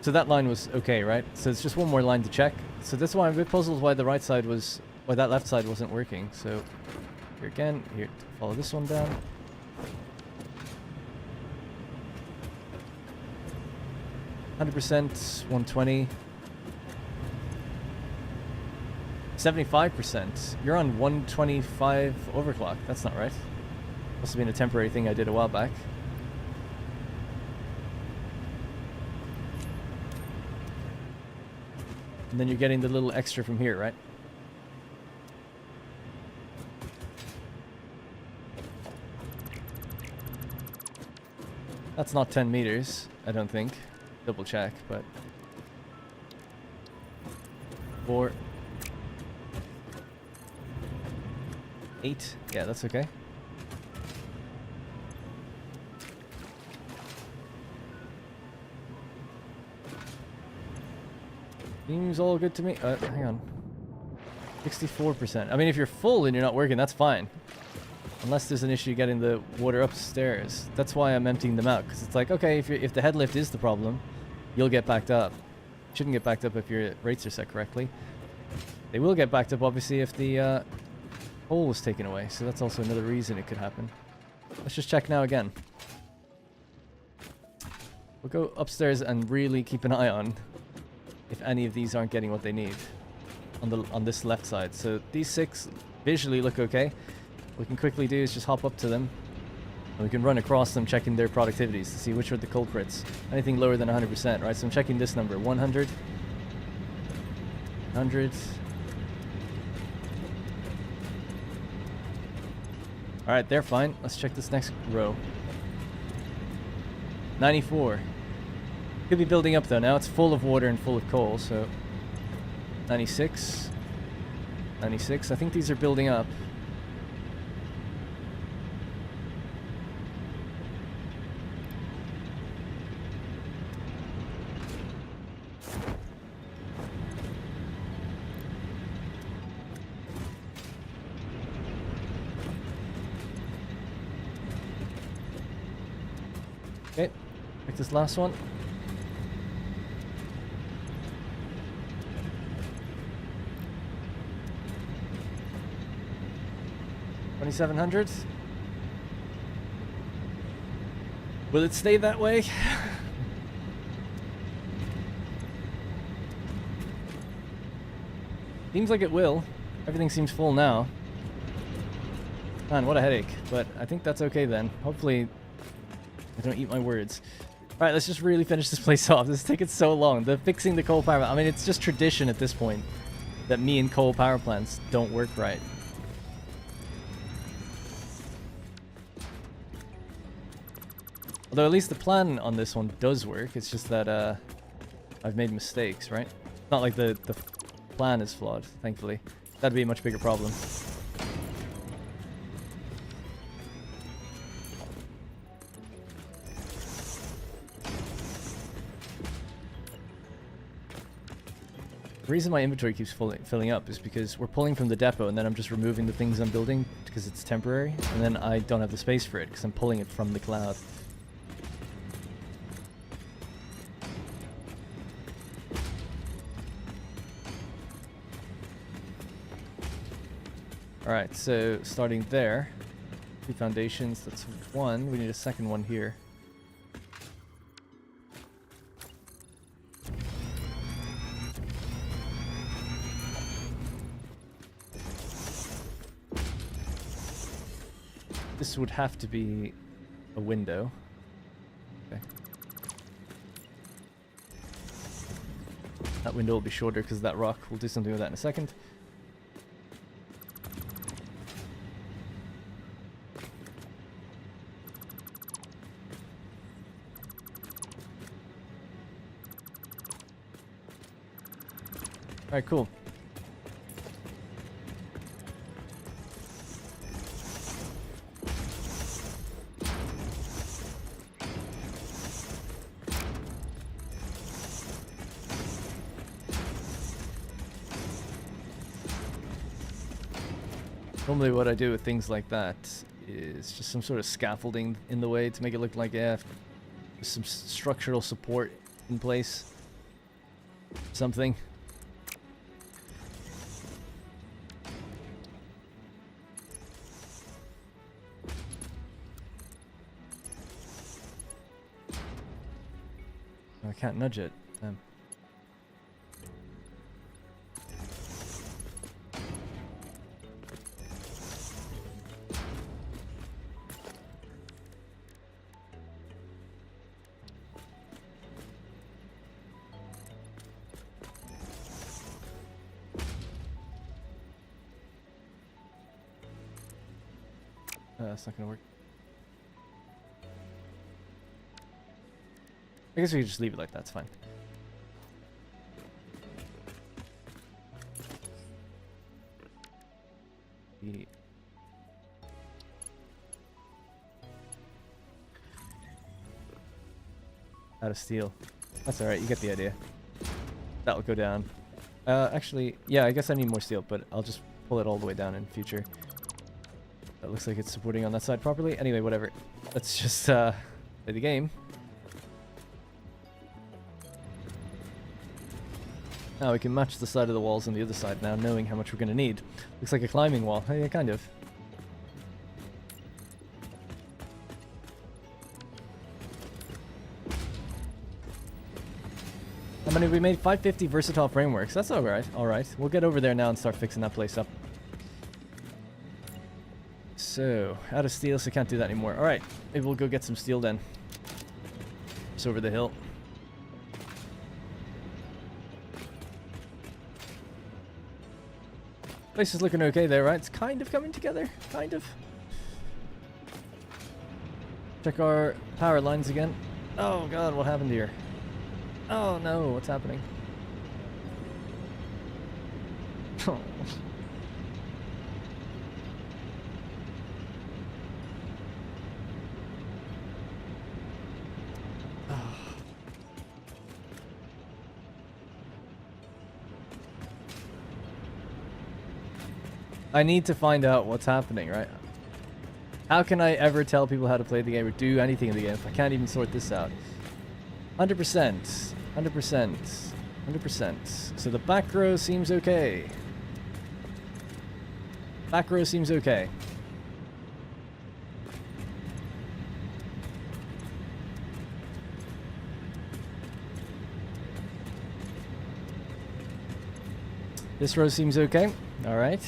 that line was okay, right? So it's just one more line to check. So that's why I'm a bit puzzled why the right side was, why that left side wasn't working. So here again, here, follow this one down. %, 120. 75%. You're on 125 overclock. That's not right. Must have been a temporary thing I did a while back. And then you're getting the little extra from here, right? That's not 10 meters, I don't think. Double check, but... 4... 8? Yeah, that's okay. Seems all good to me. Hang on. 64%. I mean, if you're full and you're not working, that's fine. Unless there's an issue getting the water upstairs. That's why I'm emptying them out. Because it's like, okay, if the head lift is the problem, you'll get backed up. Shouldn't get backed up if your rates are set correctly. They will get backed up, obviously, if the hole was taken away. So that's also another reason it could happen. Let's just check now again. We'll go upstairs and really keep an eye on if any of these aren't getting what they need on this left side. So these 6 visually look okay. What we can quickly do is just hop up to them and we can run across them, checking their productivities to see which are the culprits. Anything lower than 100%, right? So I'm checking this number, 100, 100. Alright, they're fine. Let's check this next row. 94. Could be building up though. Now it's full of water and full of coal, so 96. 96. I think these are building up. Okay, take this last one. $2,700. Will it stay that way? Seems like it will. Everything seems full now. Man, what a headache. But I think that's okay then. Hopefully I don't eat my words. Alright, let's just really finish this place off. This is taking so long. The fixing the coal power... I mean, it's just tradition at this point that me and coal power plants don't work right. Although at least the plan on this one does work. It's just that I've made mistakes, right? It's not like the plan is flawed, thankfully. That'd be a much bigger problem. The reason my inventory keeps filling up is because we're pulling from the depot and then I'm just removing the things I'm building because it's temporary, and then I don't have the space for it because I'm pulling it from the cloud. Alright, so starting there, 2 foundations, that's 1, we need a second one here. This would have to be a window. Okay. That window will be shorter because of that rock. We'll do something with that in a second. Alright, cool. Normally what I do with things like that is just some sort of scaffolding in the way to make it look like, yeah, some structural support in place. Something. I can't nudge it. That's not gonna work. I guess we could just leave it like that, it's fine. Out of steel. That's alright, you get the idea. That'll go down. Actually, yeah, I guess I need more steel, but I'll just pull it all the way down in future. That looks like it's supporting on that side properly. Anyway, whatever. Let's just play the game. Now we can match the side of the walls on the other side now, knowing how much we're going to need. Looks like a climbing wall. Yeah, kind of. I mean, we made 550 versatile frameworks. That's alright. Alright. We'll get over there now and start fixing that place up. So, out of steel, so can't do that anymore. Alright. Maybe we'll go get some steel then. It's over the hill. Place is looking okay there, right? It's kind of coming together. Kind of. Check our power lines again. Oh god, what happened here? Oh no, what's happening? Oh. I need to find out what's happening, right? How can I ever tell people how to play the game or do anything in the game if I can't even sort this out? 100%. 100%. 100%. So the back row seems okay. Back row seems okay. This row seems okay. All right.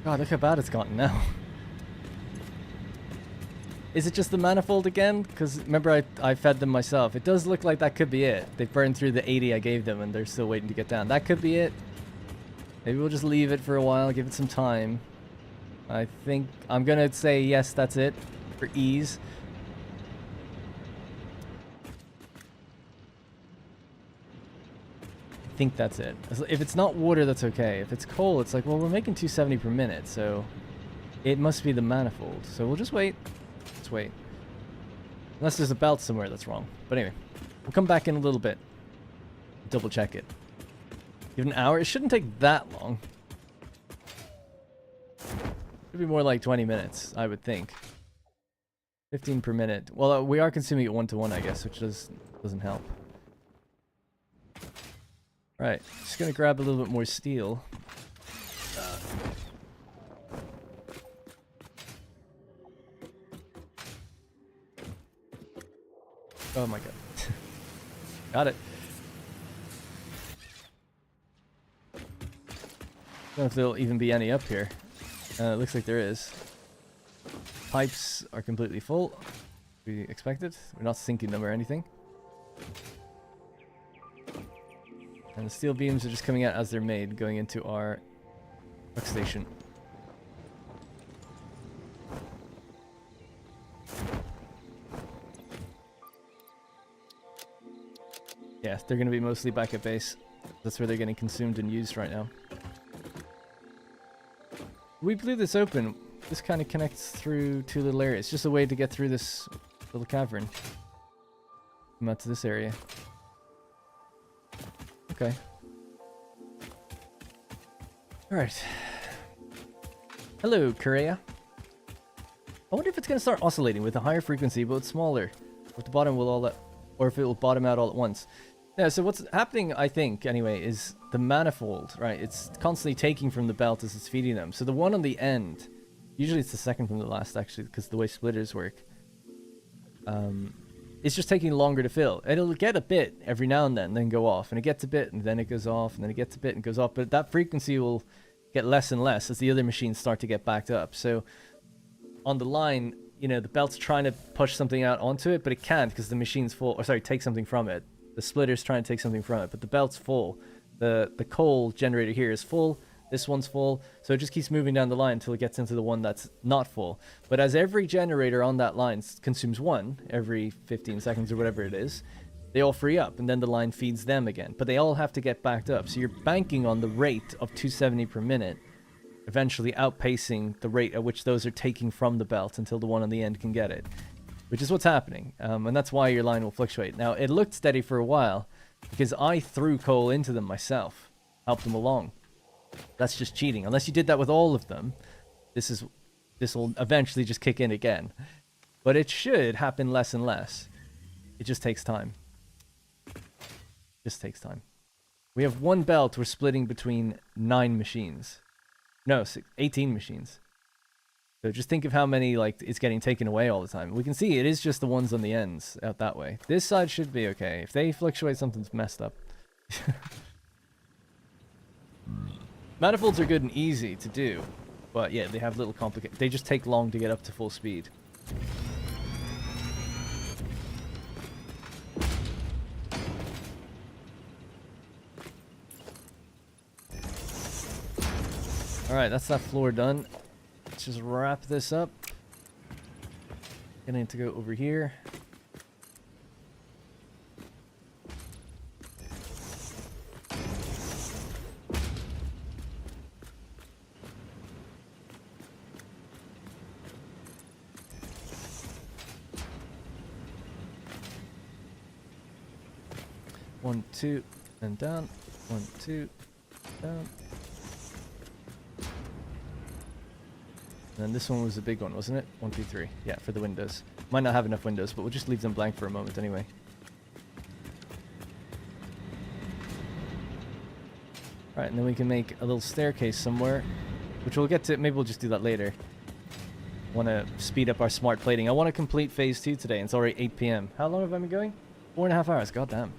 God, look how bad it's gotten now. Is it just the manifold again? Because remember I fed them myself. It does look like that could be it. They burned through the 80 I gave them and they're still waiting to get down. That could be it. Maybe we'll just leave it for a while, give it some time. I think I'm going to say yes, that's it for ease. I think that's it. If it's not water, that's okay. If it's coal, it's like, well, we're making 270 per minute, so it must be the manifold. So we'll just wait. Let's wait. Unless there's a belt somewhere that's wrong. But anyway, we'll come back in a little bit. Double check it. Give it an hour. It shouldn't take that long. Should be more like 20 minutes, I would think. 15 per minute. Well, we are consuming it 1-to-1, I guess, which doesn't help. Right, just gonna grab a little bit more steel. Oh my god. Got it. I don't know if there'll even be any up here. It looks like there is. Pipes are completely full. We expected. We're not sinking them or anything. And the steel beams are just coming out as they're made, going into our workstation. Yeah, they're going to be mostly back at base. That's where they're getting consumed and used right now. We blew this open. This kind of connects through two little areas. It's just a way to get through this little cavern. Come out to this area. Okay. Alright. Hello, Korea. I wonder if it's going to start oscillating with a higher frequency, but it's smaller. Or if the bottom will or if it will bottom out all at once. Yeah, so what's happening, I think, anyway, is the manifold, right? It's constantly taking from the belt as it's feeding them. So the one on the end, usually it's the second from the last, actually, because the way splitters work. It's just taking longer to fill. It'll get a bit every now and then go off. And it gets a bit, and then it goes off, and then it gets a bit and goes off. But that frequency will get less and less as the other machines start to get backed up. So on the line, you know, the belt's trying to push something out onto it, but it can't because the machine's full. Or sorry, take something from it. The splitter's trying to take something from it, but the belt's full. The coal generator here is full. This one's full. So it just keeps moving down the line until it gets into the one that's not full. But as every generator on that line consumes one every 15 seconds or whatever it is, they all free up, and then the line feeds them again. But they all have to get backed up. So you're banking on the rate of 270 per minute, eventually outpacing the rate at which those are taking from the belt until the one on the end can get it. Which is what's happening. And that's why your line will fluctuate. Now, it looked steady for a while because I threw coal into them myself, helped them along. That's just cheating. Unless you did that with all of them, this will eventually just kick in again. But it should happen less and less. It just takes time. Just takes time. We have one belt we're splitting between 9 machines. No, 18 machines. So just think of how many, like, it's getting taken away all the time. We can see it is just the ones on the ends out that way. This side should be okay. If they fluctuate, something's messed up. Manifolds are good and easy to do, but yeah, they have little complications. They just take long to get up to full speed. Alright, that's that floor done. Let's just wrap this up. Gonna need to go over here. One, two, and down. 1, 2, down. And then this one was the big one, wasn't it? 1, 2, 3. Yeah, for the windows. Might not have enough windows, but we'll just leave them blank for a moment anyway. Alright, and then we can make a little staircase somewhere, which we'll get to. Maybe we'll just do that later. Want to speed up our smart plating. I want to complete phase 2 today, and it's already 8 p.m. How long have I been going? 4.5 hours. God damn.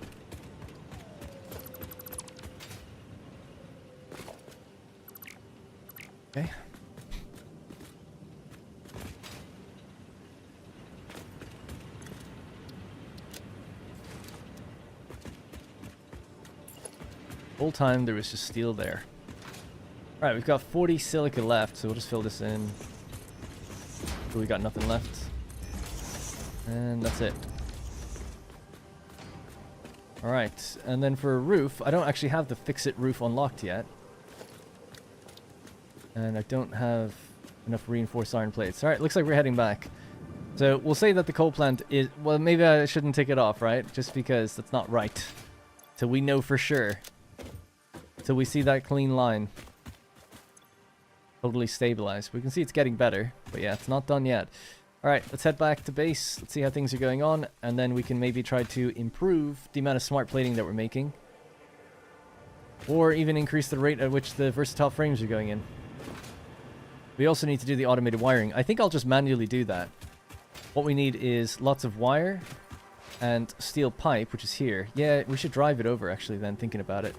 Okay. Whole time there was just steel there. Alright, we've got 40 silica left, so we'll just fill this in. So we got nothing left. And that's it. Alright, and then for a roof, I don't actually have the fix-it roof unlocked yet. And I don't have enough reinforced iron plates. Alright, looks like we're heading back. So we'll say that the coal plant is... Well, maybe I shouldn't take it off, right? Just because that's not right. So we know for sure. So we see that clean line. Totally stabilized. We can see it's getting better. But yeah, it's not done yet. Alright, let's head back to base. Let's see how things are going on. And then we can maybe try to improve the amount of smart plating that we're making. Or even increase the rate at which the versatile frames are going in. We also need to do the automated wiring. I think I'll just manually do that. What we need is lots of wire and steel pipe, which is here. Yeah, we should drive it over, actually, then, thinking about it.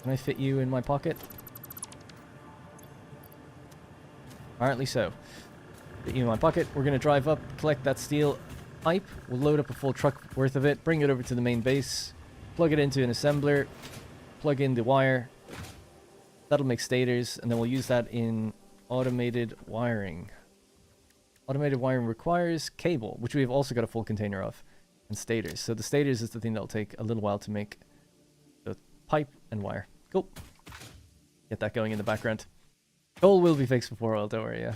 Can I fit you in my pocket? Apparently so. Fit you in my pocket. We're going to drive up, collect that steel pipe. We'll load up a full truck worth of it, bring it over to the main base, plug it into an assembler, plug in the wire. That'll make stators, and then we'll use that in automated wiring. Automated wiring requires cable, which we've also got a full container of, and stators. So the stators is the thing that'll take a little while to make. So pipe and wire. Cool. Get that going in the background. Coal will be fixed before oil, don't worry, yeah.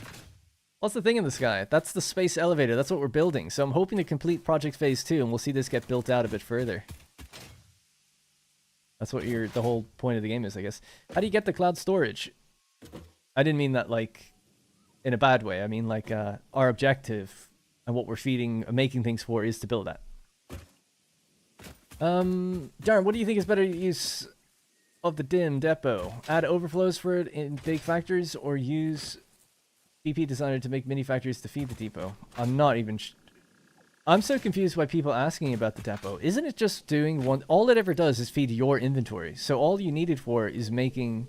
What's the thing in the sky? That's the space elevator. That's what we're building. So I'm hoping to complete project phase 2, and we'll see this get built out a bit further. That's what the whole point of the game is, I guess. How do you get the cloud storage? I didn't mean that, like, in a bad way. I mean, like, our objective and what we're making things for is to build that. Darren, what do you think is better use of the DIM depot? Add overflows for it in big factories, or use DP Designer to make mini factories to feed the depot? I'm not even... I'm so confused by people asking about the depot. Isn't it just doing one... All it ever does is feed your inventory. So all you need it for is making...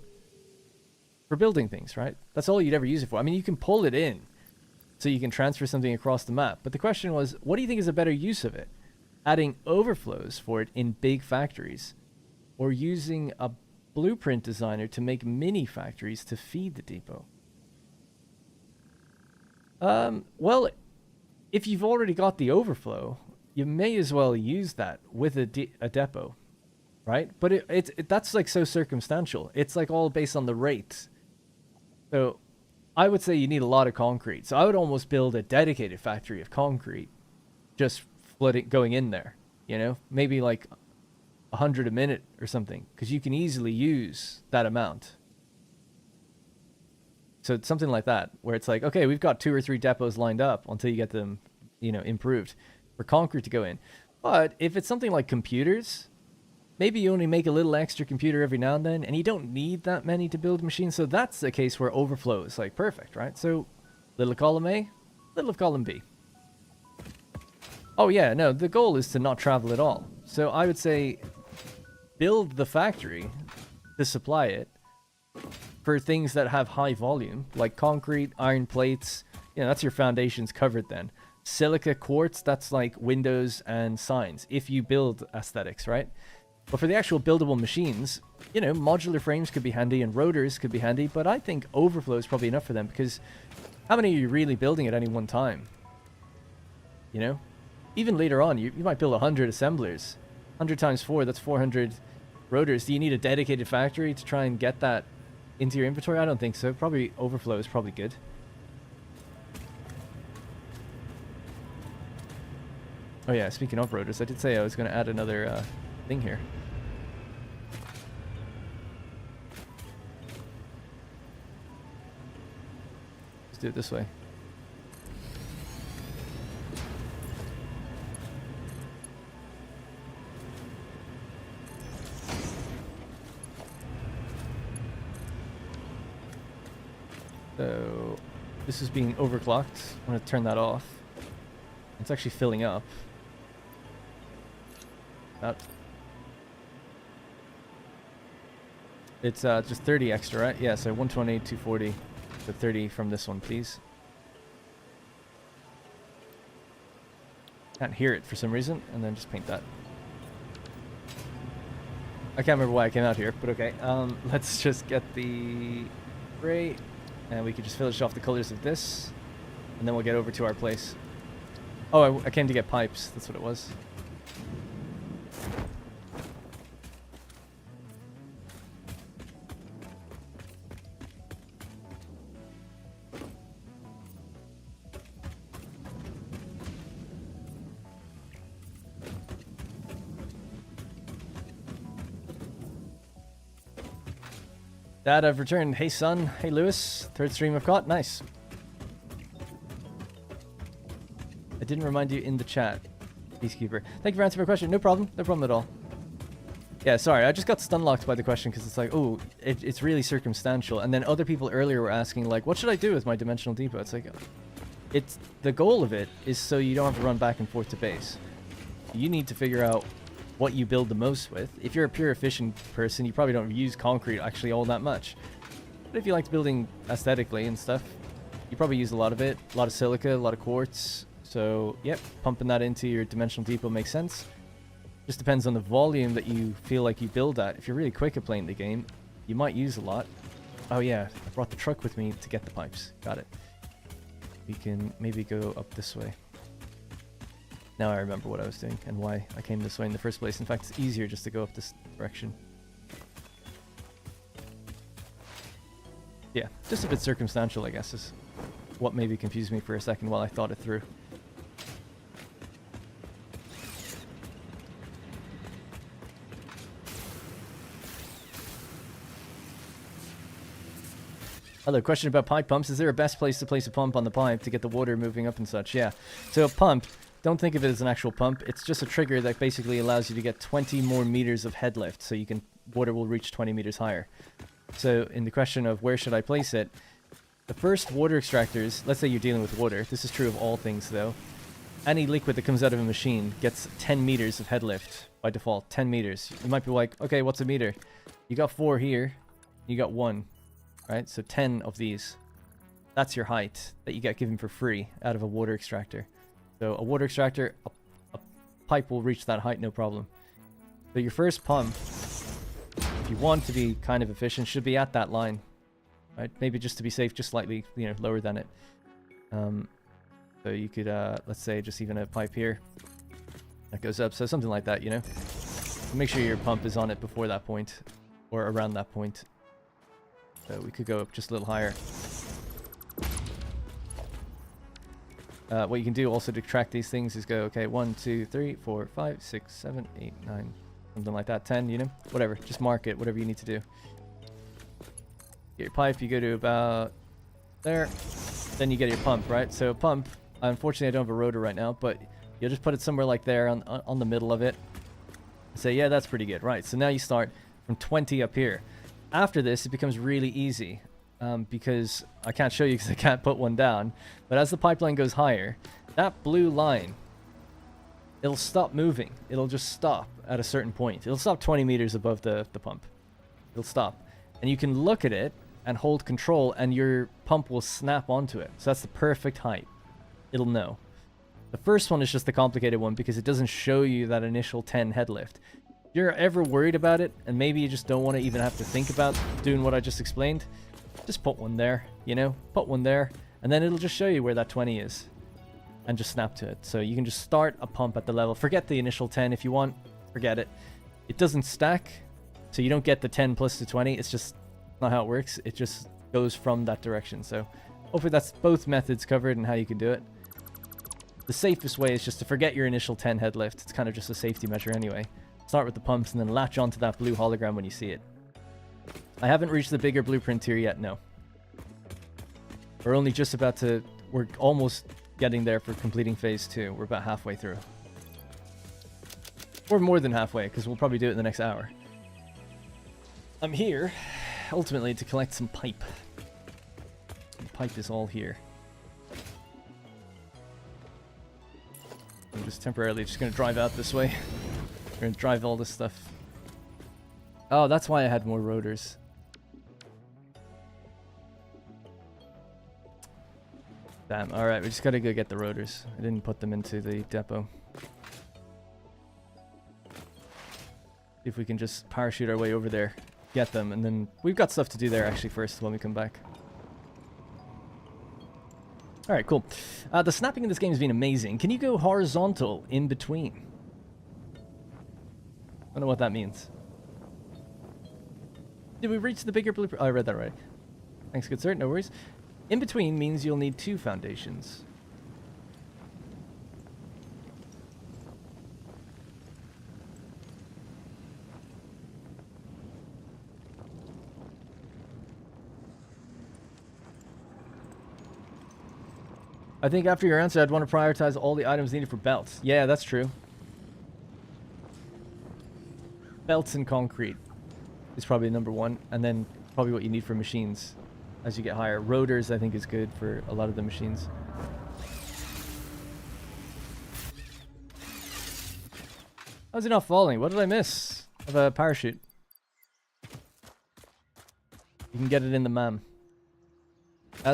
For building things, right? That's all you'd ever use it for. I mean, you can pull it in so you can transfer something across the map. But the question was, what do you think is a better use of it? Adding overflows for it in big factories, or using a blueprint designer to make mini factories to feed the depot? Well... If you've already got the overflow, you may as well use that with a depot, right? But that's like so circumstantial. It's like all based on the rate. So I would say you need a lot of concrete. So I would almost build a dedicated factory of concrete, just going in there, you know? Maybe like 100 a minute or something, because you can easily use that amount. So it's something like that, where it's like, okay, we've got 2 or 3 depots lined up until you get them, you know, improved for concrete to go in. But if it's something like computers, maybe you only make a little extra computer every now and then, and you don't need that many to build machines. So that's the case where overflow is like perfect, right? So little of column A, little of column B. Oh yeah, no, the goal is to not travel at all. So I would say build the factory to supply it for things that have high volume, like concrete, iron plates. You know, that's your foundations covered then. Silica, quartz, that's like windows and signs, if you build aesthetics, right? But for the actual buildable machines, you know, modular frames could be handy and rotors could be handy, but I think overflow is probably enough for them, because how many are you really building at any one time? You know? Even later on, you might build 100 assemblers. 100 times 4, that's 400 rotors. Do you need a dedicated factory to try and get that into your inventory? I don't think so. Probably overflow is probably good. Oh yeah, speaking of rotors, I did say I was going to add another thing here. Let's do it this way. So this is being overclocked. I'm going to turn that off. It's actually filling up. It's just 30 extra, right? Yeah, so 120, 240, so 30 from this one, please. Can't hear it for some reason, and then just paint that. I can't remember why I came out here, but okay. Let's just get the gray, and we could just finish off the colors of this, and then we'll get over to our place. Oh, I came to get pipes. That's what it was. Dad, I've returned. Hey, son. Hey, Lewis. Third stream I've got. Nice. I didn't remind you in the chat, Peacekeeper. Thank you for answering my question. No problem. No problem at all. Yeah, sorry. I just got stun locked by the question because it's like, oh, it's really circumstantial. And then other people earlier were asking, like, what should I do with my dimensional depot? It's like, it's the goal of it is so you don't have to run back and forth to base. You need to figure out what you build the most with. If you're a pure efficient person, you probably don't use concrete actually all that much. But if you like building aesthetically and stuff, you probably use a lot of it. A lot of silica, a lot of quartz. So, yep, pumping that into your dimensional depot makes sense. Just depends on the volume that you feel like you build at. If you're really quick at playing the game, you might use a lot. Oh yeah, I brought the truck with me to get the pipes. Got it. We can maybe go up this way. Now I remember what I was doing and why I came this way in the first place. In fact, it's easier just to go up this direction. Yeah, just a bit circumstantial, I guess, is what maybe confused me for a second while I thought it through. Hello, question about pipe pumps. Is there a best place to place a pump on the pipe to get the water moving up and such? Yeah. So a pump, don't think of it as an actual pump. It's just a trigger that basically allows you to get 20 more meters of head lift, so water will reach 20 meters higher. So in the question of where should I place it, the first water extractors, let's say you're dealing with water. This is true of all things though. Any liquid that comes out of a machine gets 10 meters of head lift by default, 10 meters. You might be like, okay, what's a meter? You got 4 here, you got 1. Right, so 10 of these. That's your height that you get given for free out of a water extractor. So a water extractor, a pipe will reach that height, no problem. So your first pump, if you want to be kind of efficient, should be at that line. Right, maybe just to be safe, just slightly, lower than it. So you could, let's say, just even a pipe here that goes up. So something like that, Make sure your pump is on it before that point, or around that point. So we could go up just a little higher. What you can do also to track these things is go, okay, 1, 2, 3, 4, 5, 6, 7, 8, 9, something like that, 10, whatever. Just mark it, whatever you need to do. Get your pipe, you go to about there. Then you get your pump, right? So pump, unfortunately I don't have a rotor right now, but you'll just put it somewhere like there on the middle of it. Say, yeah, that's pretty good. Right, so now you start from 20 up here. After this, it becomes really easy because I can't show you because I can't put one down. But as the pipeline goes higher, that blue line, it'll stop moving. It'll just stop at a certain point. It'll stop 20 meters above the pump. It'll stop. And you can look at it and hold control and your pump will snap onto it. So that's the perfect height. It'll know. The first one is just the complicated one because it doesn't show you that initial 10 head lift. If you're ever worried about it, and maybe you just don't want to even have to think about doing what I just explained, just put one there, you know? Put one there, and then it'll just show you where that 20 is. And just snap to it. So you can just start a pump at the level. Forget the initial 10 if you want. Forget it. It doesn't stack, so you don't get the 10 plus the 20. It's just not how it works. It just goes from that direction. So hopefully that's both methods covered and how you can do it. The safest way is just to forget your initial 10 head lift. It's kind of just a safety measure anyway. Start with the pumps and then latch onto that blue hologram when you see it. I haven't reached the bigger blueprint here yet, no. We're only just about to... We're almost getting there for completing phase 2. We're about halfway through. Or more than halfway, because we'll probably do it in the next hour. I'm here, ultimately, to collect some pipe. The pipe is all here. I'm just temporarily just going to drive out this way. We're going to drive all this stuff. Oh, that's why I had more rotors. Damn, alright, we just gotta go get the rotors. I didn't put them into the depot. See if we can just parachute our way over there, get them, and then we've got stuff to do there actually first when we come back. Alright, cool. The snapping in this game has been amazing. Can you go horizontal in between? I don't know what that means. Did we reach the bigger blueprint? Oh, I read that right. Thanks, good sir. No worries. In between means you'll need 2 foundations. I think after your answer, I'd want to prioritize all the items needed for belts. Yeah, that's true. Belts and concrete is probably number 1, and then probably what you need for machines. As you get higher. Rotors, I think, is good for a lot of the machines. How's it not falling? What did I miss? I have a parachute. You can get it in the MAM.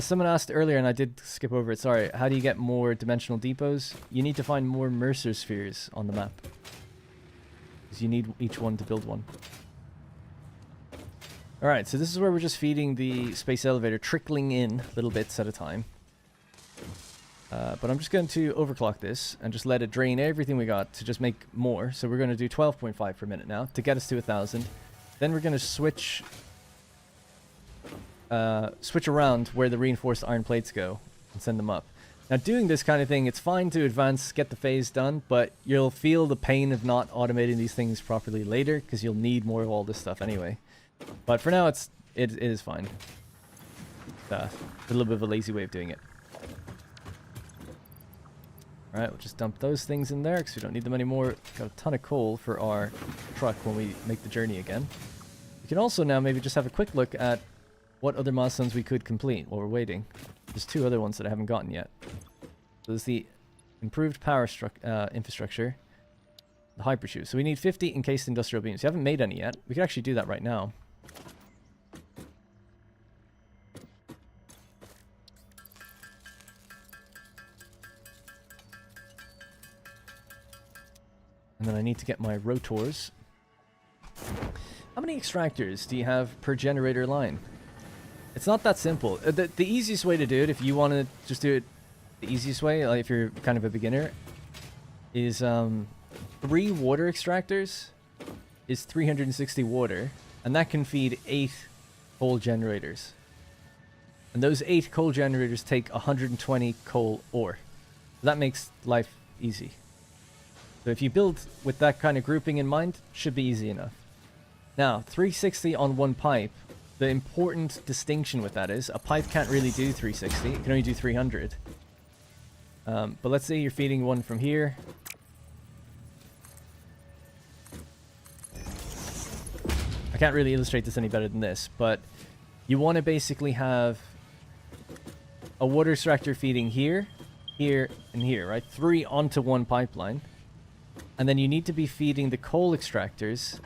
Someone asked earlier, and I did skip over it, sorry. How do you get more dimensional depots? You need to find more mercer spheres on the map. Because you need each one to build one. Alright, so this is where we're just feeding the space elevator, trickling in little bits at a time. But I'm just going to overclock this and just let it drain everything we got to just make more. So we're going to do 12.5 per minute now to get us to 1,000. Then we're going to switch around where the reinforced iron plates go and send them up. Now doing this kind of thing, it's fine to advance, get the phase done, but you'll feel the pain of not automating these things properly later because you'll need more of all this stuff anyway. But for now, it is fine. A little bit of a lazy way of doing it. Alright, we'll just dump those things in there because we don't need them anymore. Got a ton of coal for our truck when we make the journey again. We can also now maybe just have a quick look at what other milestones we could complete while we're waiting. There's 2 other ones that I haven't gotten yet. So there's the improved power infrastructure, the hypershoe. So we need 50 encased industrial beams. We haven't made any yet. We could actually do that right now. And then I need to get my rotors. How many extractors do you have per generator line? It's not that simple. The easiest way to do it, if you want to just do it the easiest way, like if you're kind of a beginner, is 3 water extractors is 360 water, and that can feed 8 coal generators. And those 8 coal generators take 120 coal ore. So that makes life easy. So if you build with that kind of grouping in mind, should be easy enough. Now, 360 on one pipe, the important distinction with that is a pipe can't really do 360, it can only do 300. But let's say you're feeding one from here. I can't really illustrate this any better than this, but you want to basically have a water extractor feeding here, here, and here, right? 3 onto one pipeline. And then you need to be feeding the coal extractors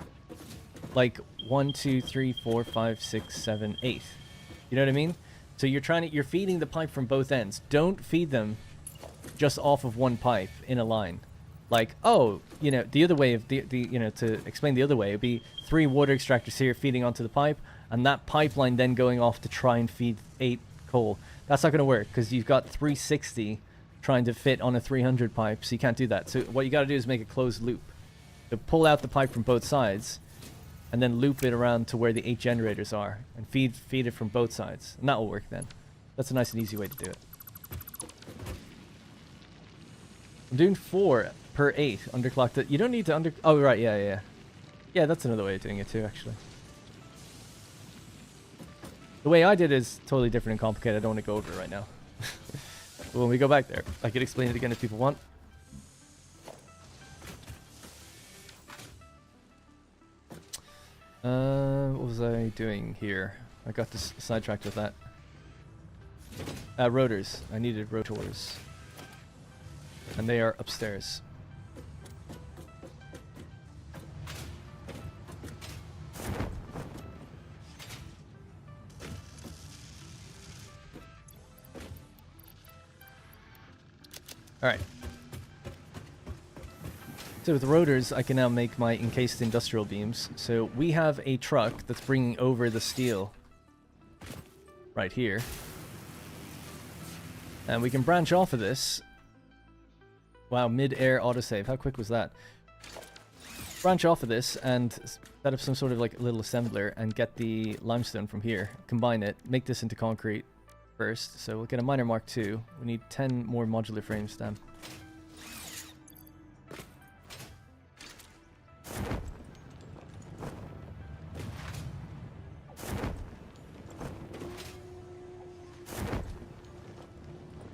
like 1, 2, 3, 4, 5, 6, 7, 8. You know what I mean? So you're feeding the pipe from both ends. Don't feed them just off of one pipe in a line. like, oh, you know, the other way of the you know, to explain the other way, it'd be 3 water extractors here feeding onto the pipe, and that pipeline then going off to try and feed 8 coal. That's not going to work because you've got 360 trying to fit on a 300 pipe, so you can't do that. So what you got to do is make a closed loop. So pull out the pipe from both sides, and then loop it around to where the 8 generators are, and feed it from both sides, and that will work then. That's a nice and easy way to do it. I'm doing 4 per 8 underclocked. You don't need to under... Oh, right, yeah. Yeah, that's another way of doing it too, actually. The way I did it is totally different and complicated. I don't want to go over it right now. But when we go back there, I can explain it again if people want. What was I doing here? I got sidetracked with that. Rotors. I needed rotors. And they are upstairs. Alright. So with rotors, I can now make my encased industrial beams. So we have a truck that's bringing over the steel right here. And we can branch off of this. Wow, mid-air autosave. How quick was that? Branch off of this and set up some sort of like little assembler and get the limestone from here. Combine it. Make this into concrete first. So we'll get a miner Mark II. We need 10 more modular frames, damn.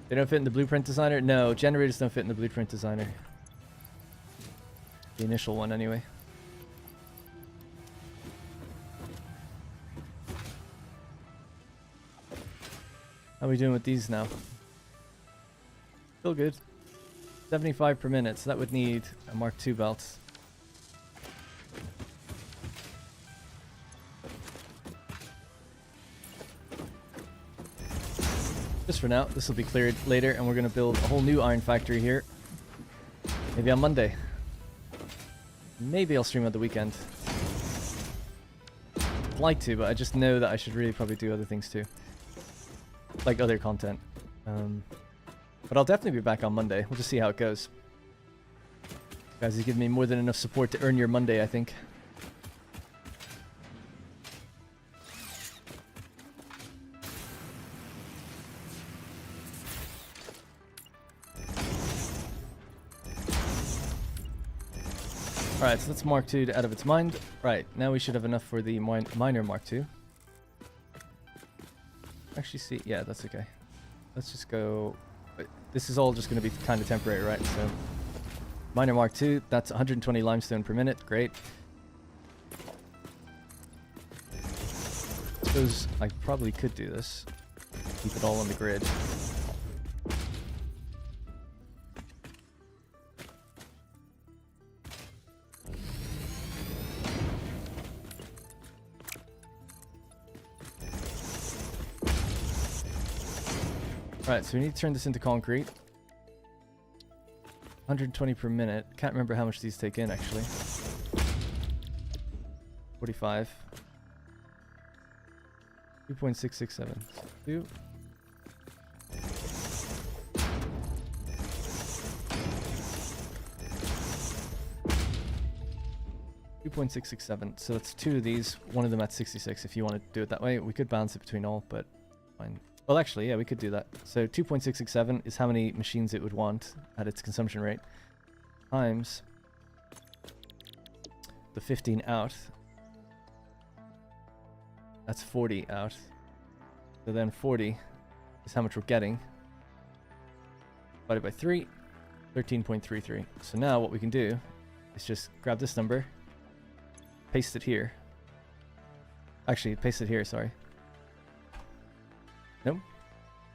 They don't fit in the blueprint designer? No, generators don't fit in the blueprint designer. The initial one, anyway. How are we doing with these now? Still good. 75 per minute, so that would need a Mark II belt. Just for now, this will be cleared later, and we're going to build a whole new iron factory here. Maybe on Monday. Maybe I'll stream on the weekend. I'd like to, but I just know that I should really probably do other things too. Like other content. But I'll definitely be back on Monday. We'll just see how it goes. Guys, you've given me more than enough support to earn your Monday, I think. Alright, so that's Mark II out of its mind. Right, now we should have enough for the miner Mark II. Actually, see, yeah, that's okay. Let's just go... This is all just going to be kind of temporary, right? So, miner Mark II, that's 120 limestone per minute. Great. I suppose I probably could do this. Keep it all on the grid. Alright, so we need to turn this into concrete. 120 per minute. Can't remember how much these take in, actually. 45. 2.667. 2. .667. So that's 2 of these. One of them at 66. If you want to do it that way, we could balance it between all, but fine. Well, actually, yeah, we could do that. So 2.667 is how many machines it would want at its consumption rate, times the 15 out. That's 40 out. So then 40 is how much we're getting. Divided by 3, 13.33. So now what we can do is just grab this number, paste it here. Actually, paste it here, sorry. Nope.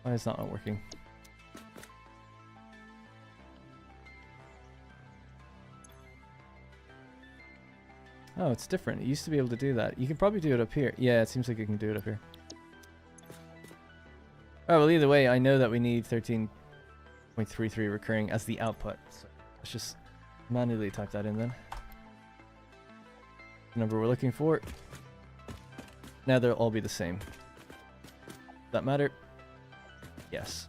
Why is that not working? Oh, it's different. It used to be able to do that. You can probably do it up here. Yeah, it seems like you can do it up here. Oh, well, either way, I know that we need 13.33 recurring as the output. So let's just Manually type that in then. The number we're looking for. Now they'll all be the same. Does that matter? Yes.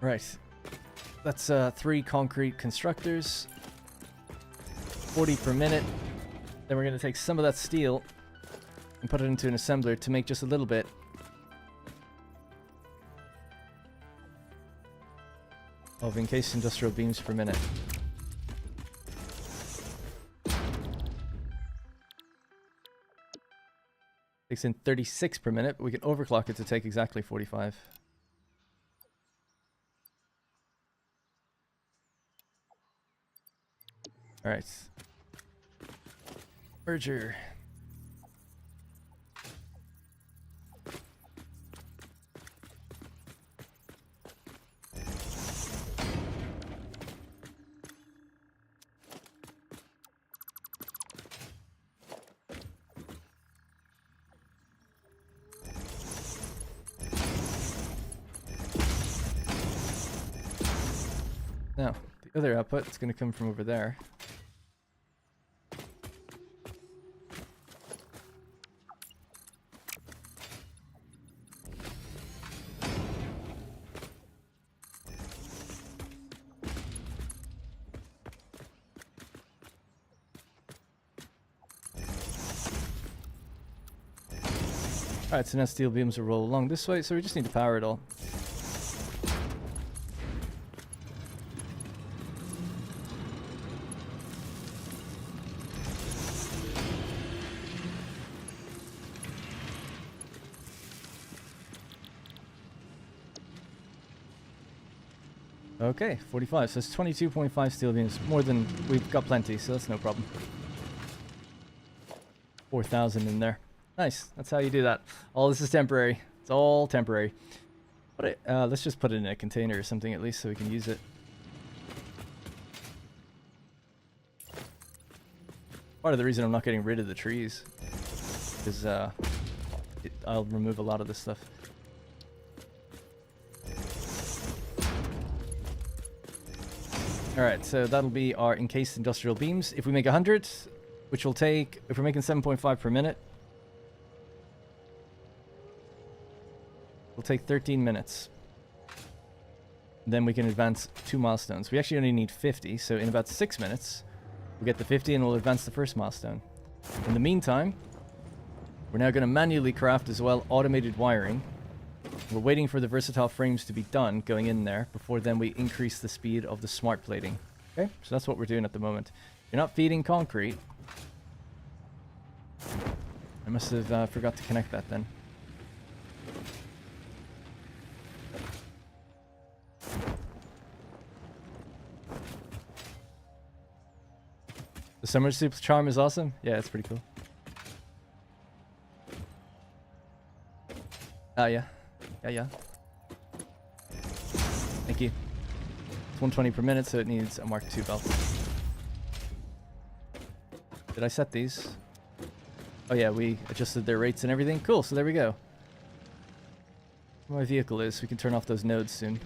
Right. That's 3 concrete constructors. 40 per minute. Then we're going to take some of that steel and put it into an assembler to make just a little bit. Of encased industrial beams per minute. Takes in 36 per minute, but we can overclock it to take exactly 45. Alright. Merger. Now, the other output is going to come from over there. Alright, so now steel beams will roll along this way, so we just need to power it all. Okay, 45, so it's 22.5 steel beams, more than we've got plenty, so that's no problem. 4,000 in there. Nice, that's how you do that. All this is temporary. It's all temporary. But let's just put it in a container or something at least so we can use it. Part of the reason I'm not getting rid of the trees is I'll remove a lot of this stuff. Alright, so that'll be our encased industrial beams. If we make 100, which will take, if we're making 7.5 per minute, it'll take 13 minutes. Then we can advance 2 milestones. We actually only need 50, so in about 6 minutes, we'll get the 50 and we'll advance the first milestone. In the meantime, we're now going to manually craft as well automated wiring. We're waiting for the versatile frames to be done going in there before then we increase the speed of the smart plating. Okay, so that's what we're doing at the moment. You're not feeding concrete. I must have forgot to connect that then. The summer soup's charm is awesome. Yeah, it's pretty cool. Oh, yeah. Yeah. Thank you. It's 120 per minute, so it needs a Mark II belt. Did I set these? Oh yeah, we adjusted their rates and everything. Cool, so there we go. Where my vehicle is, we can turn off those nodes soon.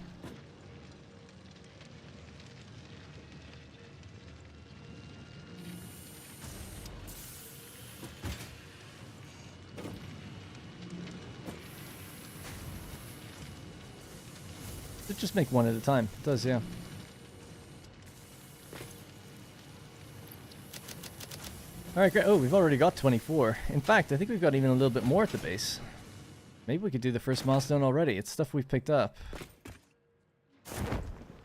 Just make one at a time. It does, yeah. Alright, great. Oh, we've already got 24. In fact, I think we've got even a little bit more at the base. Maybe we could do the first milestone already. It's stuff we've picked up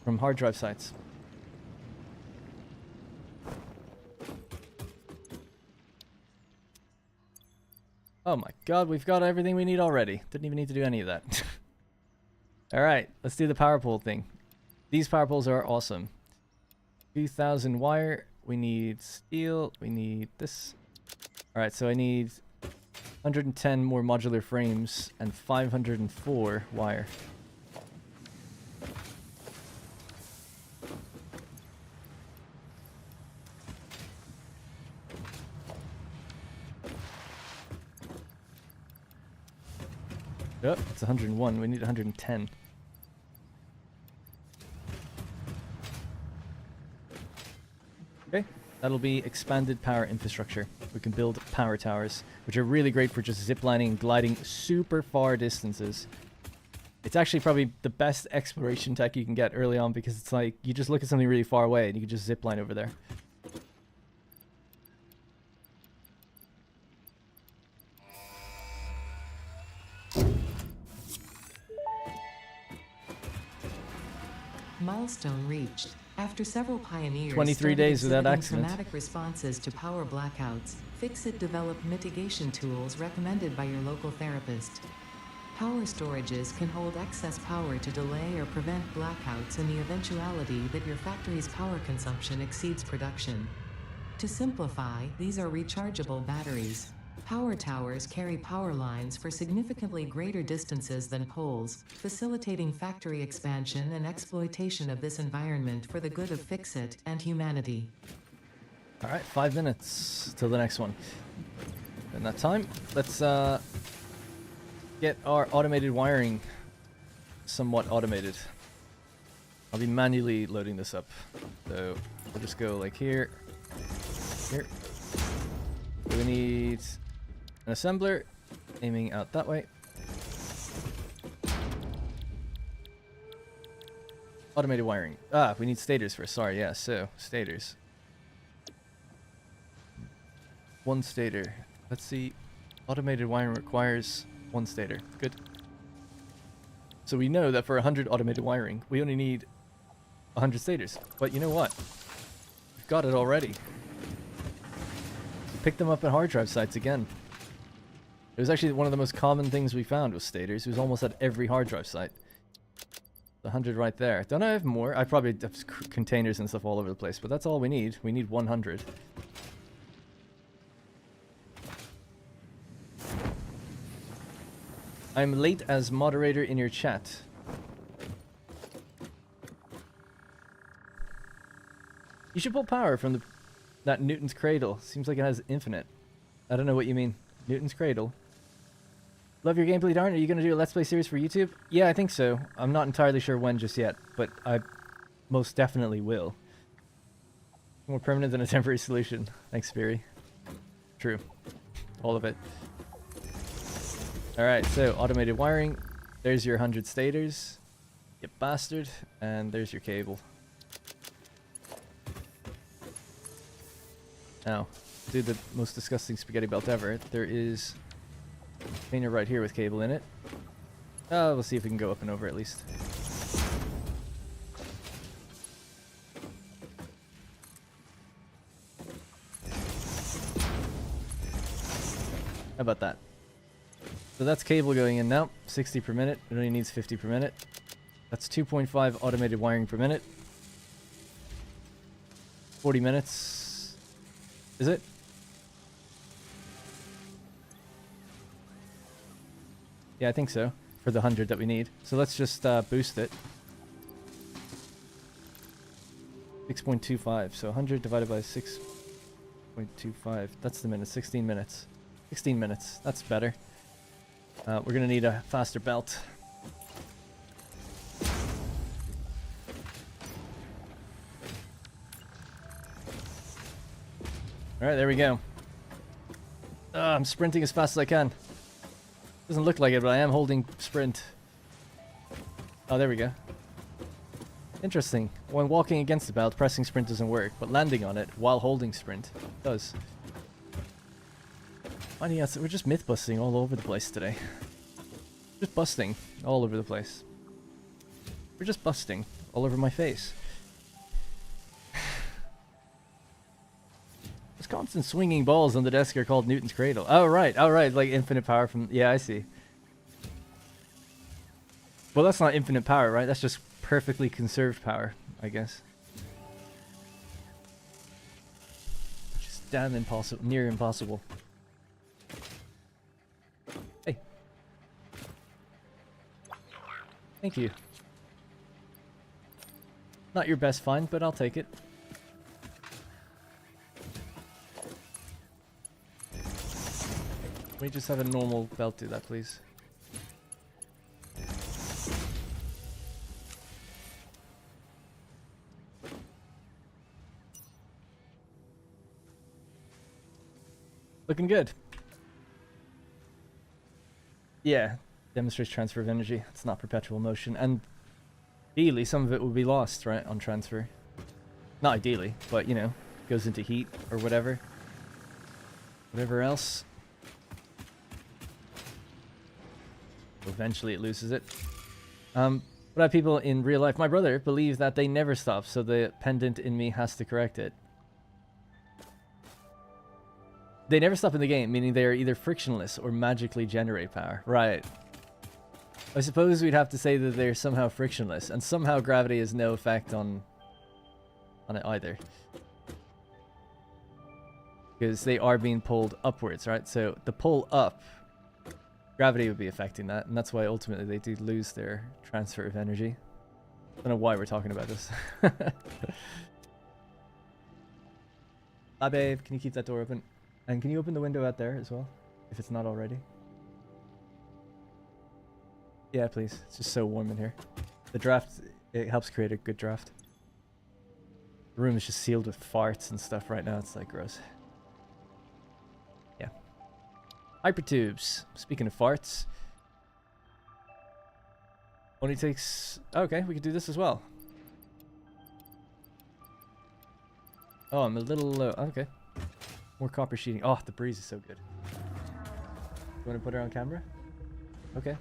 from hard drive sites. Oh my god, we've got everything we need already. Didn't even need to do any of that. Alright, let's do the power pole thing. These power poles are awesome. 2,000 wire. We need steel. We need this. Alright, so I need 110 more modular frames and 504 wire. Oh, it's 101. We need 110. Okay, that'll be expanded power infrastructure. We can build power towers, which are really great for just ziplining and gliding super far distances. It's actually probably the best exploration tech you can get early on, because it's like you just look at something really far away and you can just zipline over there. Milestone reached. After several pioneers 23 started days without exhibiting accident. traumatic responses to power blackouts, Fixit developed mitigation tools recommended by your local therapist. Power storages can hold excess power to delay or prevent blackouts in the eventuality that your factory's power consumption exceeds production. To simplify, these are rechargeable batteries. Power towers carry power lines for significantly greater distances than poles, facilitating factory expansion and exploitation of this environment for the good of Fixit and humanity. Alright, 5 minutes till the next one. In that time, let's get our automated wiring somewhat automated. I'll be manually loading this up. So we'll just go like here, here. So we need an assembler aiming out that way. Automated wiring. Ah, we need stators first. Sorry, yeah, so stators. One stator. Let's see. Automated wiring requires one stator. Good. So we know that for 100 automated wiring, we only need 100 stators. But you know what? We've got it already. Pick them up at hard drive sites again. It was actually one of the most common things we found was stators. It was almost at every hard drive site. The 100 right there. Don't I have more? I probably have containers and stuff all over the place, but that's all we need. We need 100. I'm late as moderator in your chat. You should pull power from that Newton's Cradle. Seems like it has infinite. I don't know what you mean. Newton's Cradle. Love your gameplay, Darn. Are you going to do a Let's Play series for YouTube? Yeah, I think so. I'm not entirely sure when just yet, but I most definitely will. More permanent than a temporary solution. Thanks, Fury. True. All of it. Alright, so automated wiring. There's your 100 stators. You bastard. And there's your cable. Now, do the most disgusting spaghetti belt ever. There is a container right here with cable in it. We'll see if we can go up and over at least. How about that? So that's cable going in now. 60 per minute. It only needs 50 per minute. That's 2.5 automated wiring per minute. 40 minutes. Is it? Yeah, I think so. For the 100 that we need. So let's just boost it. 6.25. So 100 divided by 6.25. That's the minute. 16 minutes. 16 minutes. That's better. We're going to need a faster belt. Alright, there we go. I'm sprinting as fast as I can. Doesn't look like it, but I am holding sprint. Oh, there we go. Interesting. When walking against the belt, pressing sprint doesn't work, but landing on it while holding sprint does. We're just myth busting all over the place today. Just busting all over the place. We're just busting all over my face. Those constant swinging balls on the desk are called Newton's Cradle. Oh, right. Oh, right. Like infinite power from... Yeah, I see. Well, that's not infinite power, right? That's just perfectly conserved power, I guess. Which is damn impossible. Near impossible. Hey. Thank you. Not your best find, but I'll take it. Can we just have a normal belt do that, please? Looking good. Yeah, demonstrates transfer of energy. It's not perpetual motion, and ideally some of it will be lost, right, on transfer. Not ideally, but you know, goes into heat or whatever. Whatever else. Eventually it loses it. But I have people in real life. My brother believes that they never stop, so the pendant in me has to correct it. They never stop in the game, meaning they are either frictionless or magically generate power. Right. I suppose we'd have to say that they're somehow frictionless, and somehow gravity has no effect on it either. Because they are being pulled upwards, right? So the pull up, gravity would be affecting that, and that's why ultimately they do lose their transfer of energy. I don't know why we're talking about this. Hi babe, can you keep that door open? And can you open the window out there as well, if it's not already? Yeah, please. It's just so warm in here. The draft, it helps create a good draft. The room is just sealed with farts and stuff right now. It's like gross. Yeah. Hypertubes. Speaking of farts. Only takes... Okay, we could do this as well. Oh, I'm a little low. Okay. More copper sheeting. Oh, the breeze is so good. You want to put her on camera? Okay.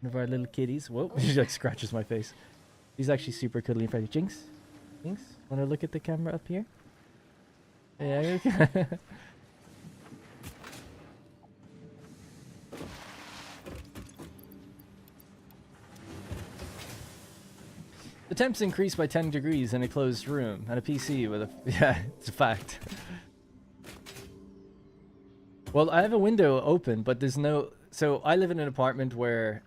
One of our little kitties. Whoa, she like scratches my face. She's actually super cuddly and friendly. Jinx? Jinx? Want to look at the camera up here? Yeah, okay. The temps increase by 10 degrees in a closed room, and a PC with a... Yeah, it's a fact. Well, I have a window open, but there's no... So, I live in an apartment where...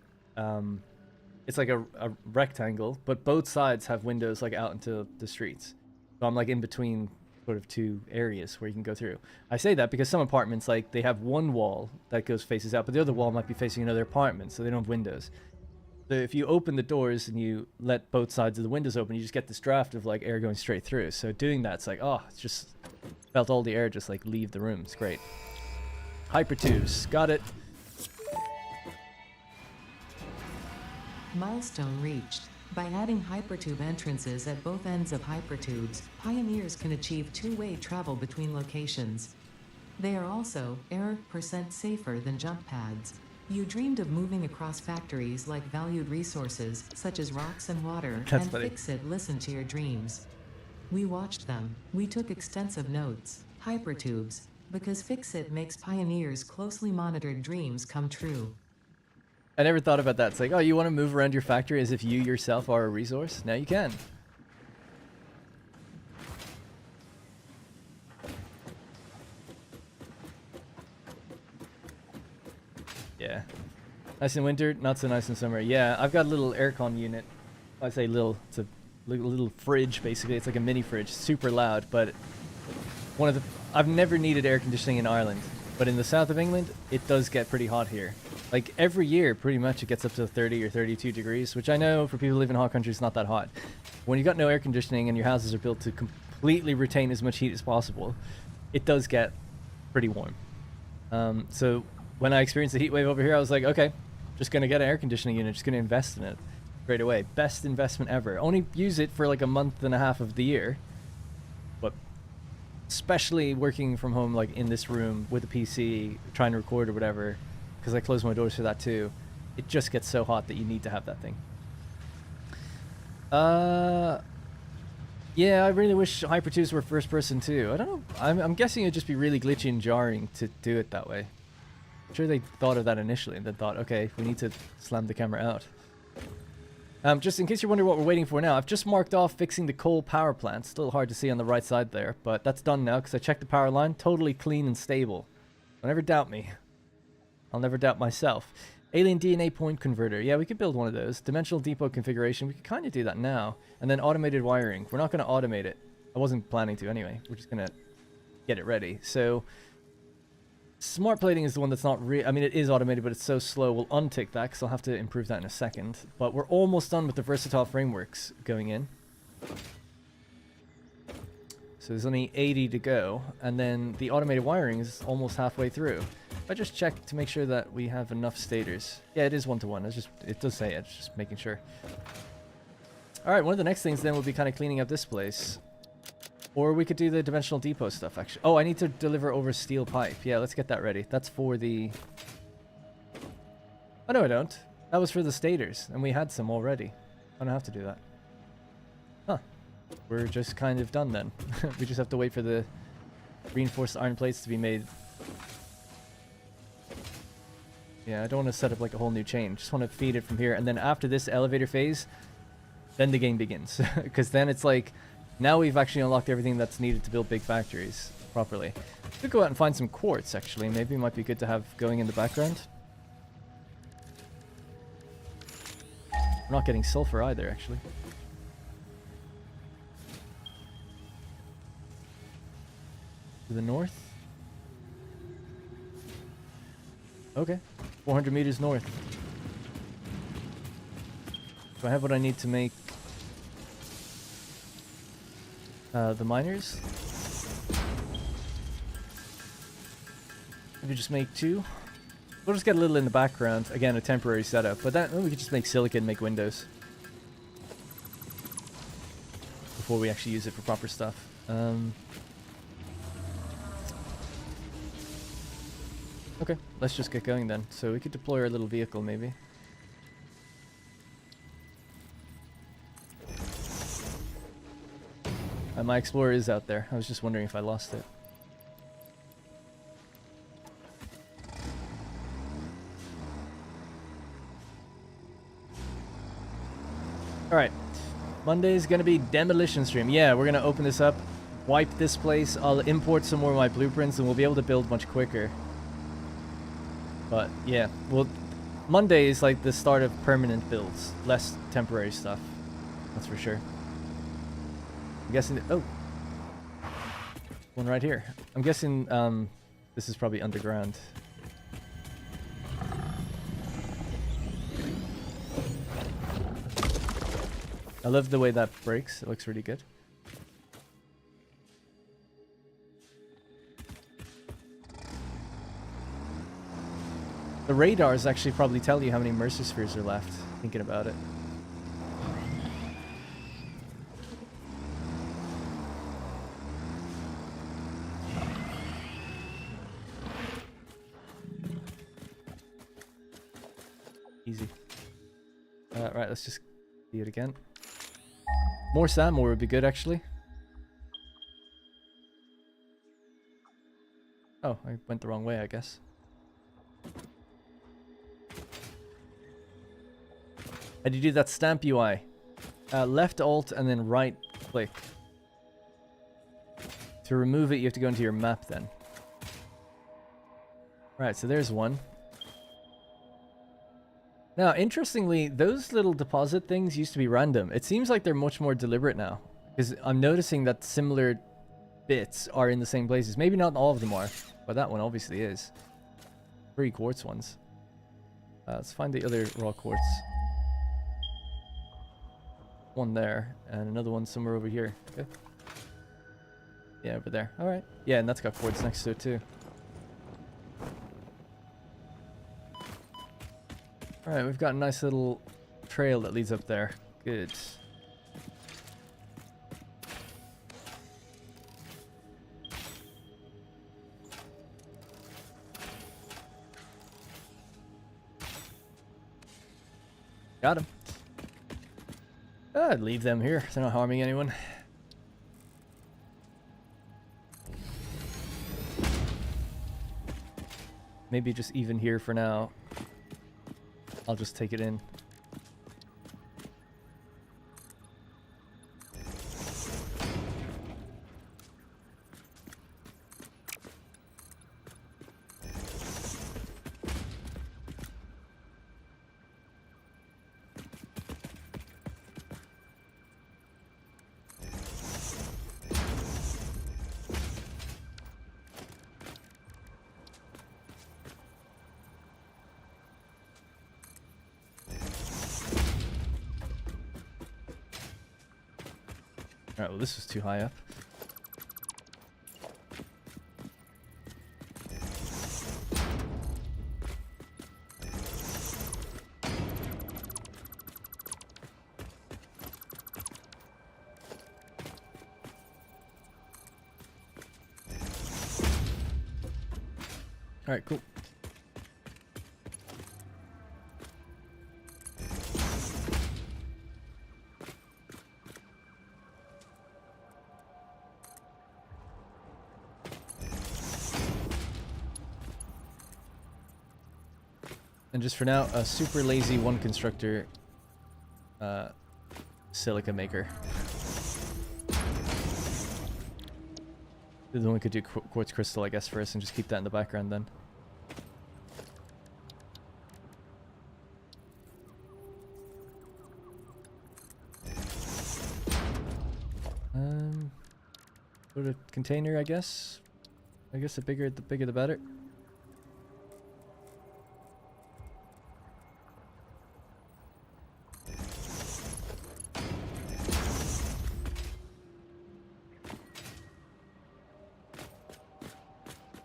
it's like a rectangle, but both sides have windows like out into the streets. So I'm like in between sort of two areas where you can go through. I say that because some apartments, like, they have one wall that faces out, but the other wall might be facing another apartment, so they don't have windows. So if you open the doors and you let both sides of the windows open, you just get this draft of like air going straight through. So doing that, it's like, oh, it's just felt all the air just like leave the room. It's great. Hypertubes, got it. Milestone reached. By adding hypertube entrances at both ends of hypertubes, pioneers can achieve two-way travel between locations. They are also % safer than jump pads. You dreamed of moving across factories like valued resources, such as rocks and water, That's and funny. Fixit listened to your dreams. We watched them. We took extensive notes. Hypertubes. Because Fixit makes pioneers' closely monitored dreams come true. I never thought about that. It's like, oh, you want to move around your factory as if you yourself are a resource? Now you can. Yeah. Nice in winter, not so nice in summer. Yeah, I've got a little aircon unit. I say little, it's a little fridge basically. It's like a mini fridge, super loud, but I've never needed air conditioning in Ireland, but in the south of England, it does get pretty hot here. Like every year, pretty much, it gets up to 30 or 32 degrees, which I know for people who live in hot countries, it's not that hot. When you've got no air conditioning and your houses are built to completely retain as much heat as possible, it does get pretty warm. So when I experienced the heat wave over here, I was like, okay, just going to get an air conditioning unit, just going to invest in it straight away. Best investment ever. Only use it for like a month and a half of the year, but especially working from home, like in this room with a PC, trying to record or whatever, because I close my doors for that too. It just gets so hot that you need to have that thing. Yeah, I really wish Hypertubes were first person too. I don't know. I'm guessing it'd just be really glitchy and jarring to do it that way. I'm sure they thought of that initially and then thought, okay, we need to slam the camera out. Just in case you're wondering what we're waiting for now, I've just marked off fixing the coal power plant. Still hard to see on the right side there, but that's done now because I checked the power line. Totally clean and stable. Don't ever doubt me. I'll never doubt myself. Alien DNA point converter. Yeah, we could build one of those. Dimensional depot configuration. We could kind of do that now. And then automated wiring. We're not going to automate it. I wasn't planning to anyway. We're just going to get it ready. So smart plating is the one that's not I mean, it is automated, but it's so slow. We'll untick that because I'll have to improve that in a second. But we're almost done with the versatile frameworks going in. So there's only 80 to go, and then the automated wiring is almost halfway through. I just checked to make sure that we have enough stators. Yeah, it is 1-to-1. It does say it. Just making sure. All right, one of the next things then will be kind of cleaning up this place. Or we could do the dimensional depot stuff, actually. Oh, I need to deliver over steel pipe. Yeah, let's get that ready. That's for the... Oh, no, I don't. That was for the stators, and we had some already. I don't have to do that. Huh. We're just kind of done then. We just have to wait for the reinforced iron plates to be made. Yeah, I don't want to set up like a whole new chain. Just want to feed it from here. And then after this elevator phase, then the game begins. Because then it's like, now we've actually unlocked everything that's needed to build big factories properly. Could go out and find some quartz, actually. Maybe it might be good to have going in the background. We're not getting sulfur either, actually. To the north? Okay. 400 meters north. Do I have what I need to make the miners? Maybe just make 2. We'll just get a little in the background. Again, a temporary setup. But then we could just make silicon, make windows. Before we actually use it for proper stuff. Okay, let's just get going then. So we could deploy our little vehicle maybe. My Explorer is out there. I was just wondering if I lost it. Alright. Monday's gonna be demolition stream. Yeah, we're gonna open this up, wipe this place. I'll import some more of my blueprints and we'll be able to build much quicker. But yeah, well, Monday is like the start of permanent builds, less temporary stuff. That's for sure. I'm guessing. Oh, one right here. I'm guessing this is probably underground. I love the way that breaks. It looks really good. The radars actually probably tell you how many mercer spheres are left, thinking about it. Easy. Right, let's just see it again. More sandmore would be good, actually. Oh, I went the wrong way, I guess. How do you do that stamp UI? Left alt and then right click. To remove it, you have to go into your map then. Right, so there's one. Now, interestingly, those little deposit things used to be random. It seems like they're much more deliberate now. Because I'm noticing that similar bits are in the same places. Maybe not all of them are, but that one obviously is. 3 quartz ones. Let's find the other raw quartz. One there, and another one somewhere over here. Okay. Yeah, over there. Alright. Yeah, and that's got quartz next to it too. Alright, we've got a nice little trail that leads up there. Good. Got him. I'd leave them here. They're not harming anyone. Maybe just even here for now. I'll just take it in. Alright, well this was too high up. Alright, cool. And just for now, a super lazy one constructor silica maker. Then we could do quartz crystal, I guess, first and just keep that in the background then. Put a container, I guess. I guess the bigger the better.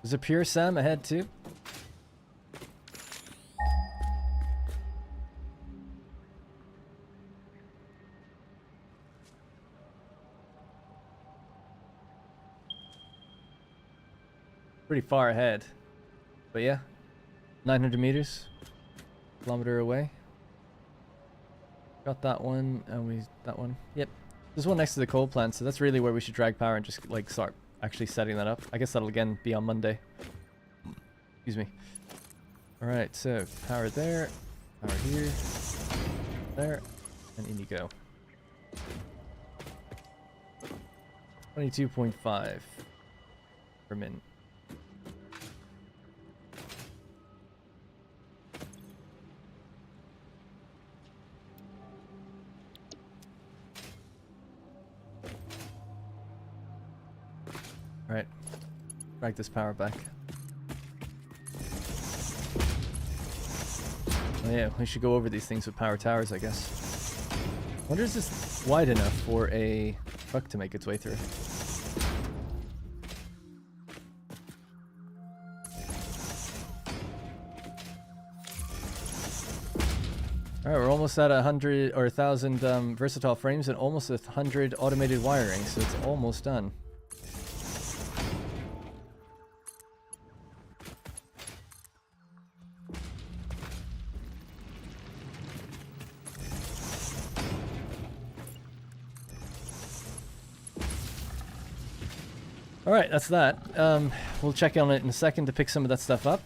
There's a pure Sam ahead too. Pretty far ahead. But yeah, 900 meters. Kilometer away. Got that one, and that one. Yep. There's one next to the coal plant, so that's really where we should drag power and just like start actually setting that up. I guess that'll again be on Monday. Excuse me. Alright, so power there, power here, there, and in you go. 22.5 per min. Alright, drag this power back. Oh yeah, we should go over these things with power towers, I guess. I wonder is this wide enough for a truck to make its way through? Alright, we're almost at 100 or 1,000 versatile frames and almost 100 automated wiring, so it's almost done. Alright, that's that. We'll check on it in a second to pick some of that stuff up.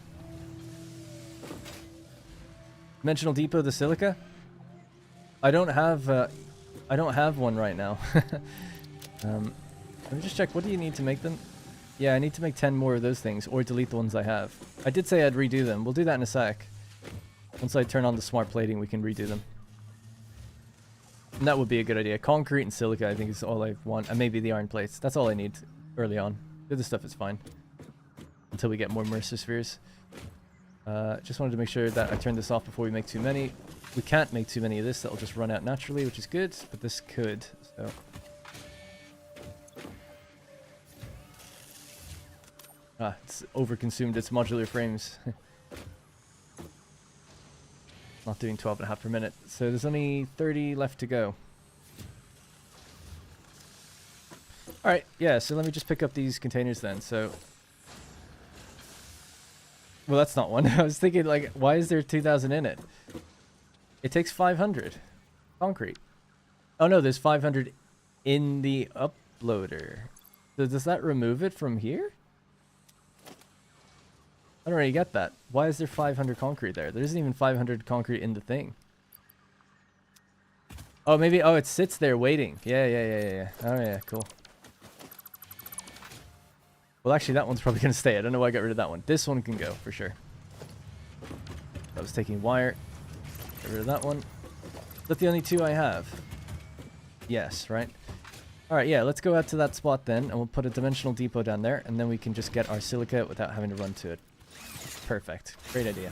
Dimensional depot, the silica. I don't have one right now. Let me just check. What do you need to make them? Yeah, I need to make 10 more of those things, or delete the ones I have. I did say I'd redo them. We'll do that in a sec. Once I turn on the smart plating, we can redo them. And that would be a good idea. Concrete and silica, I think, is all I want. And maybe the iron plates. That's all I need early on. The other stuff is fine. Until we get more mercer spheres. Just wanted to make sure that I turn this off before we make too many. We can't make too many of this. That'll just run out naturally, which is good. But this could, so... it's overconsumed its modular frames. Not doing 12.5 per minute. So there's only 30 left to go. Alright, yeah, so let me just pick up these containers then. So, well, that's not one. I was thinking, like, why is there 2,000 in it? It takes 500 concrete. Oh no, there's 500 in the uploader. So does that remove it from here? I don't really get that. Why is there 500 concrete there? There isn't even 500 concrete in the thing. Oh, maybe, oh, it sits there waiting. Yeah. Oh yeah, cool. Well, actually, that one's probably going to stay. I don't know why I got rid of that one. This one can go, for sure. That was taking wire. Get rid of that one. Is that the only two I have? Yes, right? Alright, yeah, let's go out to that spot then, and we'll put a dimensional depot down there, and then we can just get our silica without having to run to it. Perfect. Great idea.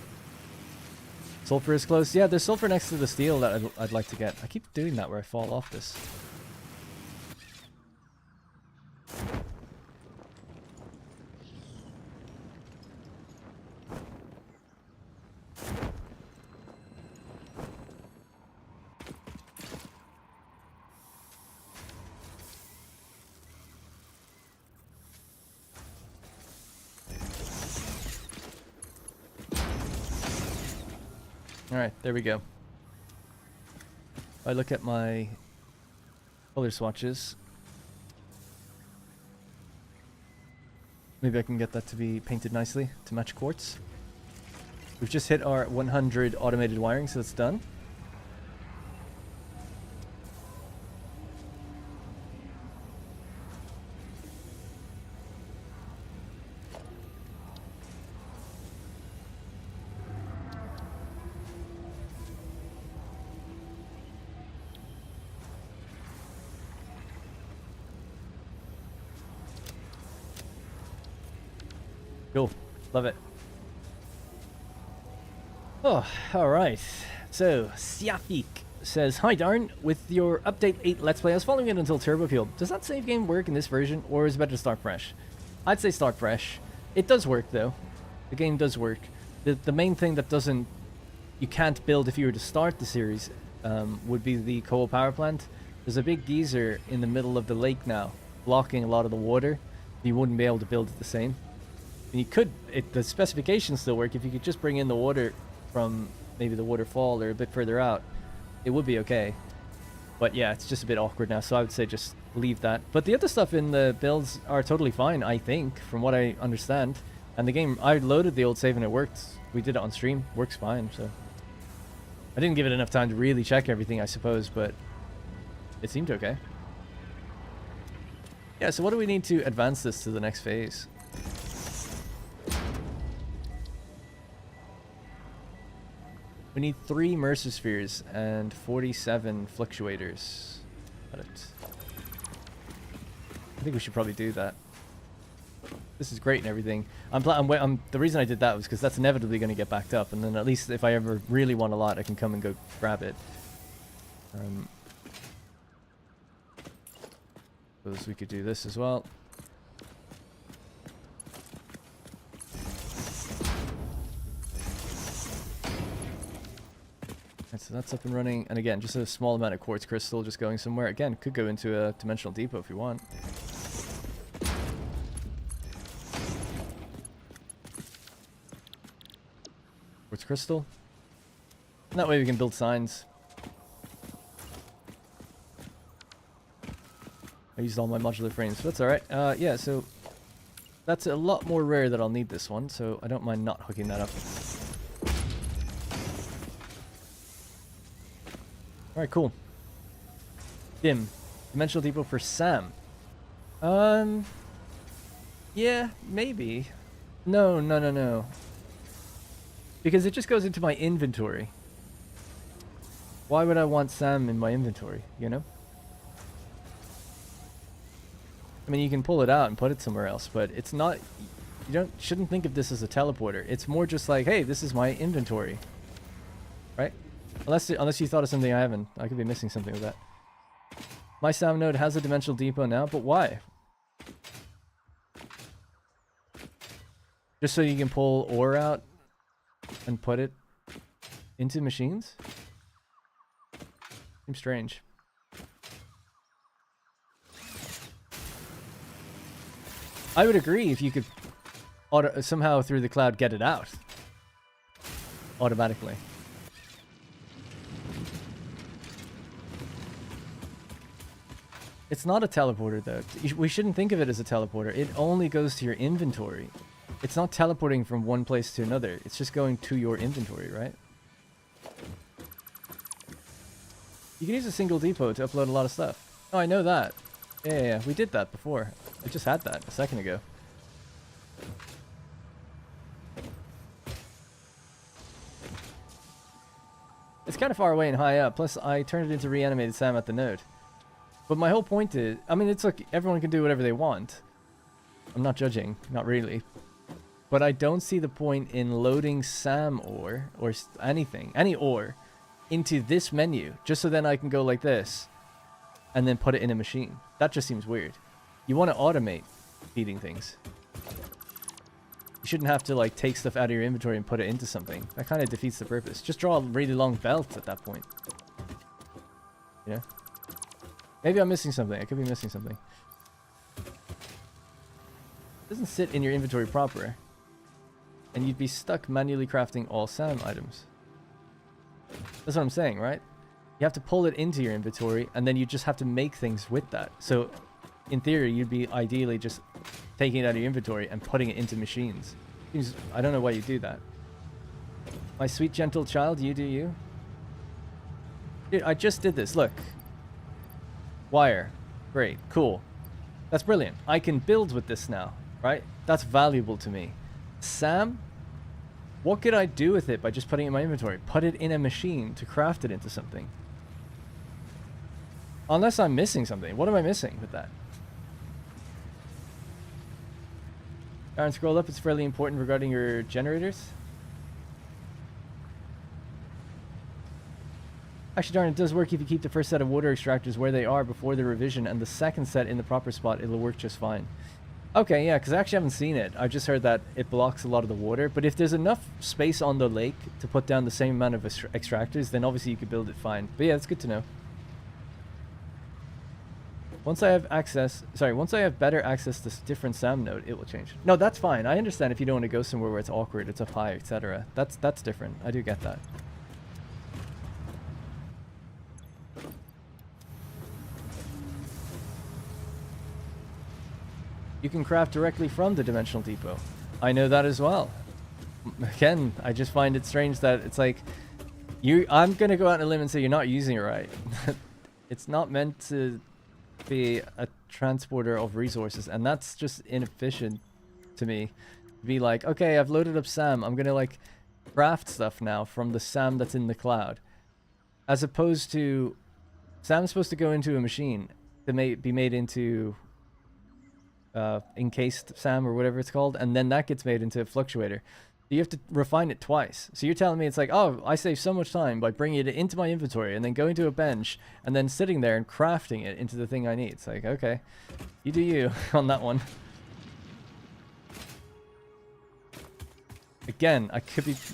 Sulfur is close. Yeah, there's sulfur next to the steel that I'd like to get. I keep doing that where I fall off this. Alright, there we go. If I look at my color swatches, maybe I can get that to be painted nicely to match quartz. We've just hit our 100 automated wiring, so that's done. Cool. Love it. Oh, alright. So, Siafik says, "Hi Darn, with your update 8 Let's Play, I was following it until Turbo Fuel. Does that save game work in this version, or is it better to start fresh?" I'd say start fresh. It does work though. The game does work. The main thing that you can't build if you were to start the series would be the coal power plant. There's a big geyser in the middle of the lake now, blocking a lot of the water. You wouldn't be able to build it the same. And you could, the specifications still work if you could just bring in the water from maybe the waterfall or a bit further out. It would be okay. But yeah, it's just a bit awkward now, so I would say just leave that. But the other stuff in the builds are totally fine, I think, from what I understand. And the game, I loaded the old save and it worked. We did it on stream. Works fine, so. I didn't give it enough time to really check everything, I suppose, but it seemed okay. Yeah, so what do we need to advance this to the next phase? We need 3 mercer spheres and 47 fluctuators. Got it. I think we should probably do that. This is great and everything. The reason I did that was because that's inevitably going to get backed up, and then at least if I ever really want a lot, I can come and go grab it. Suppose we could do this as well. So that's up and running, and again, just a small amount of quartz crystal just going somewhere. Again, could go into a dimensional depot if you want. Quartz crystal. And that way we can build signs. I used all my modular frames, but that's alright. Yeah, so that's a lot more rare that I'll need this one, so I don't mind not hooking that up. Alright, cool. Dim. Dimensional depot for Sam. Yeah, maybe. No. Because it just goes into my inventory. Why would I want Sam in my inventory, you know? I mean, you can pull it out and put it somewhere else, but it's not... shouldn't think of this as a teleporter. It's more just like, hey, this is my inventory. Right? Unless you thought of something I haven't. I could be missing something with that. My Sam node has a dimensional depot now, but why? Just so you can pull ore out and put it into machines? Seems strange. I would agree if you could somehow through the cloud get it out automatically. It's not a teleporter though. We shouldn't think of it as a teleporter. It only goes to your inventory. It's not teleporting from one place to another. It's just going to your inventory, right? You can use a single depot to upload a lot of stuff. Oh, I know that. Yeah, we did that before. I just had that a second ago. It's kind of far away and high up, plus I turned it into reanimated Sam at the node. But my whole point is, I mean, it's like everyone can do whatever they want. I'm not judging, not really. But I don't see the point in loading Sam ore, or anything, any ore, into this menu, just so then I can go like this, and then put it in a machine. That just seems weird. You want to automate feeding things. You shouldn't have to like take stuff out of your inventory and put it into something. That kind of defeats the purpose. Just draw a really long belt at that point. You know? Maybe I'm missing something. I could be missing something. It doesn't sit in your inventory proper. And you'd be stuck manually crafting all Sam items. That's what I'm saying, right? You have to pull it into your inventory, and then you just have to make things with that. So, in theory, you'd be ideally just taking it out of your inventory and putting it into machines. I don't know why you do that. My sweet, gentle child, you do you. Dude, I just did this. Look. Wire. Great. Cool. That's brilliant. I can build with this now, right? That's valuable to me. Sam? What could I do with it by just putting it in my inventory? Put it in a machine to craft it into something. Unless I'm missing something. What am I missing with that? Aaron, scroll up. It's fairly important regarding your generators. Actually, darn, it does work if you keep the first set of water extractors where they are before the revision, and the second set in the proper spot. It'll work just fine. Okay, yeah, because I actually haven't seen it. I just heard that it blocks a lot of the water. But if there's enough space on the lake to put down the same amount of extractors, then obviously you could build it fine. But yeah, it's good to know. Once I have better access to different SAM node, it will change. No, that's fine. I understand if you don't want to go somewhere where it's awkward, it's up high, etc. That's different. I do get that. You can craft directly from the Dimensional Depot. I know that as well. Again, I just find it strange that it's like, I'm going to go out on a limb and say you're not using it right. It's not meant to be a transporter of resources, and that's just inefficient to me. Be like, okay, I've loaded up SAM. I'm going to like craft stuff now from the SAM that's in the cloud. As opposed to, SAM's supposed to go into a machine to be made into encased SAM or whatever it's called, and then that gets made into a fluctuator. So you have to refine it twice. So you're telling me it's like, oh, I save so much time by bringing it into my inventory and then going to a bench and then sitting there and crafting it into the thing I need. It's like, okay, you do you on that one. Again,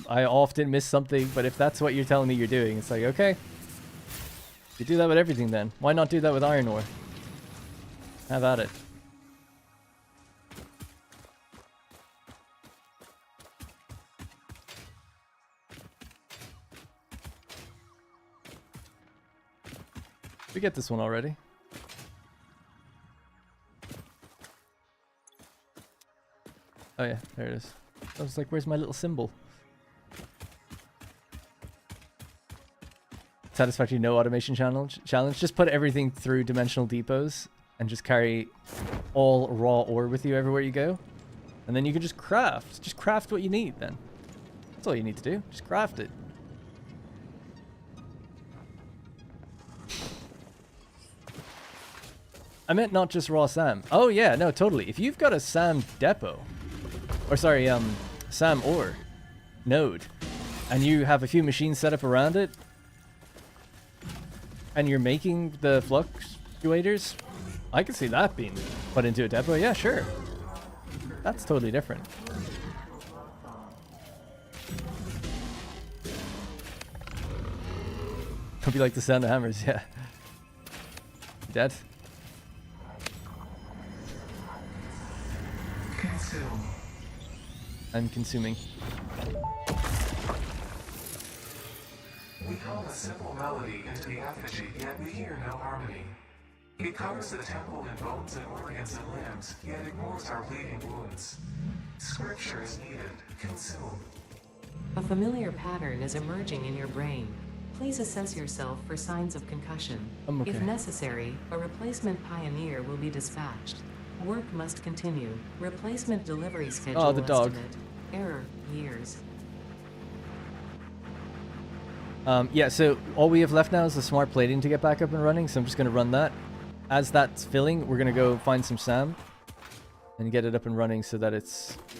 I often miss something, but if that's what you're telling me you're doing, it's like, okay, you do that with everything then. Why not do that with iron ore? Have at it. We get this one already. Oh yeah, there it is. I was like, where's my little symbol? Satisfactory no automation challenge. Just put everything through dimensional depots and just carry all raw ore with you everywhere you go. And then you can just craft. Just craft what you need then. That's all you need to do. Just craft it. I meant not just raw SAM. Oh yeah, no, totally. If you've got a SAM depot, or sorry, SAM ore node, and you have a few machines set up around it, and you're making the fluctuators, I can see that being put into a depot. Yeah, sure. That's totally different. Hope you like the sound of hammers, yeah. Dead? Consume. I'm consuming. We call a simple melody into the effigy, yet we hear no harmony. It covers the temple in bones and organs and limbs, yet ignores our bleeding wounds. Scripture is needed. Consume. A familiar pattern is emerging in your brain. Please assess yourself for signs of concussion. I'm okay. If necessary, a replacement pioneer will be dispatched. Work must continue. Replacement delivery schedule Oh, the dog. estimate. Error, years. Yeah, so all we have left now is the smart plating to get back up and running, so I'm just going to run that. As that's filling, we're going to go find some SAM and get it up and running so that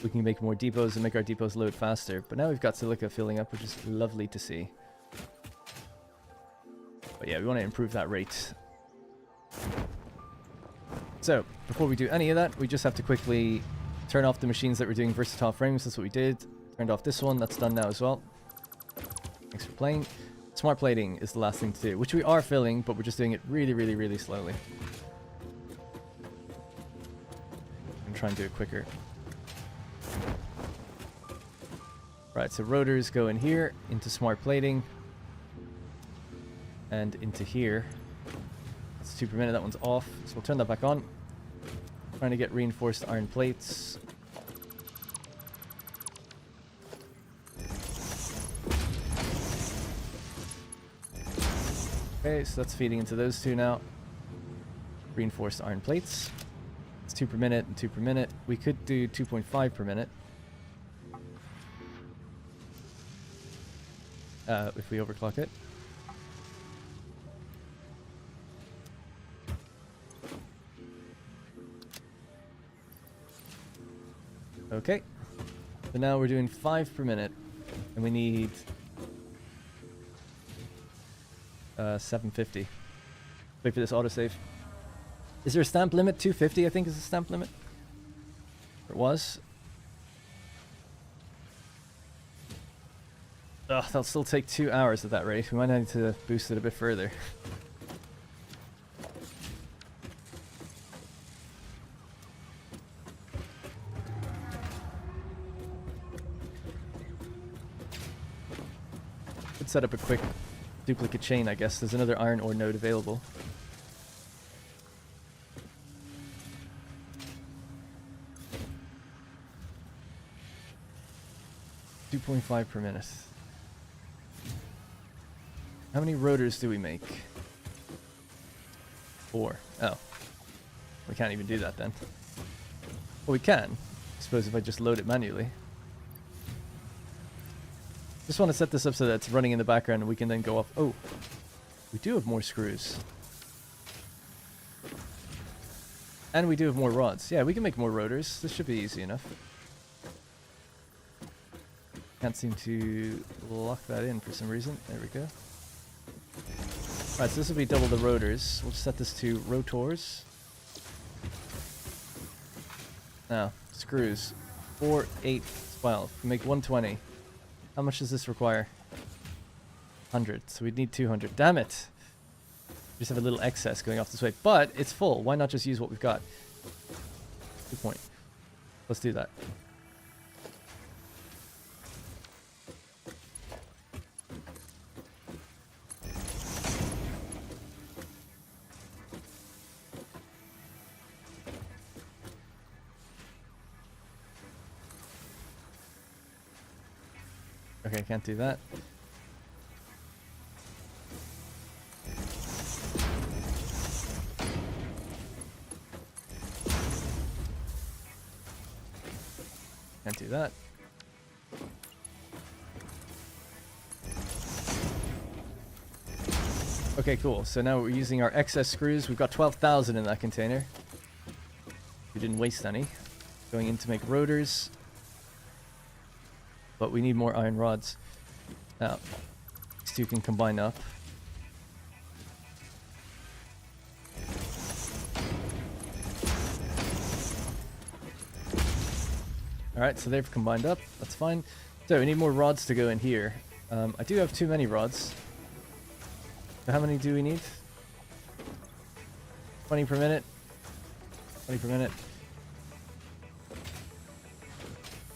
we can make more depots and make our depots load faster. But now we've got silica filling up, which is lovely to see. But yeah, we want to improve that rate. So, before we do any of that, we just have to quickly turn off the machines that we're doing versatile frames. That's what we did. Turned off this one. That's done now as well. Thanks for playing. Smart plating is the last thing to do, which we are filling, but we're just doing it really, really, really slowly. I'm trying to do it quicker. Right, so rotors go in here, into smart plating. and into here. That's 2 per minute. That one's off. So we'll turn that back on. Trying to get reinforced iron plates. Okay, so that's feeding into those two now. Reinforced iron plates. It's 2 per minute and 2 per minute. We could do 2.5 per minute. If we overclock it. Okay. So now we're doing 5 per minute. And we need 750. Wait for this autosave. Is there a stamp limit? 250 I think is the stamp limit. Or it was. Ugh, that'll still take 2 hours at that rate. We might need to boost it a bit further. Could set up a quick duplicate chain, I guess. There's another iron ore node available. .5 per minute. How many rotors do we make? 4. Oh. We can't even do that then. Well, we can. I suppose if I just load it manually. Just want to set this up so that it's running in the background and we can then go off. Oh. We do have more screws. And we do have more rods. Yeah, we can make more rotors. This should be easy enough. Can't seem to lock that in for some reason. There we go. Alright, so this will be double the rotors. We'll set this to rotors. Now, screws. 4, 8, 12. We make 120. How much does this require? 100. So we'd need 200. Damn it! We just have a little excess going off this way. But it's full. Why not just use what we've got? Good point. Let's do that. Okay, can't do that. Can't do that. Okay, cool. So now we're using our excess screws. We've got 12,000 in that container. We didn't waste any. Going in to make rotors. But we need more iron rods. Now, these two can combine up. Alright, so they've combined up. That's fine. So we need more rods to go in here. I do have too many rods. So how many do we need? 20 per minute. 20 per minute.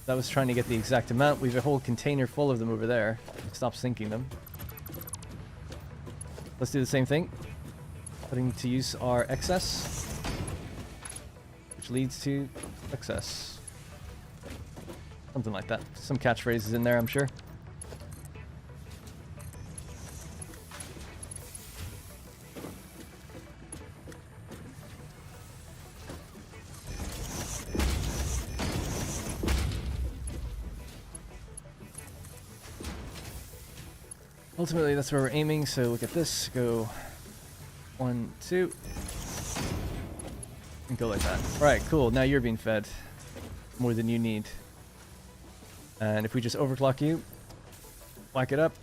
That was trying to get the exact amount. We have a whole container full of them over there. Stop sinking them. Let's do the same thing. Putting to use our excess. Which leads to success. Something like that. Some catchphrases in there, I'm sure. Ultimately, that's where we're aiming, so look at this. Go 1, 2. And go like that. Alright, cool. Now you're being fed more than you need. And if we just overclock you, whack it up,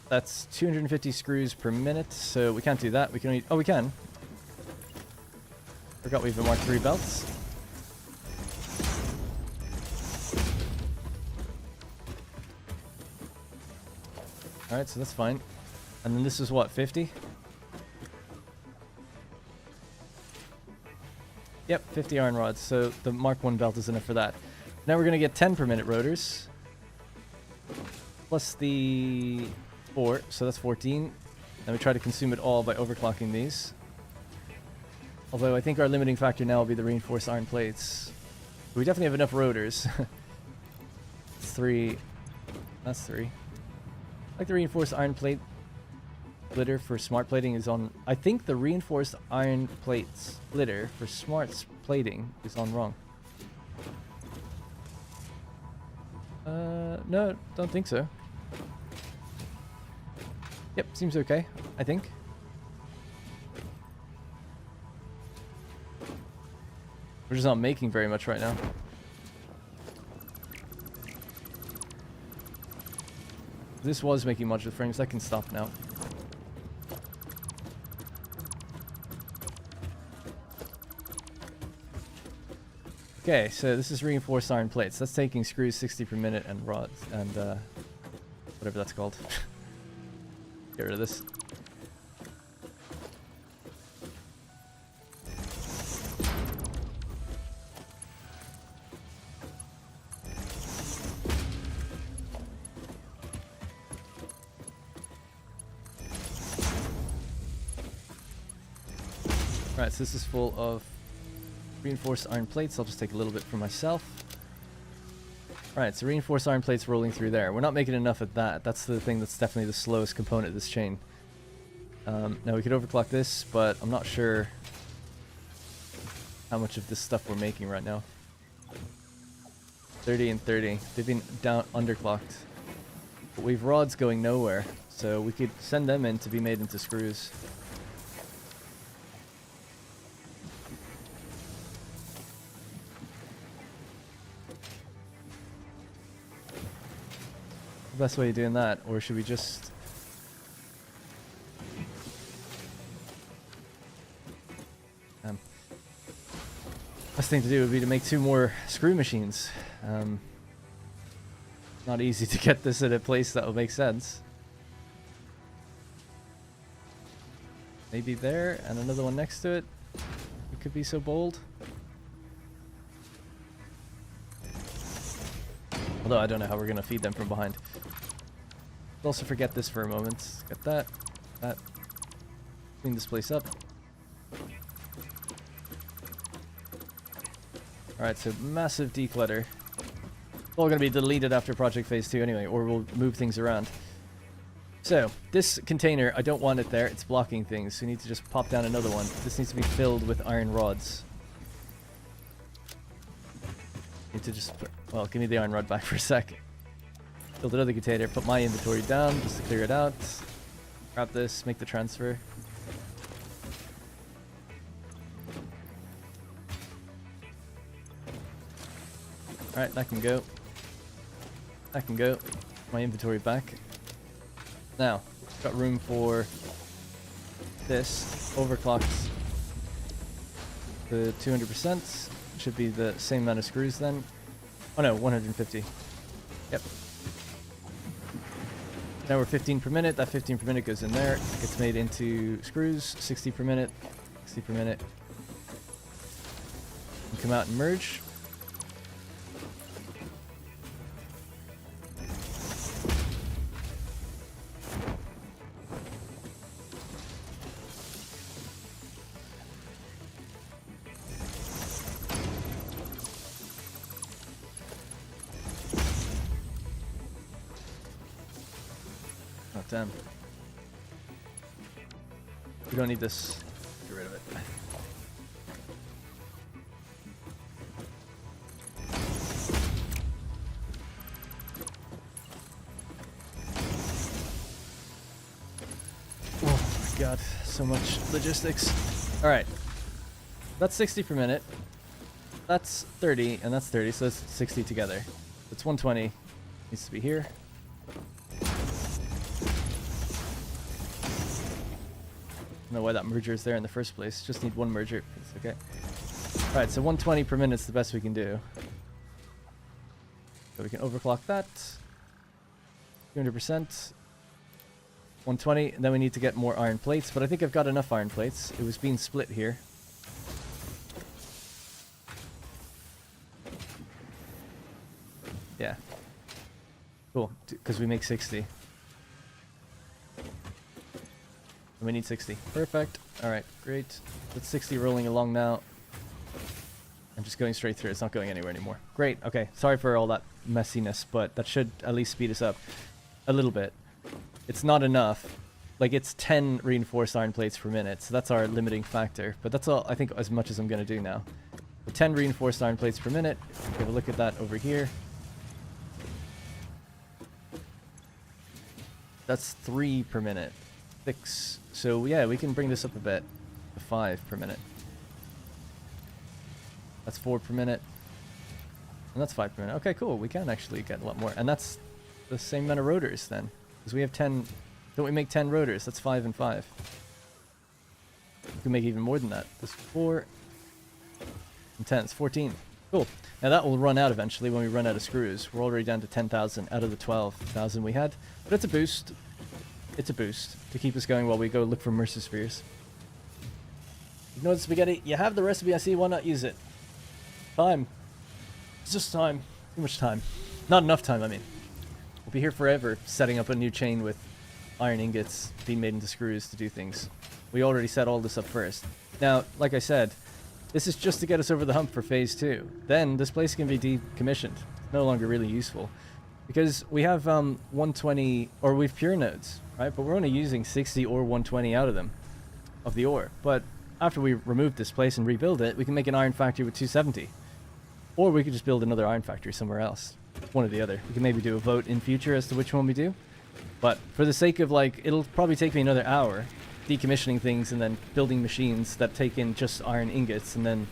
that's 250 screws per minute, so we can't do that. We can only... Oh, we can. Forgot we have the Mark III belts. Alright, so that's fine. And then this is what, 50? Yep, 50 iron rods. So the Mark I belt is enough for that. Now we're going to get 10 per minute rotors. Plus the 4, so that's 14. Then we try to consume it all by overclocking these. Although I think our limiting factor now will be the reinforced iron plates. We definitely have enough rotors. It's 3. That's 3. Like the reinforced iron plate splitter for smart plating is on... I think the reinforced iron plate splitter for smart plating is on wrong. No, don't think so. Yep, seems okay, I think. We're just not making very much right now. This was making modular frames. That can stop now. Okay, so this is reinforced iron plates. That's taking screws 60 per minute and rods and whatever that's called. Get rid of this. Alright, so this is full of reinforced iron plates. I'll just take a little bit for myself. Alright, so reinforced iron plates rolling through there. We're not making enough of that. That's the thing that's definitely the slowest component of this chain. Now we could overclock this, but I'm not sure how much of this stuff we're making right now. 30 and 30. They've been down underclocked. But we've rods going nowhere, so we could send them in to be made into screws. The best way of doing that, or should we just... Best thing to do would be to make 2 more screw machines. Not easy to get this at a place that will make sense. Maybe there, and another one next to it. We could be so bold. Although I don't know how we're going to feed them from behind. Let's also forget this for a moment. Get that. That. Clean this place up. Alright, so massive declutter. It's all going to be deleted after Project Phase 2 anyway, or we'll move things around. So, this container, I don't want it there. It's blocking things, so we need to just pop down another one. This needs to be filled with iron rods. Need to just put, well, give me the iron rod back for a sec. Build another container, put my inventory down just to clear it out. Grab this, make the transfer. Alright, that can go. That can go. My inventory back. Now, got room for this. Overclocked to 200%. Should be the same amount of screws then. Oh no, 150. Yep. Now we're 15 per minute. That 15 per minute goes in there. Gets made into screws. 60 per minute. 60 per minute. And come out and merge. Damn. We don't need this. Get rid of it. Oh my god, so much logistics. Alright. That's 60 per minute. That's 30, and that's 30, so that's 60 together. It's 120. Needs to be here. I don't know why that merger is there in the first place. Just need one merger. It's okay. Alright, so 120 per minute is the best we can do. So we can overclock that. 200%. 120, and then we need to get more iron plates, but I think I've got enough iron plates. It was being split here. Yeah. Cool, because we make 60. We need 60. Perfect. Alright, great. That's 60 rolling along now. I'm just going straight through. It's not going anywhere anymore. Great. Okay. Sorry for all that messiness, but that should at least speed us up a little bit. It's not enough. Like, it's 10 reinforced iron plates per minute, so that's our limiting factor. But that's all, I think, as much as I'm going to do now. 10 reinforced iron plates per minute. Have a look at that over here. That's 3 per minute. 6. So, yeah, we can bring this up a bit to 5 per minute. That's 4 per minute. And that's 5 per minute. Okay, cool. We can actually get a lot more. And that's the same amount of rotors then. Because we have 10... Don't we make 10 rotors? That's 5 and 5. We can make even more than that. That's 4 and 10. It's 14. Cool. Now that will run out eventually when we run out of screws. We're already down to 10,000 out of the 12,000 we had. But it's a boost. It's a boost to keep us going while we go look for mercer spheres. Ignore the spaghetti. You have the recipe, I see. Why not use it? Time. It's just time. Too much time. Not enough time, I mean. We'll be here forever setting up a new chain with iron ingots being made into screws to do things. We already set all this up first. Now, like I said, this is just to get us over the hump for phase 2. Then this place can be decommissioned. It's no longer really useful. Because we have 120, or we've pure nodes, right? But we're only using 60 or 120 out of them, of the ore. But after we remove this place and rebuild it, we can make an iron factory with 270. Or we could just build another iron factory somewhere else. One or the other. We can maybe do a vote in future as to which one we do. But for the sake of, like, it'll probably take me another hour decommissioning things and then building machines that take in just iron ingots and then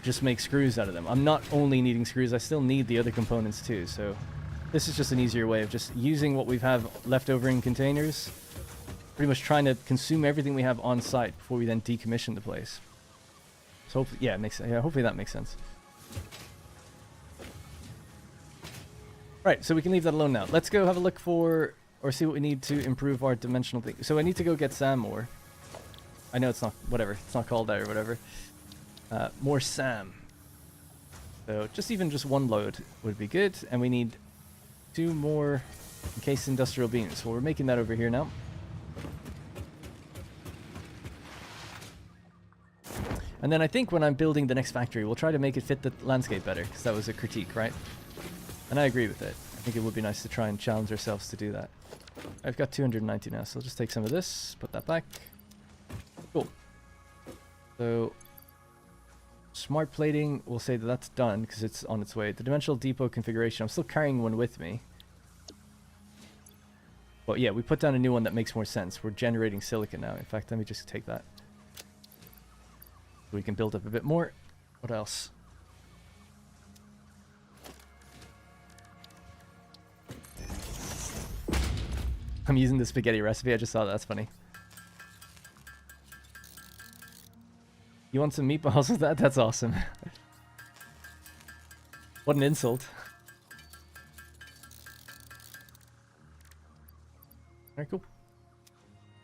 just make screws out of them. I'm not only needing screws, I still need the other components too. So this is just an easier way of just using what we have left over in containers. Pretty much trying to consume everything we have on site before we then decommission the place. So hopefully, yeah, it makes, yeah, hopefully that makes sense. Right, so we can leave that alone now. Let's go have a look for, or see what we need to improve our dimensional thing. So I need to go get SAM ore. I know it's not, whatever, it's not called that or whatever. More SAM. So just one load would be good. And we need 2 more encased industrial beams. So we're making that over here now. And then I think when I'm building the next factory, we'll try to make it fit the landscape better, because that was a critique, right? And I agree with it. I think it would be nice to try and challenge ourselves to do that. I've got 290 now, so I'll just take some of this, put that back. Cool. So, smart plating, we'll say that that's done, because it's on its way. The dimensional depot configuration, I'm still carrying one with me. But yeah, we put down a new one that makes more sense. We're generating silicon now. In fact, let me just take that. We can build up a bit more. What else? I'm using the spaghetti recipe. I just saw that. That's funny. You want some meatballs with that? That's awesome. What an insult. Alright, cool.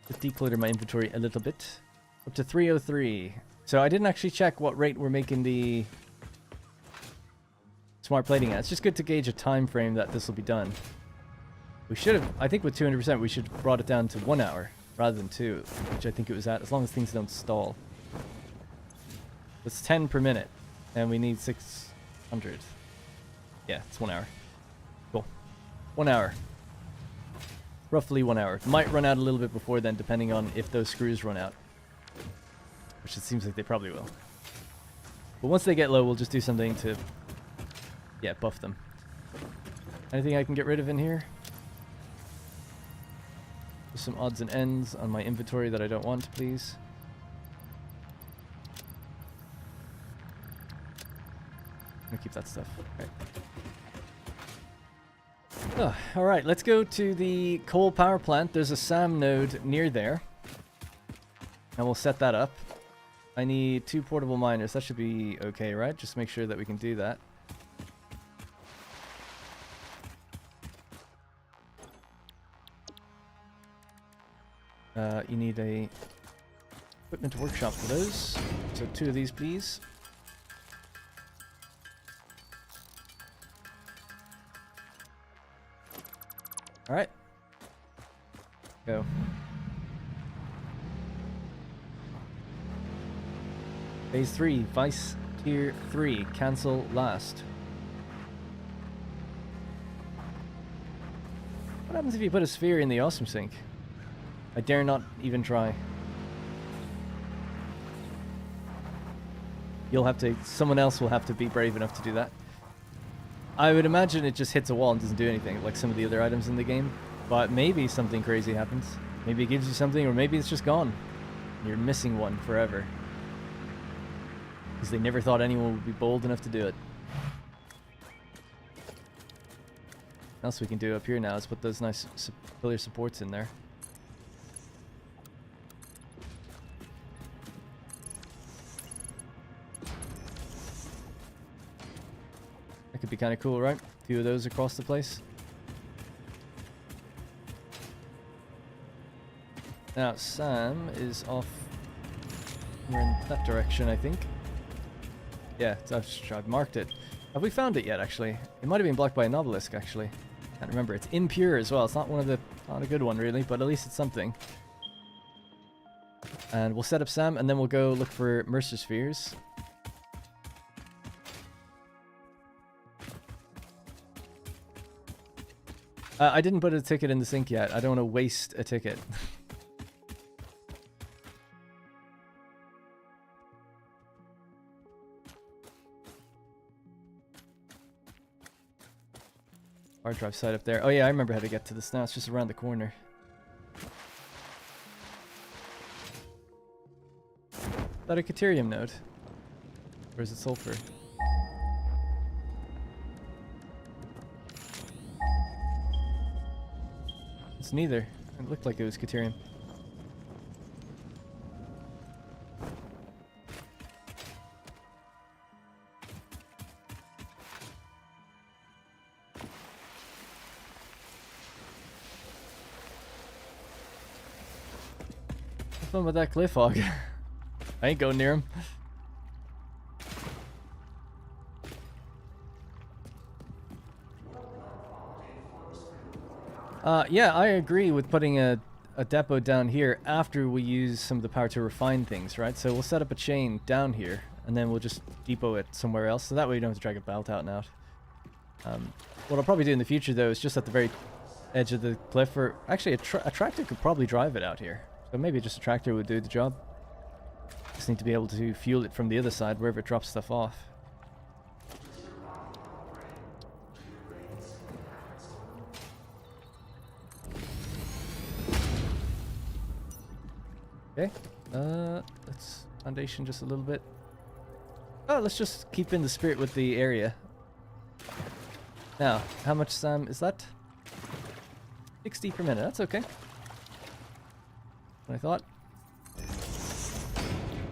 Just declutter my inventory a little bit. Up to 303. So I didn't actually check what rate we're making the smart plating at. It's just good to gauge a time frame that this will be done. We should have, I think with 200%, we should have brought it down to 1 hour rather than 2, which I think it was at, as long as things don't stall. It's 10 per minute, and we need 600. Yeah, it's 1 hour. Cool. 1 hour. Roughly 1 hour. Might run out a little bit before then, depending on if those screws run out. Which it seems like they probably will. But once they get low, we'll just do something to, yeah, buff them. Anything I can get rid of in here? Just some odds and ends on my inventory that I don't want, please. I'm gonna keep that stuff. Okay. Alright, let's go to the coal power plant. There's a SAM node near there. And we'll set that up. I need 2 portable miners. That should be okay, right? Just make sure that we can do that. You need a equipment workshop for those. So 2 of these, please. Alright. Go. Phase 3, Vice Tier 3, cancel last. What happens if you put a sphere in the awesome sink? I dare not even try. Someone else will have to be brave enough to do that. I would imagine it just hits a wall and doesn't do anything, like some of the other items in the game. But maybe something crazy happens. Maybe it gives you something, or maybe it's just gone. You're missing one forever. Because they never thought anyone would be bold enough to do it. What else we can do up here now is put those nice pillar supports in there. That could be kind of cool, right? A few of those across the place. Now, Sam is off. We're in that direction, I think. Yeah, I've marked it. Have we found it yet, actually? It might have been blocked by an obelisk, actually. Can't remember. It's impure as well. It's not not a good one, really, but at least it's something. And we'll set up Sam, and then we'll go look for mercer spheres. I didn't put a ticket in the sink yet. I don't want to waste a ticket. Hard drive site up there. Oh yeah, I remember how to get to this now. It's just around the corner. Is that a Caterium node? Or is it sulfur? It's neither. It looked like it was Caterium. Have fun with that cliff hog. I ain't going near him. Yeah, I agree with putting a depot down here after we use some of the power to refine things, right? So we'll set up a chain down here, and then we'll just depot it somewhere else, so that way you don't have to drag a belt out and out. What I'll probably do in the future, though, is just at the very edge of the cliff, or actually a tractor could probably drive it out here. So maybe just a tractor would do the job. Just need to be able to fuel it from the other side, wherever it drops stuff off. Okay, let's foundation just a little bit. Oh, let's just keep in the spirit with the area. Now, how much Sam is that? 60 per minute, that's okay. What I thought.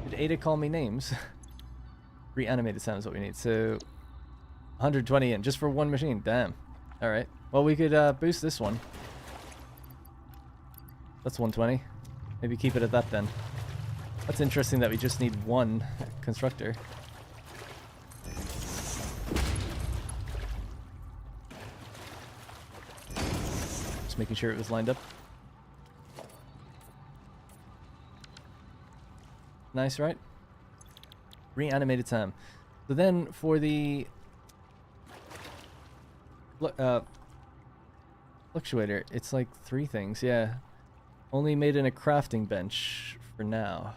Did Ada call me names? Reanimated Sam is what we need, so 120 in, just for one machine, damn. Alright, well we could boost this one. That's 120. Maybe keep it at that then. That's interesting that we just need one constructor. Just making sure it was lined up. Nice, right? Reanimated time. So then for the fluctuator, it's like 3 things, yeah. Only made in a crafting bench for now.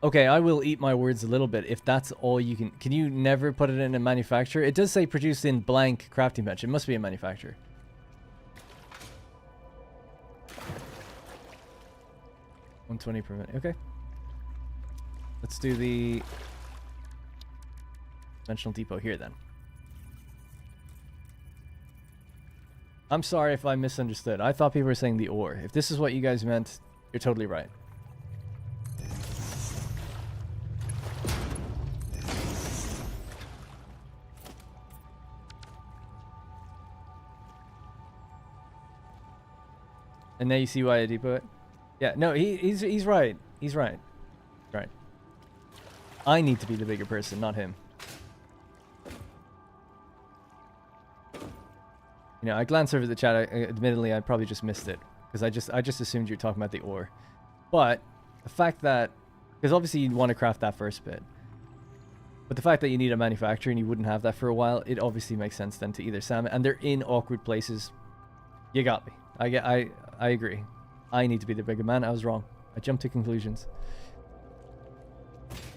Okay, I will eat my words a little bit if that's all you can. Can you never put it in a manufacturer? It does say produced in blank crafting bench. It must be a manufacturer. $120 per minute. Okay. Let's do the dimensional depot here then. I'm sorry if I misunderstood. I thought people were saying the ore. If this is what you guys meant, you're totally right. And now you see why I depot it? Yeah, no, he's right. He's right. Right. I need to be the bigger person, not him. You know, I glanced over the chat. Admittedly, I probably just missed it because I just assumed you were talking about the ore. But the fact that, because obviously you'd want to craft that first bit, but the fact that you need a manufacturer and you wouldn't have that for a while, it obviously makes sense then to either salmon, and they're in awkward places. You got me. I agree. I need to be the bigger man. I was wrong. I jumped to conclusions.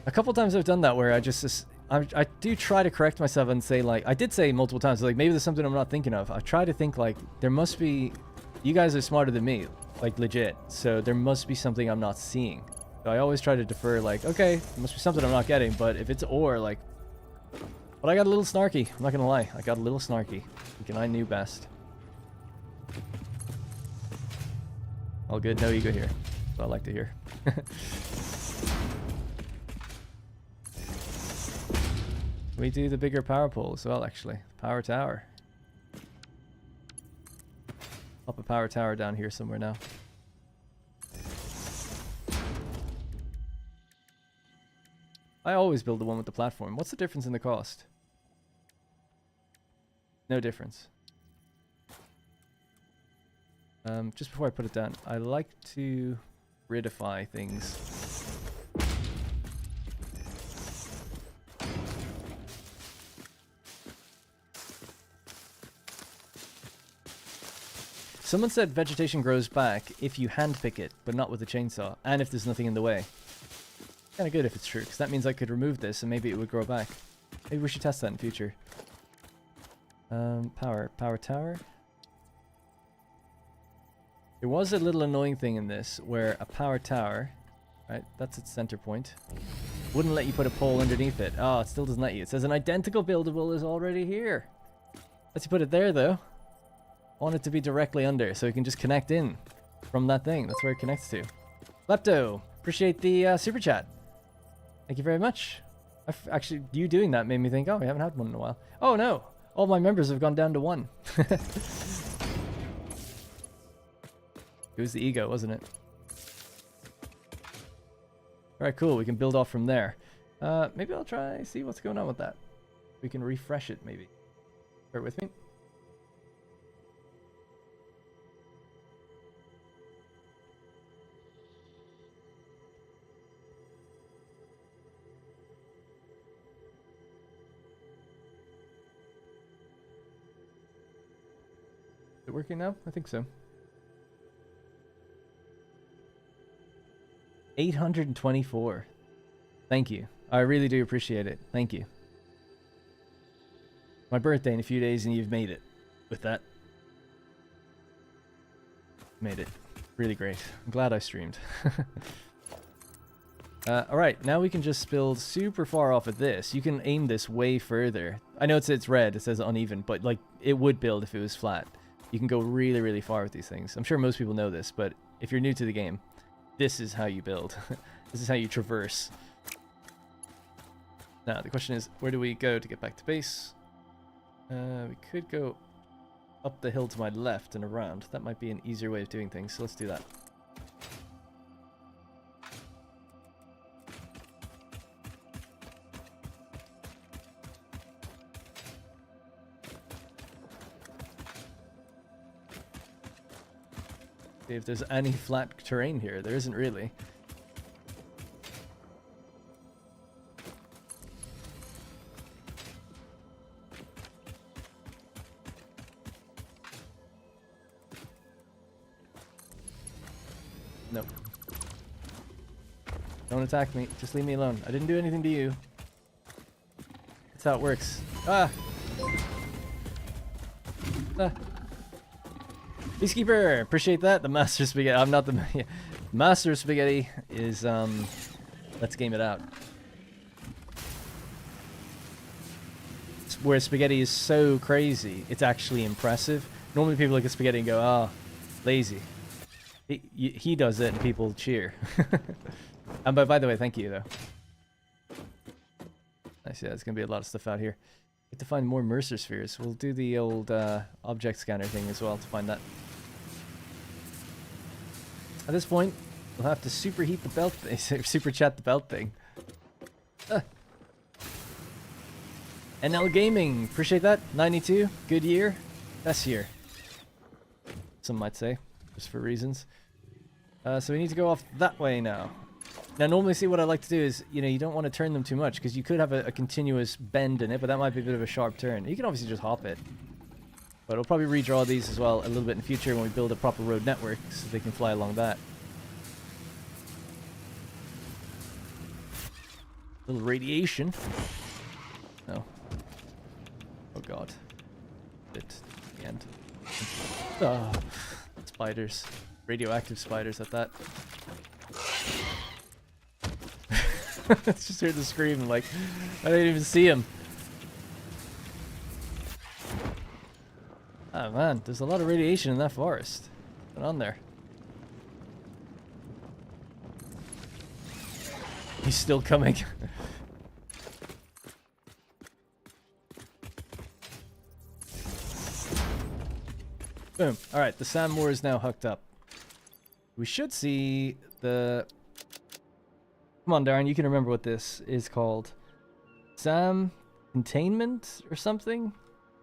A couple times I've done that where I do try to correct myself and say, like, I did say multiple times, like, maybe there's something I'm not thinking of. I try to think, like, there must be, you guys are smarter than me, like, legit, so there must be something I'm not seeing. So I always try to defer, like, okay, there must be something I'm not getting, but if it's ore, like, but I got a little snarky, I'm not gonna lie, I got a little snarky, thinking I knew best. All good, no ego here, that's what I like to hear. We do the bigger power pole as well, actually. Power tower. Pop a power tower down here somewhere now. I always build the one with the platform. What's the difference in the cost? No difference. Just before I put it down, I like to gridify things. Someone said vegetation grows back if you handpick it, but not with a chainsaw, and if there's nothing in the way. Kind of good if it's true, because that means I could remove this and maybe it would grow back. Maybe we should test that in future. Power tower. There was a little annoying thing in this where a power tower, right, that's its center point, wouldn't let you put a pole underneath it. Oh, it still doesn't let you. It says an identical buildable is already here. Lets you put it there though. I want it to be directly under so it can just connect in from that thing. That's where it connects to. Lepto, appreciate the super chat. Thank you very much. Actually, you doing that made me think, oh, we haven't had one in a while. Oh no, all my members have gone down to 1. It was the ego, wasn't it? Alright, cool. We can build off from there. Maybe I'll try see what's going on with that. We can refresh it, maybe. Bear with me. Is it working now? I think so. 824. Thank you. I really do appreciate it. Thank you. My birthday in a few days and you've made it with that. Made it. Really great. I'm glad I streamed. Alright, now we can just build super far off of this. You can aim this way further. I know it's red, it says uneven, but like it would build if it was flat. You can go really, really far with these things. I'm sure most people know this, but if you're new to the game, this is how you build. This is how you traverse. Now, the question is, where do we go to get back to base? We could go up the hill to my left and around. That might be an easier way of doing things, so let's do that. See if there's any flat terrain here. There isn't really. Nope. Don't attack me. Just leave me alone. I didn't do anything to you. That's how it works. Ah! Ah! Peacekeeper! Appreciate that. The Master Spaghetti. I'm not the... Yeah. Master Spaghetti is, let's game it out. Where spaghetti is so crazy, it's actually impressive. Normally people look at spaghetti and go, oh, lazy. He does it and people cheer. And by the way, thank you though. Nice, yeah, there's gonna be a lot of stuff out here. We have to find more mercer spheres. We'll do the old object scanner thing as well to find that. At this point, we'll have to superheat the belt thing, super chat the belt thing. NL Gaming, appreciate that. 92, good year, best year. Some might say, just for reasons. So we need to go off that way now. Now, normally, see, what I like to do is, you know, you don't want to turn them too much, because you could have a continuous bend in it, but that might be a bit of a sharp turn. You can obviously just hop it. But I'll probably redraw these as well a little bit in the future when we build a proper road network, so they can fly along that. Little radiation. No. Oh god. Bit. The end. Oh. Spiders. Radioactive spiders at that. Let's just hear the scream, like, I didn't even see him. Oh man, there's a lot of radiation in that forest. What's on there? He's still coming. Boom. Alright, the sand moor is now hooked up. We should see the... Come on, Darren, you can remember what this is called. SAM containment or something?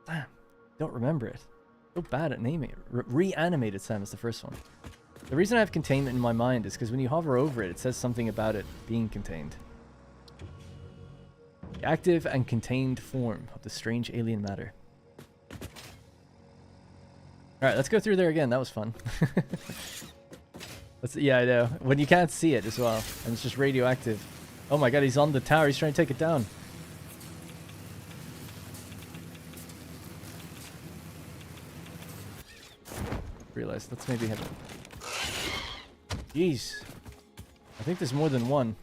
Damn, don't remember it. So bad at naming it. Reanimated SAM is the first one. The reason I have containment in my mind is because when you hover over it, it says something about it being contained. The active and contained form of the strange alien matter. Alright, let's go through there again. That was fun. Yeah, I know. When you can't see it as well, and it's just radioactive. Oh my god, he's on the tower. He's trying to take it down. Realize, let's maybe have it. Jeez. I think there's more than one.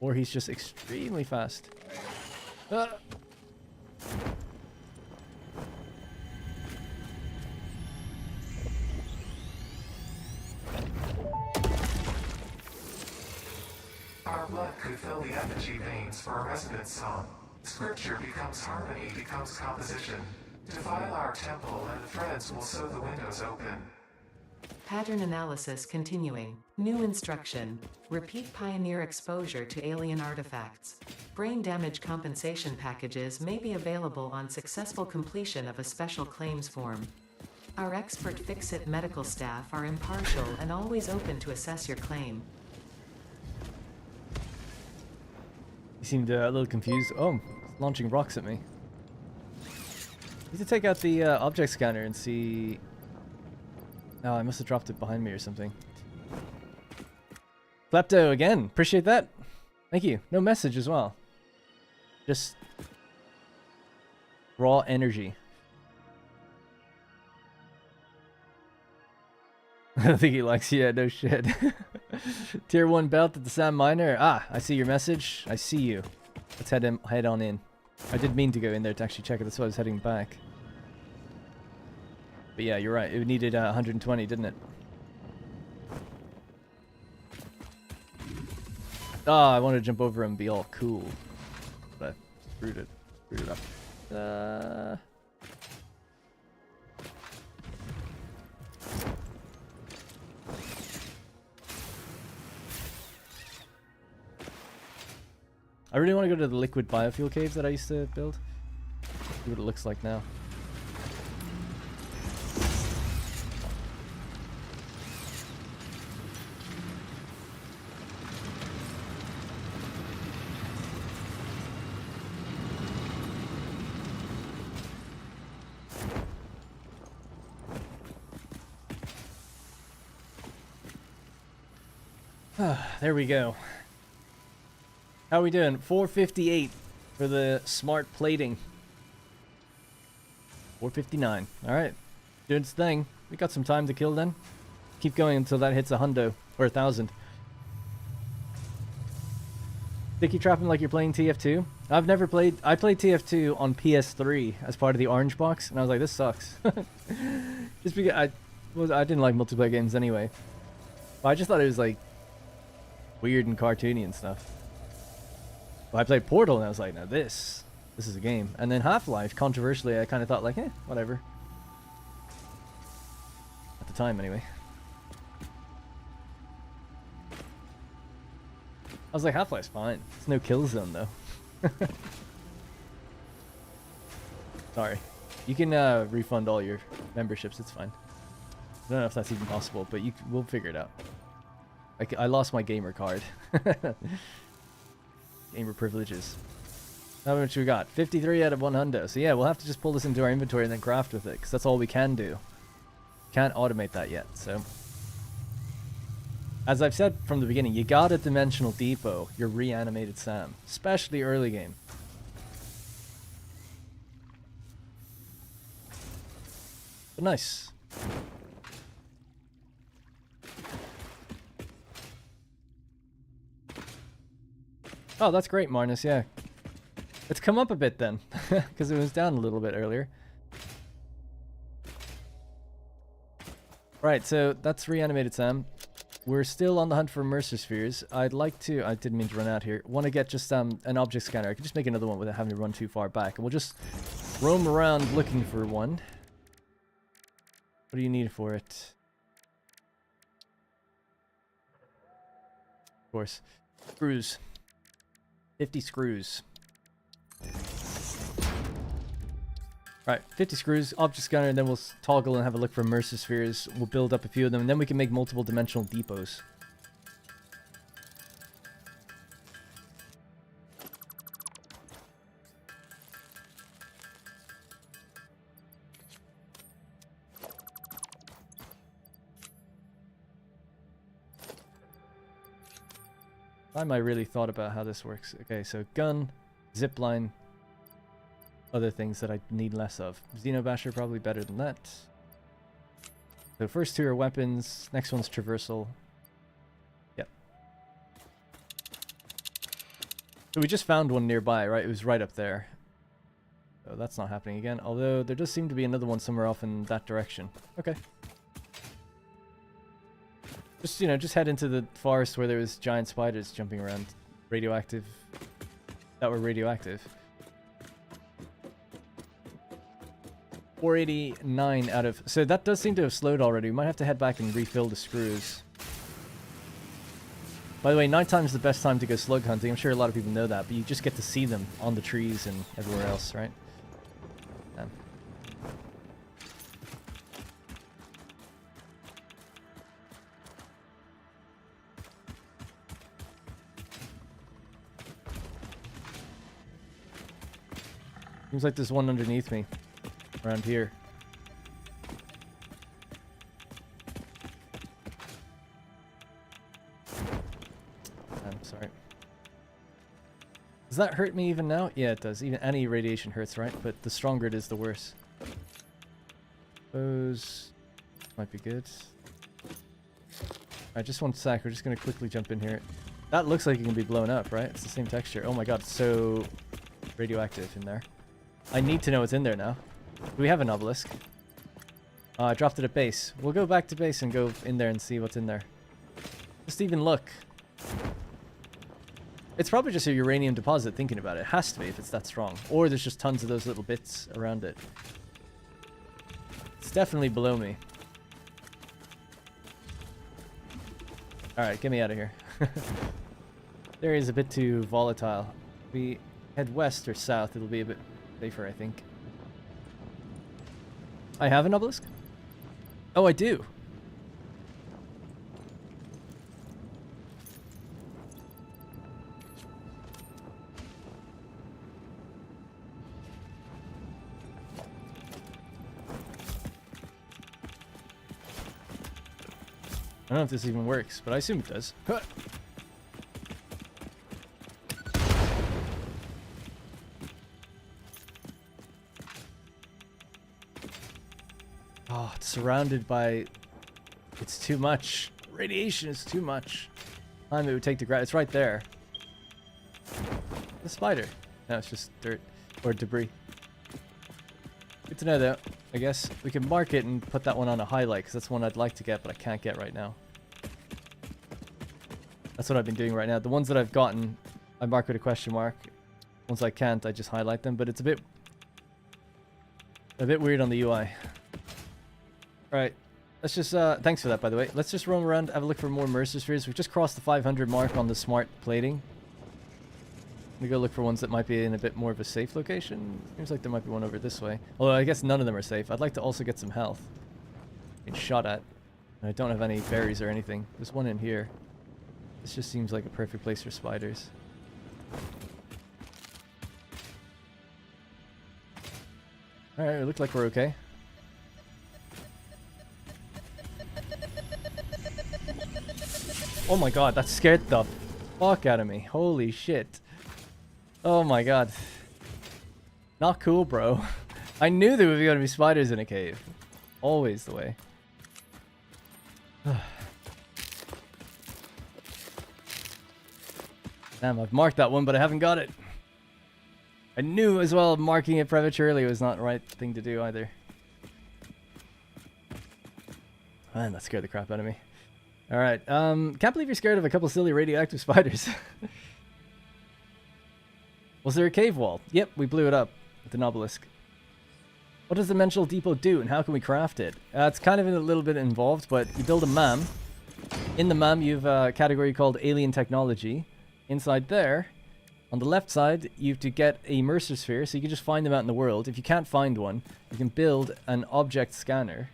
Or he's just extremely fast. Ah. Our blood could fill the effigy veins for a resonance song. Scripture becomes harmony, becomes composition. Defile our temple and the threads will sew the windows open. Pattern analysis continuing. New instruction. Repeat pioneer exposure to alien artifacts. Brain damage compensation packages may be available on successful completion of a special claims form. Our expert Fix-It medical staff are impartial and always open to assess your claim. He seemed a little confused. Oh, it's launching rocks at me. Need to take out the object scanner and see... Oh, I must have dropped it behind me or something. Klepto again. Appreciate that. Thank you. No message as well. Just raw energy. I don't think he likes you. Yeah, no shit. Tier 1 belt at the Sam Miner. Ah, I see your message. I see you. Let's head on in. I did mean to go in there to actually check it. That's why I was heading back. But yeah, you're right. It needed 120, didn't it? Ah, I wanted to jump over and be all cool. But I screwed it up. I really want to go to the liquid biofuel caves that I used to build. See what it looks like now. There we go. How are we doing? 458 for the smart plating. 459. Alright. Doing its thing. We got some time to kill then. Keep going until that hits a hundo. Or 1,000. Sticky trapping like you're playing TF2? I've never played... I played TF2 on PS3 as part of the orange box. And I was like, this sucks. Just because I didn't like multiplayer games anyway. But I just thought it was like... weird and cartoony and stuff. But I played Portal and I was like, now this is a game. And then Half-Life, controversially, I kind of thought like, whatever. At the time, anyway. I was like, Half-Life's fine. It's no kill zone, though. Sorry. You can refund all your memberships, it's fine. I don't know if that's even possible, but we'll figure it out. I lost my gamer card. Gamer privileges. How much we got? 53 out of 100. So yeah, we'll have to just pull this into our inventory and then craft with it, because that's all we can do. Can't automate that yet, so... As I've said from the beginning, you got a dimensional depot your reanimated Sam, especially early game. But nice. Oh, that's great, Marnus, yeah. It's come up a bit then, because it was down a little bit earlier. Right, so that's reanimated Sam. We're still on the hunt for mercer spheres. I'd like to, I didn't mean to run out here, want to get just an object scanner. I could just make another one without having to run too far back. And we'll just roam around looking for one. What do you need for it? Of course. Screws. 50 screws. Right, 50 screws, object scanner, and then we'll toggle and have a look for mercer spheres. We'll build up a few of them, and then we can make multiple dimensional depots. Time I really thought about how this works. Okay, so gun, zipline, other things that I need less of. Xenobasher probably better than that. So first two are weapons, next one's traversal. Yep. So we just found one nearby, right? It was right up there. So that's not happening again, although there does seem to be another one somewhere off in that direction. Okay. Just, you know, just head into the forest where there was giant spiders jumping around. Radioactive. That were radioactive. 489 out of... So that does seem to have slowed already. We might have to head back and refill the screws. By the way, nighttime's the best time to go slug hunting. I'm sure a lot of people know that, but you just get to see them on the trees and everywhere else, right? Damn. Seems like there's one underneath me. Around here. I'm sorry. Does that hurt me even now? Yeah, it does. Even any radiation hurts, right? But the stronger it is, the worse. Those might be good. Alright, just one sec. We're just going to quickly jump in here. That looks like it can be blown up, right? It's the same texture. Oh my god, it's so radioactive in there. I need to know what's in there now. Do we have an obelisk? I dropped it at base. We'll go back to base and go in there and see what's in there. Just even look. It's probably just a uranium deposit, thinking about it. It has to be if it's that strong. Or there's just tons of those little bits around it. It's definitely below me. Alright, get me out of here. The area is a bit too volatile. If we head west or south, it'll be a bit safer, I think. I have an obelisk? Oh, I do. I don't know if this even works, but I assume it does. Oh, it's surrounded by... It's too much. Radiation is too much. Time it would take to grab... It's right there. The spider. No, it's just dirt. Or debris. Good to know, though. I guess we can mark it and put that one on a highlight, because that's one I'd like to get, but I can't get right now. That's what I've been doing right now. The ones that I've gotten, I mark with a question mark. Ones I can't, I just highlight them, but it's a bit weird on the UI. Alright, let's just, thanks for that, by the way. Let's just roam around, have a look for more mercer spheres. We've just crossed the 500 mark on the smart plating. We go look for ones that might be in a bit more of a safe location. Seems like there might be one over this way. Although I guess none of them are safe. I'd like to also get some health. Get shot at. And I don't have any berries or anything. There's one in here. This just seems like a perfect place for spiders. Alright, it looked like we're okay. Oh my god, that scared the fuck out of me. Holy shit. Oh my god. Not cool, bro. I knew there would be going to be spiders in a cave. Always the way. Damn, I've marked that one, but I haven't got it. I knew as well marking it prematurely was not the right thing to do either. Man, that scared the crap out of me. Alright, can't believe you're scared of a couple silly radioactive spiders. Was there a cave wall? Yep, we blew it up with an obelisk. What does the dimensional depot do and how can we craft it? It's kind of a little bit involved, but you build a MAM. In the MAM, you have a category called Alien Technology. Inside there, on the left side, you have to get a mercer sphere, so you can just find them out in the world. If you can't find one, you can build an object scanner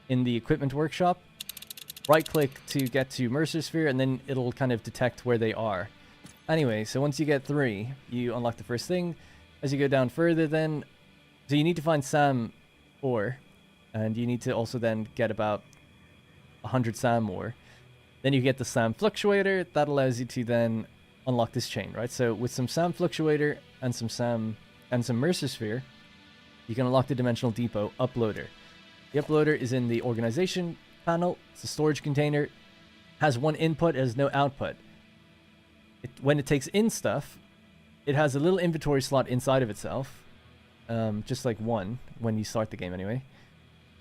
in the equipment workshop. Right-click to get to mercer sphere, and then it'll kind of detect where they are. Anyway, so once you get 3, you unlock the first thing. As you go down further then, so you need to find SAM ore, and you need to also then get about 100 SAM ore. Then you get the SAM fluctuator, that allows you to then unlock this chain, right? So with some SAM fluctuator and some SAM and some mercer sphere, you can unlock the dimensional depot uploader. The uploader is in the organization panel. It's a storage container, has one input, it has no output. When it takes in stuff, it has a little inventory slot inside of itself, just like one when you start the game anyway,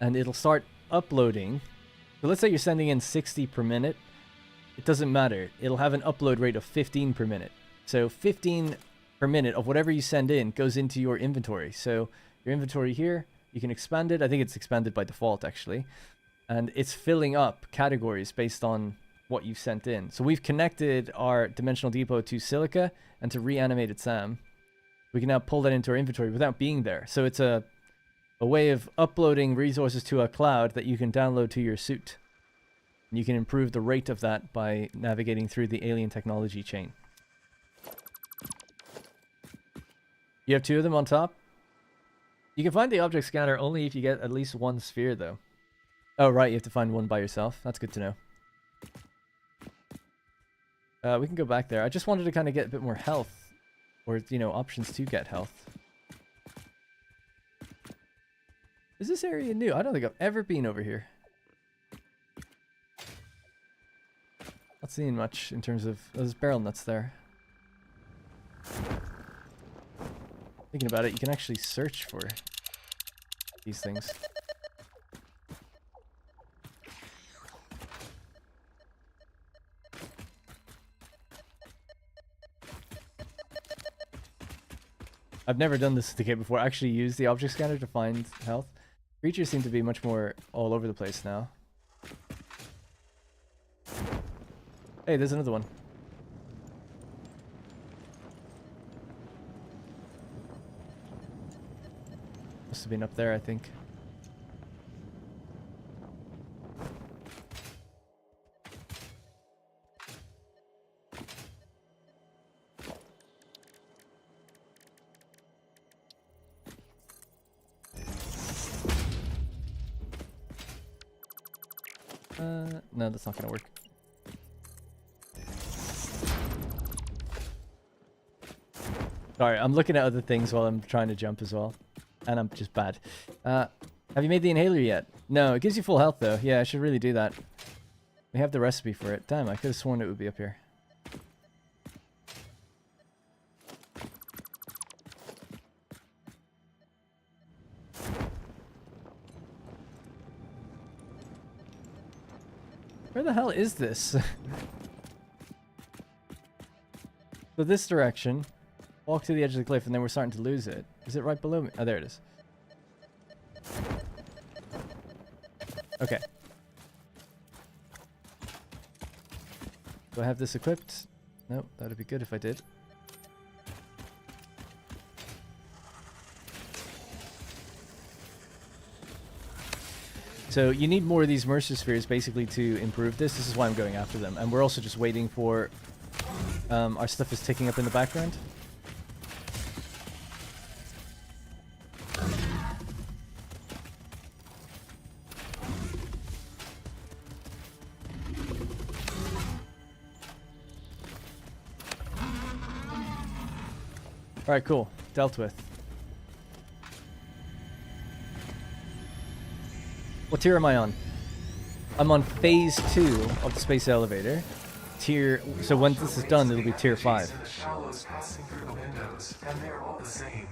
and it'll start uploading. So let's say you're sending in 60 per minute. It doesn't matter. It'll have an upload rate of 15 per minute. So 15 per minute of whatever you send in goes into your inventory. So your inventory here, you can expand it. I think it's expanded by default actually. And it's filling up categories based on what you've sent in. So we've connected our dimensional depot to silica and to reanimated SAM. We can now pull that into our inventory without being there. So it's a way of uploading resources to a cloud that you can download to your suit. And you can improve the rate of that by navigating through the alien technology chain. You have 2 of them on top. You can find the object scanner only if you get at least 1 sphere though. Oh right, you have to find one by yourself. That's good to know. We can go back there. I just wanted to kind of get a bit more health. Or, you know, options to get health. Is this area new? I don't think I've ever been over here. Not seeing much in terms of... There's barrel nuts there. Thinking about it, you can actually search for these things. I've never done this to get before. I actually used the object scanner to find health. Creatures seem to be much more all over the place now. Hey, there's another one. Must have been up there, I think. No, that's not gonna work. Sorry, I'm looking at other things while I'm trying to jump as well. And I'm just bad. Have you made the inhaler yet? No, it gives you full health though. Yeah, I should really do that. We have the recipe for it. Damn, I could have sworn it would be up here. Where the hell is this? So this direction, walk to the edge of the cliff, and then we're starting to lose it. Is it right below me? Oh, there it is. Okay. Do I have this equipped? Nope, that would be good if I did. So you need more of these mercer spheres basically to improve this. This is why I'm going after them. And we're also just waiting for our stuff is ticking up in the background. Alright, cool. Dealt with. What tier am I on? I'm on phase 2 of the space elevator. So when this is done, it'll be tier 5. The shallows passing through the windows, and they're all the same.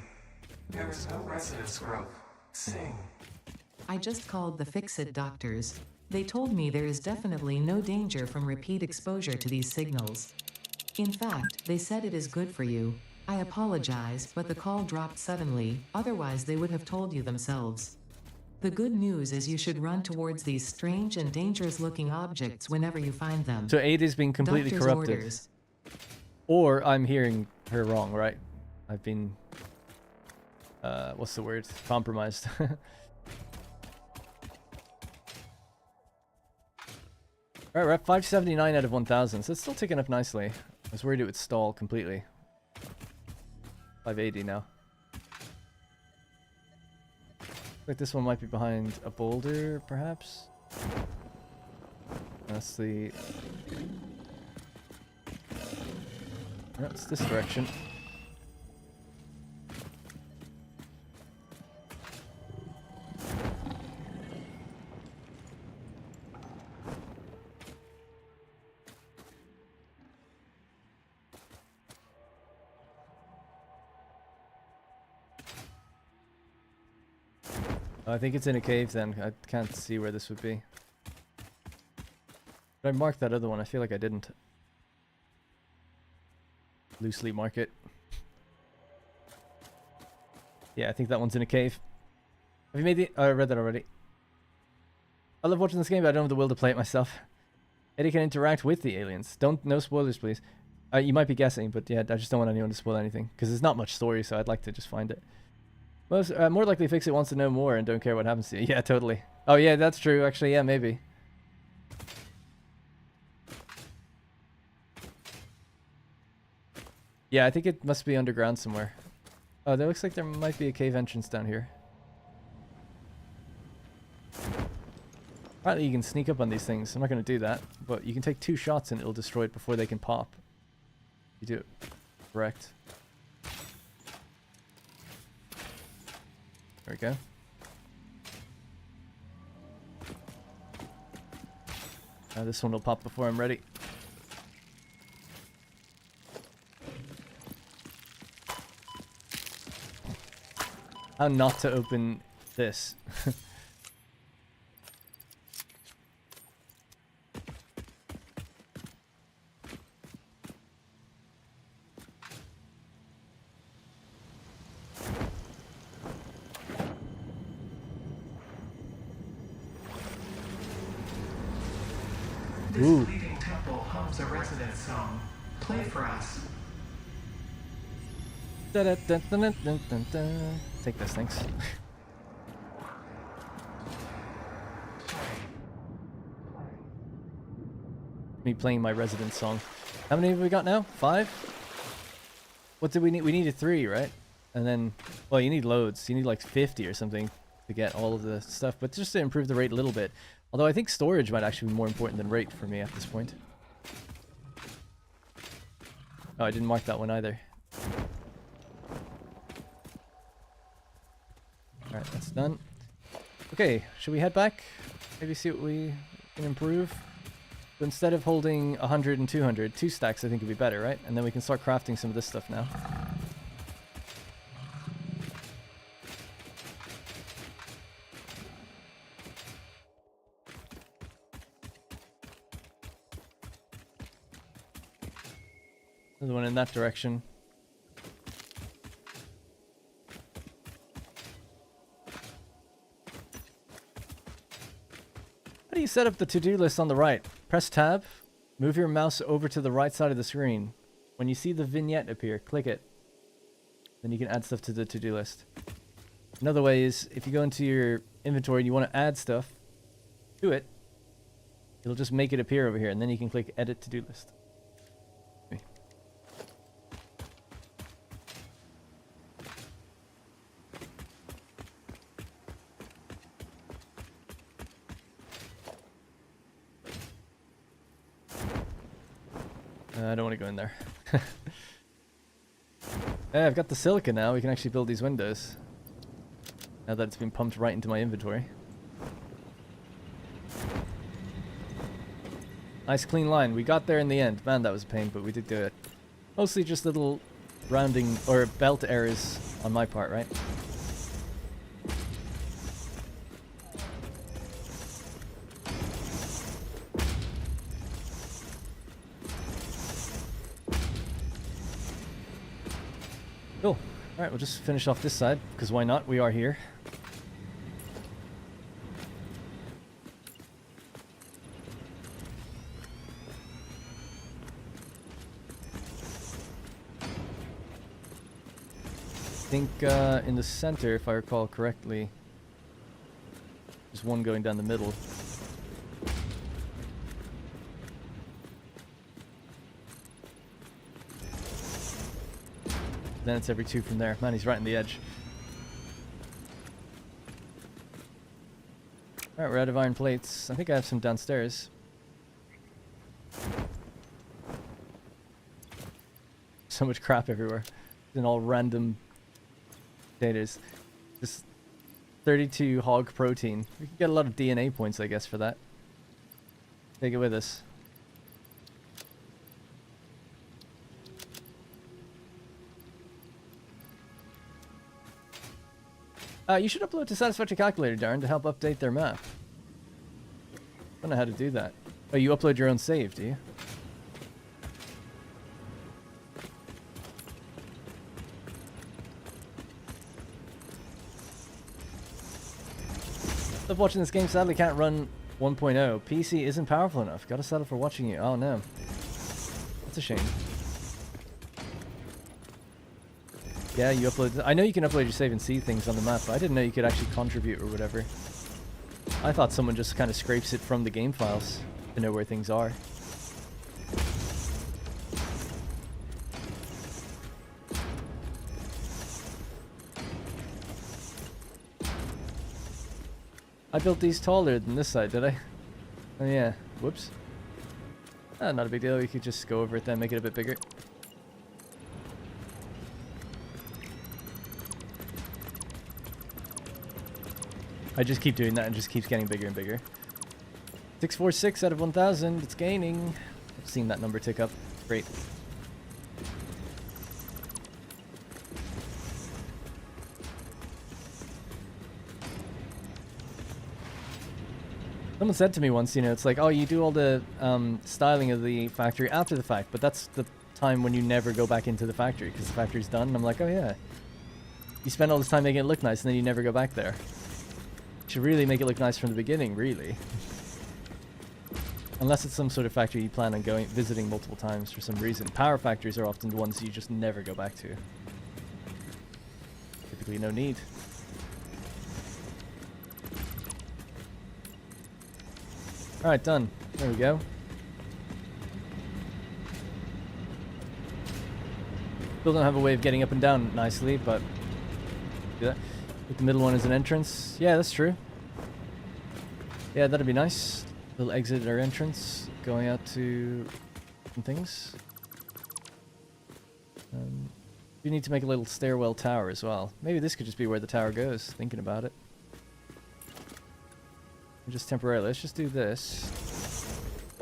There is no resonance growth. Sing. I just called the Fix-It doctors. They told me there is definitely no danger from repeat exposure to these signals. In fact, they said it is good for you. I apologize, but the call dropped suddenly, otherwise they would have told you themselves. The good news is you should run towards these strange and dangerous-looking objects whenever you find them. So Ada's being completely Doctor's corrupted. orders. Or I'm hearing her wrong, right? I've been... what's the word? Compromised. Alright, we're at 579 out of 1000, so it's still ticking up nicely. I was worried it would stall completely. 580 now. Like this one might be behind a boulder, perhaps? That's the... That's this direction. I think it's in a cave then. I can't see where this would be. But I marked that other one. I feel like I didn't. Loosely mark it. Yeah, I think that one's in a cave. Have you made the... Oh, I read that already. I love watching this game, but I don't have the will to play it myself. Eddie can interact with the aliens. No spoilers, please. You might be guessing, but yeah, I just don't want anyone to spoil anything. Because there's not much story, so I'd like to just find it. More likely Fix-It wants to know more and don't care what happens to you. Yeah, totally. Oh yeah, that's true. Actually, yeah, maybe. Yeah, I think it must be underground somewhere. Oh, there looks like there might be a cave entrance down here. Apparently you can sneak up on these things. I'm not going to do that, but you can take 2 shots and it'll destroy it before they can pop. You do it correct. There we go. This one will pop before I'm ready. How not to open this. This fleeting temple hums a resonance song. Play for us. Take this, thanks. Me playing my residence song. How many have we got now? 5? What did we need? We needed 3, right? And then, well, you need loads. You need like 50 or something to get all of the stuff, but just to improve the rate a little bit. Although I think storage might actually be more important than rate for me at this point. Oh, I didn't mark that one either. Alright, that's done. Okay, should we head back? Maybe see what we can improve? So instead of holding 100 and 200, 2 stacks I think would be better, right? And then we can start crafting some of this stuff now. Another one in that direction. How do you set up the to-do list on the right? Press tab, move your mouse over to the right side of the screen. When you see the vignette appear, click it. Then you can add stuff to the to-do list. Another way is if you go into your inventory and you want to add stuff, do it, it'll just make it appear over here, and then you can click Edit To-Do List. I don't want to go in there. Hey, I've got the silica now. We can actually build these windows. Now that it's been pumped right into my inventory. Nice clean line. We got there in the end. Man, that was a pain, but we did do it. Mostly just little rounding or belt errors on my part, right? Cool. Alright, we'll just finish off this side, because why not? We are here. I think in the center, if I recall correctly, there's one going down the middle. Then it's every 2 from there. Man, he's right on the edge. Alright, we're out of iron plates. I think I have some downstairs. So much crap everywhere. In all random potatoes. Just 32 hog protein. We could get a lot of DNA points, I guess, for that. Take it with us. You should upload to Satisfactory Calculator, Darren, to help update their map. I don't know how to do that. Oh, you upload your own save, do you? Stop watching this game. Sadly can't run 1.0. PC isn't powerful enough. Gotta settle for watching you. Oh no. That's a shame. Yeah, you upload... I know you can upload your save and see things on the map, but I didn't know you could actually contribute or whatever. I thought someone just kind of scrapes it from the game files to know where things are. I built these taller than this side, did I? Oh yeah. Whoops. Ah, not a big deal. We could just go over it then, make it a bit bigger. I just keep doing that and just keeps getting bigger and bigger. 646 out of 1,000. It's gaining. I've seen that number tick up. Great. Someone said to me once, you know, it's like, oh, you do all the styling of the factory after the fact, but that's the time when you never go back into the factory because the factory's done. And I'm like, oh yeah. You spend all this time making it look nice and then you never go back there. Should really make it look nice from the beginning, really. Unless it's some sort of factory you plan on visiting multiple times for some reason. Power factories are often the ones you just never go back to. Typically no need. Alright, done. There we go. Still don't have a way of getting up and down nicely, but do that. With the middle one as an entrance. Yeah, that's true. Yeah, that'd be nice. Little exit or entrance going out to some things. You need to make a little stairwell tower as well. Maybe this could just be where the tower goes, thinking about it. Just temporarily. Let's just do this.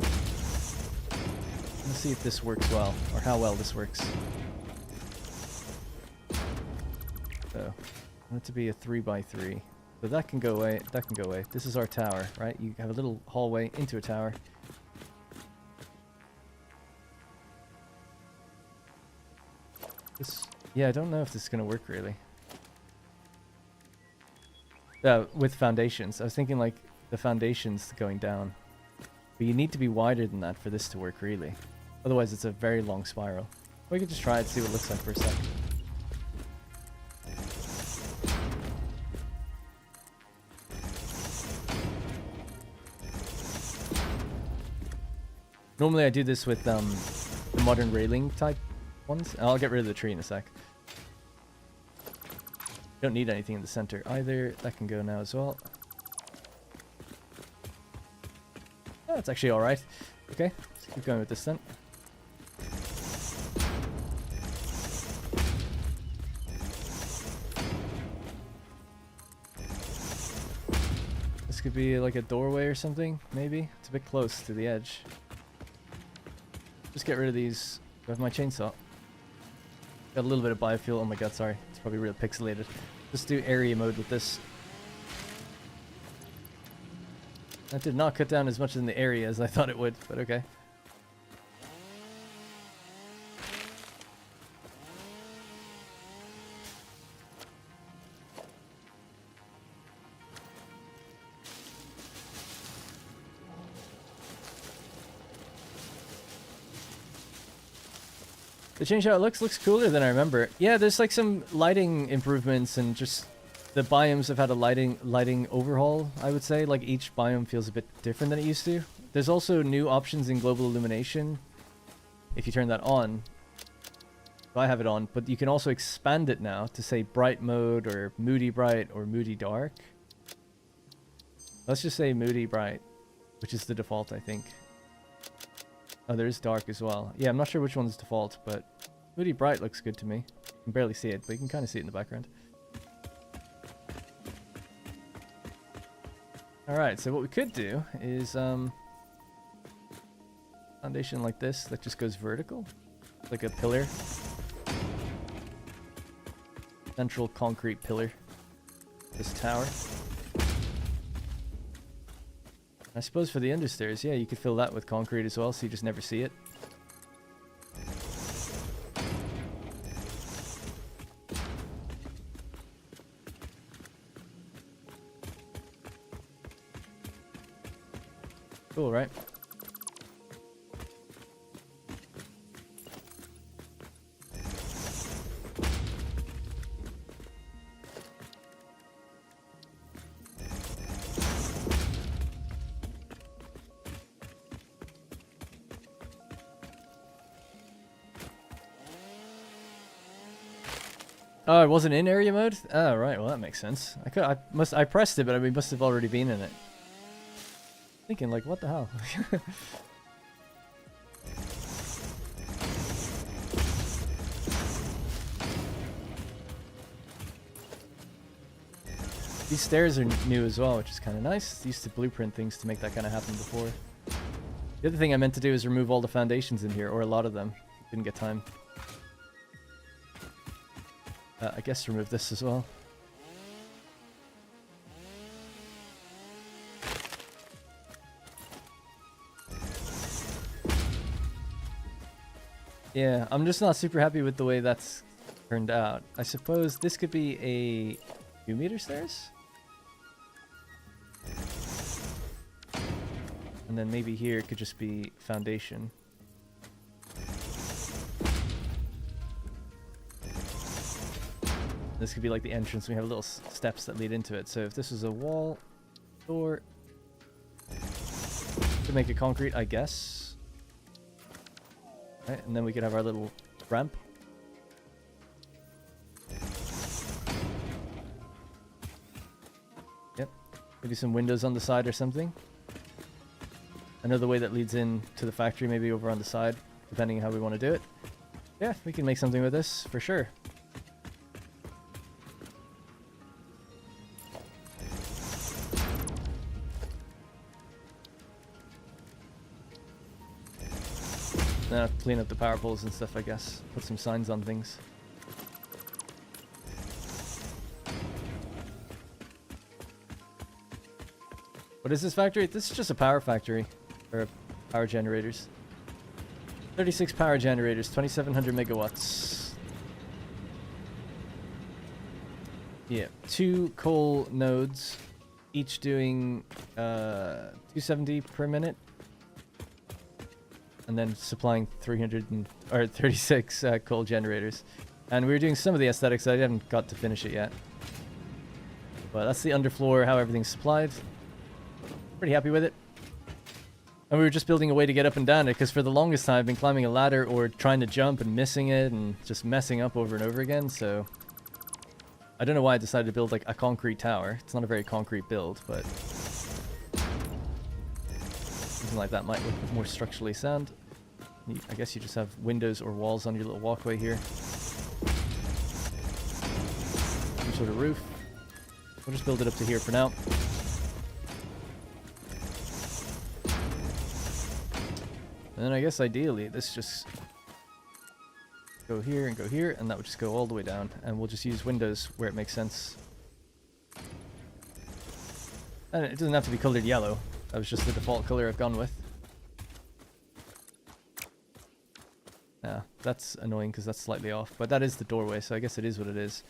Let's see if this works well, or how well this works. So, I want it to be a 3x3. So that can go away, that can go away. This is our tower, right? You have a little hallway into a tower. This, yeah, I don't know if this is going to work really. With foundations. I was thinking like the foundations going down. But you need to be wider than that for this to work really. Otherwise it's a very long spiral. We could just try it, see what it looks like for a sec. Normally I do this with the modern railing type ones. I'll get rid of the tree in a sec. Don't need anything in the center either. That can go now as well. Oh, that's actually alright. Okay, let's keep going with this then. This could be like a doorway or something, maybe. It's a bit close to the edge. Just get rid of these. Do I have my chainsaw? Got a little bit of biofuel. Oh my god, sorry. It's probably real pixelated. Just do area mode with this. That did not cut down as much in the area as I thought it would, but okay. They changed how it looks. Looks cooler than I remember. Yeah, there's like some lighting improvements and just the biomes have had a lighting overhaul, I would say. Like each biome feels a bit different than it used to. There's also new options in global illumination if you turn that on. So I have it on, but you can also expand it now to say bright mode or moody bright or moody dark. Let's just say moody bright, which is the default, I think. Oh, there is dark as well. Yeah, I'm not sure which one's default, but moody bright looks good to me. You can barely see it, but you can kind of see it in the background. Alright, so what we could do is foundation like this that just goes vertical. Like a pillar. Central concrete pillar. This tower. I suppose for the understairs, yeah, you could fill that with concrete as well, so you just never see it. Cool, right? Oh, it wasn't in area mode? Oh, right. Well, that makes sense. I pressed it, but we must have already been in it. Thinking like, what the hell? These stairs are new as well, which is kind of nice. Used to blueprint things to make that kind of happen before. The other thing I meant to do is remove all the foundations in here, or a lot of them. Didn't get time. I guess remove this as well. Yeah, I'm just not super happy with the way that's turned out. I suppose this could be a 2-meter stairs? And then maybe here it could just be foundation. This could be like the entrance. We have little steps that lead into it. So if this was a wall, door, to make it concrete, I guess. Right, and then we could have our little ramp. Yep. Maybe some windows on the side or something. Another way that leads in to the factory, maybe over on the side, depending on how we want to do it. Yeah, we can make something with this for sure. Now clean up the power poles and stuff, I guess. Put some signs on things. What is this factory? This is just a power factory. Or power generators. 36 power generators, 2,700 megawatts. Yeah, 2 coal nodes, each doing 270 per minute. And then supplying 36 coal generators. And we were doing some of the aesthetics. I haven't got to finish it yet. But that's the underfloor, how everything's supplied. Pretty happy with it. And we were just building a way to get up and down it, because for the longest time I've been climbing a ladder or trying to jump and missing it and just messing up over and over again, so... I don't know why I decided to build like a concrete tower. It's not a very concrete build, but... something like that might look more structurally sound. I guess you just have windows or walls on your little walkway here. Some sort of roof. We'll just build it up to here for now. And then I guess ideally this just go here, and that would just go all the way down, and we'll just use windows where it makes sense. And it doesn't have to be colored yellow. That was just the default color I've gone with. Yeah, that's annoying because that's slightly off, but that is the doorway, so I guess it is what it is.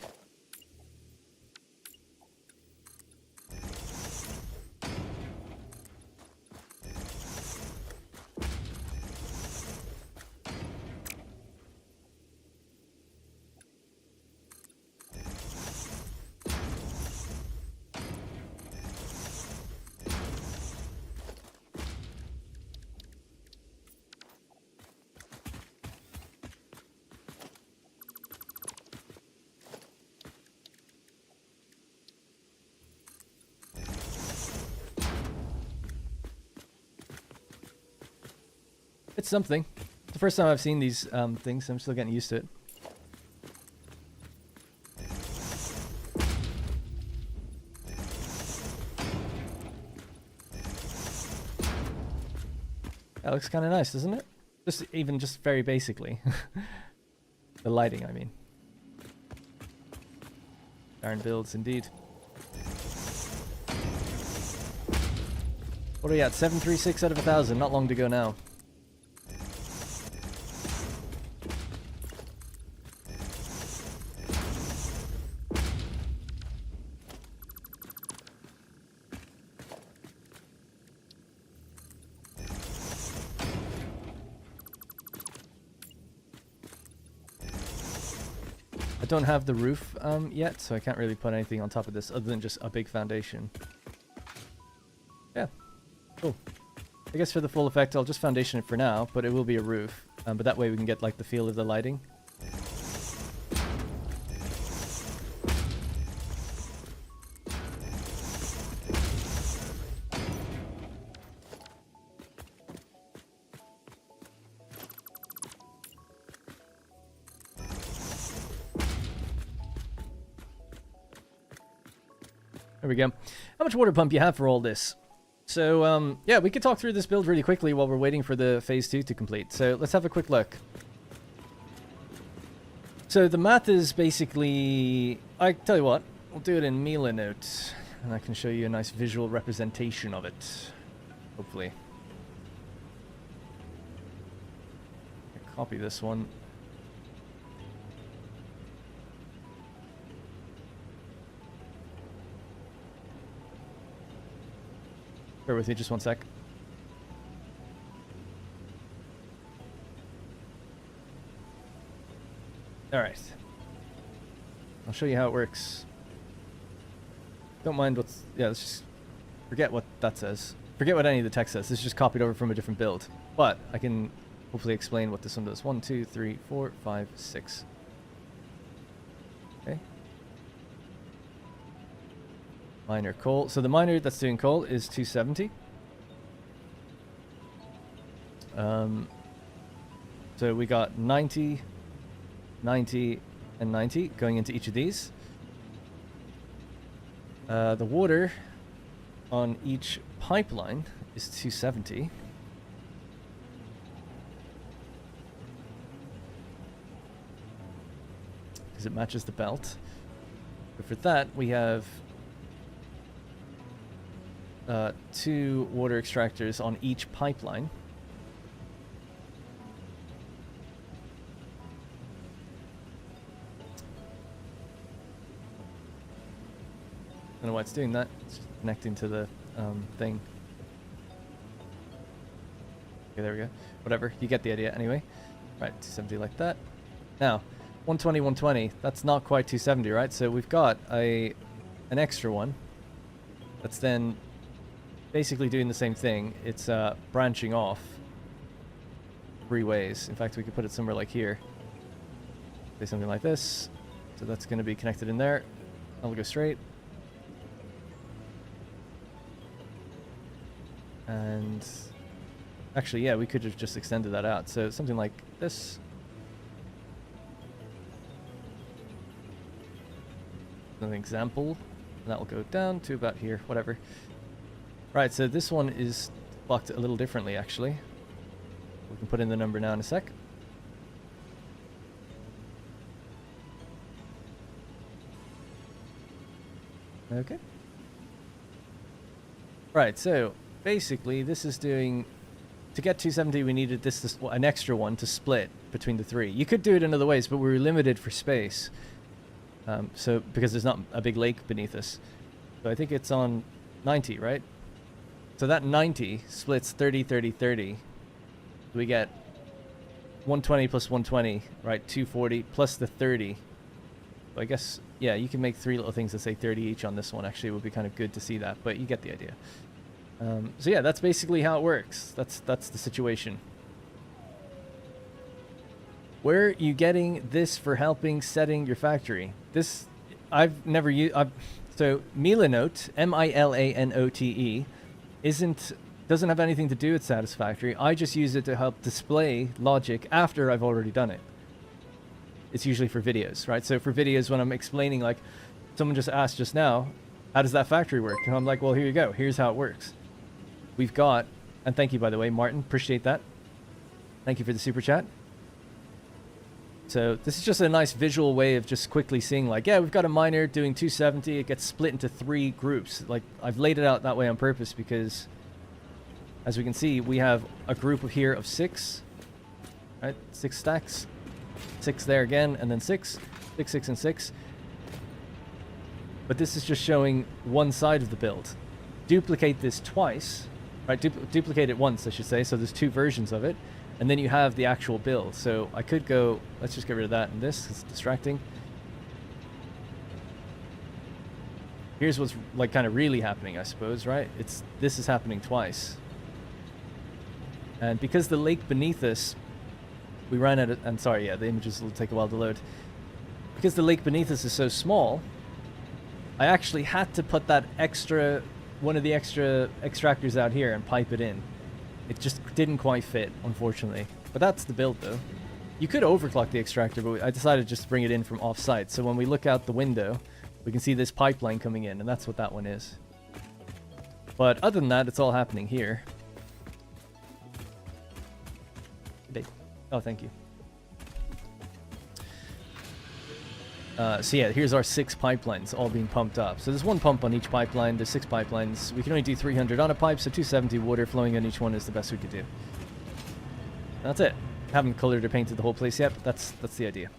It's something. It's the first time I've seen these things, so I'm still getting used to it. That looks kind of nice, doesn't it? Just very basically. The lighting, I mean. Iron builds, indeed. What are we at? 736 out of 1,000. Not long to go now. I don't have the roof yet, so I can't really put anything on top of this other than just a big foundation. Yeah, cool. I guess for the full effect, I'll just foundation it for now, but it will be a roof. But that way we can get like the feel of the lighting. There we go. How much water pump you have for all this? So, yeah, we could talk through this build really quickly while we're waiting for the phase 2 to complete. So, let's have a quick look. So, the math is basically... I tell you what, we'll do it in Mila Note, and I can show you a nice visual representation of it. Hopefully. I'll copy this one. Bear with me just one sec. Alright. I'll show you how it works. Don't mind what's... Yeah, let's just... Forget what that says. Forget what any of the text says. This is just copied over from a different build. But I can hopefully explain what this one does. 1, 2, 3, 4, 5, 6. Okay. Miner coal. So the miner that's doing coal is 270. So we got 90, 90, and 90 going into each of these. The water on each pipeline is 270. Because it matches the belt. But for that, we have 2 water extractors on each pipeline. I don't know why it's doing that. It's just connecting to the thing. Okay, there we go. Whatever, you get the idea anyway. Right, 270 like that. Now, 120, 120. That's not quite 270, right? So we've got an extra one. That's then basically doing the same thing. It's branching off 3 ways. In fact, we could put it somewhere like here. Say something like this. So that's going to be connected in there. I'll go straight. And actually, yeah, we could have just extended that out. So something like this. An example. And that will go down to about here, whatever. Right, so this one is blocked a little differently, actually. We can put in the number now in a sec. Okay. Right, so basically this is doing... To get 270, we needed an extra one to split between the 3. You could do it in other ways, but we were limited for space. So, because there's not a big lake beneath us. So I think it's on 90, right? So that 90 splits 30, 30, 30. We get 120 plus 120, right? 240 plus the 30. So I guess, yeah, you can make 3 little things that say 30 each on this one. Actually, it would be kind of good to see that, but you get the idea. So yeah, that's basically how it works. That's the situation. Where are you getting this for helping setting your factory? This, I've never used... So Milanote, M-I-L-A-N-O-T-E, doesn't have anything to do with Satisfactory. I just use it to help display logic after I've already done it. It's usually for videos, right? So for videos, when I'm explaining, like, someone just asked just now, how does that factory work? And I'm like, well, here you go. Here's how it works. We've got, and thank you, by the way, Martin. Appreciate that. Thank you for the super chat. So this is just a nice visual way of just quickly seeing, like, yeah, we've got a miner doing 270. It gets split into 3 groups. Like, I've laid it out that way on purpose because, as we can see, we have a group of here of 6, right? 6 stacks. 6 there again, and then 6. 6, 6, and 6. But this is just showing one side of the build. Duplicate this twice, right? Duplicate it once, I should say. So there's 2 versions of it. And then you have the actual build. So I could go, let's just get rid of that and this, it's distracting. Here's what's like kind of really happening, I suppose, right? This is happening twice. And because the lake beneath us, we ran out of, and sorry, yeah, the images will take a while to load. Because the lake beneath us is so small, I actually had to put that one of the extra extractors out here and pipe it in. It just didn't quite fit, unfortunately. But that's the build, though. You could overclock the extractor, but I decided just to bring it in from off-site. So when we look out the window, we can see this pipeline coming in, and that's what that one is. But other than that, it's all happening here. Oh, thank you. So yeah, here's our 6 pipelines all being pumped up. So there's 1 pump on each pipeline. There's 6 pipelines. We can only do 300 on a pipe, so 270 water flowing on each one is the best we could do. That's it. Haven't colored or painted the whole place yet, but that's the idea.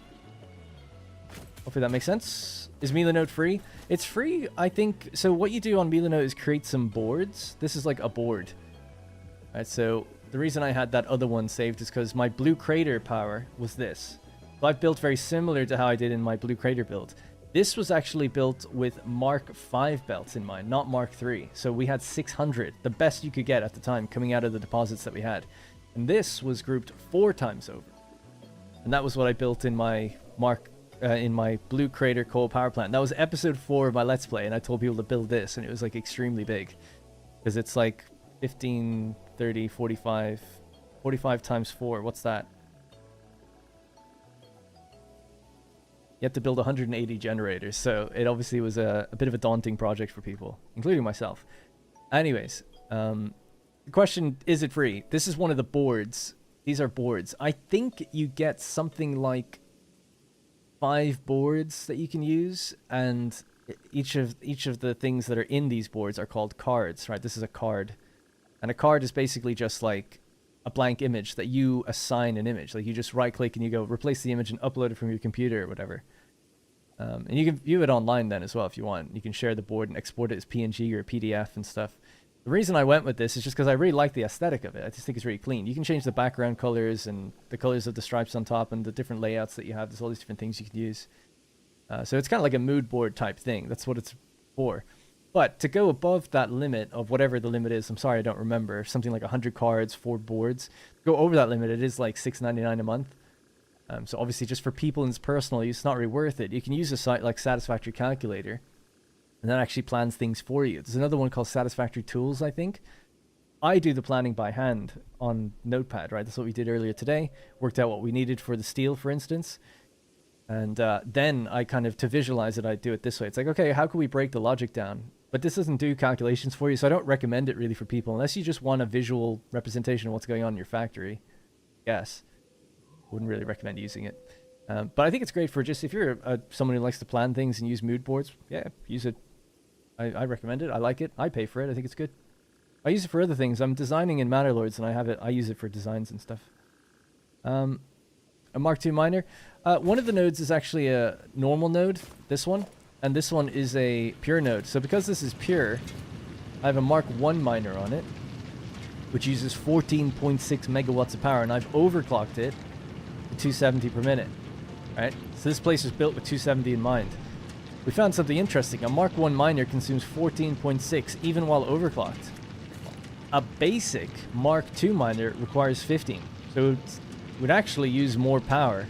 Hopefully that makes sense. Is Milanote free? It's free, I think. So what you do on Milanote is create some boards. This is like a board. Alright, so the reason I had that other one saved is because my blue crater power was this. So I've built very similar to how I did in my blue crater build. This was actually built with Mark 5 belts in mind, not Mark 3. So we had 600, the best you could get at the time, coming out of the deposits that we had. And this was grouped 4 times over. And that was what I built in my in my blue crater coal power plant. That was episode 4 of my Let's Play, and I told people to build this, and it was like extremely big. Because it's like 15, 30, 45 times 4. What's that? You have to build 180 generators, so it obviously was a bit of a daunting project for people, including myself. Anyways, the question, is it free? This is one of the boards. These are boards. I think you get something like 5 boards that you can use, and each of the things that are in these boards are called cards, right? This is a card. And a card is basically just like a blank image that you assign an image. Like you just right click and you go replace the image and upload it from your computer or whatever. And you can view it online then as well if you want. You can share the board and export it as PNG or PDF and stuff. The reason I went with this is just because I really like the aesthetic of it. I just think it's really clean. You can change the background colors and the colors of the stripes on top and the different layouts that you have. There's all these different things you can use. So it's kind of like a mood board type thing. That's what it's for. But to go above that limit of whatever the limit is, I'm sorry, I don't remember, something like 100 cards, 4 boards. Go over that limit, it is like $6.99 a month. So obviously just for people in its personal use, it's not really worth it. You can use a site like Satisfactory Calculator, and that actually plans things for you. There's another one called Satisfactory Tools, I think. I do the planning by hand on Notepad, right? That's what we did earlier today. Worked out what we needed for the steel, for instance. And then I kind of, to visualize it, I do it this way. It's like, okay, how can we break the logic down? But this doesn't do calculations for you, so I don't recommend it really for people, unless you just want a visual representation of what's going on in your factory. Yes. Wouldn't really recommend using it. But I think it's great for just, if you're someone who likes to plan things and use mood boards, yeah, use it. I recommend it. I like it. I pay for it. I think it's good. I use it for other things. I'm designing in Matterlords, and I use it for designs and stuff. A Mark II miner. One of the nodes is actually a normal node, this one, and this one is a pure node. So because this is pure, I have a Mark I miner on it, which uses 14.6 megawatts of power, and I've overclocked it to 270 per minute. Right? So this place was built with 270 in mind. We found something interesting. A Mark I miner consumes 14.6 even while overclocked. A basic Mark II miner requires 15. So it would actually use more power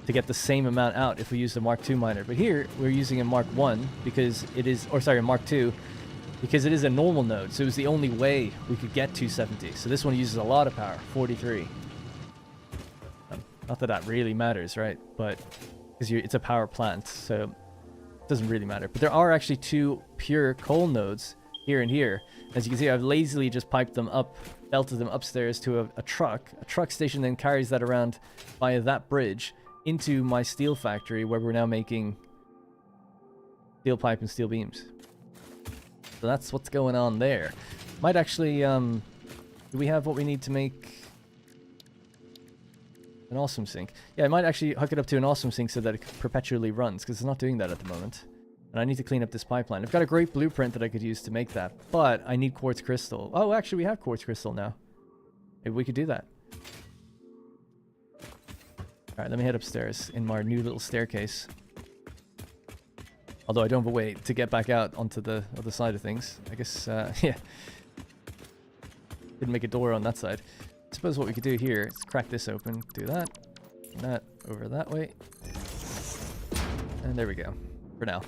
to get the same amount out if we used a Mark II miner. But here we're using a Mark I because it is, or sorry, a Mark II, because it is a normal node. So it was the only way we could get 270. So this one uses a lot of power, 43. Not that that really matters, right? But because it's a power plant, so it doesn't really matter. But there are actually 2 pure coal nodes here and here. As you can see, I've lazily just piped them up, belted them upstairs to a truck. A truck station then carries that around via that bridge into my steel factory, where we're now making steel pipe and steel beams. So that's what's going on there. Might actually, do we have what we need to make an awesome sink? Yeah, I might actually hook it up to an awesome sink so that it perpetually runs, because it's not doing that at the moment. And I need to clean up this pipeline. I've got a great blueprint that I could use to make that, but I need quartz crystal. Oh, actually, we have quartz crystal now. Maybe we could do that. Alright, let me head upstairs in my new little staircase. Although I don't have a way to get back out onto the other side of things. I guess, yeah. Didn't make a door on that side. I suppose what we could do here is crack this open, do that, and that over that way. And there we go. For now.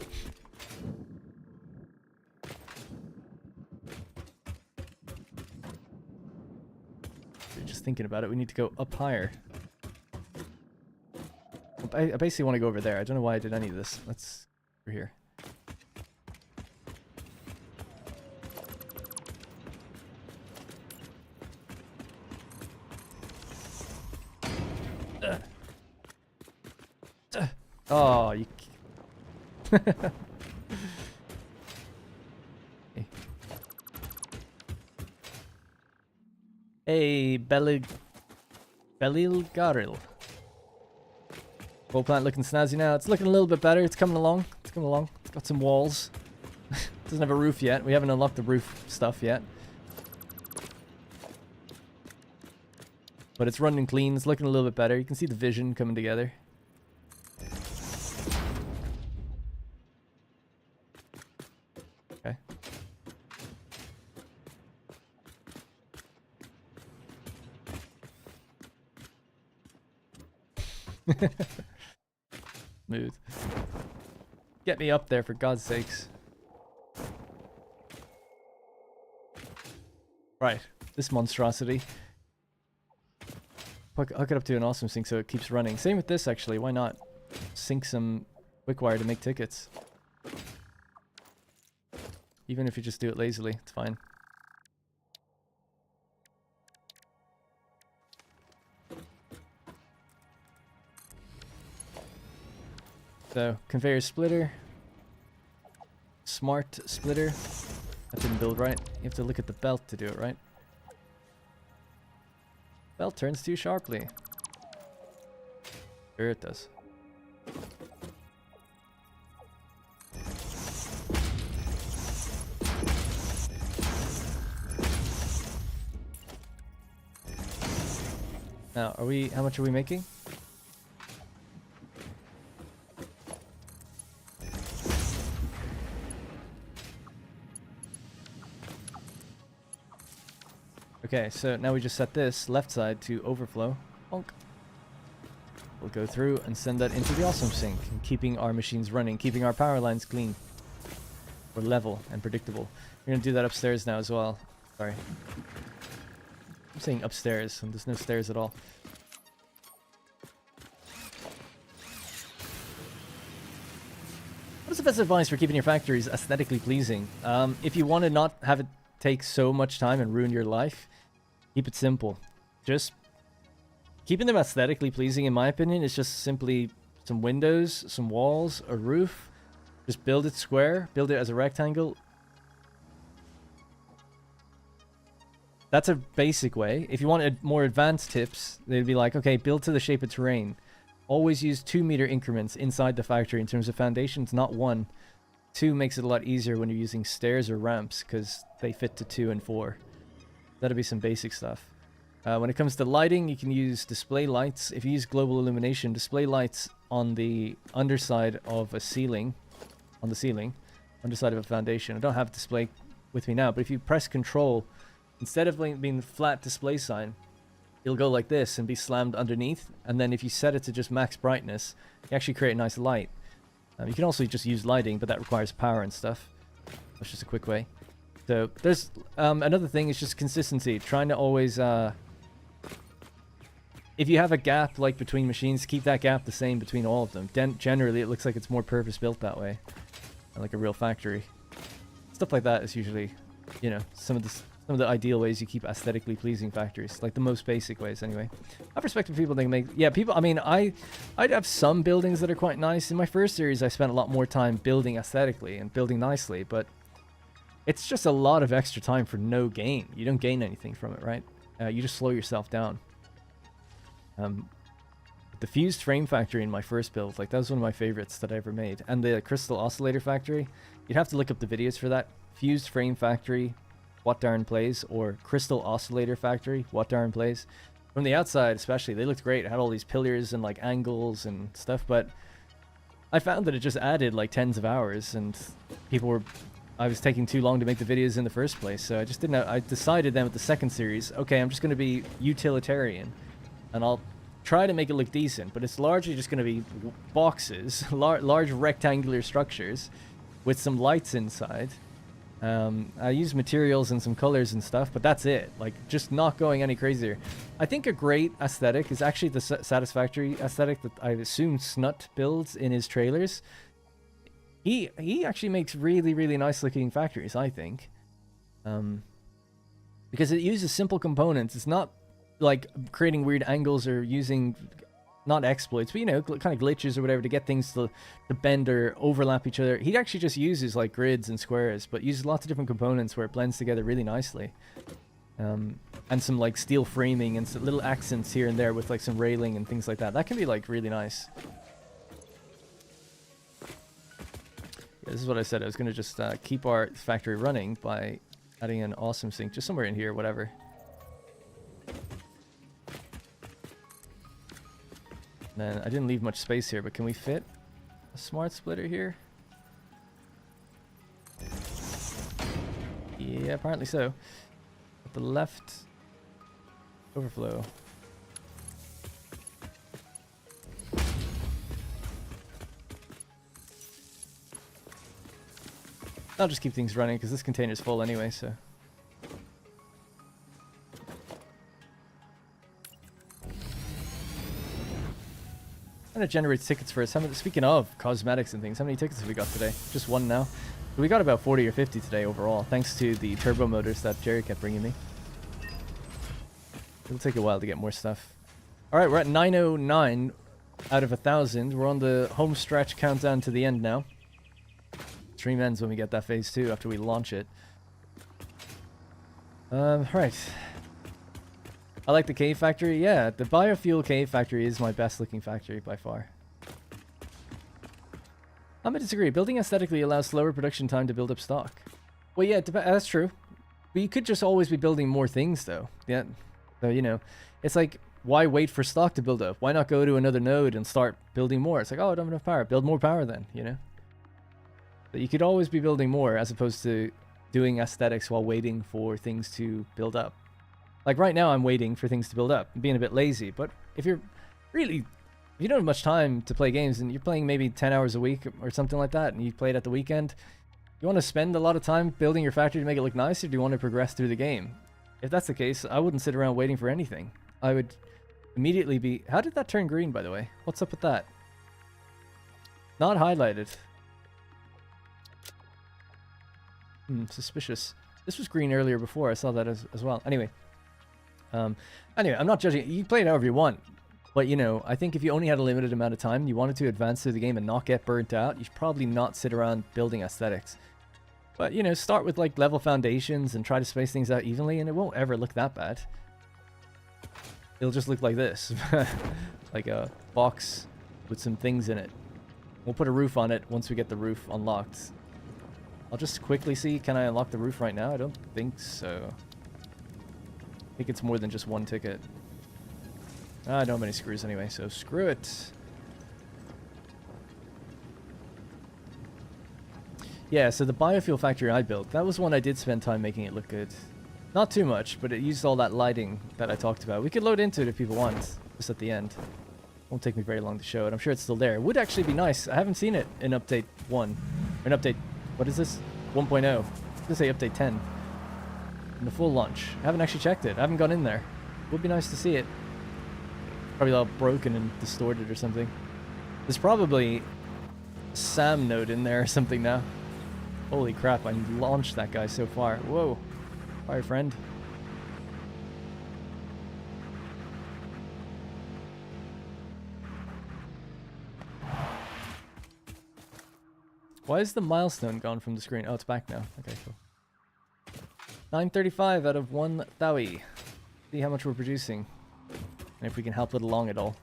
Just thinking about it, we need to go up higher. I basically want to go over there. I don't know why I did any of this. Let's over here. Oh, you. Hey, Belilgaril. Coal plant looking snazzy now. It's looking a little bit better. It's coming along. It's coming along. It's got some walls. Doesn't have a roof yet. We haven't unlocked the roof stuff yet. But it's running clean. It's looking a little bit better. You can see the vision coming together. Okay. Smooth. Get me up there, for God's sakes. Right, this monstrosity. Hook it up to an awesome sink so it keeps running. Same with this, actually. Why not sink some quick wire to make tickets? Even if you just do it lazily, it's fine. So, conveyor splitter. Smart splitter. That didn't build right. You have to look at the belt to do it right. Belt turns too sharply. Sure it does. Now, how much are we making? Okay, so now we just set this left side to overflow. Bonk. We'll go through and send that into the awesome sink, and keeping our machines running, keeping our power lines clean. Or level and predictable. We're going to do that upstairs now as well. Sorry. I'm saying upstairs, and there's no stairs at all. What's the best advice for keeping your factories aesthetically pleasing? If you want to not have it take so much time and ruin your life, keep it simple. Just keeping them aesthetically pleasing, in my opinion, is just simply some windows, some walls, a roof. Just build it square, build it as a rectangle. That's a basic way. If you want more advanced tips, they'd be like, okay, build to the shape of terrain. Always use 2-meter increments inside the factory in terms of foundations, not 1. 2 makes it a lot easier when you're using stairs or ramps because they fit to 2 and 4. That'll be some basic stuff. When it comes to lighting, you can use display lights. If you use global illumination, display lights on the underside of a ceiling, underside of a foundation. I don't have a display with me now, but if you press Control, instead of being the flat display sign, it'll go like this and be slammed underneath. And then if you set it to just max brightness, you actually create a nice light. You can also just use lighting, but that requires power and stuff. That's just a quick way. So there's another thing is just consistency. Trying to always, if you have a gap like between machines, keep that gap the same between all of them. Generally, it looks like it's more purpose built that way, like a real factory. Stuff like that is usually, you know, some of the ideal ways you keep aesthetically pleasing factories, like the most basic ways anyway. I have respect for people that can make, yeah, people, I mean, I'd have some buildings that are quite nice. In my first series, I spent a lot more time building aesthetically and building nicely, but it's just a lot of extra time for no gain. You don't gain anything from it, right? You just slow yourself down. The fused frame factory in my first build, like that was one of my favorites that I ever made. And the crystal oscillator factory, you'd have to look up the videos for that. Fused frame factory, what darn plays, or crystal oscillator factory, what darn plays. From the outside especially, they looked great. It had all these pillars and like angles and stuff, but I found that it just added like tens of hours, and I was taking too long to make the videos in the first place, so I just didn't I decided then with the second series, okay, I'm just going to be utilitarian, and I'll try to make it look decent, but it's largely just going to be boxes, large rectangular structures with some lights inside. I use materials and some colors and stuff, but that's it. Like, just not going any crazier. I think a great aesthetic is actually the Satisfactory aesthetic that I assume Snut builds in his trailers. He actually makes really, really nice looking factories, I think. Because it uses simple components. It's not like creating weird angles or using, not exploits, but you know, kind of glitches or whatever to get things to bend or overlap each other. He actually just uses like grids and squares, but uses lots of different components where it blends together really nicely. And some like steel framing and some little accents here and there with like some railing and things like that. That can be like really nice. Yeah, this is what I said. I was going to just keep our factory running by adding an awesome sink just somewhere in here, whatever. And I didn't leave much space here, but can we fit a smart splitter here? Yeah, apparently so. At the left overflow. I'll just keep things running because this container's full anyway, so. And it generates tickets for us. Speaking of cosmetics and things, how many tickets have we got today? Just one now. We got about 40 or 50 today overall, thanks to the turbo motors that Jerry kept bringing me. It'll take a while to get more stuff. Alright, we're at 909 out of 1,000. We're on the home stretch countdown to the end now. Stream ends when we get that phase 2 after we launch it. Right. I like the cave factory. Yeah, the biofuel cave factory is my best looking factory by far. I'm gonna disagree. Building aesthetically allows slower production time to build up stock. Well, yeah, that's true. But you could just always be building more things, though. Yeah. So, you know, it's like, why wait for stock to build up? Why not go to another node and start building more? It's like, oh, I don't have enough power. Build more power then, you know? But you could always be building more as opposed to doing aesthetics while waiting for things to build up. Like right now I'm waiting for things to build up. I'm being a bit lazy, but if you don't have much time to play games and you're playing maybe 10 hours a week or something like that and you play it at the weekend, you want to spend a lot of time building your factory to make it look nice, or do you want to progress through the game? If that's the case, I wouldn't sit around waiting for anything. I would immediately be... How did that turn green, by the way? What's up with that? Not highlighted. Suspicious. This was green earlier before. I saw that as well. Anyway, I'm not judging. You play it however you want. But, you know, I think if you only had a limited amount of time, you wanted to advance through the game and not get burnt out, you should probably not sit around building aesthetics. But, you know, start with, like, level foundations and try to space things out evenly, and it won't ever look that bad. It'll just look like this. Like a box with some things in it. We'll put a roof on it once we get the roof unlocked. I'll just quickly see, can I unlock the roof right now? I don't think so. I think it's more than just one ticket. I don't have many screws anyway, so screw it. Yeah, so the biofuel factory I built, that was one I did spend time making it look good. Not too much, but it used all that lighting that I talked about. We could load into it if people want, just at the end. Won't take me very long to show it. I'm sure it's still there. It would actually be nice. I haven't seen it in update 1. Or in update... What is this? 1.0. I was going to say update 10. In the full launch. I haven't actually checked it. I haven't gone in there. It would be nice to see it. Probably all broken and distorted or something. There's probably a SAM node in there or something now. Holy crap, I launched that guy so far. Whoa. Fire friend. Why is the milestone gone from the screen? Oh, it's back now. Okay, cool. 935 out of 1,000. See how much we're producing. And if we can help it along at all.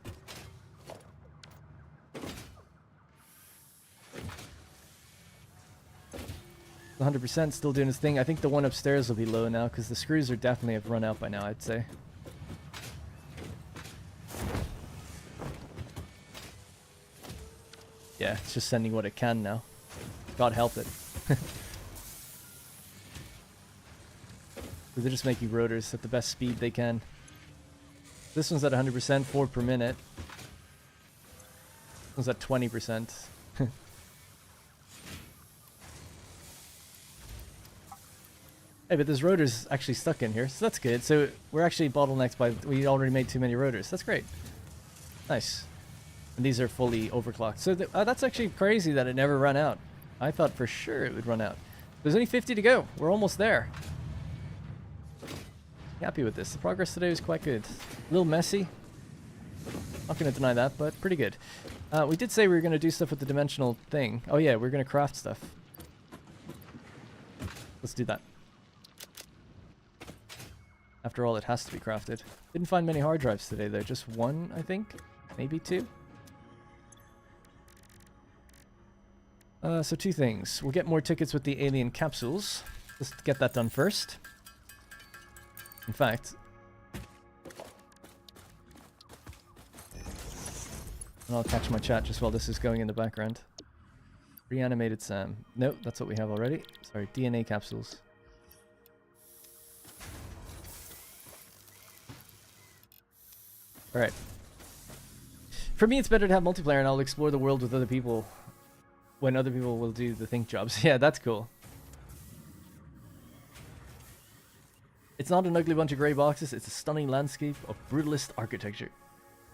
100% still doing its thing. I think the one upstairs will be low now because the screws are definitely have run out by now, I'd say. Yeah, it's just sending what it can now. God help it. They're just making rotors at the best speed they can. This one's at 100%, 4 per minute. This one's at 20%. Hey, but there's rotors actually stuck in here, so that's good. So we're actually bottlenecked by... We already made too many rotors. That's great. Nice. And these are fully overclocked. So that's actually crazy that it never ran out. I thought for sure it would run out. There's only 50 to go. We're almost there. Happy with this. The progress today was quite good. A little messy. Not going to deny that, but pretty good. We did say we were going to do stuff with the dimensional thing. Oh yeah, we're going to craft stuff. Let's do that. After all, it has to be crafted. Didn't find many hard drives today though. Just one, I think. Maybe two. So 2 things. We'll get more tickets with the alien capsules. Let's get that done first. In fact... And I'll catch my chat just while this is going in the background. Reanimated Sam. Nope, that's what we have already. Sorry, DNA capsules. Alright. For me, it's better to have multiplayer and I'll explore the world with other people when other people will do the think jobs. Yeah, that's cool. It's not an ugly bunch of grey boxes, it's a stunning landscape of brutalist architecture.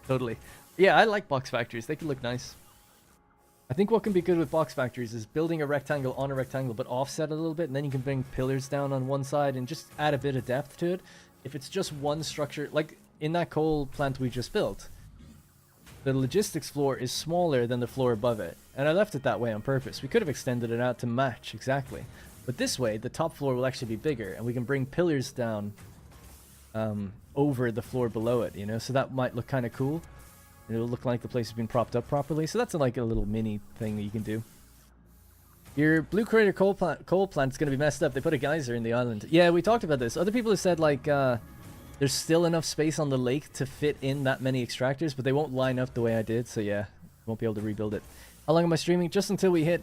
Totally. Yeah, I like box factories, they can look nice. I think what can be good with box factories is building a rectangle on a rectangle but offset a little bit, and then you can bring pillars down on one side and just add a bit of depth to it. If it's just one structure, like in that coal plant we just built, the logistics floor is smaller than the floor above it. And I left it that way on purpose. We could have extended it out to match exactly. But this way, the top floor will actually be bigger, and we can bring pillars down over the floor below it, you know? So that might look kind of cool. It'll look like the place has been propped up properly. So that's like a little mini thing that you can do. Your Blue Crater coal plant's going to be messed up. They put a geyser in the island. Yeah, we talked about this. Other people have said, like, there's still enough space on the lake to fit in that many extractors, but they won't line up the way I did. So yeah, won't be able to rebuild it. How long am I streaming? Just until we hit...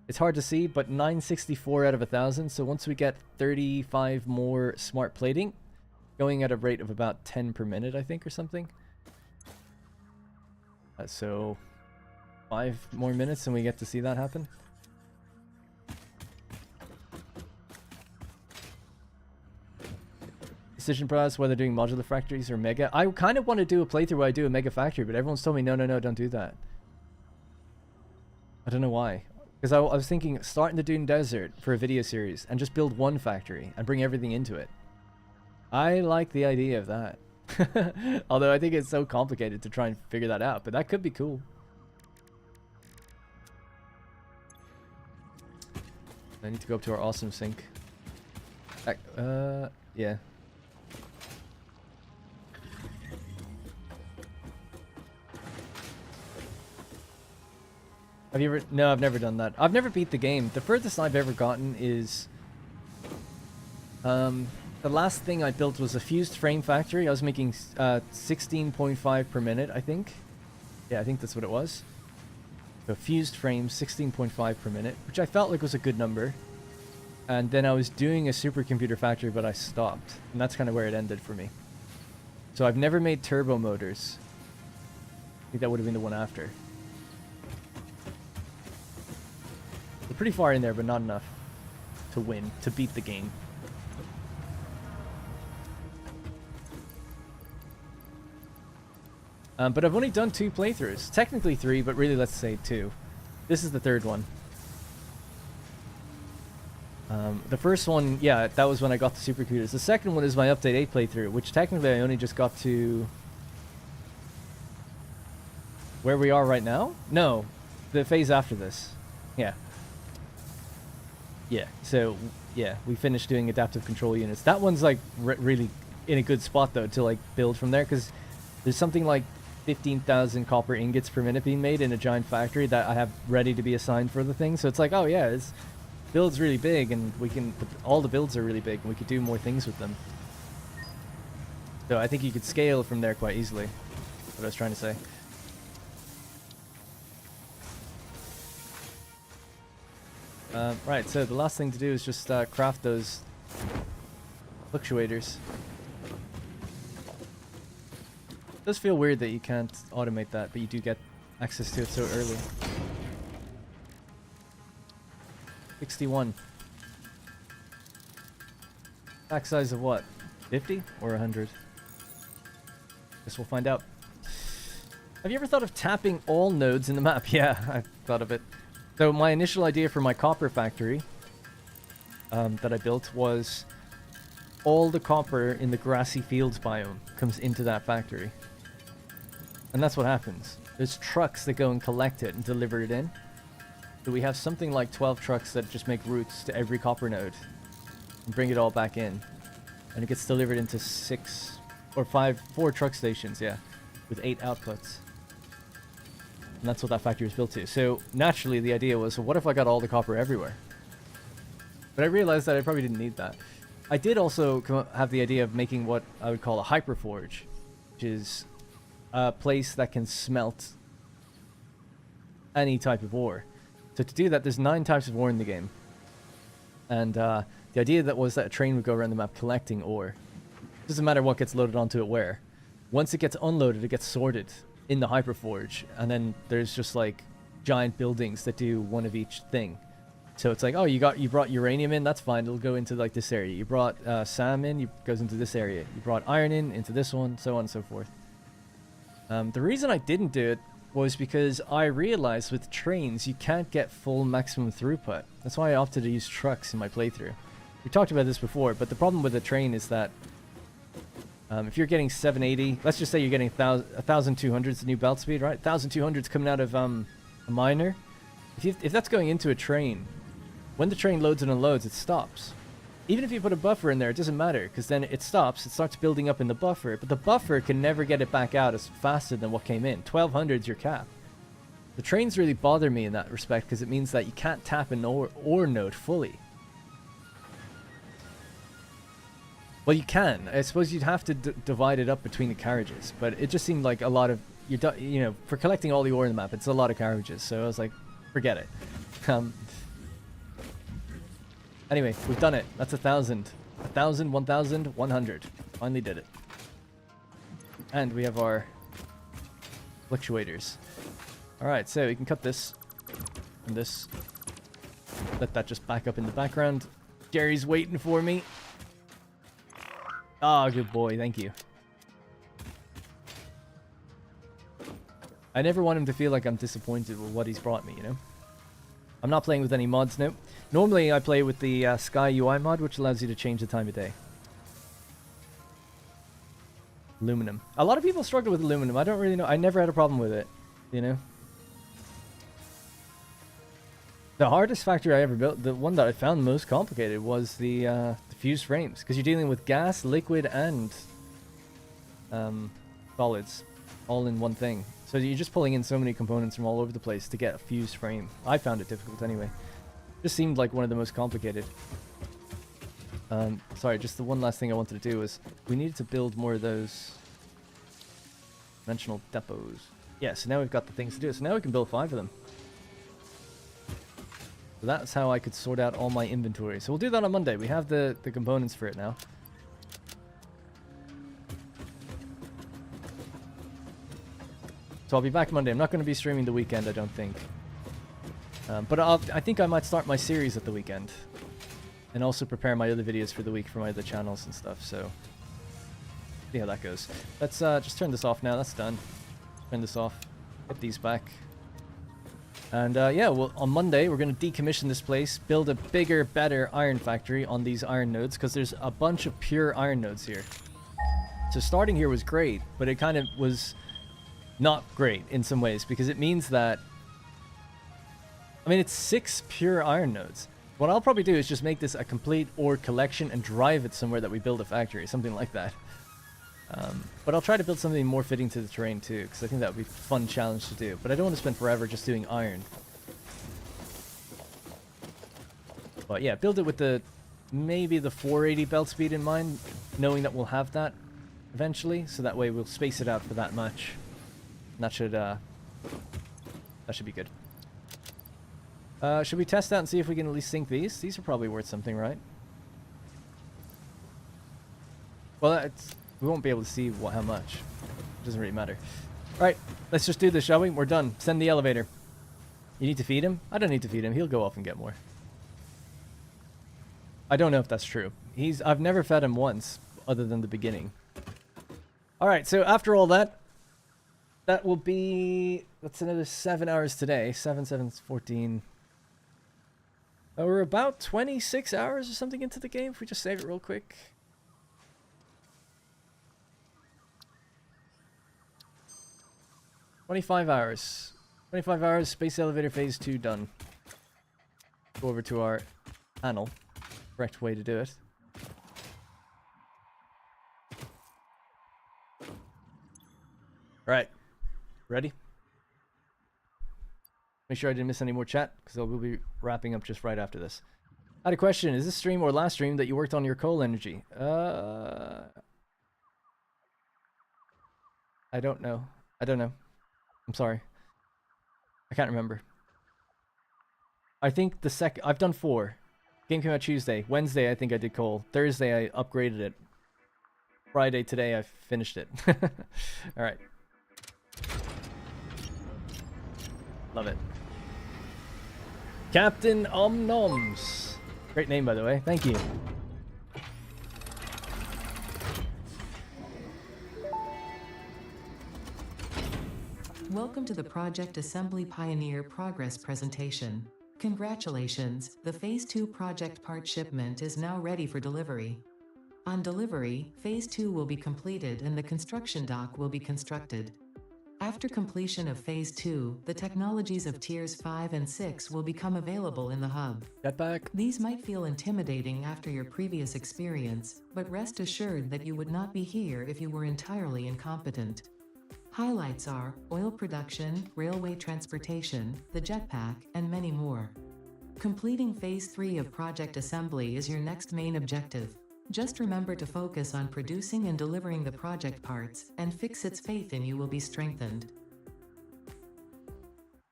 It's hard to see, but 964 out of 1,000. So once we get 35 more smart plating, going at a rate of about 10 per minute, I think, or something. So 5 more minutes and we get to see that happen. Decision process whether doing modular factories or mega. I kind of want to do a playthrough where I do a mega factory, but everyone's told me no, don't do that. I don't know why. Because I was thinking starting the Dune Desert for a video series and just build one factory and bring everything into it. I like the idea of that. Although I think it's so complicated to try and figure that out, but that could be cool. I need to go up to our awesome sink. Yeah. Have you ever? No, I've never done that. I've never beat the game. The furthest I've ever gotten is... the last thing I built was a fused frame factory. I was making 16.5 per minute, I think. Yeah, I think that's what it was. So fused frames, 16.5 per minute, which I felt like was a good number. And then I was doing a supercomputer factory, but I stopped. And that's kind of where it ended for me. So I've never made turbo motors. I think that would have been the one after. They're pretty far in there, but not enough to win, to beat the game. But I've only done 2 playthroughs. Technically 3, but really let's say 2. This is the 3rd one. The first one, yeah, that was when I got the supercomputers. The second one is my Update 8 playthrough, which technically I only just got to... where we are right now? No, the phase after this. Yeah. Yeah, so, yeah, we finished doing adaptive control units. That one's, like, really in a good spot, though, to, like, build from there, because there's something like 15,000 copper ingots per minute being made in a giant factory that I have ready to be assigned for the thing. So it's like, oh, yeah, this build's really big, and we can... all the builds are really big, and we could do more things with them. So I think you could scale from there quite easily. That's what I was trying to say. Right, so the last thing to do is just craft those fluctuators. It does feel weird that you can't automate that, but you do get access to it so early. 61. Pack size of what? 50 or 100? Guess we'll find out. Have you ever thought of tapping all nodes in the map? Yeah, I've thought of it. So my initial idea for my copper factory that I built was all the copper in the grassy fields biome comes into that factory. And that's what happens. There's trucks that go and collect it and deliver it in. So we have something like 12 trucks that just make routes to every copper node and bring it all back in. And it gets delivered into 4 truck stations, yeah, with 8 outputs. And that's what that factory was built to. So naturally the idea was, well, what if I got all the copper everywhere? But I realized that I probably didn't need that. I did also have the idea of making what I would call a hyperforge, which is a place that can smelt any type of ore. So to do that, there's 9 types of ore in the game. And the idea that was that a train would go around the map collecting ore. It doesn't matter what gets loaded onto it where. Once it gets unloaded, it gets sorted in the hyperforge, and then there's just like giant buildings that do one of each thing. So it's like, oh, you brought uranium in, that's fine, it'll go into like this area. You brought SAM in, it goes into this area. You brought iron in, into this one, so on and so forth. The reason I didn't do it was because I realized with trains you can't get full maximum throughput. That's why I opted to use trucks in my playthrough. We talked about this before, but the problem with a train is that if you're getting 780, let's just say you're getting 1,200 is the new belt speed, right? 1,200 is coming out of a miner. If that's going into a train, when the train loads and unloads, it stops. Even if you put a buffer in there, it doesn't matter, because then it stops, it starts building up in the buffer, but the buffer can never get it back out as faster than what came in. 1,200 is your cap. The trains really bother me in that respect, because it means that you can't tap an ore node fully. Well, you can. I suppose you'd have to divide it up between the carriages, but it just seemed like a lot of, you know, for collecting all the ore in the map, it's a lot of carriages, so I was like, forget it. Anyway, we've done it. That's 1,000. 1,000, 1,000, 100. Finally did it. And we have our fluctuators. Alright, so we can cut this and this. Let that just back up in the background. Jerry's waiting for me. Ah, good boy, thank you. I never want him to feel like I'm disappointed with what he's brought me, you know? I'm not playing with any mods now. Normally I play with the Sky UI mod, which allows you to change the time of day. Aluminum. A lot of people struggle with aluminum. I don't really know. I never had a problem with it, you know? The hardest factory I ever built, the one that I found most complicated, was the fused frames. Because you're dealing with gas, liquid, and solids all in one thing. So you're just pulling in so many components from all over the place to get a fused frame. I found it difficult anyway. Just seemed like one of the most complicated. Sorry, just the one last thing I wanted to do was we needed to build more of those dimensional depots. Yeah, so now we've got the things to do. So now we can build 5 of them. So that's how I could sort out all my inventory. So we'll do that on Monday. We have the components for it now. So I'll be back Monday. I'm not going to be streaming the weekend, I don't think. But I think I might start my series at the weekend. And also prepare my other videos for the week for my other channels and stuff, so... see how that goes. Let's just turn this off now. That's done. Turn this off. Get these back. And yeah, well, on Monday we're going to decommission this place, build a bigger, better iron factory on these iron nodes, because there's a bunch of pure iron nodes here. So starting here was great, but it kind of was not great in some ways, because it means that... I mean, it's 6 pure iron nodes. What I'll probably do is just make this a complete ore collection and drive it somewhere that we build a factory, something like that. But I'll try to build something more fitting to the terrain too, because I think that would be a fun challenge to do. But I don't want to spend forever just doing iron. But yeah, build it with the maybe the 480 belt speed in mind, knowing that we'll have that eventually, so that way we'll space it out for that much. And that should be good. Should we test out and see if we can at least sync these? These are probably worth something, right? Well, we won't be able to see how much. It doesn't really matter. Alright, let's just do this, shall we? We're done. Send the elevator. You need to feed him? I don't need to feed him. He'll go off and get more. I don't know if that's true. I've never fed him once, other than the beginning. Alright, so after all that, that will be... that's another 7 hours today. 7, 14... we're about 26 hours or something into the game, if we just save it real quick. $25 hours. 25 hours, Space Elevator Phase 2 done. Go over to our panel. Correct way to do it. Right. Ready? Make sure I didn't miss any more chat, because we'll be wrapping up just right after this. I had a question. Is this stream or last stream that you worked on your coal energy? I don't know. I don't know. I'm sorry. I can't remember. I think I've done 4. Game came out Tuesday. Wednesday, I think I did coal. Thursday, I upgraded it. Friday, today, I finished it. Alright. Love it. Captain Omnoms. Great name, by the way. Thank you. Welcome to the Project Assembly Pioneer Progress presentation. Congratulations, the Phase 2 project part shipment is now ready for delivery. On delivery, Phase 2 will be completed and the construction dock will be constructed. After completion of Phase 2, the technologies of Tiers 5 and 6 will become available in the hub. Jetpack. These might feel intimidating after your previous experience, but rest assured that you would not be here if you were entirely incompetent. Highlights are oil production, railway transportation, the jetpack, and many more. Completing Phase 3 of Project Assembly is your next main objective. Just remember to focus on producing and delivering the project parts, and Fixit's faith in you will be strengthened.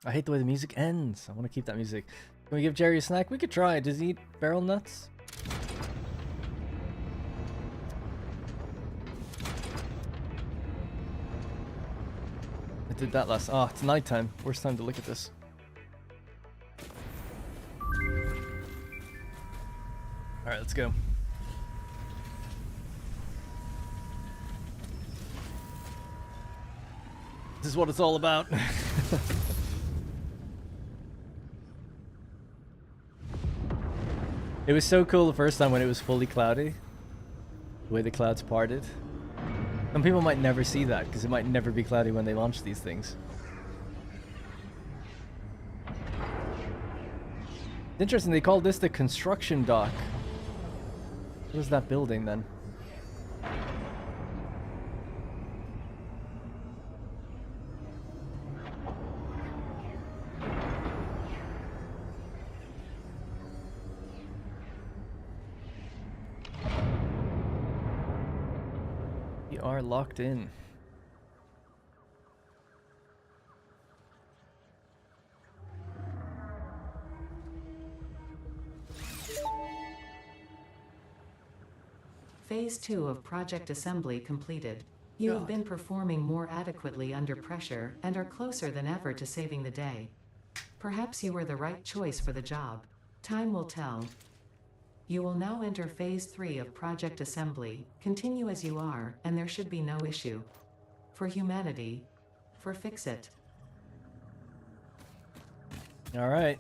I hate the way the music ends. I want to keep that music. Can we give Jerry a snack? We could try. Does he eat barrel nuts? did that last. Oh, it's nighttime. Worst time to look at this. Alright, let's go. This is what it's all about. It was so cool the first time when it was fully cloudy. The way the clouds parted. Some people might never see that because it might never be cloudy when they launch these things. It's interesting, they call this the construction dock. What is that building then? We are locked in. Phase 2 of project assembly completed. You have been performing more adequately under pressure and are closer than ever to saving the day. Perhaps you were the right choice for the job. Time will tell. You will now enter Phase 3 of project assembly. Continue as you are, and there should be no issue. For humanity. For fix it. Alright.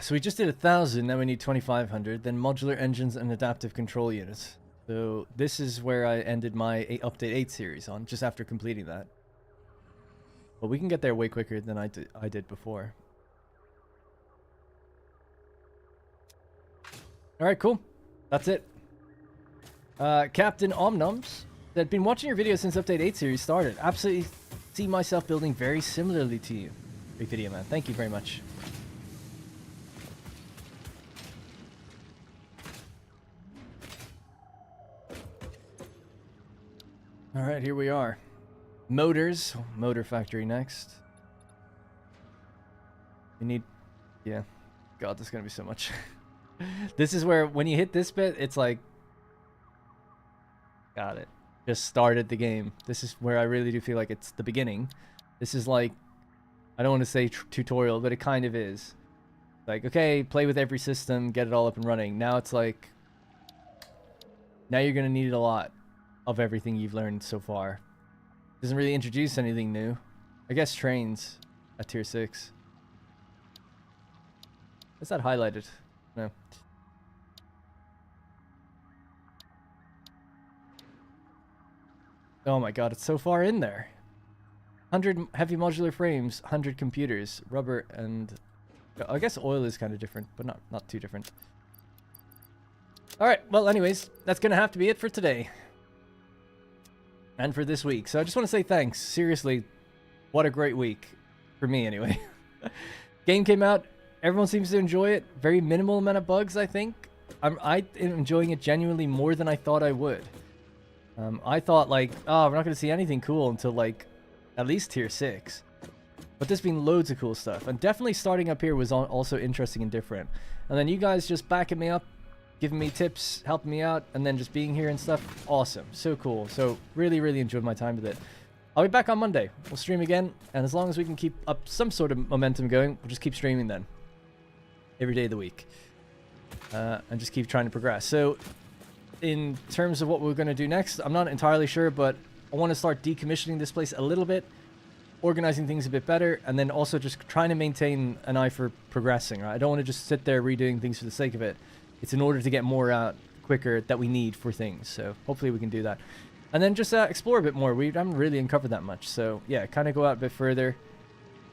So we just did 1,000, now we need 2,500, then modular engines and adaptive control units. So this is where I ended my Update 8 series on, just after completing that. But we can get there way quicker than I did before. Alright, cool. That's it. Captain Omnoms said, been watching your videos since Update 8 series started. Absolutely see myself building very similarly to you. Great video, man. Thank you very much. Alright, here we are. Motors. Motor factory next. We need... Yeah. God, there's gonna be so much. This is where, when you hit this bit, it's like... Got it. Just started the game. This is where I really do feel like it's the beginning. This is like... I don't want to say tutorial, but it kind of is. Like, okay, play with every system, get it all up and running. Now it's like... Now you're gonna need a lot of everything you've learned so far. Doesn't really introduce anything new. I guess trains at tier 6. Is that highlighted? No. Oh my god, it's so far in there. 100 heavy modular frames, 100 computers, rubber, and... I guess oil is kind of different, but not too different. Alright, well anyways, that's gonna have to be it for today. And for this week. So I just want to say thanks. Seriously, what a great week. For me, anyway. Game came out. Everyone seems to enjoy it. Very minimal amount of bugs, I think. I'm enjoying it genuinely more than I thought I would. I thought, like, oh, we're not going to see anything cool until, like, at least tier 6. But there's been loads of cool stuff. And definitely starting up here was also interesting and different. And then you guys just backing me up, giving me tips, helping me out, and then just being here and stuff. Awesome. So cool. So really, really enjoyed my time with it. I'll be back on Monday. We'll stream again. And as long as we can keep up some sort of momentum going, we'll just keep streaming then. Every day of the week. And just keep trying to progress. So in terms of what we're going to do next, I'm not entirely sure, but I want to start decommissioning this place a little bit. Organizing things a bit better. And then also just trying to maintain an eye for progressing, right? I don't want to just sit there redoing things for the sake of it. It's in order to get more out quicker that we need for things. So hopefully we can do that. And then just explore a bit more. We haven't really uncovered that much. So yeah, kind of go out a bit further.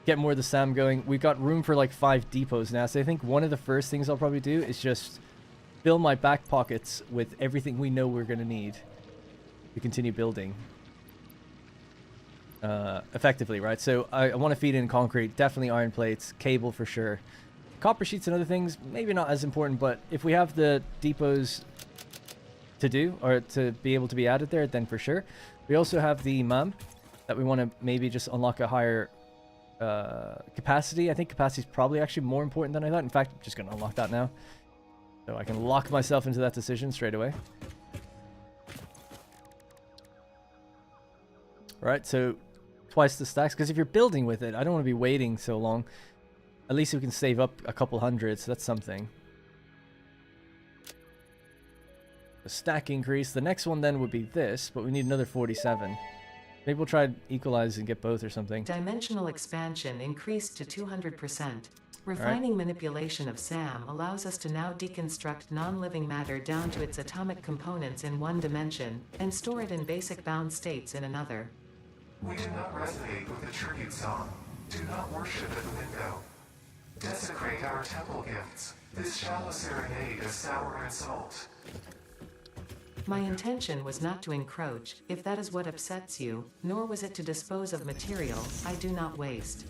Get more of the SAM going. We've got room for like 5 depots now. So I think one of the first things I'll probably do is just fill my back pockets with everything we know we're going to need to continue building. Effectively, right? So I want to feed in concrete. Definitely iron plates. Cable for sure. Copper sheets and other things, maybe not as important, but if we have the depots to do, or to be able to be added there, then for sure. We also have the MAM that we want to maybe just unlock a higher capacity. I think capacity is probably actually more important than I thought. In fact, I'm just going to unlock that now. So I can lock myself into that decision straight away. right? So twice the stacks, because if you're building with it, I don't want to be waiting so long. At least we can save up a couple hundred, so that's something. A stack increase. The next one then would be this, but we need another 47. Maybe we'll try to equalize and get both or something. Dimensional expansion increased to 200%. Refining manipulation of SAM allows us to now deconstruct non-living matter down to its atomic components in one dimension, and store it in basic bound states in another. We do not resonate with the tribute song. Do not worship at the window. Desecrate our temple gifts. This shallow serenade is sour and salt. My intention was not to encroach, if that is what upsets you, nor was it to dispose of material I do not waste.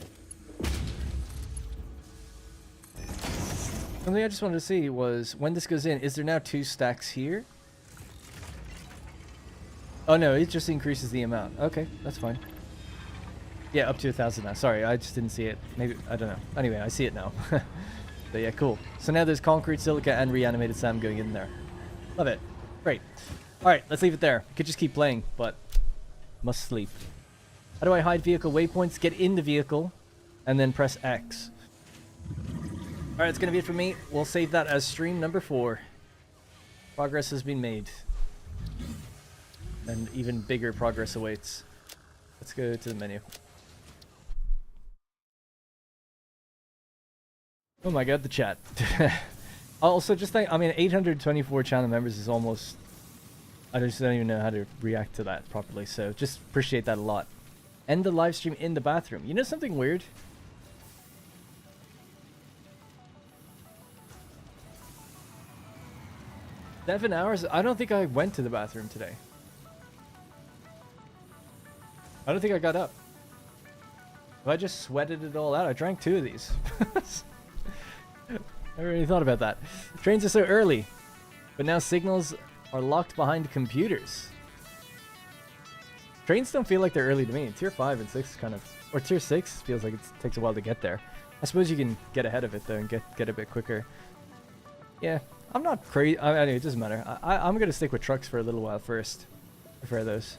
Something I just wanted to see was, when this goes in, is there now 2 stacks here? Oh no, it just increases the amount. Okay, that's fine. Yeah, up to 1,000 now. Sorry, I just didn't see it. Maybe, I don't know. Anyway, I see it now. But yeah, cool. So now there's concrete, silica, and reanimated SAM going in there. Love it. Great. Alright, let's leave it there. Could just keep playing, but must sleep. How do I hide vehicle waypoints? Get in the vehicle, and then press X. Alright, that's going to be it for me. We'll save that as stream number 4. Progress has been made. And even bigger progress awaits. Let's go to the menu. Oh my god, the chat. Also, just think, I mean, 824 channel members is almost... I just don't even know how to react to that properly, so just appreciate that a lot. End the live stream in the bathroom. You know something weird? 7 hours? I don't think I went to the bathroom today. I don't think I got up. I just sweated it all out. I drank 2 of these. I really thought about that. Trains are so early, but now signals are locked behind computers. Trains don't feel like they're early to me. Tier 5 and 6 kind of, or tier 6 feels like it takes a while to get there. I suppose you can get ahead of it though and get a bit quicker. Yeah, I'm not crazy. I mean, it doesn't matter. I'm gonna stick with trucks for a little while first. Prefer those.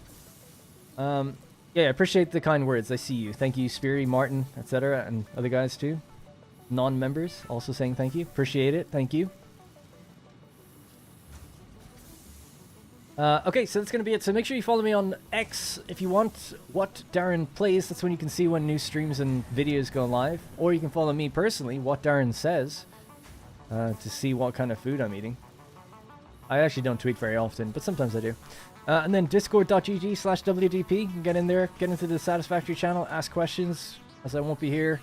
Yeah, I appreciate the kind words. I see you. Thank you, Speary, Martin, etc., and other guys too. Non-members also saying thank you. Appreciate it. Thank you. Okay, so that's going to be it. So make sure you follow me on X if you want What Darren Plays. That's when you can see when new streams and videos go live. Or you can follow me personally, What Darren Says, to see what kind of food I'm eating. I actually don't tweet very often, but sometimes I do. And then discord.gg/WDP. You can get in there, get into the Satisfactory channel, ask questions, as I won't be here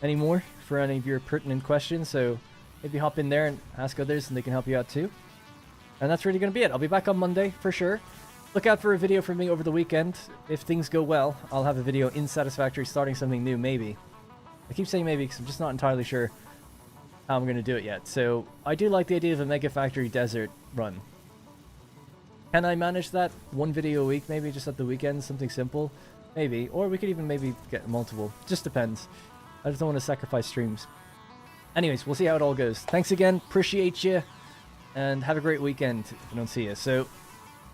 anymore for any of your pertinent questions. So maybe hop in there and ask others and they can help you out too. And that's really going to be it. I'll be back on Monday for sure. Look out for a video from me over the weekend. If things go well, I'll have a video in Satisfactory starting something new, maybe. I keep saying maybe because I'm just not entirely sure how I'm going to do it yet. So I do like the idea of a Mega Factory Desert run. Can I manage that? 1 video a week, maybe just at the weekend, something simple? Maybe. Or we could even maybe get multiple. Just depends. I just don't want to sacrifice streams. Anyways, we'll see how it all goes. Thanks again. Appreciate you. And have a great weekend if I don't see you. So,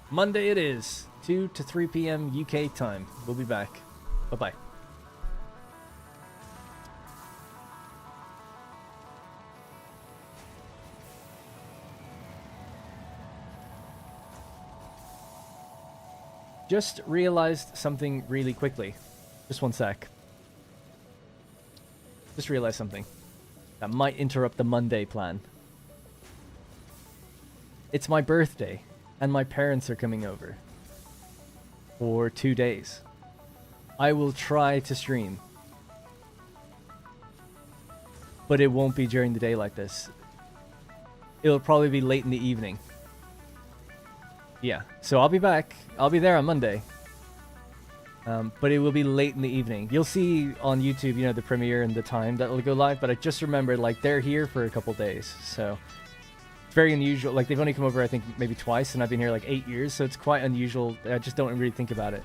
Monday it is. 2 to 3 p.m. UK time. We'll be back. Bye-bye. Just realized something really quickly. Just 1 sec. Just realized something that might interrupt the Monday plan. It's my birthday, and my parents are coming over for 2 days. I will try to stream, but it won't be during the day like this. It'll probably be late in the evening. Yeah, so I'll be back. I'll be there on Monday. But it will be late in the evening. You'll see on YouTube, you know, the premiere and the time that will go live, but I just remembered, like, they're here for a couple days, so... very unusual. Like, they've only come over, I think, maybe twice, and I've been here like 8 years, so it's quite unusual. I just don't really think about it.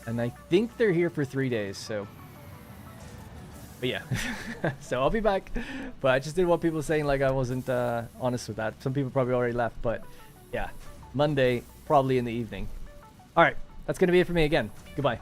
And I think they're here for 3 days, so... but yeah. So I'll be back. But I just didn't want people saying, like, I wasn't honest with that. Some people probably already left, but yeah. Monday, probably in the evening. Alright. That's going to be it for me again. Goodbye.